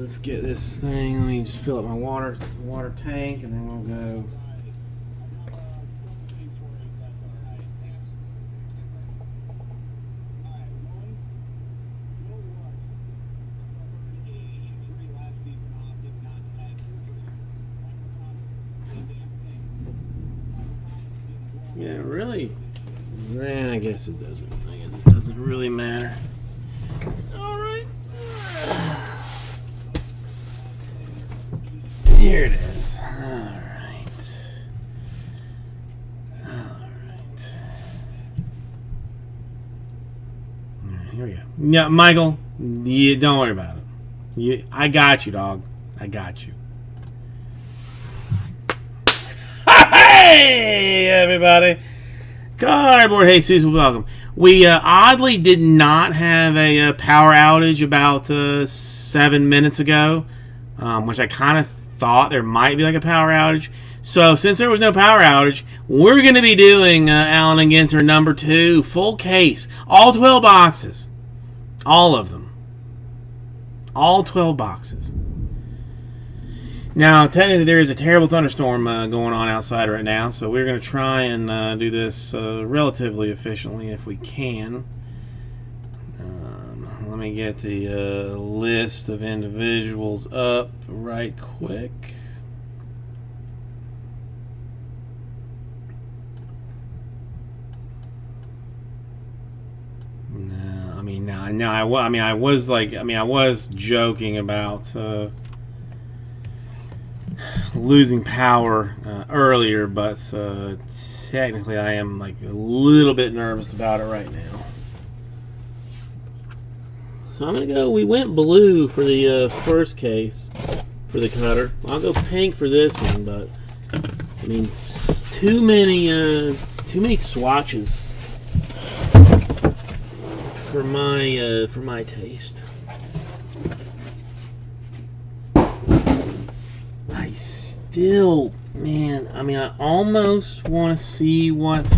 let's get this thing. Let me just fill up my water tank, and then we'll go. Yeah, really. Nah, I guess it doesn't. I guess it doesn't really matter. All right. Here it is. All right. Here we go. Yeah, Michael. Yeah, don't worry about it. I got you, dog. I got you. Hey, everybody. Cardboard Jesus, welcome. We oddly did not have a power outage about 7 minutes ago, which I kind of thought there might be like a power outage. So since there was no power outage, we're going to be doing Allen and Ginter number 2, full case, all 12 boxes. All of them. All 12 boxes. Now, technically, there is a terrible thunderstorm going on outside right now, so we're going to try and do this relatively efficiently if we can. Let me get the list of individuals up right quick. I was joking about losing power earlier, but technically I am like a little bit nervous about it right now. So I'm gonna go. We went blue for the first case for the cutter. I'll go pink for this one, but I mean, too many swatches for my taste. Still, man, I mean, I almost want to see what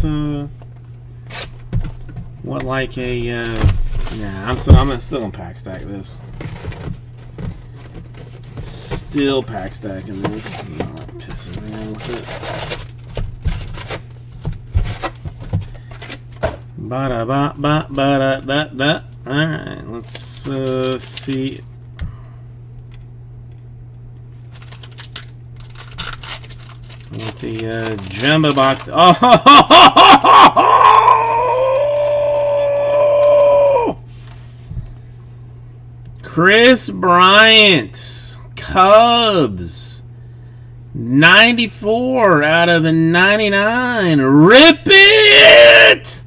like a, I'm still gonna pack stack this. Still pack stacking this. I'm not pissing around with it. Ba-da-ba-ba-ba-da-da-da. Alright, let's see. With the jumbo box. Oh! Chris Bryant, Cubs, 94 out of 99. Rip it!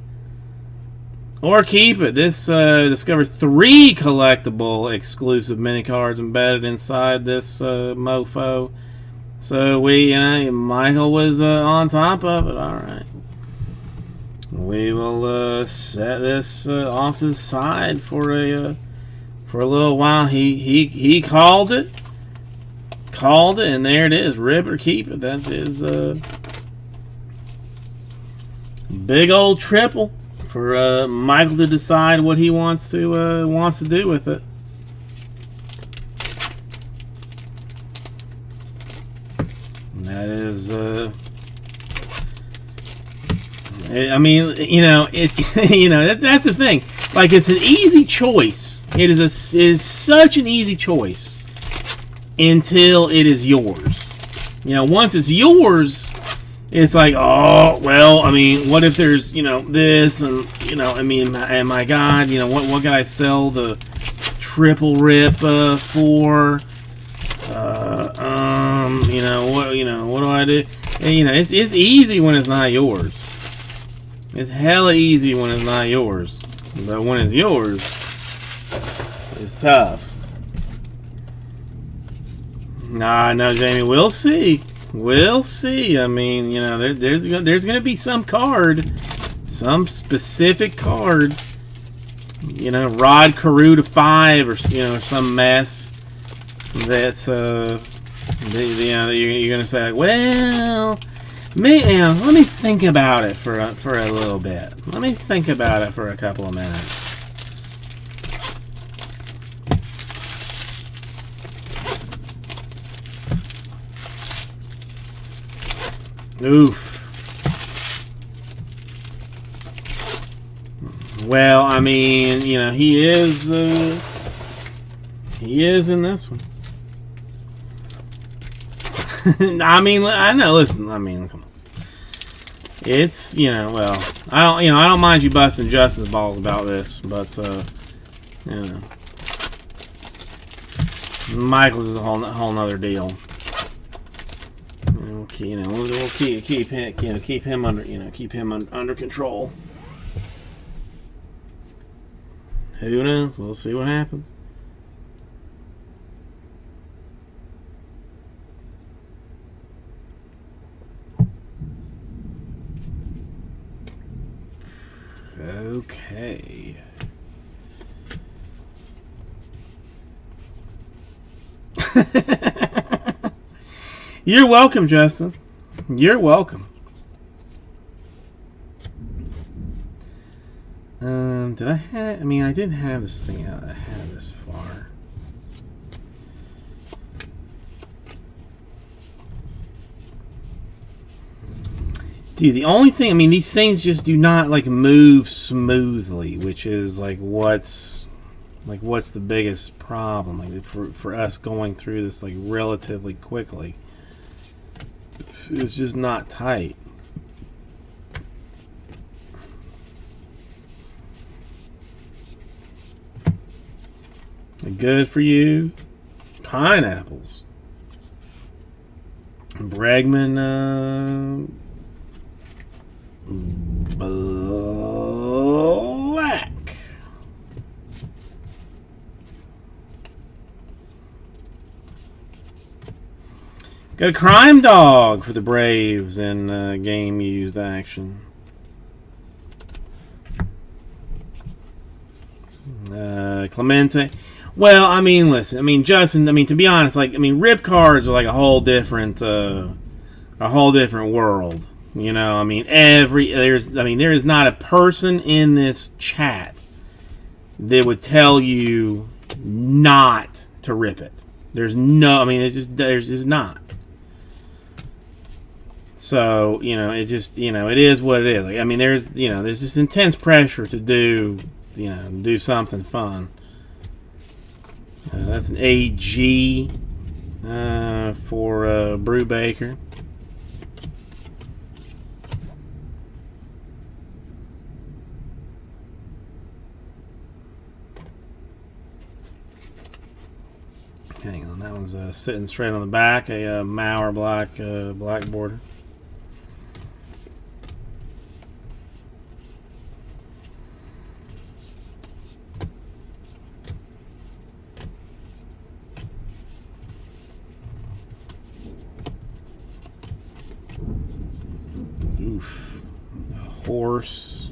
Or keep it. This discovered 3 collectible exclusive mini cards embedded inside this mofo. So Michael was on top of it. All right, we will set this off to the side for a little while. He called it, and there it is. Rip or keep it. That is big old triple for Michael to decide what he wants to do with it. That is, I mean, that's the thing. Like, it's an easy choice. It is such an easy choice until it is yours. Once it's yours, it's like, oh, well, I mean, what if there's, this, and, and my God, what can I sell the triple rip for? What do I do? And, it's easy when it's not yours. It's hella easy when it's not yours. But when it's yours, it's tough. No, Jamie, we'll see. We'll see. I mean, there's going to be some card, some specific card. Rod Carew to 5 or some mess. That's you're gonna say, well, let me think about it for a little bit. Let me think about it for a couple of minutes. Oof. Well, I mean, you know, he is in this one. I mean, I know. Listen, I mean, come on. It's, you know, well, I don't mind you busting Justin's balls about this, but you know, Michael's is a whole nother deal. We'll keep him under control. Who knows? We'll see what happens. Okay. You're welcome, Justin. You're welcome. Did I have... I mean, I didn't have this thing out. I had this far. Dude, the only thing... I mean, these things just do not, like, move smoothly, which is, like, what's the biggest problem, like, for us going through this, like, relatively quickly. It's just not tight. Good for you. Pineapples. Bregman Black. Got a crime dog for the Braves in game used action. Clemente. Well, I mean, listen. I mean, Justin. I mean, to be honest, like, I mean, rip cards are like a whole different world. You know, I mean, there is not a person in this chat that would tell you not to rip it. There's just not. So, you know, it just, you know, it is what it is. Like, I mean, there's this intense pressure to do something fun. That's an AG for Brubaker. Hang on, that one's sitting straight on the back, a Mauer black border. Oof. A horse.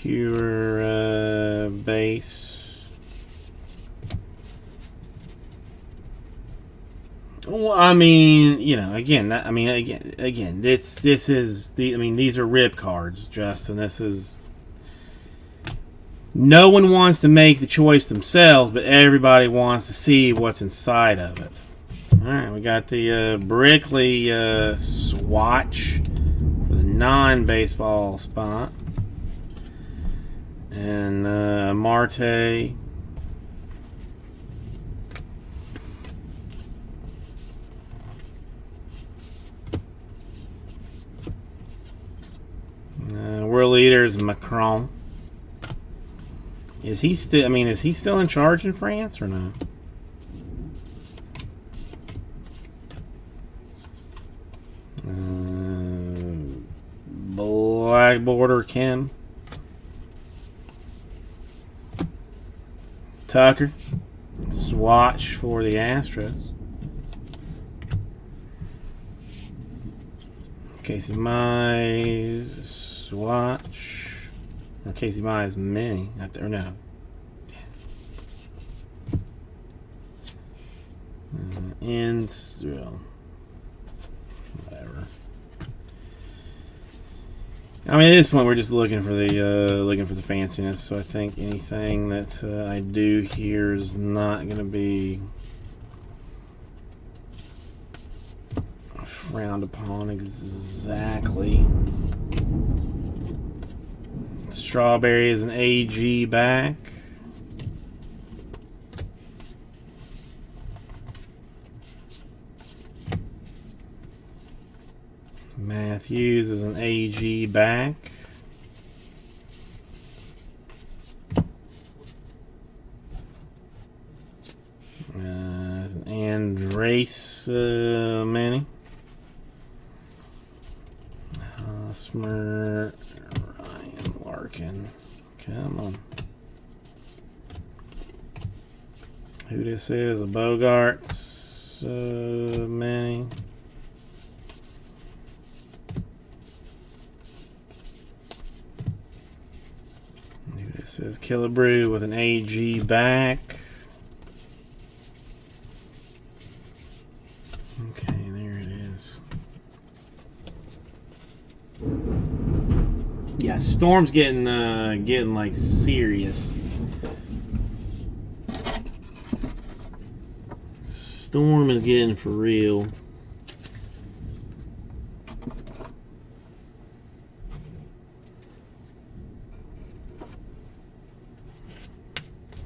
Pure base. Well, I mean, you know, again, this is the. I mean, these are rip cards, Justin. This is. No one wants to make the choice themselves, but everybody wants to see what's inside of it. All right, we got the Brickley swatch for the non-baseball spot. And Marte. World leader is Macron. Is he still? I mean, is he still in charge in France or no? Black border Kim. Tucker. Swatch for the Astros. Casey Mize. Swatch. Or Casey Mize mini. Or no. Well, whatever. I mean, at this point, we're just looking for the fanciness. So I think anything that I do here is not going to be frowned upon exactly. Strawberry is an AG back. Matthews is an AG back. Andres Manny. Hosmer, Ryan Larkin. Come on. Who this is? A Bogarts Manny. This is Killebrew with an AG back. Okay, there it is. Yeah, Storm's getting like serious. Storm is getting for real.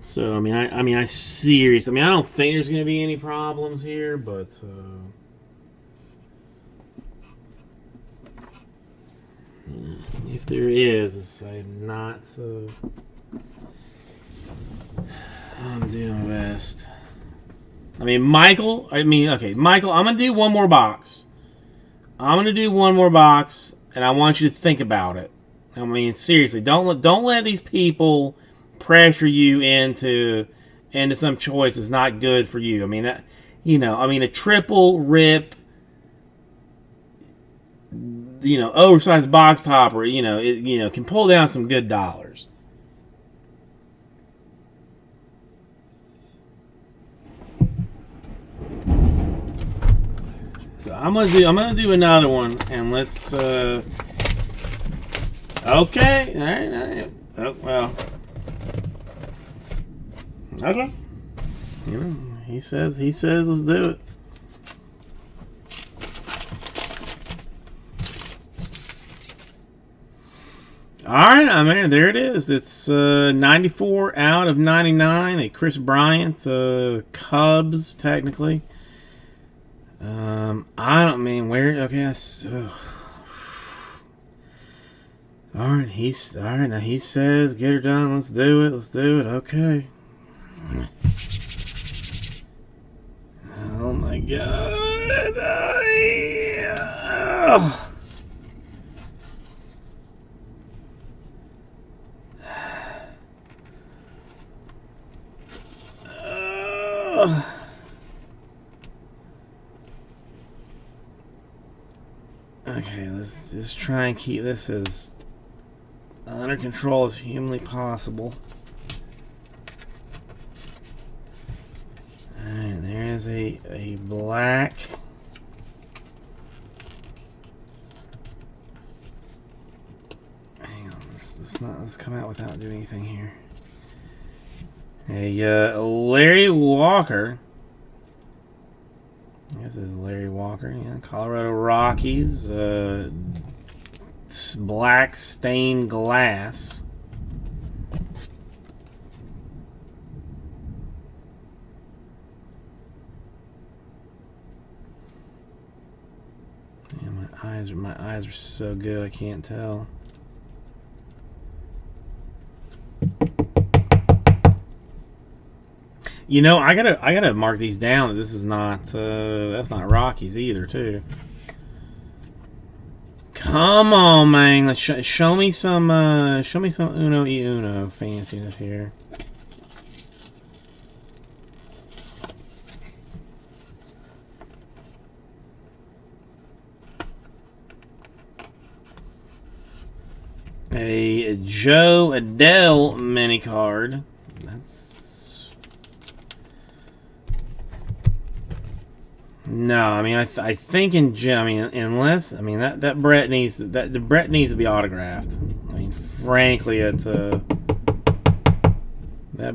So I don't think there's going to be any problems here, but if there is, I'm not. I'm doing my best. Michael. Michael. I'm going to do one more box. And I want you to think about it. Seriously, don't let these people pressure you into some choice is not good for you. A triple rip, oversized box topper, can pull down some good dollars. So I'm gonna do another one, and let's. Okay, all right. Oh, well. Okay. He says, let's do it. All right, there it is. It's 94 out of 99. A Chris Bryant, Cubs, technically. Okay. All right. Now he says, get her done. Let's do it. Okay. Oh my God. Okay, let's just try and keep this as under control as humanly possible. Alright, there's a black. Hang on, let's come out without doing anything here. A Larry Walker. This is Larry Walker, Colorado Rockies. Black stained glass. My eyes are so good I can't tell. I gotta mark these down that this is not that's not Rockies either too. Come on, man! Let's show me some Uno y Uno fanciness here. A Joe Adele mini card. No, I mean, I think in I mean, unless, I mean, that Brett needs the Brett needs to be autographed. I mean, frankly, it's that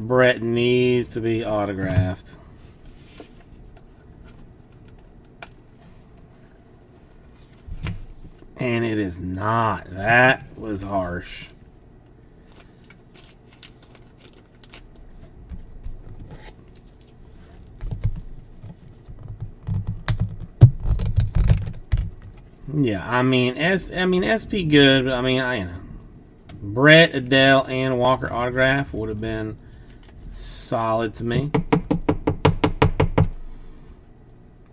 Brett needs to be autographed. And it is not. That was harsh. Yeah, I mean, SP good, but I mean, you know, Brett, Adele, and Walker autograph would have been solid to me.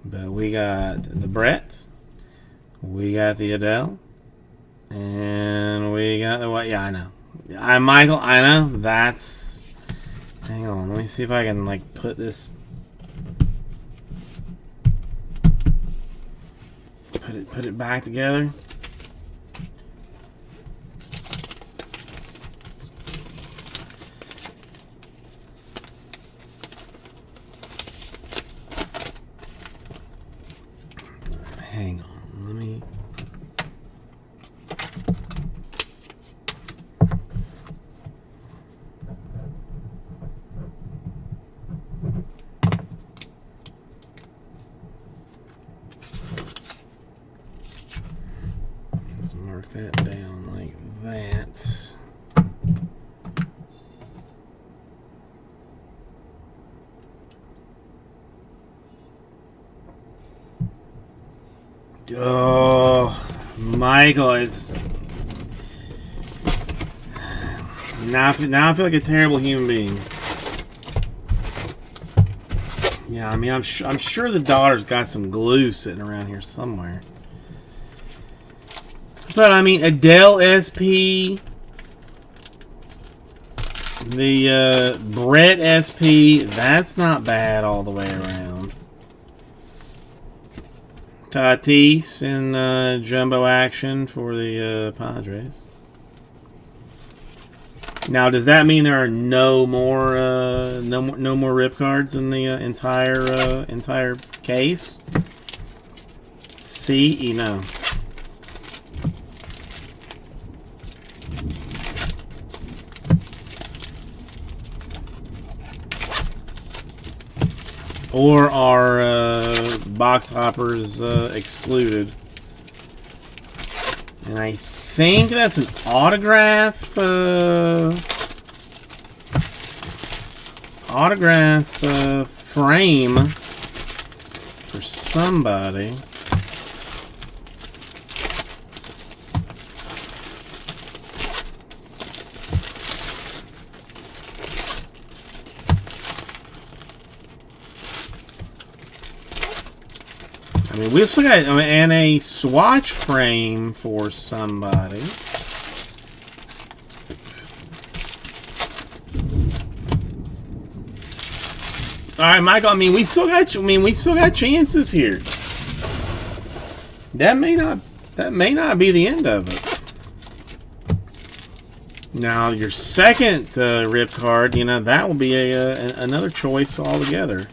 But we got the Brett, we got the Adele, and we got the what? Yeah, I know. Michael, I know. That's. Hang on, let me see if I can like put this. Put it back together. Hang on, let me. Let's mark that down like that. Oh, Michael, it's now I feel like a terrible human being. Yeah, I mean, I'm sure the daughter's got some glue sitting around here somewhere. But I mean, Adele SP, the Brett SP, that's not bad all the way around. Tatis in jumbo action for the Padres. Now, does that mean there are no more rip cards in the entire case? C, you know. Or are box hoppers excluded? And I think that's an autograph frame for somebody. I mean, we've still got and a swatch frame for somebody. All right, Michael. I mean, we still got chances here. That may not be the end of it. Now, your second rip card, you know, that will be another choice altogether.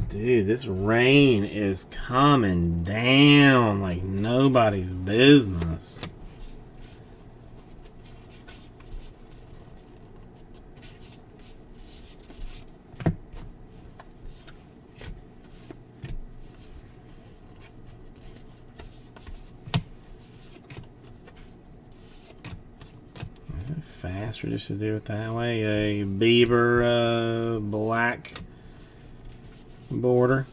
Dude, this rain is coming down like nobody's business. Faster just to do it that way. A Bieber black border.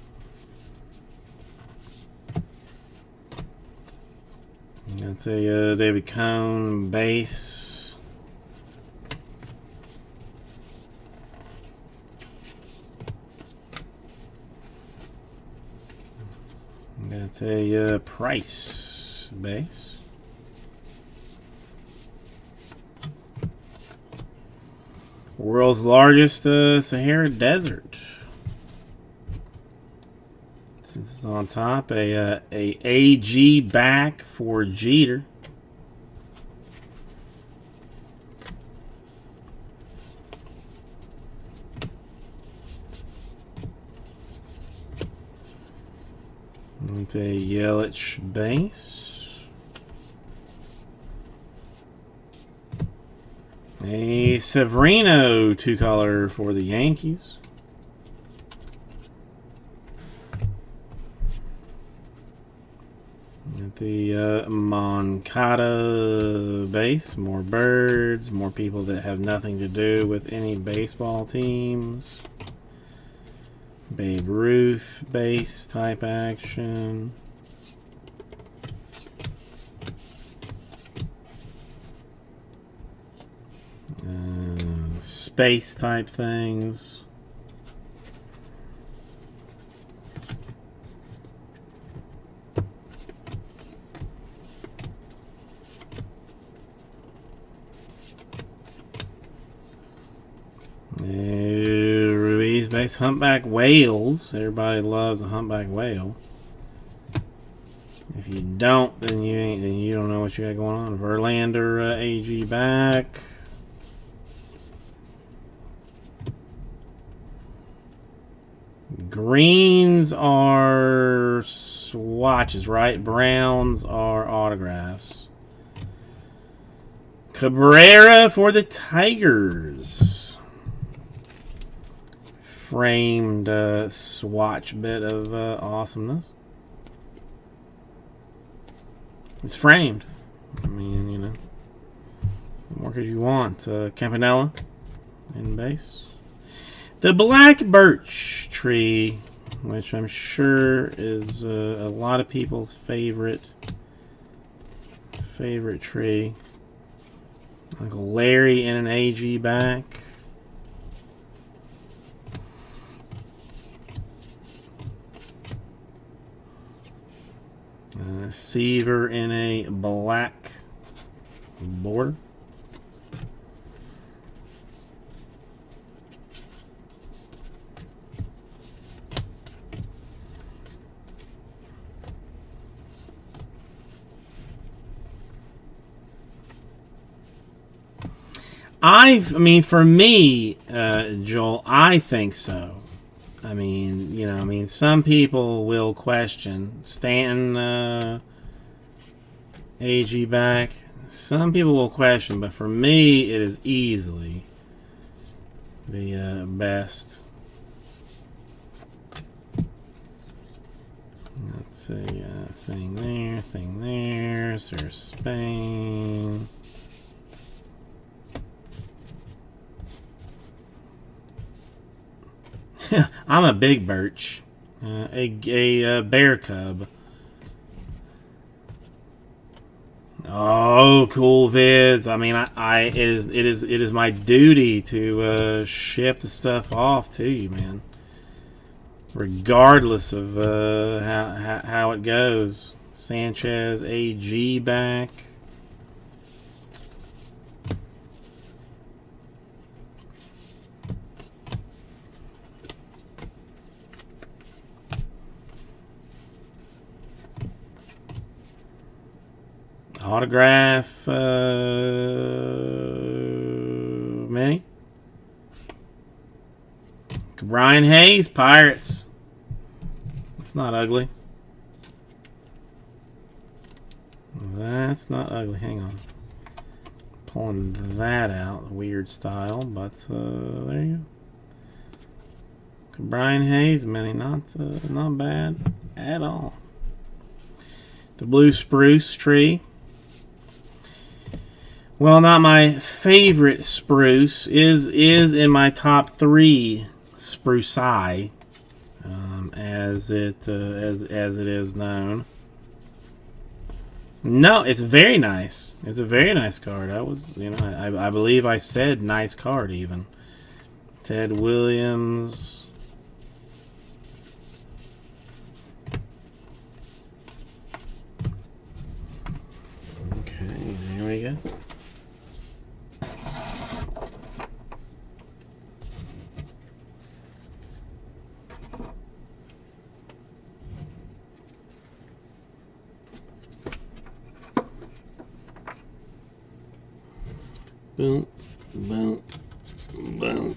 That's a David Cone base. That's a Price base. World's largest Sahara Desert. Since it's on top, a AG back for Jeter. And a Yelich base. A Severino 2-color for the Yankees. At the Moncada base. More birds. More people that have nothing to do with any baseball teams. Babe Ruth base type action. Space type things. Ruiz base. Humpback whales. Everybody loves a humpback whale. If you don't, then you don't know what you got going on. Verlander AG back. Greens are swatches, right? Browns are autographs. Cabrera for the Tigers. Framed swatch bit of awesomeness. It's framed. I mean, you know, what more could you want? Campanella in base. The black birch tree, which I'm sure is a lot of people's favorite tree. Uncle Larry in an AG back. Seaver in a black border. I mean, for me, Joel, I think so. I mean, you know, some people will question Stanton AG back. Some people will question, but for me, it is easily the best. Let's see, thing there, Sir Spain. I'm a big birch, a bear cub. Oh, cool vids. I mean, it is my duty to ship the stuff off to you, man. Regardless of how it goes. Sanchez AG back. Autograph mini. Brian Hayes, Pirates. It's not ugly. That's not ugly. Hang on. Pulling that out. Weird style, but there you go. Brian Hayes mini. Not bad at all. The blue spruce tree. Well, not my favorite spruce. Is in my top 3 sprucei, as it is known. No, it's very nice. It's a very nice card. I believe I said nice card even. Ted Williams. Okay, there we go. Boom, boom, boom.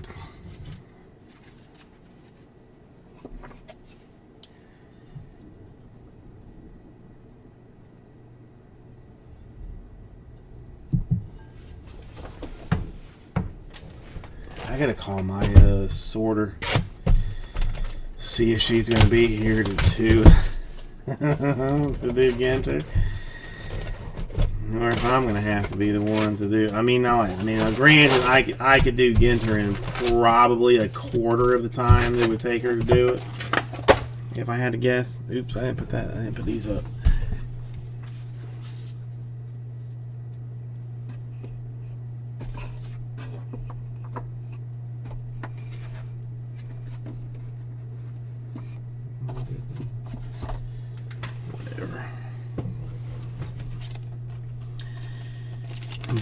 I gotta call my sorter. See if she's gonna be here to do Ginter, or if I'm gonna have to be the one to do. I mean, granted, I could do Ginter in probably a quarter of the time it would take her to do it, if I had to guess. Oops, I didn't put these up.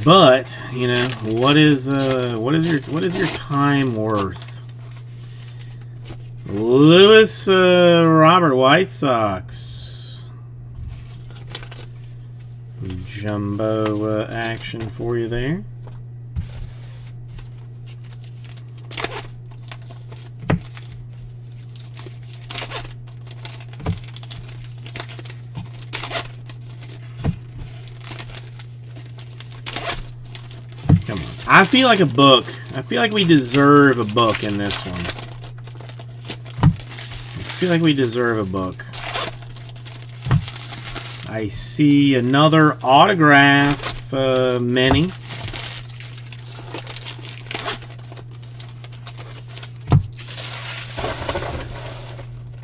But you know, what is your time worth? Lewis Robert, White Sox. Jumbo action for you there. Come on. I feel like a book. I feel like we deserve a book in this one. I feel like we deserve a book. I see another autograph mini.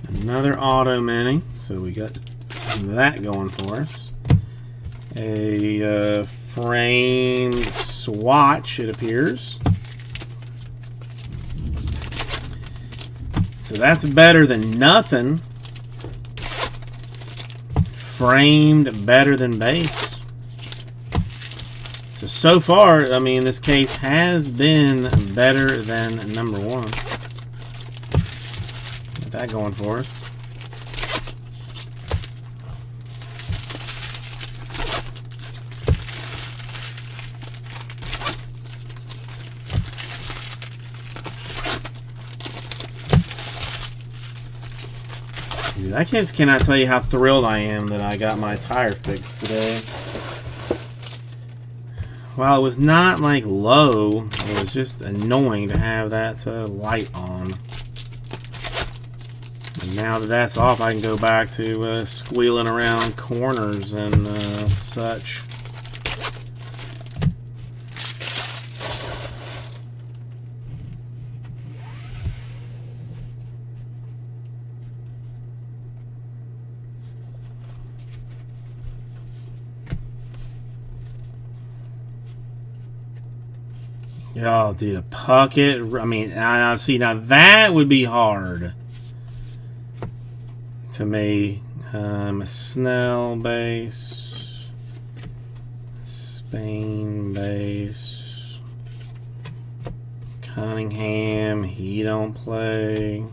Another auto mini. So we got that going for us. A framed swatch, it appears. So that's better than nothing. Framed better than base. So far, I mean, this case has been better than number one. Got that going for us. Dude, I just cannot tell you how thrilled I am that I got my tire fixed today. While it was not like low, it was just annoying to have that light on. And now that that's off, I can go back to squealing around corners and such. Oh, dude, a Puckett. I mean, see, now that would be hard to me. A Snell base, Spain base, Cunningham. He don't play.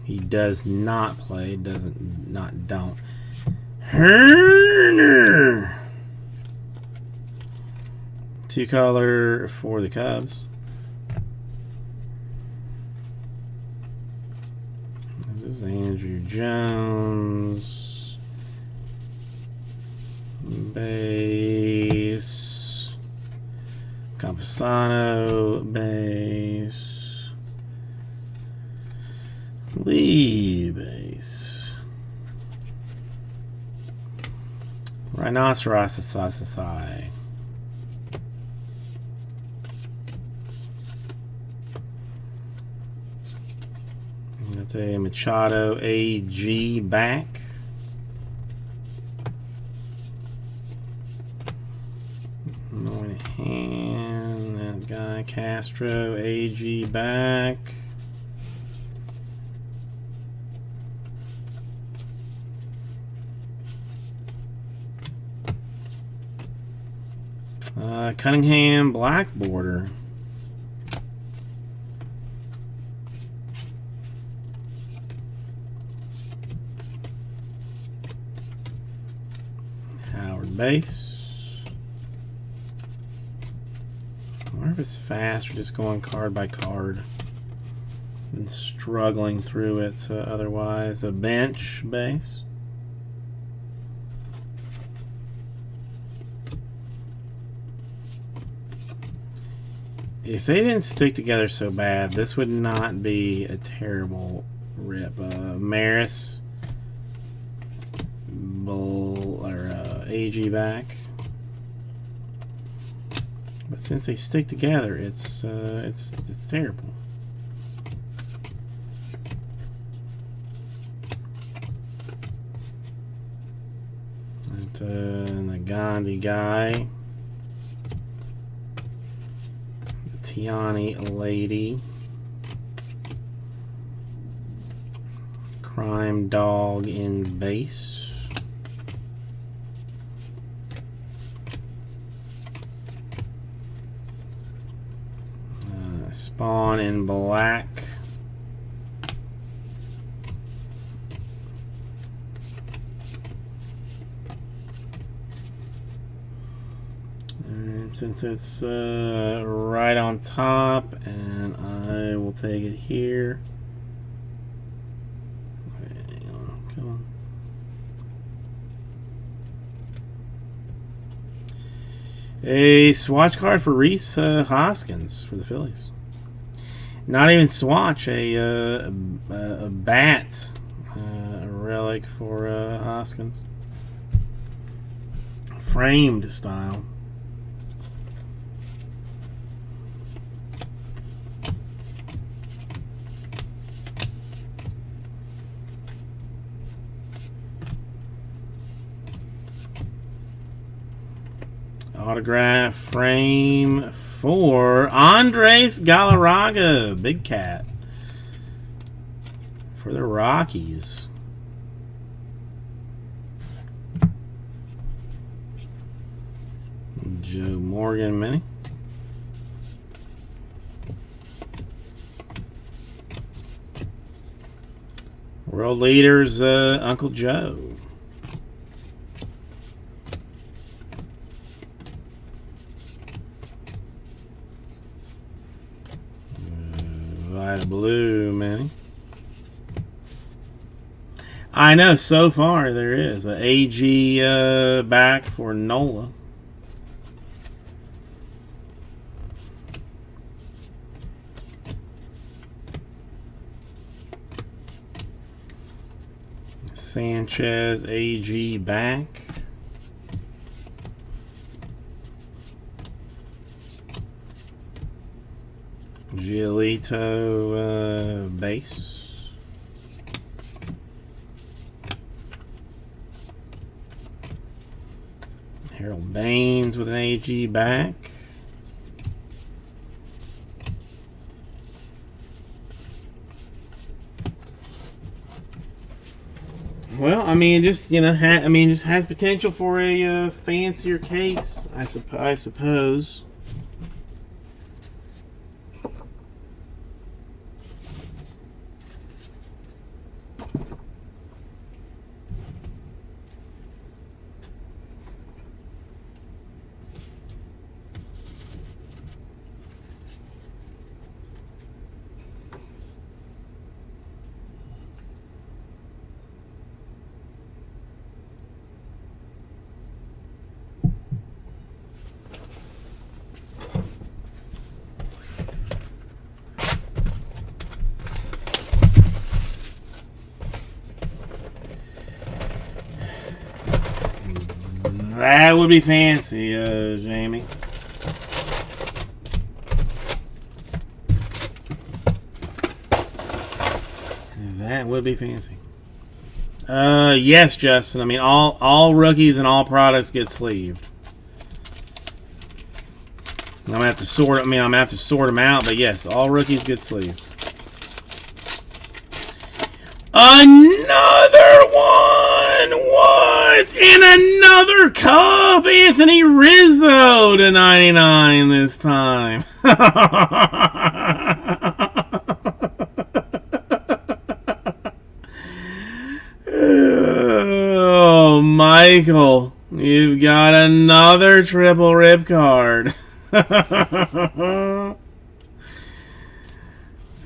He does not play. Don't. Herner. Two-color for the Cubs. This is Andrew Jones. Base. Campusano. Base. Lee. Base. Rhinoceros. Sasasai. That's a Machado AG back. Moynihan, that guy Castro AG back. Cunningham black border. Base. if it's fast or just going card by card and struggling through it otherwise. A bench base. If they didn't stick together so bad, this would not be a terrible rip. Maris, AG back. But since they stick together, it's terrible. And the Gandhi guy. Tiani lady. Crime dog in base. Spawn in black. And since it's right on top, and I will take it here. Hang on, come on. A swatch card for Rhys Hoskins for the Phillies. Not even swatch, a bat relic for Hoskins. Framed style. Autograph frame for Andres Galarraga, Big Cat, for the Rockies. Joe Morgan mini. World Leaders, Uncle Joe. Blue, man. I know so far there is a AG back for Nola. Sanchez AG back. Giolito base. Harold Baines with an AG back. Well, I mean, just just has potential for a fancier case, I suppose. That would be fancy, Jamie. That would be fancy. Yes, Justin. I mean, all rookies and all products get sleeved. I'm gonna have to sort. I'm gonna have to sort them out, but yes, all rookies get sleeved. Another one! What? And another Cub! Anthony Rizzo to 99 this time. Oh, Michael, you've got another triple rip card.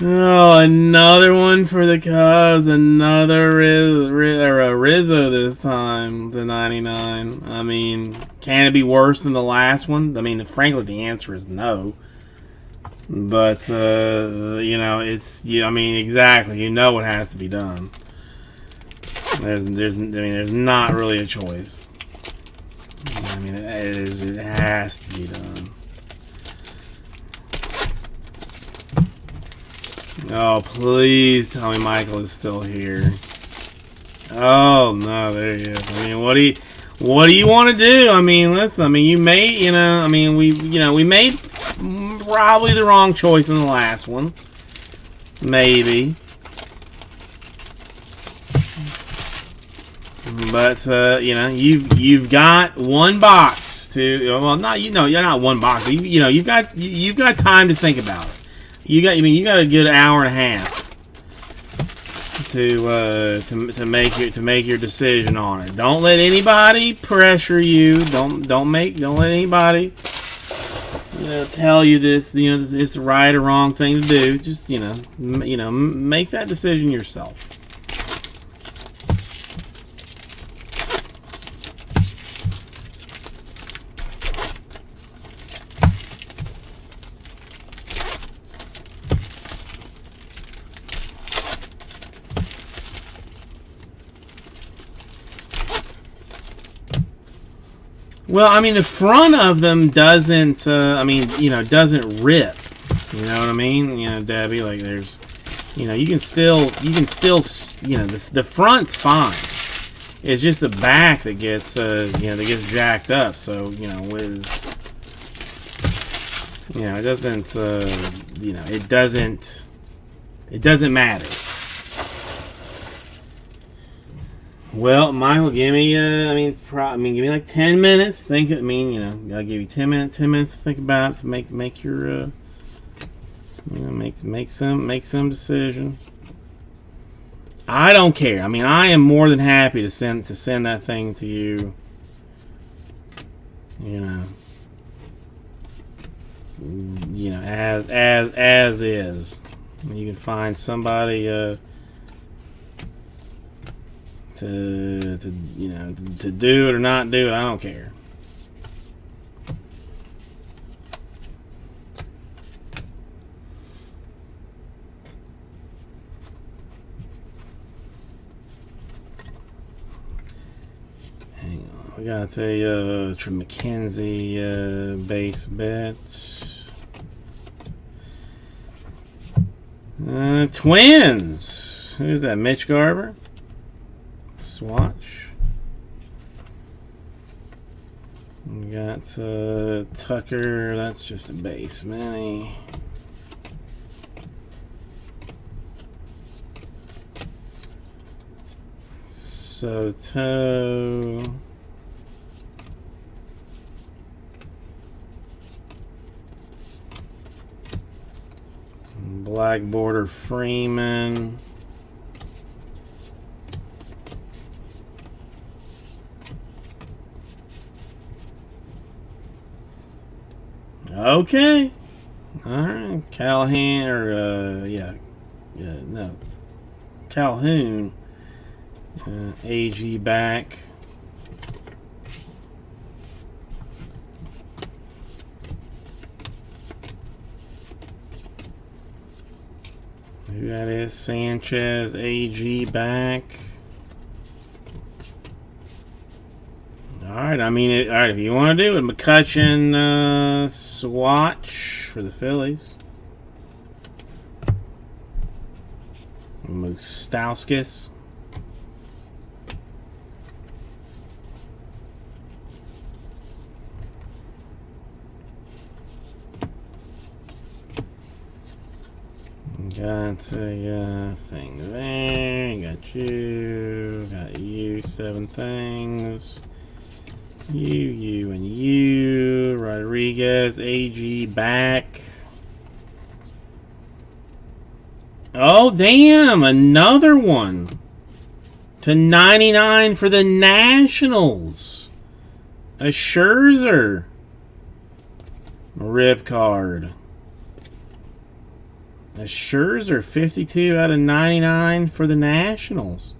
Oh, another one for the Cubs. Another Rizzo this time to 99. I mean, can it be worse than the last one? I mean, frankly, the answer is no. But, you know, it's, I mean, exactly. You know it has to be done. There's not really a choice. I mean, it has to be done. Oh, please tell me Michael is still here. Oh no, there he is. I mean, what do you want to do? I mean, listen. I mean, you made, you know. I mean, we made probably the wrong choice in the last one. Maybe. But you know, you've got one box to. Well, not you're not one box. But you've got time to think about it. You got a good hour and a half to make your decision on it. Don't let anybody pressure you. Don't let anybody tell you this this is the right or wrong thing to do. Just make that decision yourself. Well, I mean, the front of them doesn't, doesn't rip. You know what I mean? Debbie, like there's, you can still, the front's fine. It's just the back that gets, that gets jacked up. So, it doesn't, it doesn't matter. Well, Michael, give me, give me like 10 minutes. I'll give you 10 minutes to think about it, to make your, make some decision. I don't care. I mean, I am more than happy to send that thing to you. As is. You can find somebody, to do it or not do it. I don't care. Hang on, we got a McKenzie base bet. Twins. Who's that? Mitch Garver. Swatch. We got Tucker. That's just a base mini. Soto. Black border Freeman. Okay. Alright. Calhoun, Calhoun. AG back. Who that is? Sanchez, AG back. Alright, alright, if you want to do it, McCutchen, Swatch for the Phillies. Moustauskas. Got a thing there. Got you. 7 things. You, and you. Rodriguez, AG back. Oh, damn. Another one. To 99 for the Nationals. A Scherzer. Rip card. A Scherzer 52 out of 99 for the Nationals.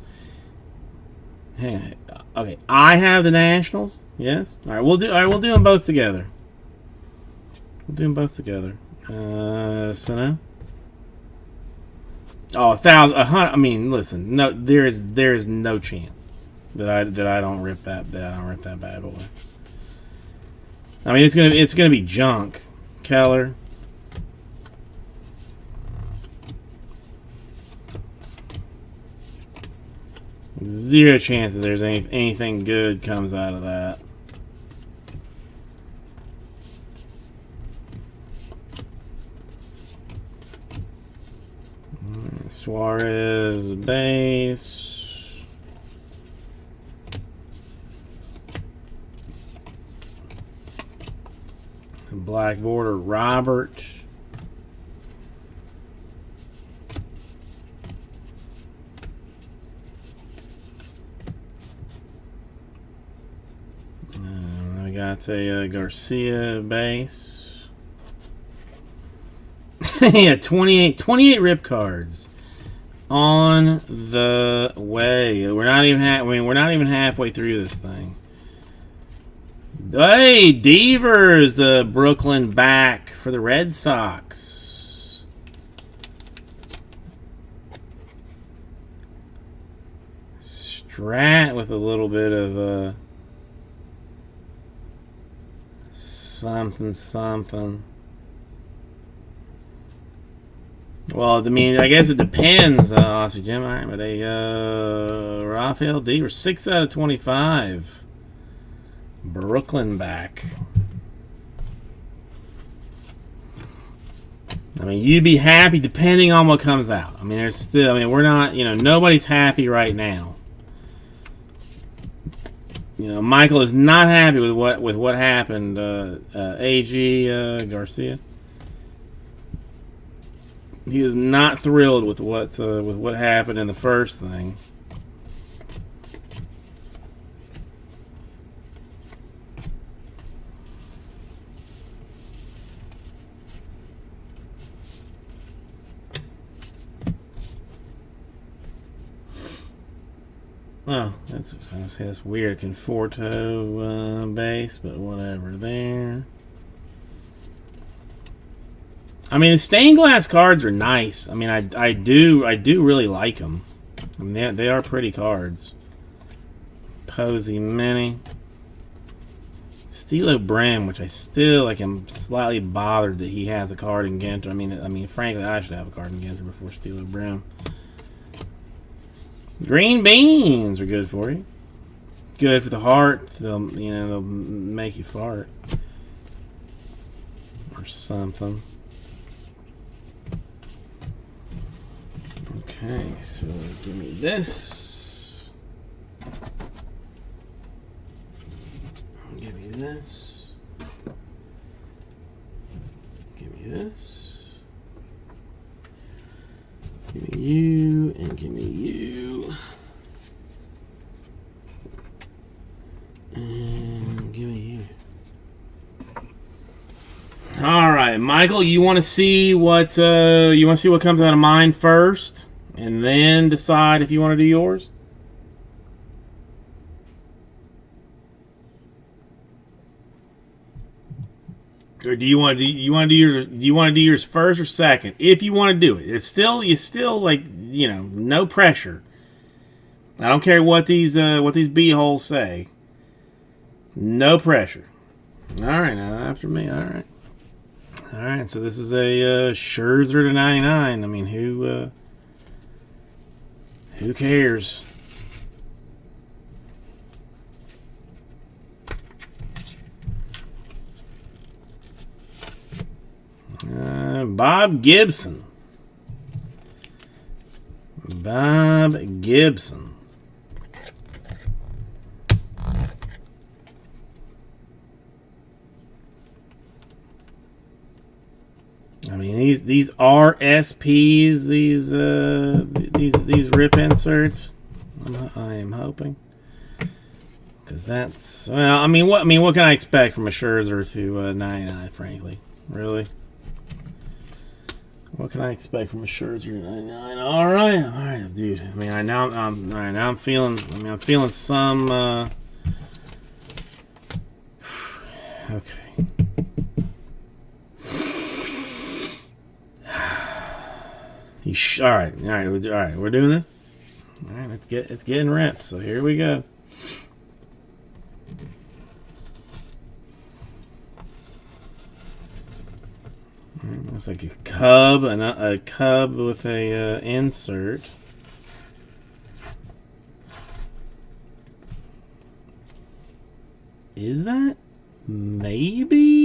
Hey, okay, I have the Nationals. Yes. All right, we'll do. All right, we'll do them both together. We'll do them both together. So no. Oh, 1,000, 100. I mean, listen. No, there is no chance that I don't rip that bad boy. I mean, it's gonna be junk, Keller. Zero chance that there's anything good comes out of that. Suarez base. Black border Robert. We got a Garcia base. Yeah, 28 rip cards on the way. We're not even halfway through this thing. Hey, Devers, the Brooklyn back for the Red Sox. Strat with a little bit of something. Well, I mean, I guess it depends, Aussie Jim. All right, but a Rafael Devers, 6 out of 25. Brooklyn back. I mean, you'd be happy depending on what comes out. I mean, there's still. I mean, we're not. Nobody's happy right now. Michael is not happy with what happened. AG Garcia. He is not thrilled with what happened in the first thing. Oh, that's weird. Conforto base, but whatever there. I mean, the stained glass cards are nice. I mean, I do really like them. I mean, they are pretty cards. Posey Mini. Stilo Brim, which I still am slightly bothered that he has a card in Ginter. I mean, frankly, I should have a card in Ginter before Stilo Brim. Green beans are good for you. Good for the heart. They'll make you fart or something. Okay, so give me this. Give me this. Give me this. Give me you, and give me you. And give me you. All right, Michael, you want to see what comes out of mine first, and then decide if you want to do yours? Or do you want to do yours first or second? If you want to do it, you still no pressure. I don't care what these b-holes say. No pressure. All right, now after me. All right. So this is a Scherzer to 99. I mean, who cares? Bob Gibson. Bob Gibson. I mean, these RSPs, these rip inserts. I am hoping, because that's, well, what can I expect from a Scherzer to 99? Frankly, Really? What can I expect from a Scherzer 99? All right, dude. I mean, I'm feeling. I mean, I'm feeling some. Okay. All right. We're doing this. All right, it's getting ripped. So here we go. Looks like a cub, a cub with a insert. Is that maybe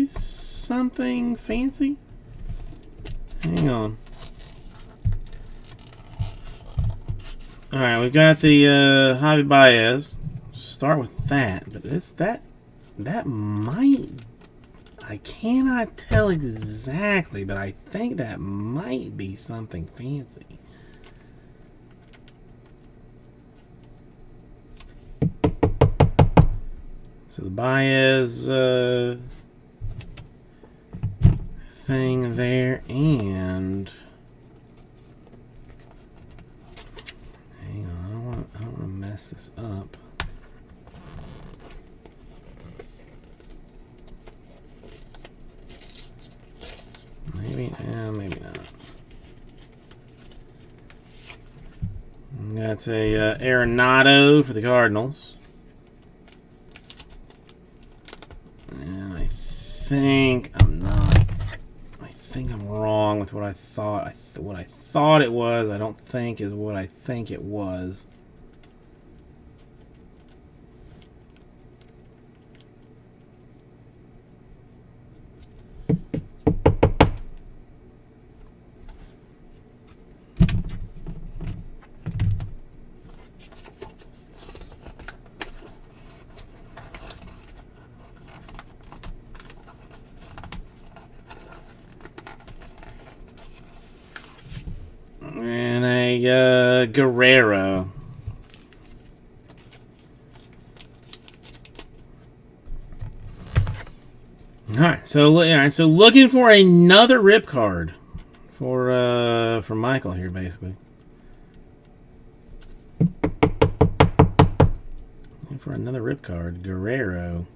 something fancy? Hang on. All right, we've got the Javi Baez. Start with that, but that might. I cannot tell exactly, but I think that might be something fancy. So the Baez thing there, and hang on, I don't want to mess this up. Maybe not. That's a Arenado for the Cardinals. And I think I'm wrong with what I thought. What I thought it was, I don't think is what I think it was. And a Guerrero. All right, so looking for another rip card for Michael here, basically. Looking for another rip card, Guerrero.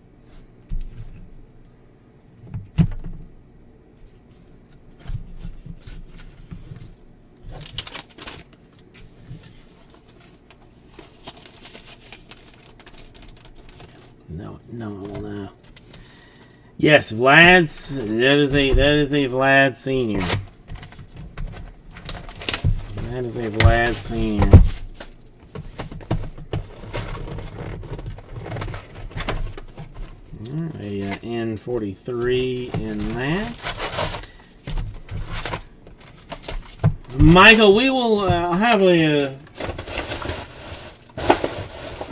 No. Yes, Vlad's. That is a Vlad Senior. That is a Vlad Senior. A N43 in that. Michael, we will have a.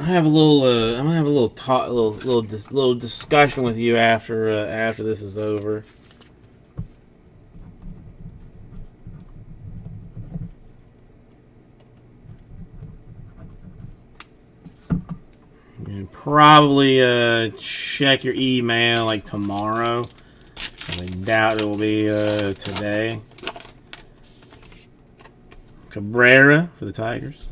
I'm gonna have a little discussion with you after this is over. And probably check your email like tomorrow. I doubt it will be today. Cabrera for the Tigers.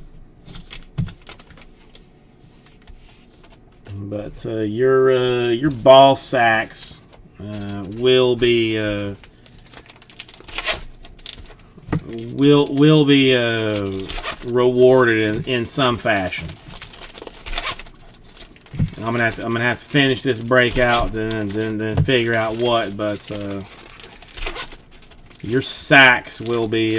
But your ball sacks will be rewarded in some fashion. I'm gonna have to finish this breakout, then figure out what. But your sacks will be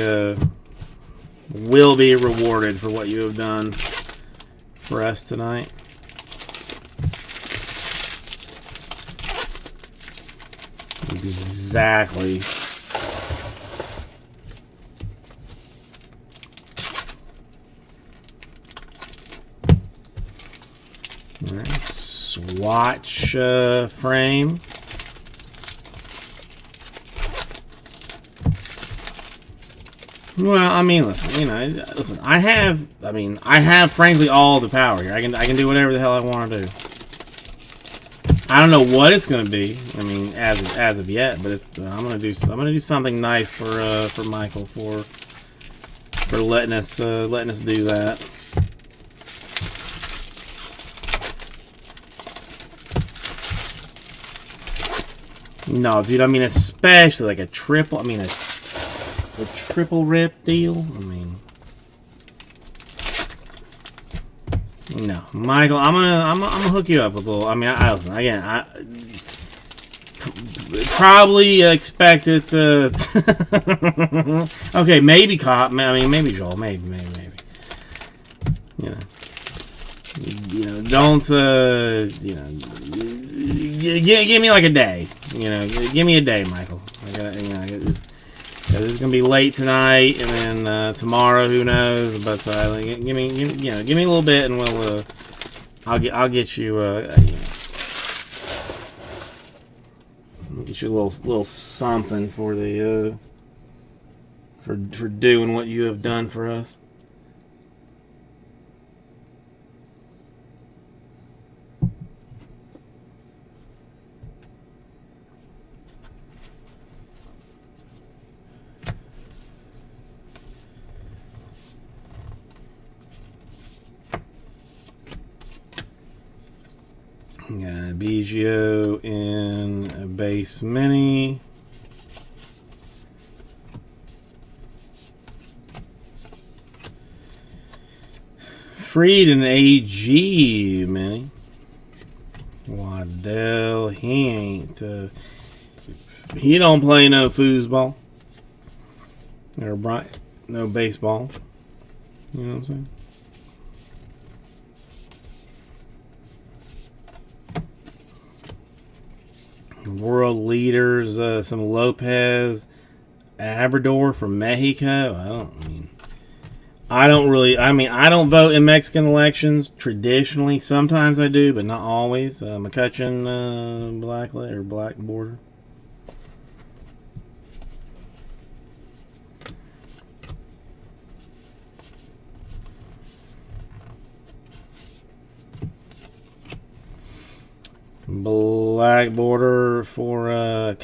rewarded for what you have done for us tonight. Exactly. All right. Swatch frame. Well, I mean, listen. I have frankly all the power here. I can do whatever the hell I want to do. I don't know what it's gonna be. I mean, as of yet, but it's I'm gonna do something nice for Michael for letting us do that. No, dude. I mean, especially like a triple. I mean, a triple rip deal. I mean, no, Michael. I'm gonna hook you up with a little. I mean, listen again. I probably expect it to. Okay, maybe Cop. I mean, maybe Joel. Maybe. Don't. Give me like a day. Give me a day, Michael. This is gonna be late tonight, and then tomorrow, who knows? But give me a little bit, and we'll. I'll get you. Get you a little something for the for doing what you have done for us. Got Biggio in a base mini. Fried in AG mini. Waddell, he ain't. He don't play no foosball. Or no baseball. You know what I'm saying? World leaders, some Lopez Obrador from Mexico. I don't vote in Mexican elections traditionally. Sometimes I do, but not always. McCutcheon, black border. Black border for Alfonso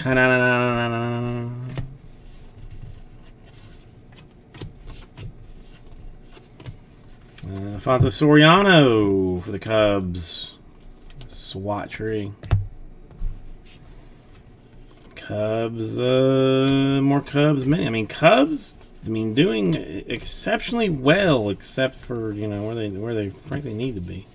Soriano for the Cubs. SWAT tree. Cubs, more Cubs. Cubs. Doing exceptionally well, except for where they frankly need to be.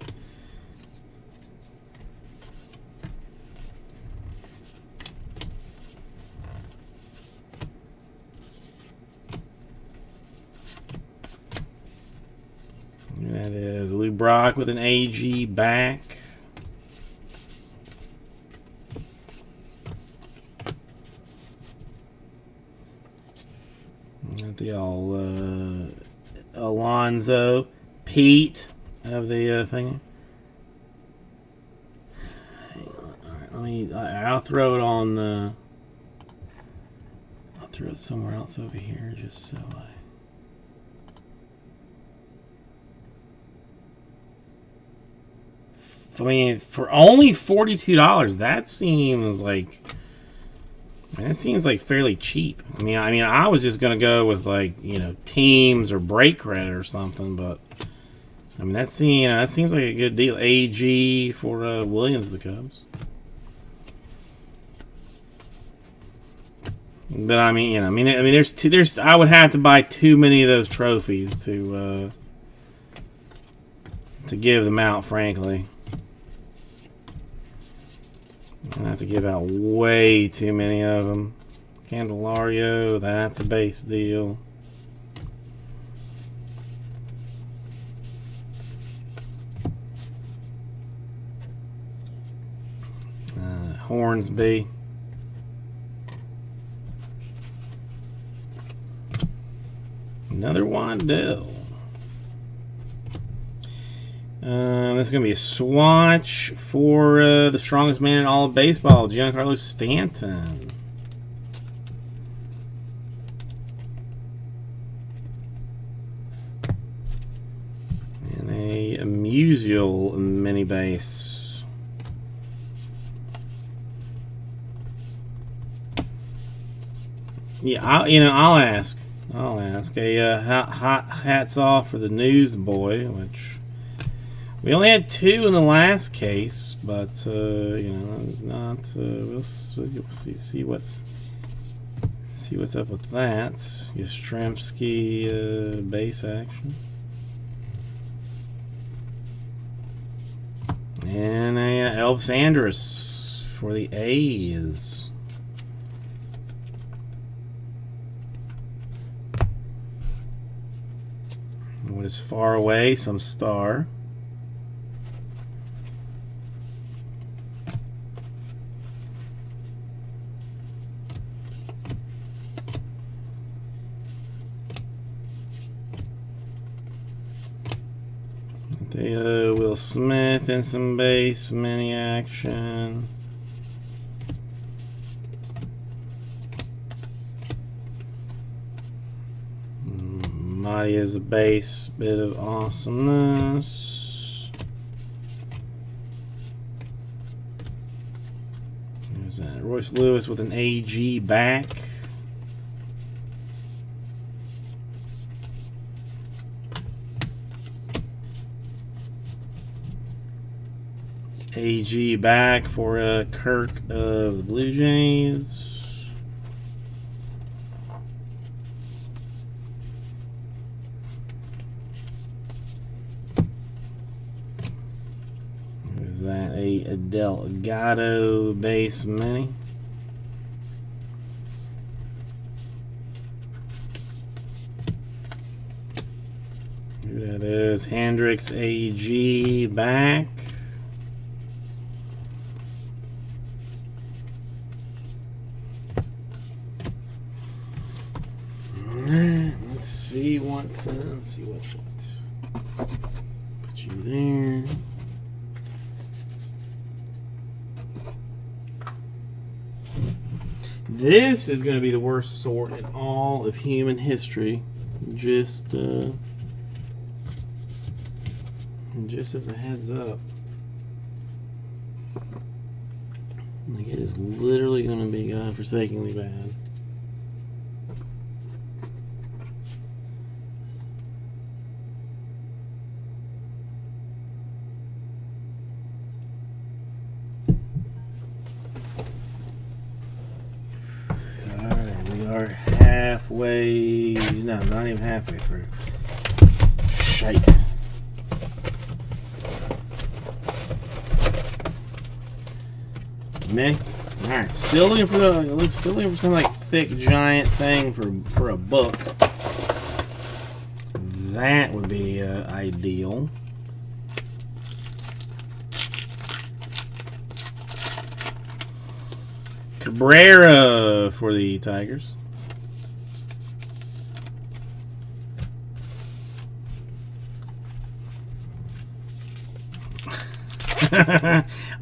That is Lou Brock with an AG back. Got the Alonzo Pete of the thing. Alright, I'll throw it on. I'll throw it somewhere else over here, just so for only $42, that seems like fairly cheap. I was just gonna go with teams or break credit or something, but that seems like a good deal. AG for Williams, the Cubs. But there's I would have to buy too many of those trophies to give them out, frankly. I have to give out way too many of them. Candelario, that's a base deal. Hornsby. Another Waddell. This is going to be a swatch for the strongest man in all of baseball, Giancarlo Stanton. And a Musial mini base. Yeah, I'll ask. I'll ask. Hot hats off for the newsboy, which we only had 2 in the last case, but not. We'll see what's up with that. Yastrzemski base action, and a Elvis Andrus for the A's. What is far away? Some star. Will Smith in some base mini action. Marty is a base bit of awesomeness. There's that Royce Lewis with an AG back. AG back for Kirk of the Blue Jays. Is that a Delgado base mini? Who that is? Hendricks AG back. Let's see what's what. Put you there. This is going to be the worst sort in all of human history. Just as a heads up. Like, it is literally going to be godforsakingly bad. Halfway, no, not even halfway through. Shite. Meh. All right, still looking for some like thick giant thing for a book. That would be ideal. Cabrera for the Tigers.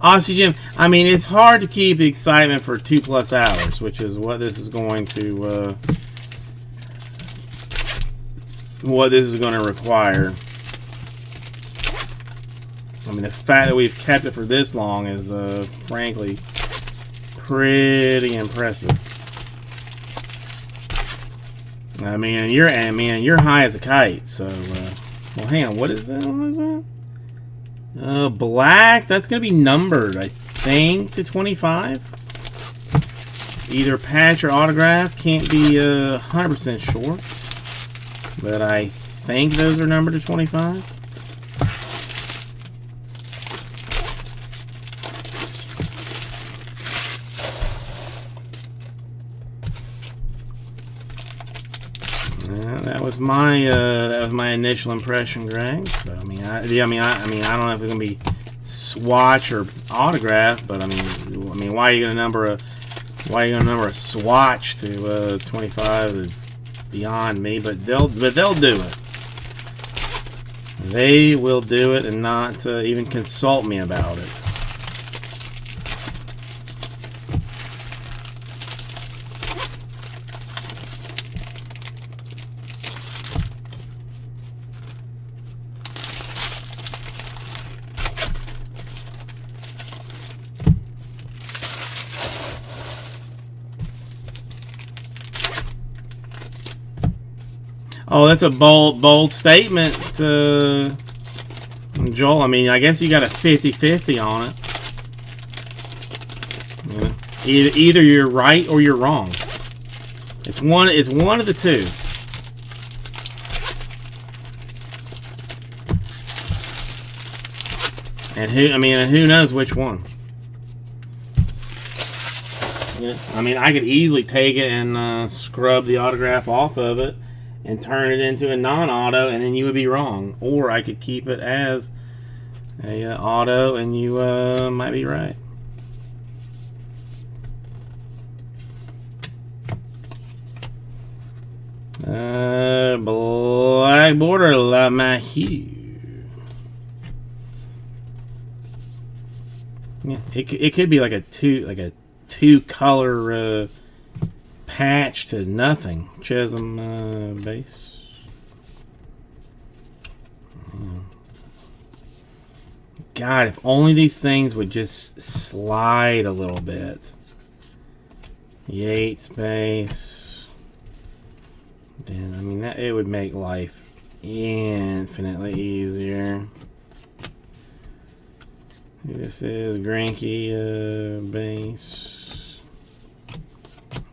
Honestly, Jim, I mean, it's hard to keep the excitement for 2+ hours, which is what this is going to require. I mean, the fact that we've kept it for this long is, frankly, pretty impressive. I mean, you're high as a kite. So, well, hang on. What is that? What is that? Black. That's gonna be numbered, I think, to 25. Either patch or autograph. Can't be 100% sure, but I think those are numbered to 25. That was my initial impression, Greg. So I mean, I don't know if it's gonna be swatch or autograph, but I mean, why are you gonna number a swatch to 25 is beyond me. But they'll do it. They will do it and not even consult me about it. Oh, that's a bold statement, Joel. I mean, I guess you got a 50-50 on it. You know, either you're right or you're wrong. It's one of the two. And who knows which one? Yeah. I mean, I could easily take it and scrub the autograph off of it and turn it into a non-auto, and then you would be wrong. Or I could keep it as a auto, and you might be right. Black border, LeMahieu. Yeah, it could be like a two color patch to nothing. Chisholm base. God, if only these things would just slide a little bit. Yates base. Then, I mean, it would make life infinitely easier. This is Greinke base.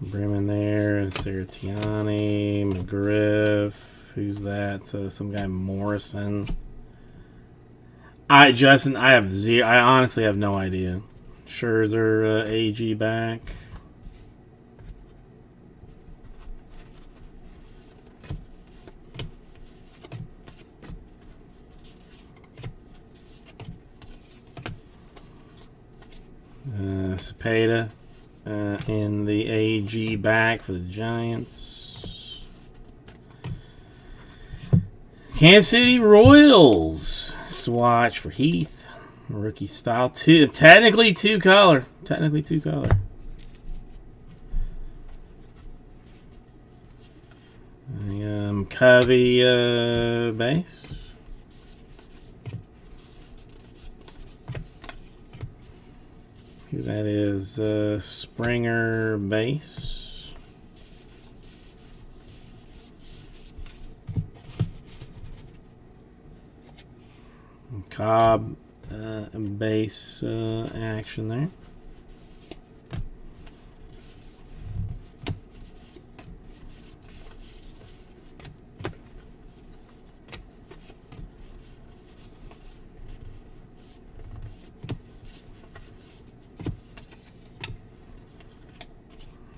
Bremen there. Serratiani. McGriff. Who's that? Some guy Morrison. Justin, I have zero. I honestly have no idea. Scherzer, AG back. Cepeda in the AG back for the Giants. Kansas City Royals swatch for Heath, rookie style technically two color. Covey base. That is Springer base. Cobb base action there.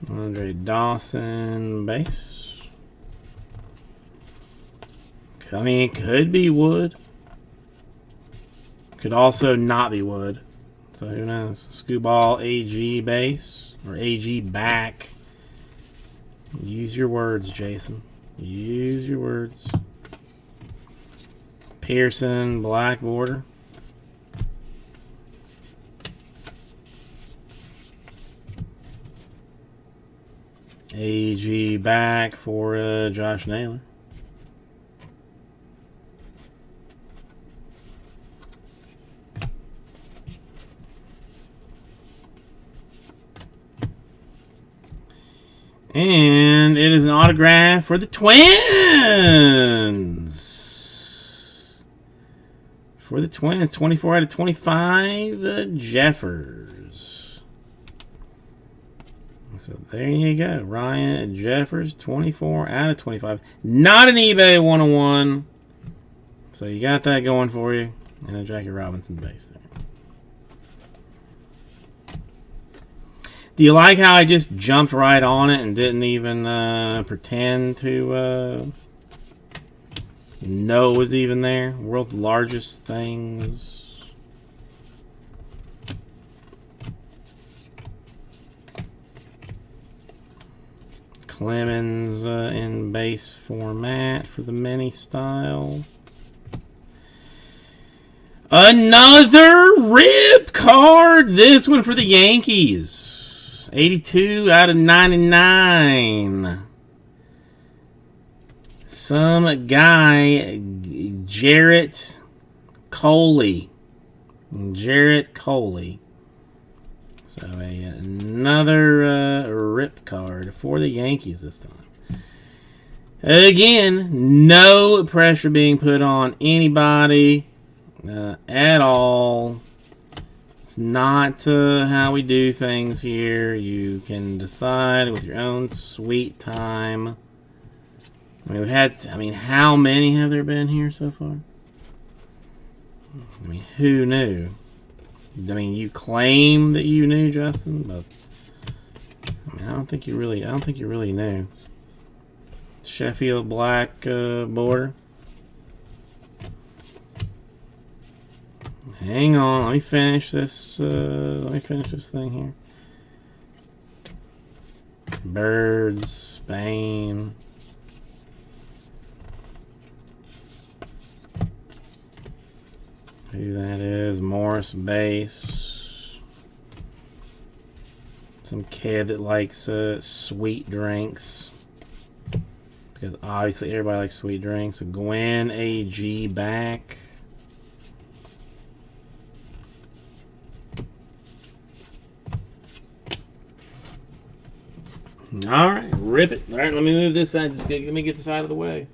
Andre Dawson base. I mean, it could be Wood. Could also not be Wood. So who knows? Skubal AG base. Or AG back. Use your words, Jason. Use your words. Pearson black border. AG back for Josh Naylor. And it is an autograph for the Twins. 24 out of 25, Jeffers. So there you go. Ryan Jeffers, 24 out of 25. Not an eBay 101. So you got that going for you. And a Jackie Robinson base there. Do you like how I just jumped right on it and didn't even pretend to know it was even there? World's largest things. Clemens in base format for the mini style. Another rip card. This one for the Yankees. 82 out of 99. Some guy, Jarrett Coley. So another rip card for the Yankees this time. Again, no pressure being put on anybody at all. It's not how we do things here. You can decide with your own sweet time. I mean, we've had, how many have there been here so far? I mean, who knew? I mean, you claim that you knew, Justin, but I don't think you really knew. Sheffield black border. Hang on, let me finish this. Thing here. Birds, Spain. Who that is? Morris base. Some kid that likes sweet drinks. Because obviously everybody likes sweet drinks. So Gwen AG back. Alright, rip it. Alright, let me move this side. Just let me get this out of the way.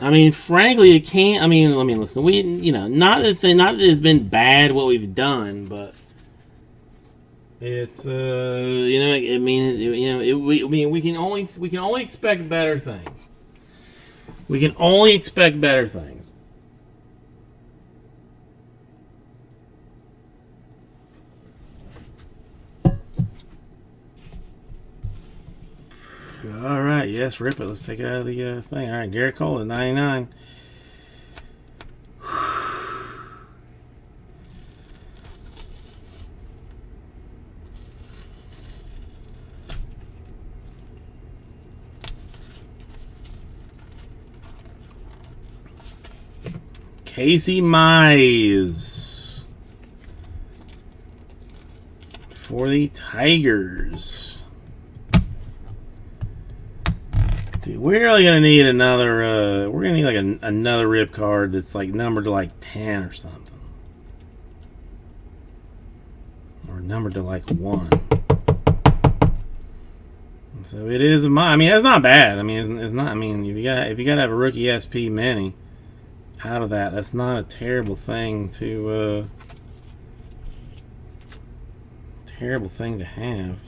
I mean, frankly, it can't. I mean, listen. We, not that it's been bad what we've done, but it's, we can only expect better things. We can only expect better things. All right, yes, rip it. Let's take it out of the thing. All right, Garrett Cole at 99. Casey Mize for the Tigers. Dude, we're really gonna need another. We're gonna need like another rip card that's like numbered to like 10 or something, or numbered to like 1. So it is. I mean, that's not bad. I mean, it's not. I mean, if you gotta have a rookie SP mini out of that, that's not a terrible thing to. Terrible thing to have.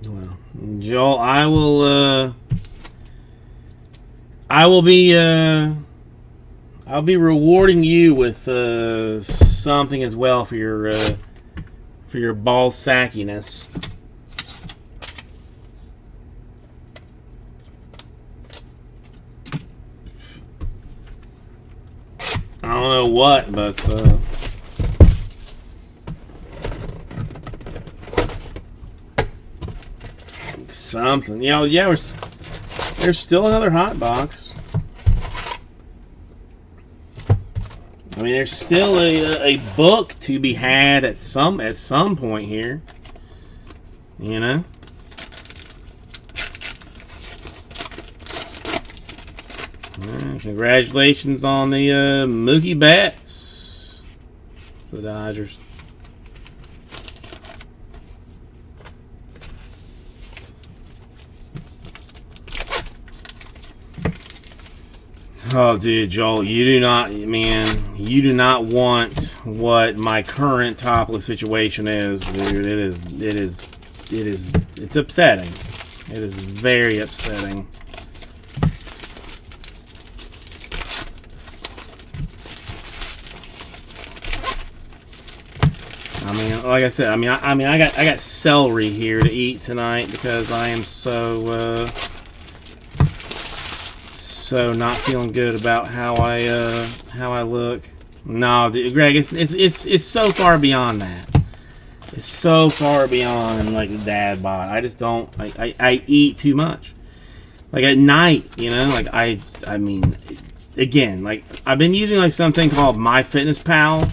Well, Joel, I will be I'll be rewarding you with something as well for your ball sackiness. I don't know what, but something. Yeah, there's still another hot box. I mean, there's still a book to be had at some point here. You know? Congratulations on the Mookie Betts for the Dodgers. Oh, dude, Joel, you do not want what my current topless situation is, dude. It's upsetting. It is very upsetting. I mean, like I said, I got celery here to eat tonight because I am so not feeling good about how I look. No, Greg, it's so far beyond that. is so far beyond like the dad bod. I just don't like. I eat too much. Like at night, you know, like I mean, again, like I've been using like something called MyFitnessPal,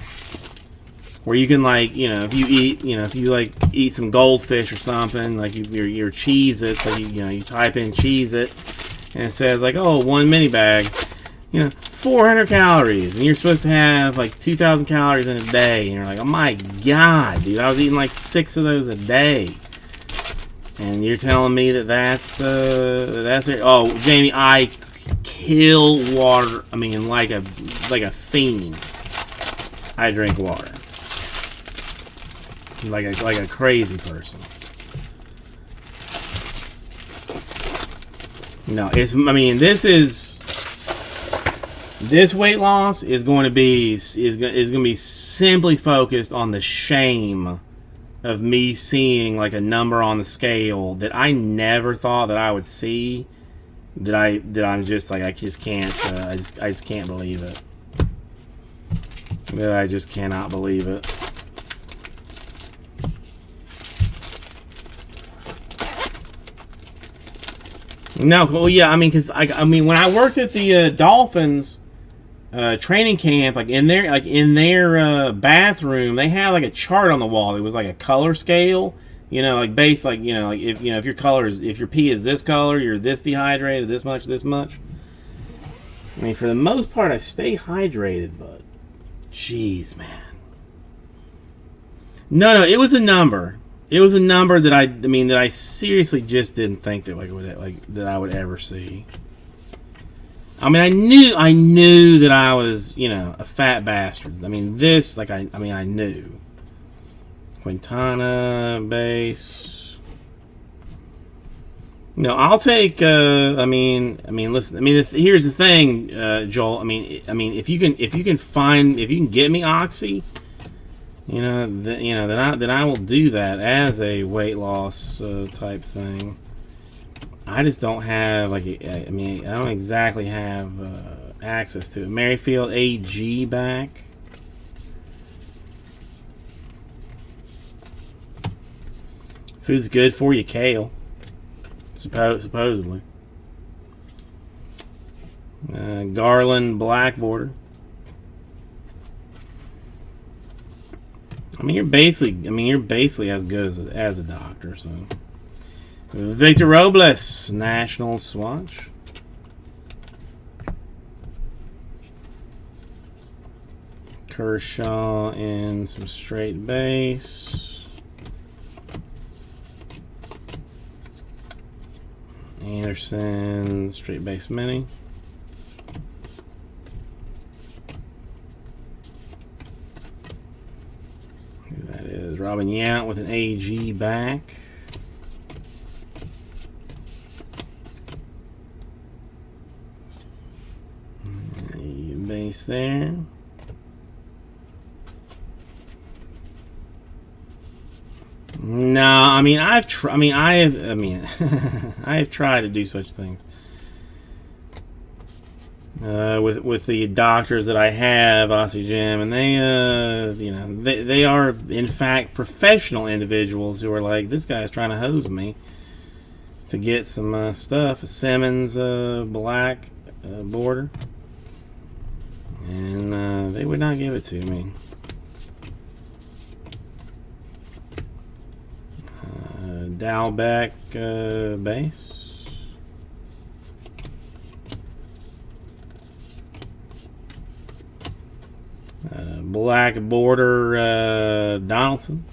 where you can like, you know, if you eat, you know, if you like eat some goldfish or something, like your Cheez-Its, like you type in Cheez-It, and it says like, oh, 1 mini bag, you know, 400 calories, and you're supposed to have like 2,000 calories in a day, and you're like, oh my god, dude, I was eating like 6 of those a day. And you're telling me that's it? Oh, Jamie, I kill water. I mean, like a fiend. I drink water like a crazy person. No, it's. I mean, this weight loss is going to be simply focused on the shame of me seeing like a number on the scale that I never thought that I would see, that I'm just like, I just can't I just can't believe it. That I just cannot believe it. No, well, yeah, I mean, because I mean, when I worked at the Dolphins training camp, like in their bathroom, they had like a chart on the wall. It was like a color scale, you know, like based, like, you know, like if your color is, if your pee is this color, you're this dehydrated, this much. I mean, for the most part, I stay hydrated, but jeez, man. No, it was a number. It was a number that I mean, that I seriously just didn't think that that I would ever see. I mean, I knew that I was, you know, a fat bastard. I mean, this, like, I knew. Quintana base. No, I'll take. Listen. I mean, here's the thing, Joel. I mean, if you can get me Oxy, then I will do that as a weight loss type thing. I just don't have, like, I don't exactly have access to it. Merrifield AG back. Food's good for you, kale. Supposedly. Garland black border. I mean, you're basically as good as a doctor, so. Victor Robles, National Swatch. Kershaw in some straight base. Anderson, straight base mini. Who that is? Robin Yount with an AG back. Base there. No, I mean, I have tried to do such things with the doctors that I have, Aussie Jim, and they are in fact professional individuals who are like, this guy's trying to hose me to get some stuff. A Simmons black border. And they would not give it to me. Dalbeck base. Black border Donaldson.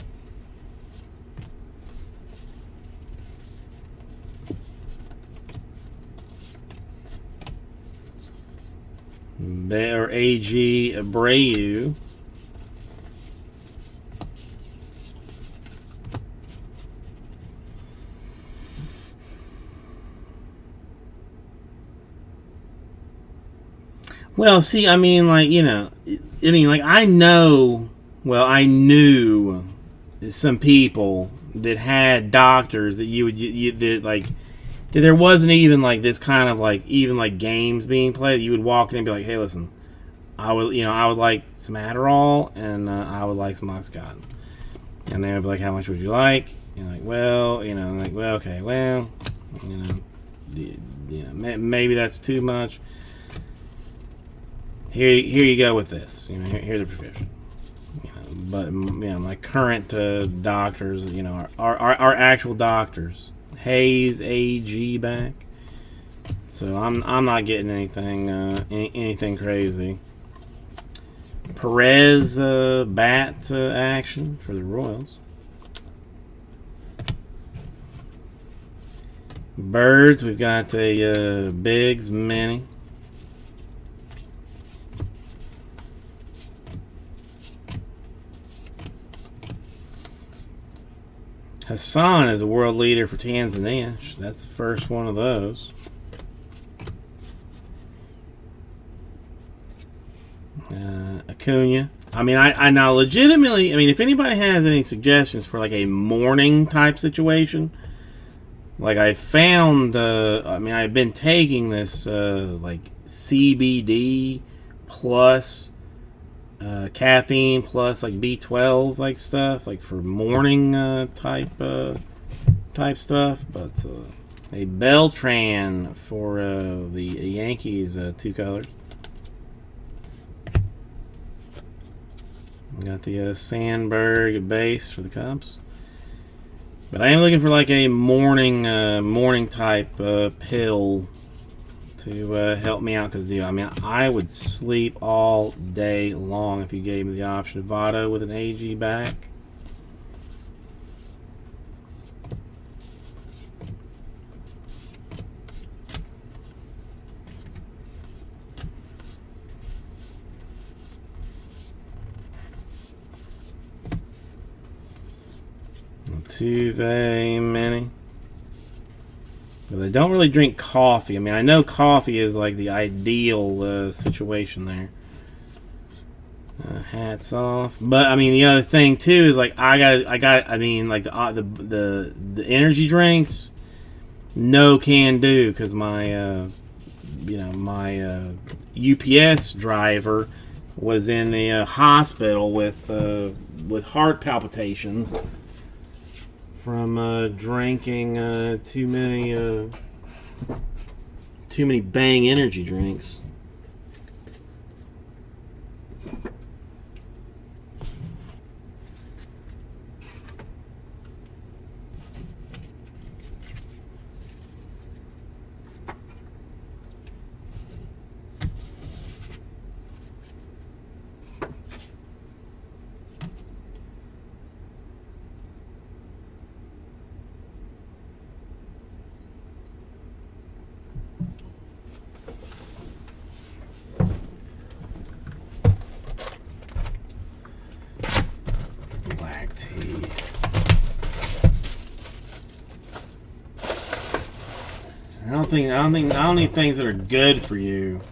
Or AG Abreu. Well, see, I mean, like, I know, well, I knew some people that had doctors that that there wasn't even like this kind of like even like games being played. You would walk in and be like, hey, listen, I would like some Adderall and I would like some Oxycontin. And they would be like, how much would you like? And like, well, you know, like, well, okay, well, you know, maybe that's too much. Here you go with this. You know, here's a prescription. You know, but you know, my current doctors, you know, are actual doctors. Hayes AG back. So I'm not getting anything crazy. Perez bat action for the Royals. Birds, we've got a Biggs mini. Hassan is a world leader for Tanzania. That's the first one of those. Acuna. I mean, I now legitimately, I mean, if anybody has any suggestions for like a morning type situation, like I found, I mean, I've been taking this like CBD plus caffeine plus like B12 like stuff, like for morning type stuff, but a Beltran for the Yankees 2 colors. Got the Sandberg base for the Cubs. But I am looking for like a morning type pill to help me out, because I mean, I would sleep all day long if you gave me the option. Votto with an AG back. Altuve mini. But they don't really drink coffee. I mean, I know coffee is like the ideal situation there. Hats off. But I mean, the other thing too is like I mean, like the energy drinks, no can do, because my my UPS driver was in the hospital with heart palpitations from drinking too many Bang energy drinks. I don't need things that are good for you.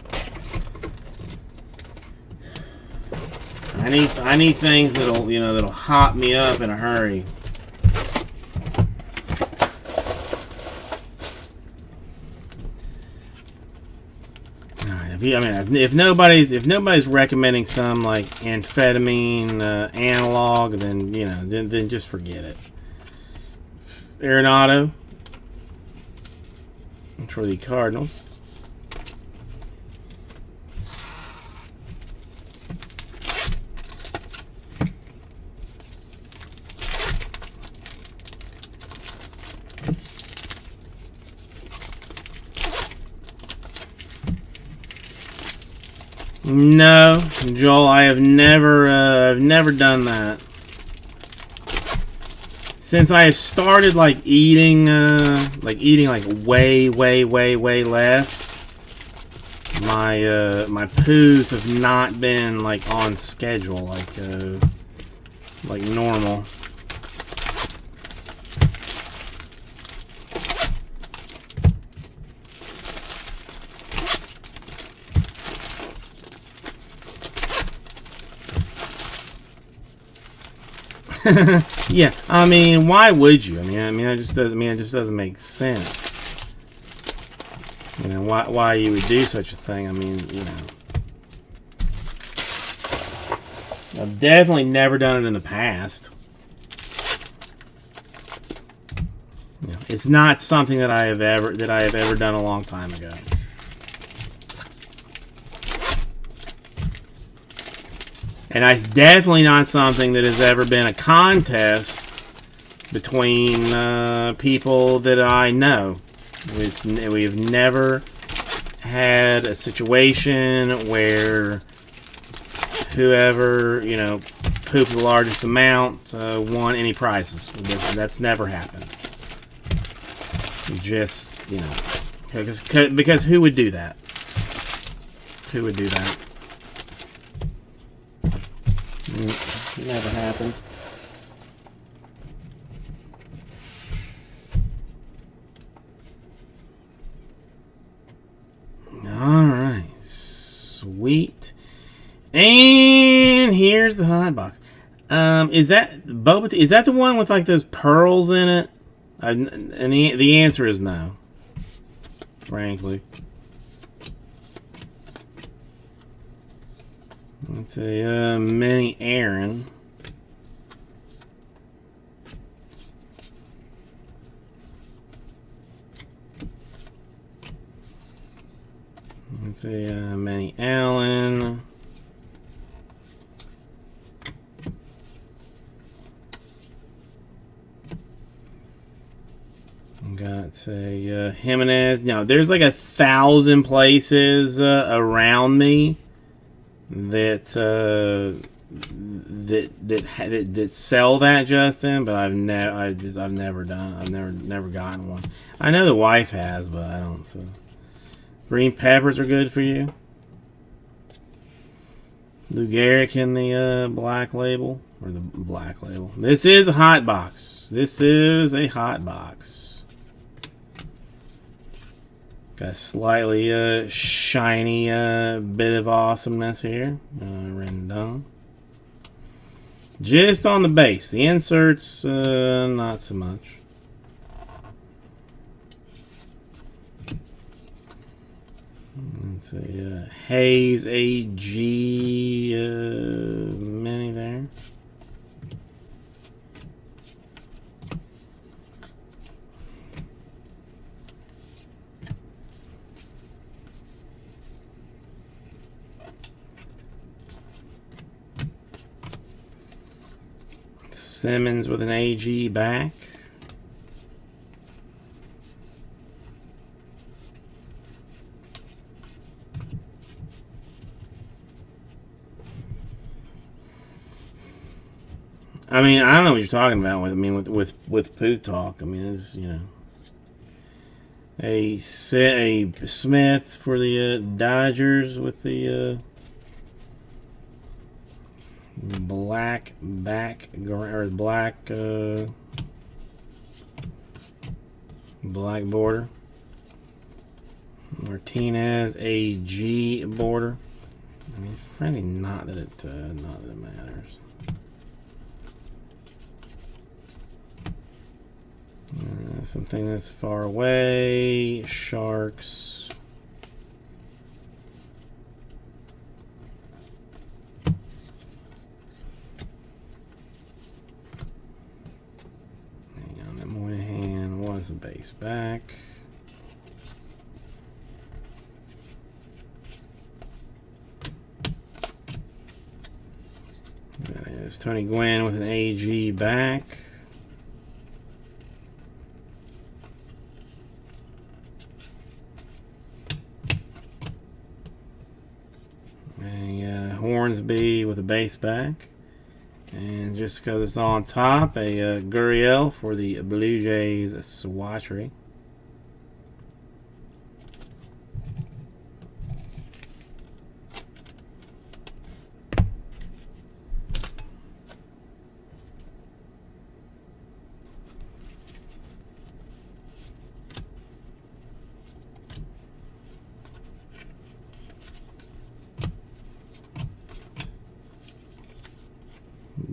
I need things that'll hot me up in a hurry. Alright, if nobody's recommending some like amphetamine analog, then then just forget it. Arenado for the Cardinals. No, Joel, I've never done that. Since I have started like eating like way less, my poos have not been like on schedule like normal. Yeah, I mean, why would you? I mean, it just doesn't make sense. Why you would do such a thing? I mean, I've definitely never done it in the past. It's not something that I have ever done a long time ago. And it's definitely not something that has ever been a contest between people that I know. We've never had a situation where whoever, pooped the largest amount won any prizes. That's never happened. Just, because who would do that? Who would do that? Never happened. Alright. Sweet. And here's the hot box. Is that Boba Tea? Is that the one with like those pearls in it? And the answer is no. Frankly. It's a mini Aaron. It's a mini Allen. Got a Jimenez. Now, there's like 1,000 places around me that sell that, Justin, but I've never gotten one. I know the wife has, but I don't. So. Green peppers are good for you. Lou Gehrig in the black label or the black label. This is a hot box. This is a hot box. Got a slightly shiny bit of awesomeness here. Rendon. Just on the base. The inserts, not so much. It's a Hayes AG mini there. Simmons with an AG back. I mean, I don't know what you're talking about with Puth talk. I mean, it's a Smith for the Dodgers with the black back or black border. Martinez AG border. I mean, frankly, not that it matters. Something that's far away. Sharks. Hang on, that Moynihan was a base back. That is Tony Gwynn with an AG back. Hornsby with a base back. And just because it's on top, a Gurriel for the Blue Jays swatchery.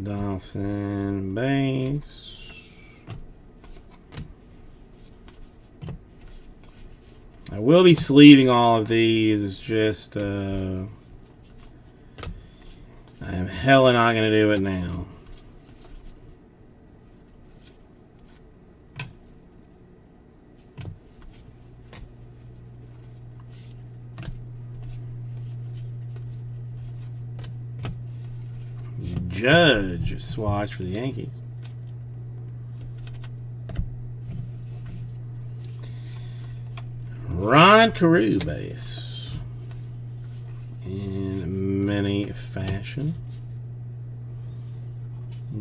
Dawson base. I will be sleeving all of these. It's just I am hella not going to do it now. Judge swatch for the Yankees. Ron Carew base in mini fashion.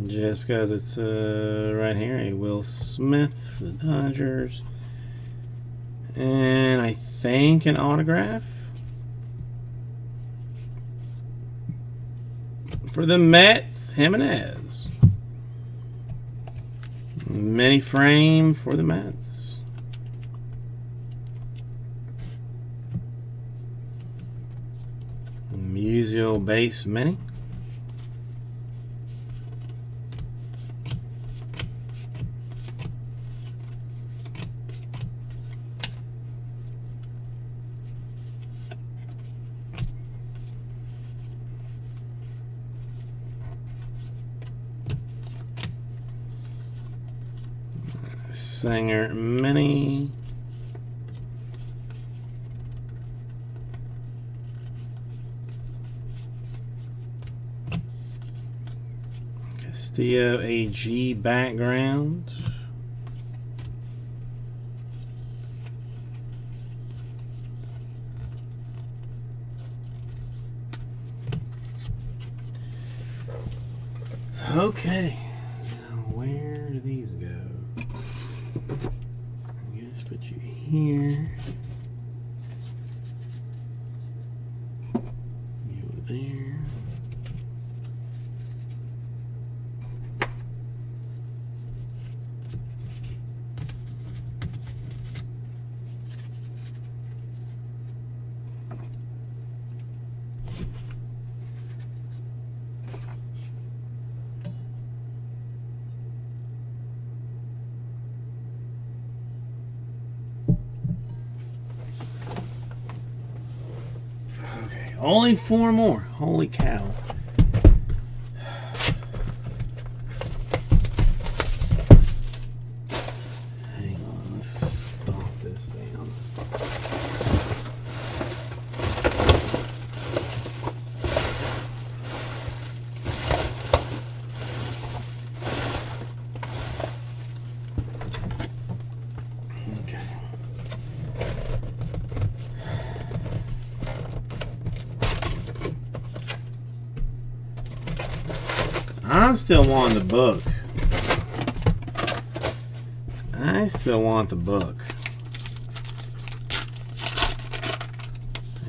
Just because it's right here, a Will Smith for the Dodgers. And I think an autograph for the Mets, Jimenez. Mini frame for the Mets. Musial base mini. Singer mini. Castillo AG background. Okay. Now where do these go? I guess put you here. You over there. Okay, only 4 more. Holy cow. Hang on, let's stomp this down. Okay. I'm still wanting the book. I still want the book.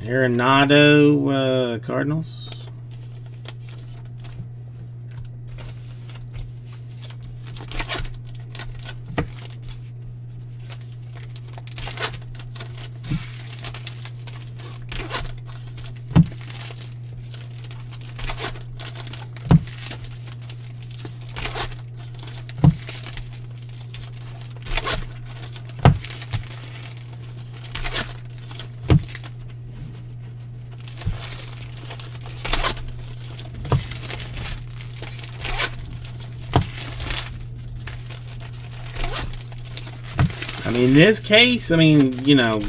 Arenado Cardinals. I mean, in this case, I mean, you know,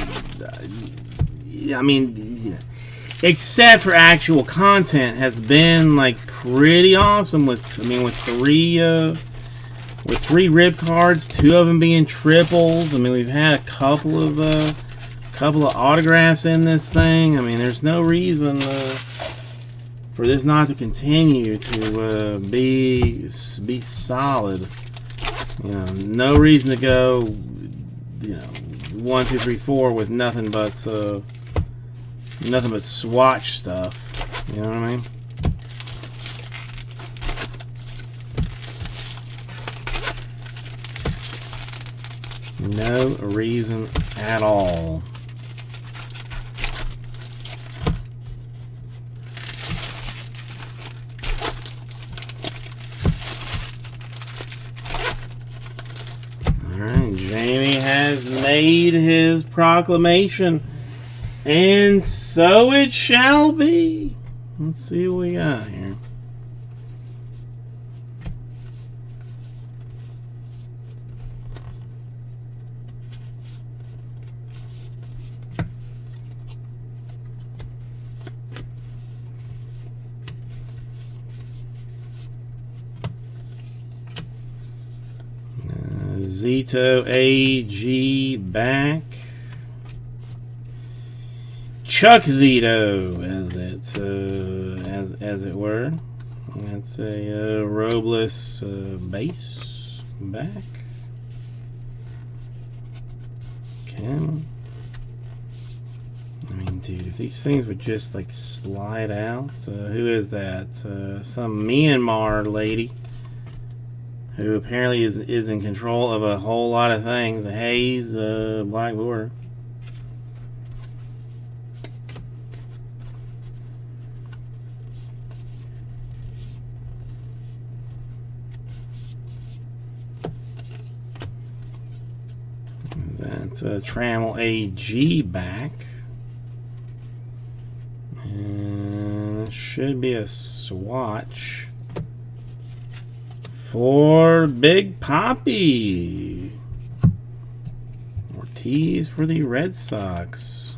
except for actual content, has been like pretty awesome. With 3 rip cards, 2 of them being triples. I mean, we've had a couple of autographs in this thing. I mean, there's no reason for this not to continue to be solid. You know, no reason to go, you know, 1, 2, 3, 4 with nothing but swatch stuff. You know what I mean? No reason at all. Alright, Jamie has made his proclamation, and so it shall be. Let's see what we got here. Zito AG back. Chuck Zito, as it were. That's a Robles base back. Cam. I mean, dude, if these things would just like slide out. Who is that? Some Myanmar lady who apparently is in control of a whole lot of things. A Hayes, Black Border. That's Trammell AG back. And it should be a swatch for Big Papi. Ortiz for the Red Sox.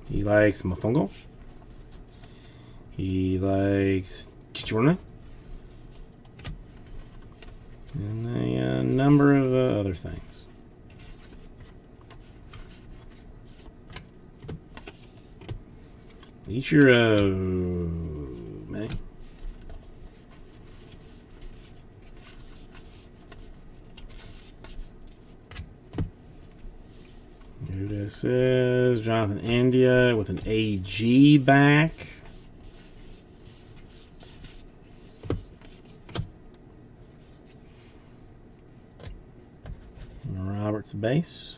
He likes Mofongo. He likes Chichorna. And a number of other things. Ichiro, man. Who this is? Jonathan India with an AG back. Roberts base.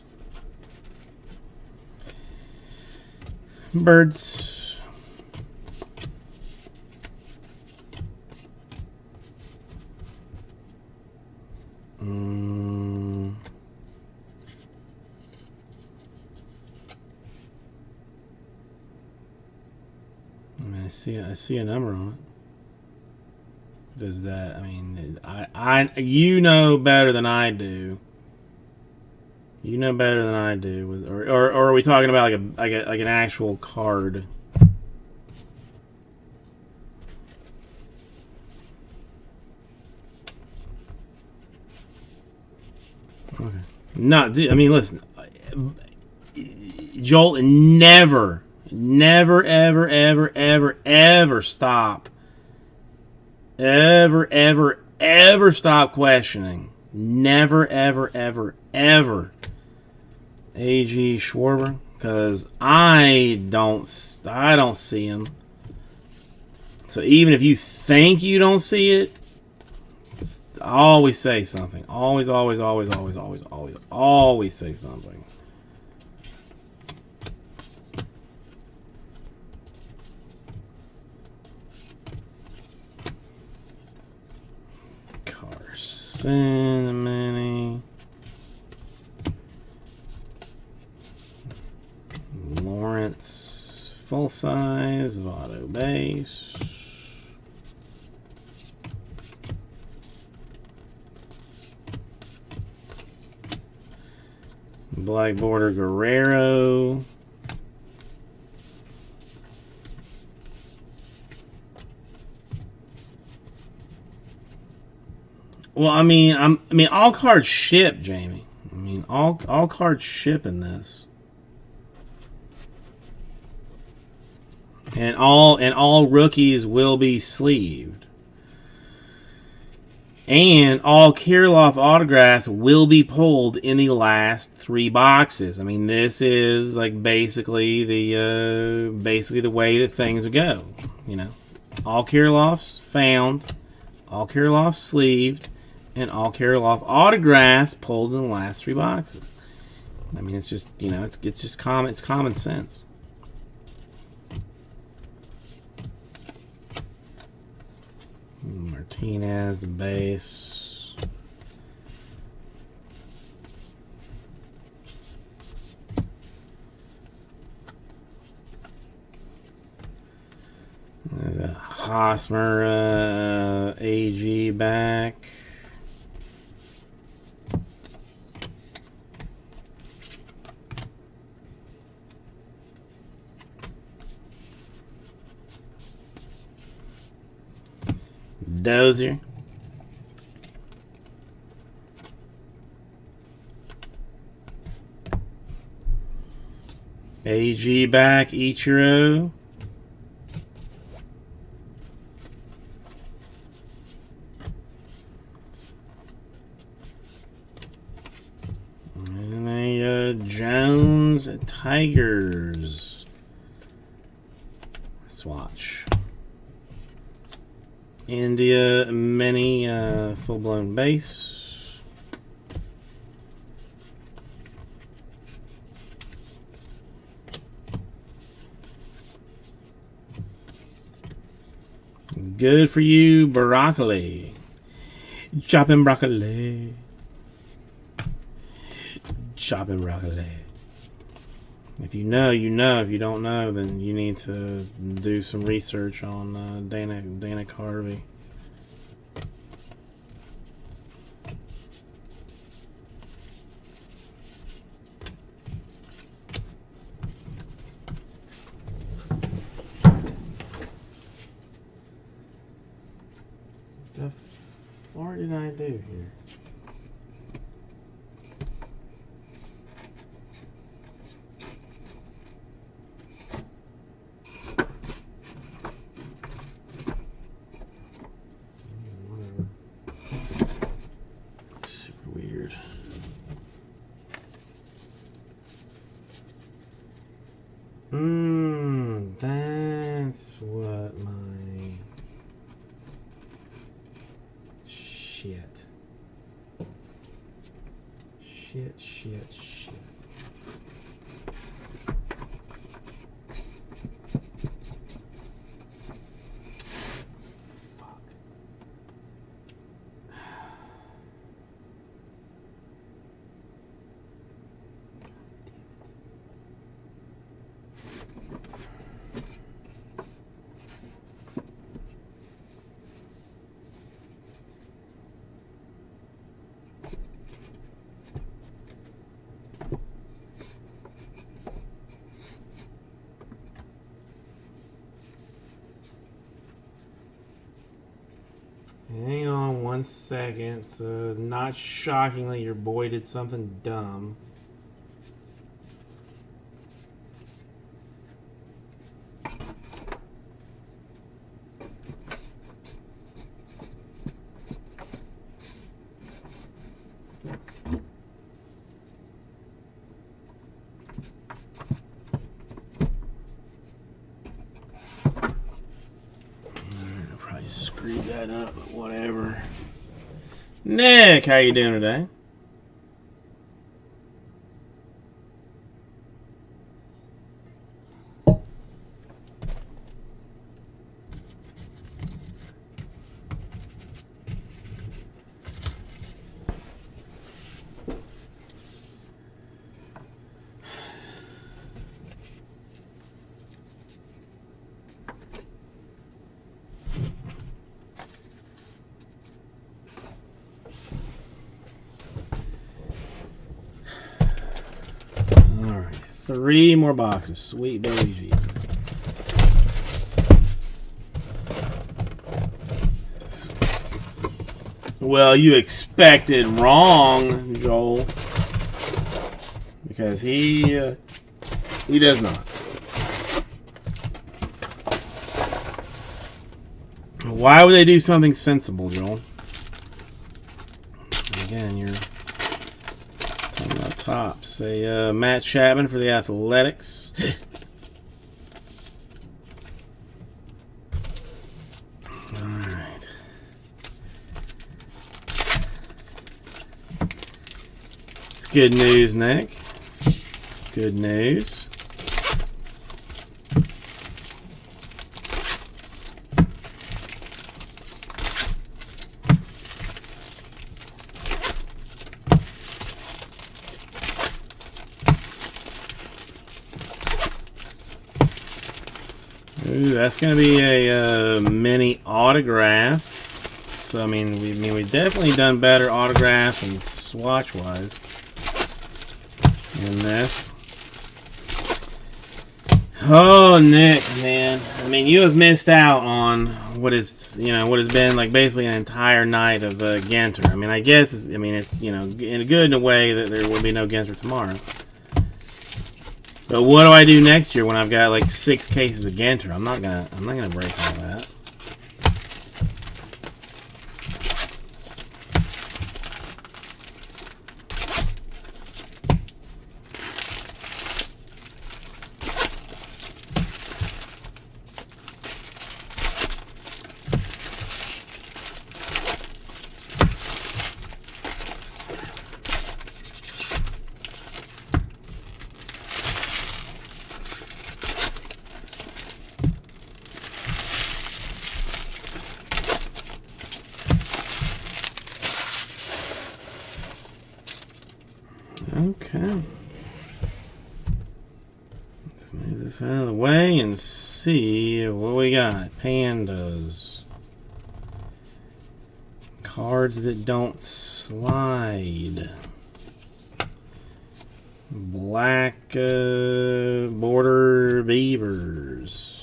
Birds. I see a number on it. Does that? I mean, you know better than I do. You know better than I do. Or are we talking about like an actual card? Okay. No, dude, I mean, listen, Joel, never, ever stop. Ever stop questioning. Never, ever. A.G. Schwarber, because I don't see him. So even if you think you don't see it, always say something. Always say something. Carson, Manny. Lawrence, full size, Votto base. Black Border Guerrero. Well, I mean, all cards ship, Jamie. I mean, all cards ship in this. And all rookies will be sleeved. And all Kirilloff autographs will be pulled in the last 3 boxes. I mean, this is like basically the way that things go. You know, all Kirilloffs found, all Kirilloffs sleeved, and all Kirilloff autographs pulled in the last 3 boxes. I mean, it's just, you know, it's just common sense. Martinez base. There's a Hosmer AG back. Dozier. AG back, Ichiro. And a Jones Tigers swatch. India Mini full-blown base. Good for you, broccoli. Chopping broccoli. Chopping broccoli. If you know, you know. If you don't know, then you need to do some research on Dana Carvey. The fuck did I do here? Super weird. That's what my shit. Fuck. Hang on 1 second. Not shockingly, your boy did something dumb. Screwed that up, but whatever. Nick, how you doing today? Alright, 3 more boxes. Sweet baby Jesus. Well, you expected wrong, Joel. Because he does not. Why would they do something sensible, Joel? Again, you're on the top. Say Matt Chapman for the Athletics. Alright. It's good news, Nick. Good news. Ooh, that's going to be a mini autograph. So I mean, we've definitely done better autographs and swatch wise in this. Oh, Nick, man. I mean, you have missed out on what is, what has been like basically an entire night of Ginter. I mean, I guess, it's, in a good in a way that there will be no Ginter tomorrow. But what do I do next year when I've got like 6 cases of Ginter? I'm not gonna break all that. Okay. Let's move this out of the way and see what we got. Pandas. Cards that don't slide. Black border beavers.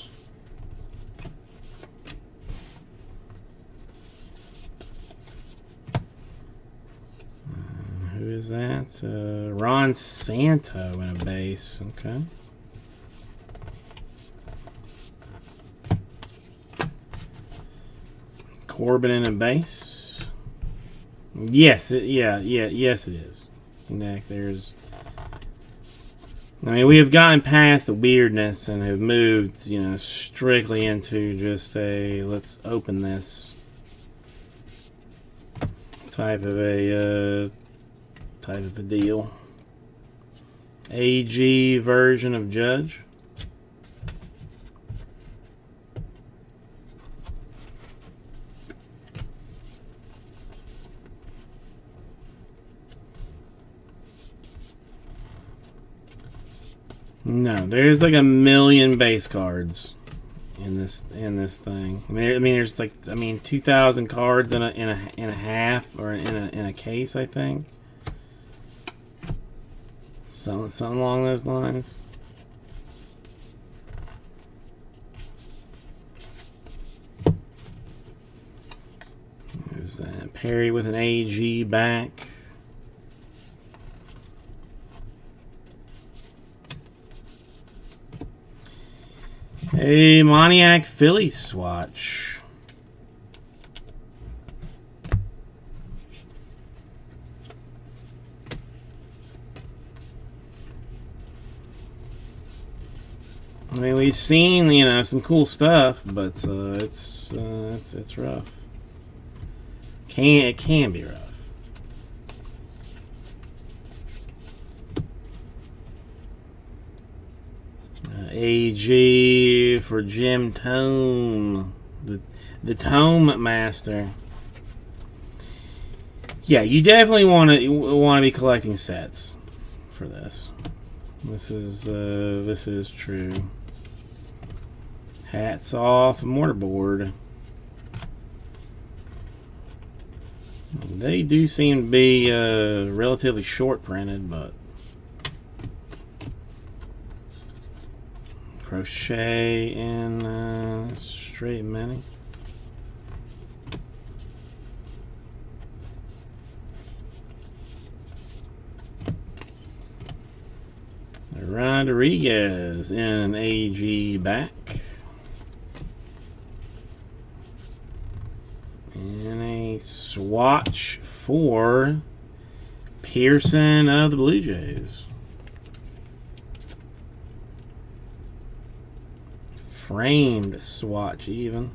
Who is that? Ron Santo in a base. Okay. Corbin in a base. Yes, yes it is. Nick, there's. I mean, we have gotten past the weirdness and have moved, strictly into just a let's open this type of a deal. AG version of Judge. No, there's like a million base cards in this thing. I mean, there's like 2,000 cards in a half or in a case, I think. Something along those lines. There's that Perry with an AG back. A Moniak Philly swatch. I mean, we've seen, some cool stuff, but it's rough. It can be rough. AG for Jim Tome, the Tome Master. Yeah, you definitely want to be collecting sets for this. This is true. Hats off, Mortarboard. They do seem to be relatively short printed, but Crochet in straight mini. Rodriguez in an AG back. And a swatch for Pearson of the Blue Jays. Framed swatch even.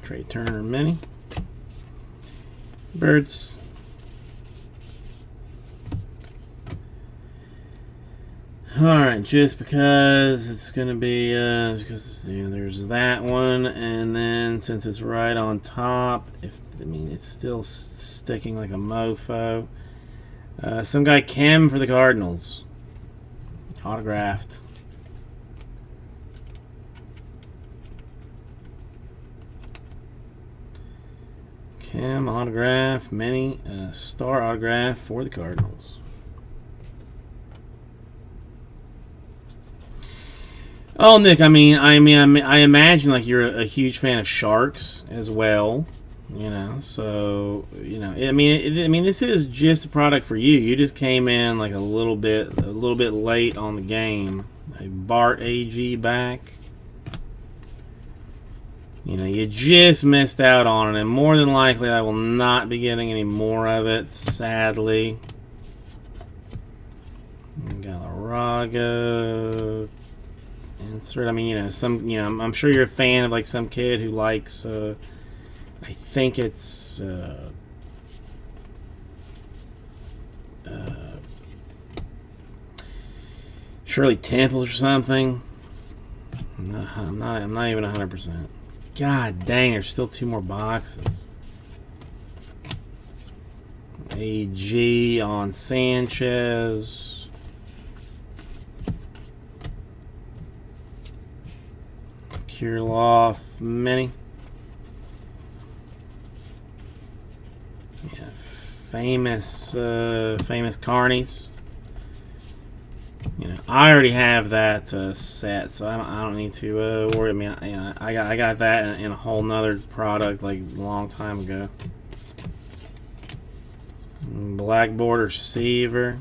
Trey Turner mini. Birds. Alright, just because it's going to be, because there's that one, and then since it's right on top, it's still sticking like a mofo. Some guy Kim for the Cardinals. Autographed. Kim autograph, mini, star autograph for the Cardinals. Oh, Nick, I imagine like you're a huge fan of sharks as well. So this is just a product for you. You just came in like a little bit late on the game. A Bart AG back. You just missed out on it, and more than likely, I will not be getting any more of it. Sadly, Galarraga. Insert. I'm sure you're a fan of like some kid who likes. I think it's. Shirley Temple or something. I'm not even 100%. God dang, there's still 2 more boxes. AG on Sanchez. Kirilloff Mini. Yeah, famous carnies. I already have that set, so I don't need to worry. I got that in a whole nother product like a long time ago. Black border Seaver.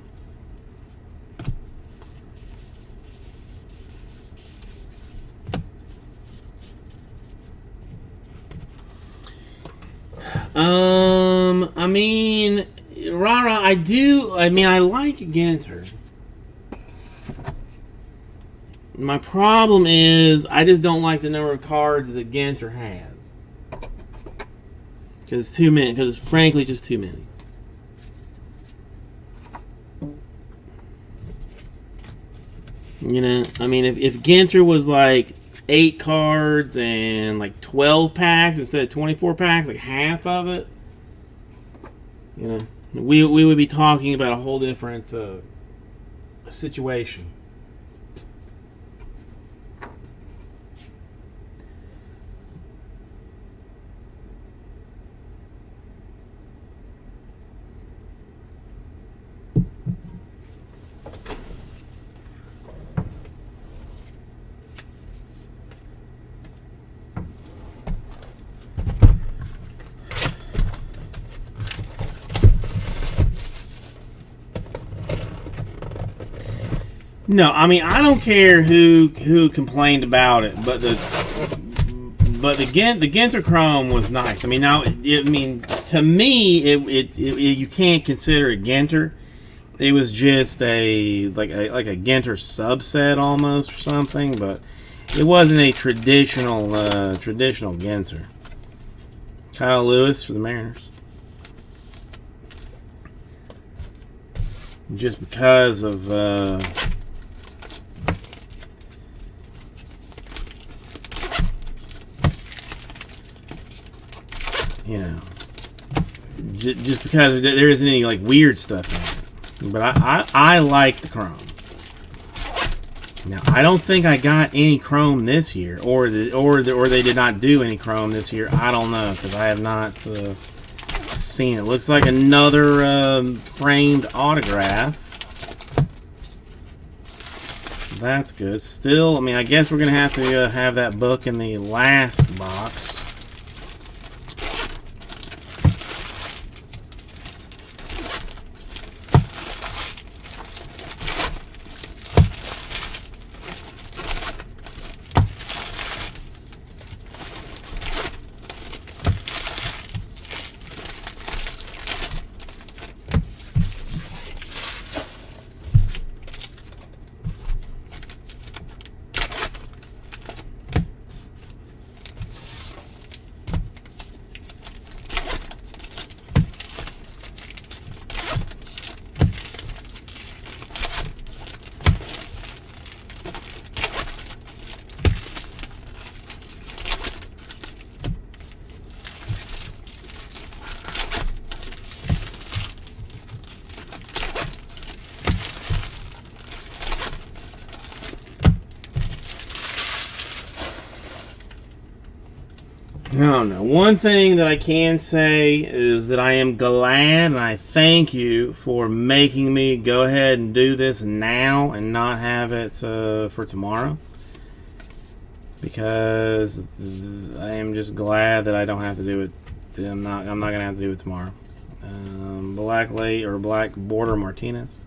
I do. I like Ginter. My problem is I just don't like the number of cards that Ginter has. Because it's too many. Because it's frankly just too many. If Ginter was like 8 cards and like 12 packs instead of 24 packs, like half of it, we would be talking about a whole different situation. No, I don't care who complained about it, but the Ginter Chrome was nice. To me, it you can't consider it Ginter. It was just a Ginter subset almost or something, but it wasn't a traditional Ginter. Kyle Lewis for the Mariners. Just because of just because there isn't any like weird stuff in it. But I like the Chrome. Now I don't think I got any Chrome this year, or they did not do any Chrome this year. I don't know because I have not seen it. Looks like another framed autograph. That's good. Still, I guess we're gonna have to have that book in the last box. I don't know. One thing that I can say is that I am glad and I thank you for making me go ahead and do this now and not have it for tomorrow. because I am just glad that I don't have to do it. I'm not gonna have to do it tomorrow. Black late or black border Martinez.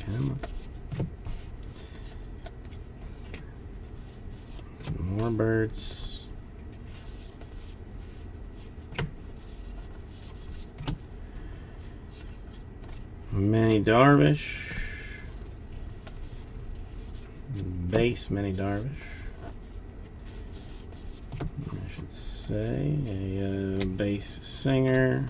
Come on. More birds. Manny Darvish. Base Manny Darvish. I should say a base singer.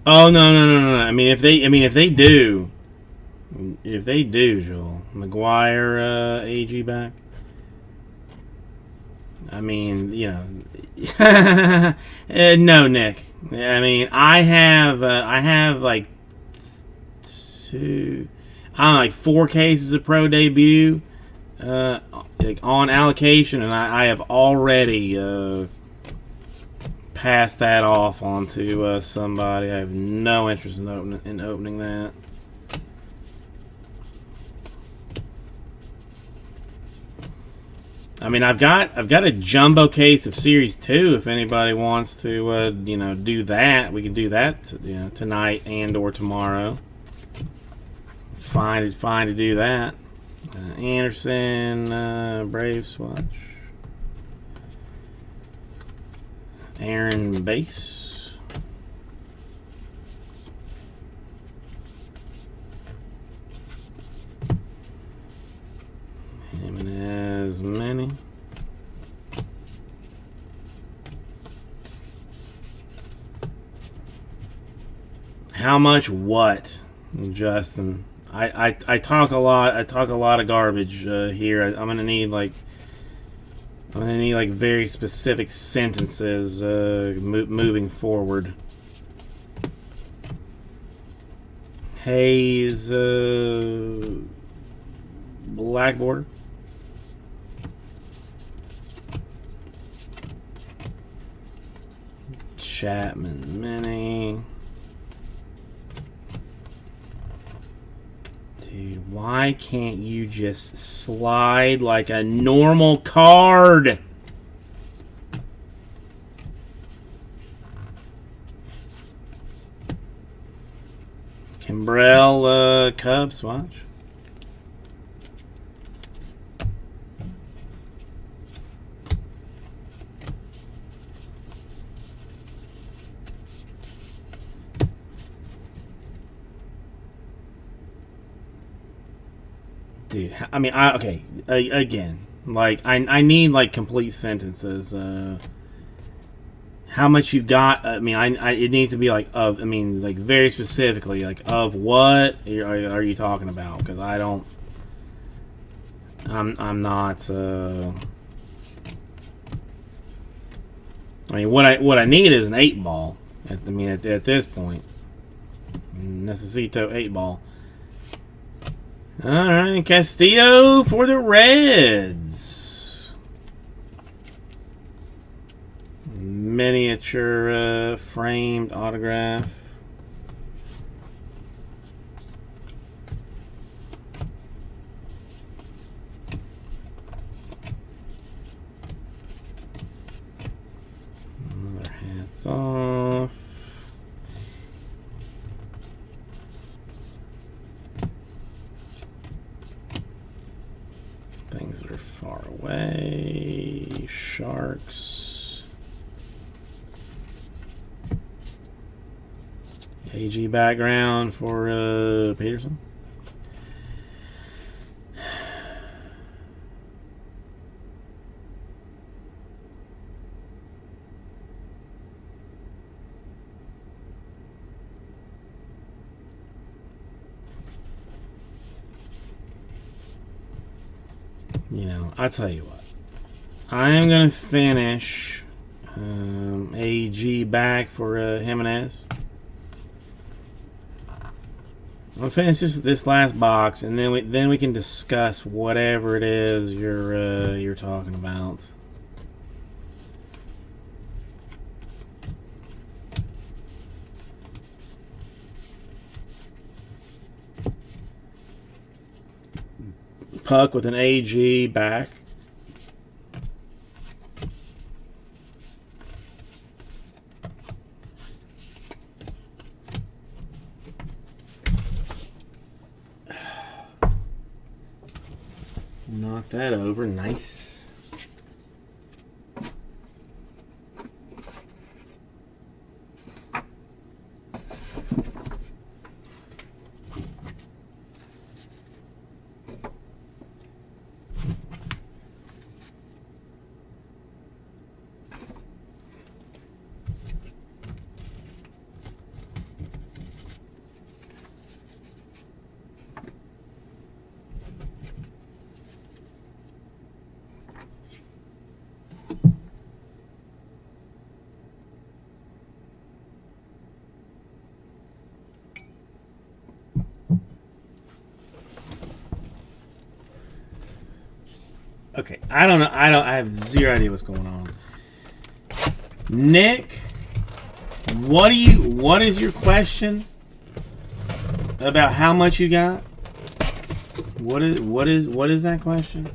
Oh no! I mean, if they do, Joel McGuire, AG back. I mean, you know, no, Nick. I mean, I have like two, I don't know, like 4 cases of pro debut, like on allocation, and I have already pass that off onto somebody. I have no interest in opening that. I mean, I've got a jumbo case of Series 2. If anybody wants to, you know, do that, we can do that, you know, tonight and or tomorrow. Fine to do that. Anderson, Brave swatch. Aaron base. Jimenez many. How much what, Justin? I talk a lot. I talk a lot of garbage here. I'm gonna need like very specific sentences moving forward. Hayes, black border. Chapman mini. Dude, why can't you just slide like a normal card? Kimbrel, Cubs, watch. Dude, I mean, okay, again, like, I need, like, complete sentences. How much you got? I mean, it needs to be, like, of, I mean, like, very specifically, like, of what are you talking about? Because I don't, I'm not, I mean, what I need is an 8-ball, at this point. Necesito 8-ball. All right, Castillo for the Reds. Miniature framed autograph. Another hats off. Things that are far away. Sharks. AG background for Peterson. You know, I'll tell you what. I am going to finish AG back for Jimenez. I'll finish this last box, and then we can discuss whatever it is you're talking about. Puck with an AG back. Knock that over. Nice. Okay, I don't know. I have zero idea what's going on. Nick, what is your question about how much you got? What is that question?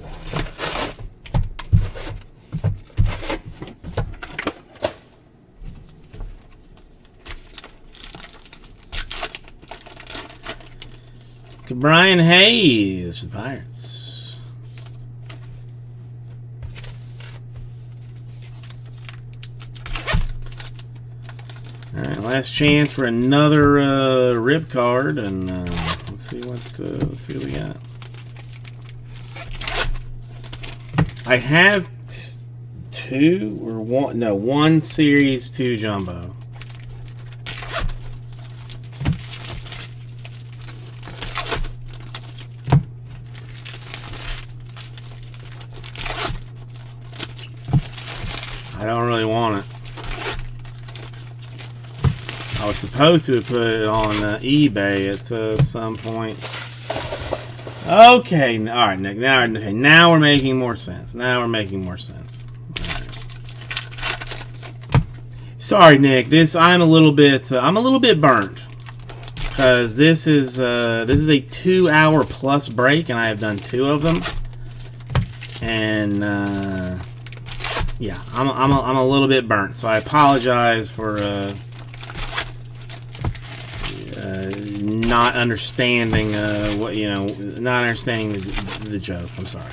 Brian Hayes for the Pirates. All right, last chance for another rip card, and let's see what we got. I have two or one. No, one series 2 jumbo. I don't really want it. I was supposed to put it on eBay at some point. Okay, all right, Nick. Now we're making more sense. Now we're making more sense. Right. Sorry, Nick. I'm a little bit burnt because this is a 2-hour plus break, and I have done 2 of them, and yeah, I'm a little bit burnt. So I apologize for not understanding not understanding the joke. I'm sorry.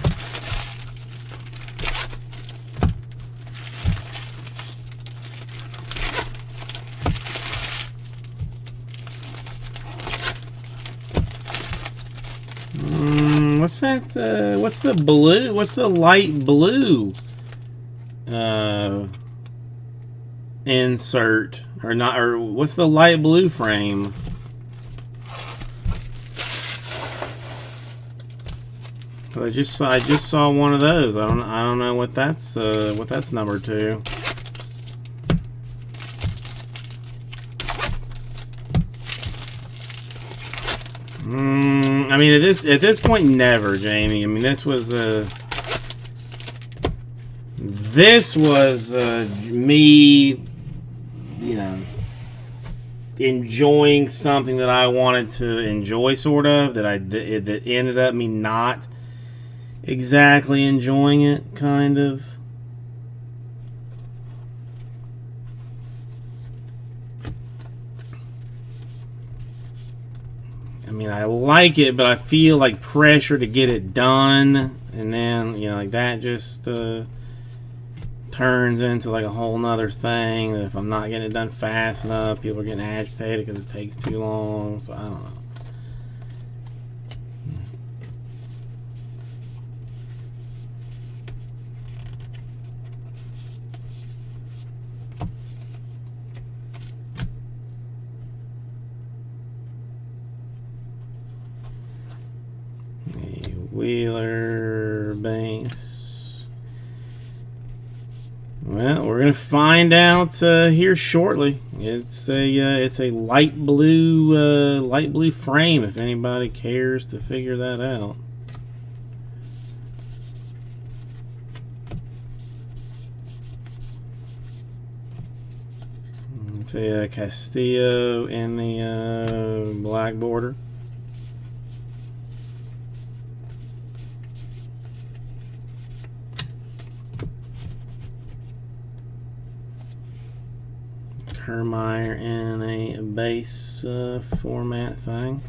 What's that? What's the blue? What's the light blue insert or not? Or what's the light blue frame? I just saw one of those. I don't know what that's number 2. I mean, at this point, never, Jamie. I mean, this was me, enjoying something that I wanted to enjoy, sort of, that ended up me not exactly enjoying it, kind of. I mean, I like it, but I feel like pressure to get it done, and then, like that just turns into like a whole nother thing. That if I'm not getting it done fast enough, people are getting agitated because it takes too long, so I don't know. Wheeler base. Well, we're gonna find out here shortly. It's a light blue frame. If anybody cares to figure that out. It's a Castillo in the black border. Kiermaier in a base format thing.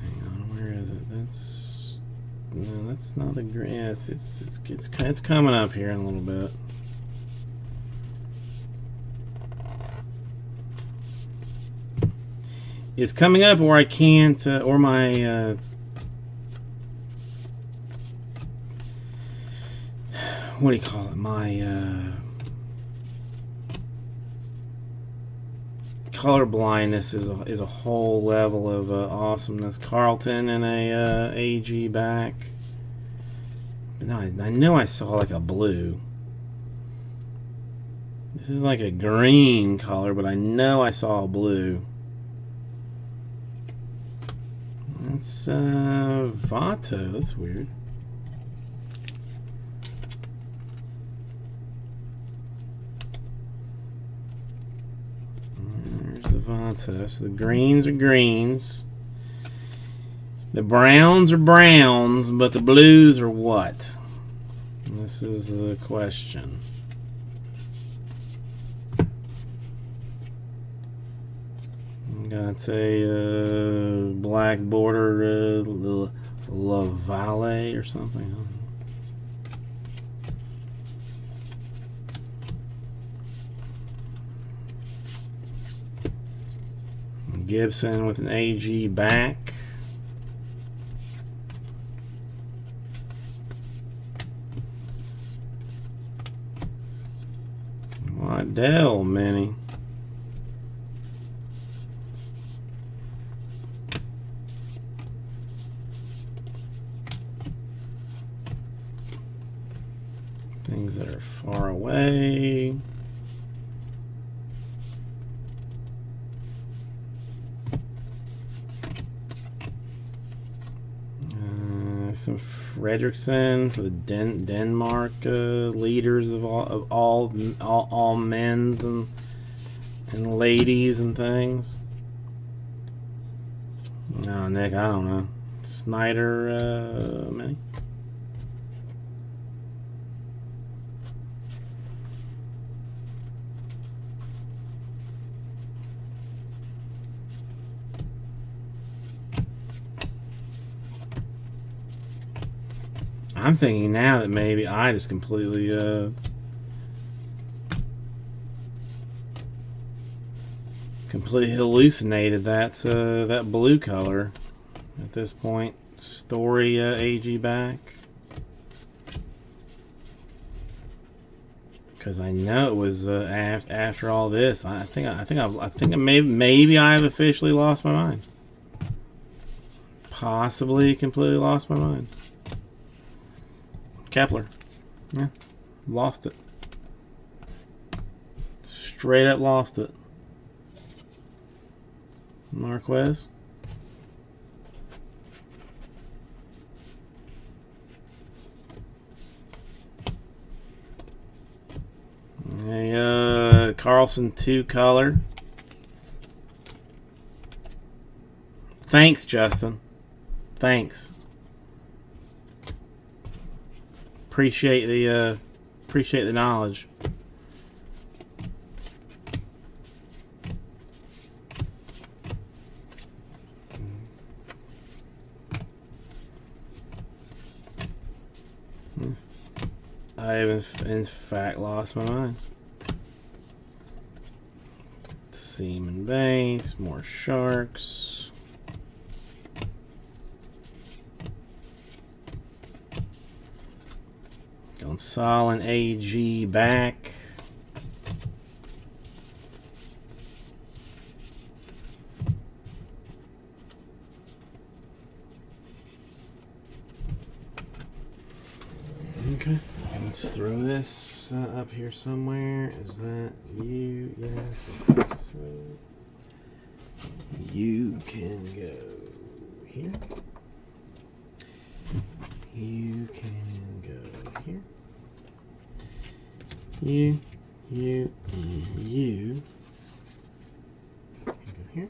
Hang on, where is it? That's not the green. Yeah, it's coming up here in a little bit. It's coming up, or I can't, or my what do you call it? My color blindness is a whole level of awesomeness. Carlton in a AG back. But no, I know I saw like a blue. This is like a green color, but I know I saw a blue. That's Vato. That's weird. So the greens are greens, the browns are browns, but the blues are what? And this is the question. Got a black border, La Valle or something. Gibson with an AG back. Waddell mini. Things that are far away. Some Fredrickson for the Denmark leaders of all men's and ladies and things. No, Nick, I don't know. Snyder mini. I'm thinking now that maybe I just completely hallucinated that blue color at this point. Story AG back, because I know it was after all this. I think maybe I have officially lost my mind. Possibly completely lost my mind. Kepler. Yeah. Lost it. Straight up lost it. Marquez. A Carlson 2 color. Thanks, Justin. Thanks. Appreciate the knowledge. I have in fact lost my mind. Seaman base, more Sharks. Gonzalez AG back. Okay, let's throw this is up here somewhere. Is that you? Yes, I think so. You can go here. You can go here. You and you can go here.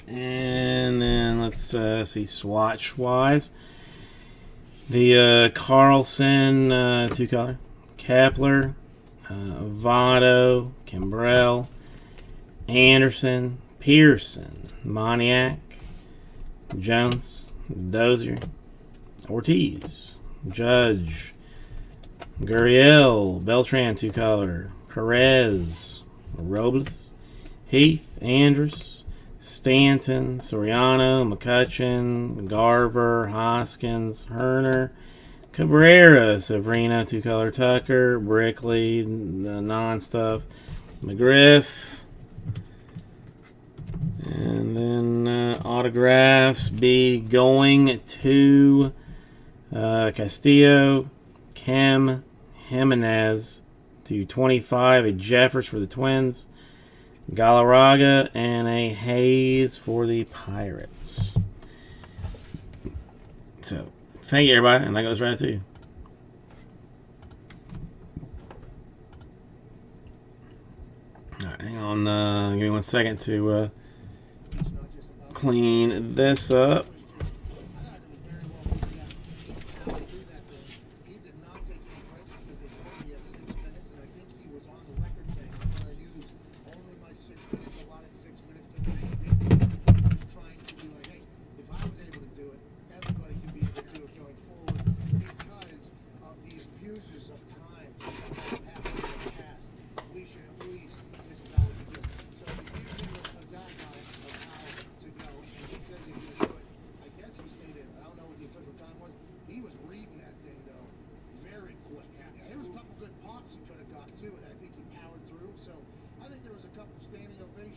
And then let's see swatch wise. The Carlson 2-color, Kepler, Votto, Kimbrell, Anderson, Pearson, Moniak, Jones, Dozier, Ortiz, Judge, Gurriel, Beltran 2-color, Perez, Robles, Heath, Andrus, Stanton, Soriano, McCutchen, Garver, Hoskins, Herner, Cabrera, Severino, 2-color, Tucker, Brickley, the non-stuff, McGriff, and then autographs be going to Castillo, Kim, Jimenez, to 25, a Jeffers for the Twins, Galarraga, and a Hayes for the Pirates. So, thank you, everybody, and that goes right to you. All right, hang on. Give me 1 second to clean this up.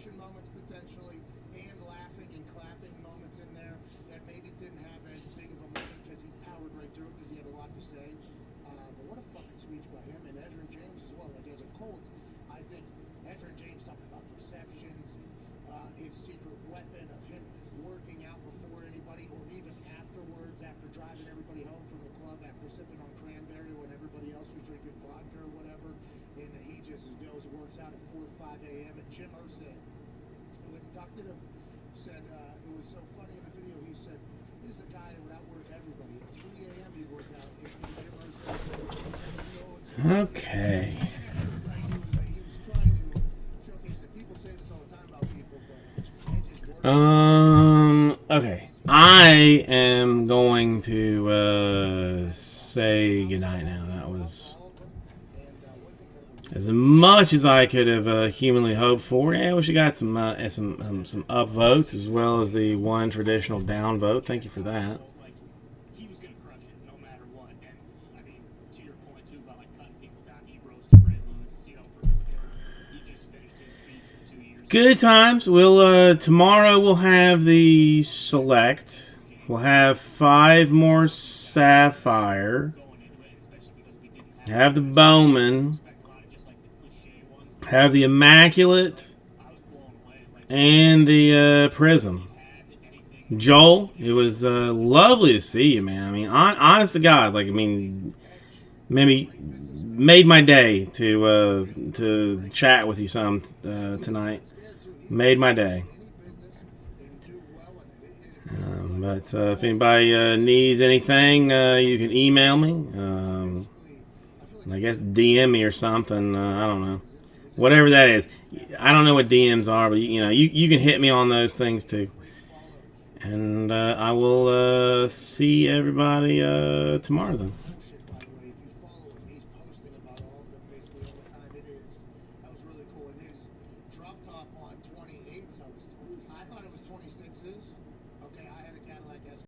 Moments potentially, and laughing and clapping moments in there that maybe didn't have as big of a moment because he powered right through it because he had a lot to say. But what a fucking speech by him and Edgerrin James as well. Like as a Colt, I think Edgerrin James talking about perceptions and his secret weapon of him working out before anybody or even afterwards after driving everybody home from the club after sipping on cranberry when everybody else was drinking vodka or whatever. And he just goes works out at 4 or 5 a.m. and Jim Irsay, who inducted him, said it was so funny in the video. He said, "This is a guy that would outwork everybody. At 3 a.m. he worked out." If Jim Irsay said, Okay. he was trying to showcase that people say this all the time about people, but they just work. Okay. I am going to say goodnight now. That was as much as I could have humanly hoped for. Yeah, we should got some up votes as well as the one traditional down vote. Thank you for that. He was going to crush it no matter what. And I mean, to your point too about like cutting people down, he rose to Red Lewis, for his term. He just finished his speech for 2 years. Good times. We'll tomorrow we'll have the select. We'll have 5 more Sapphire. Have the Bowman. Have the Immaculate. And the Prism. Joel, it was lovely to see you, man. I mean, honest to God, maybe made my day to chat with you some tonight. Made my day. But if anybody needs anything, you can email me. I guess DM me or something. I don't know. Whatever that is. I don't know what DMs are, but you can hit me on those things too. And I will see everybody tomorrow then.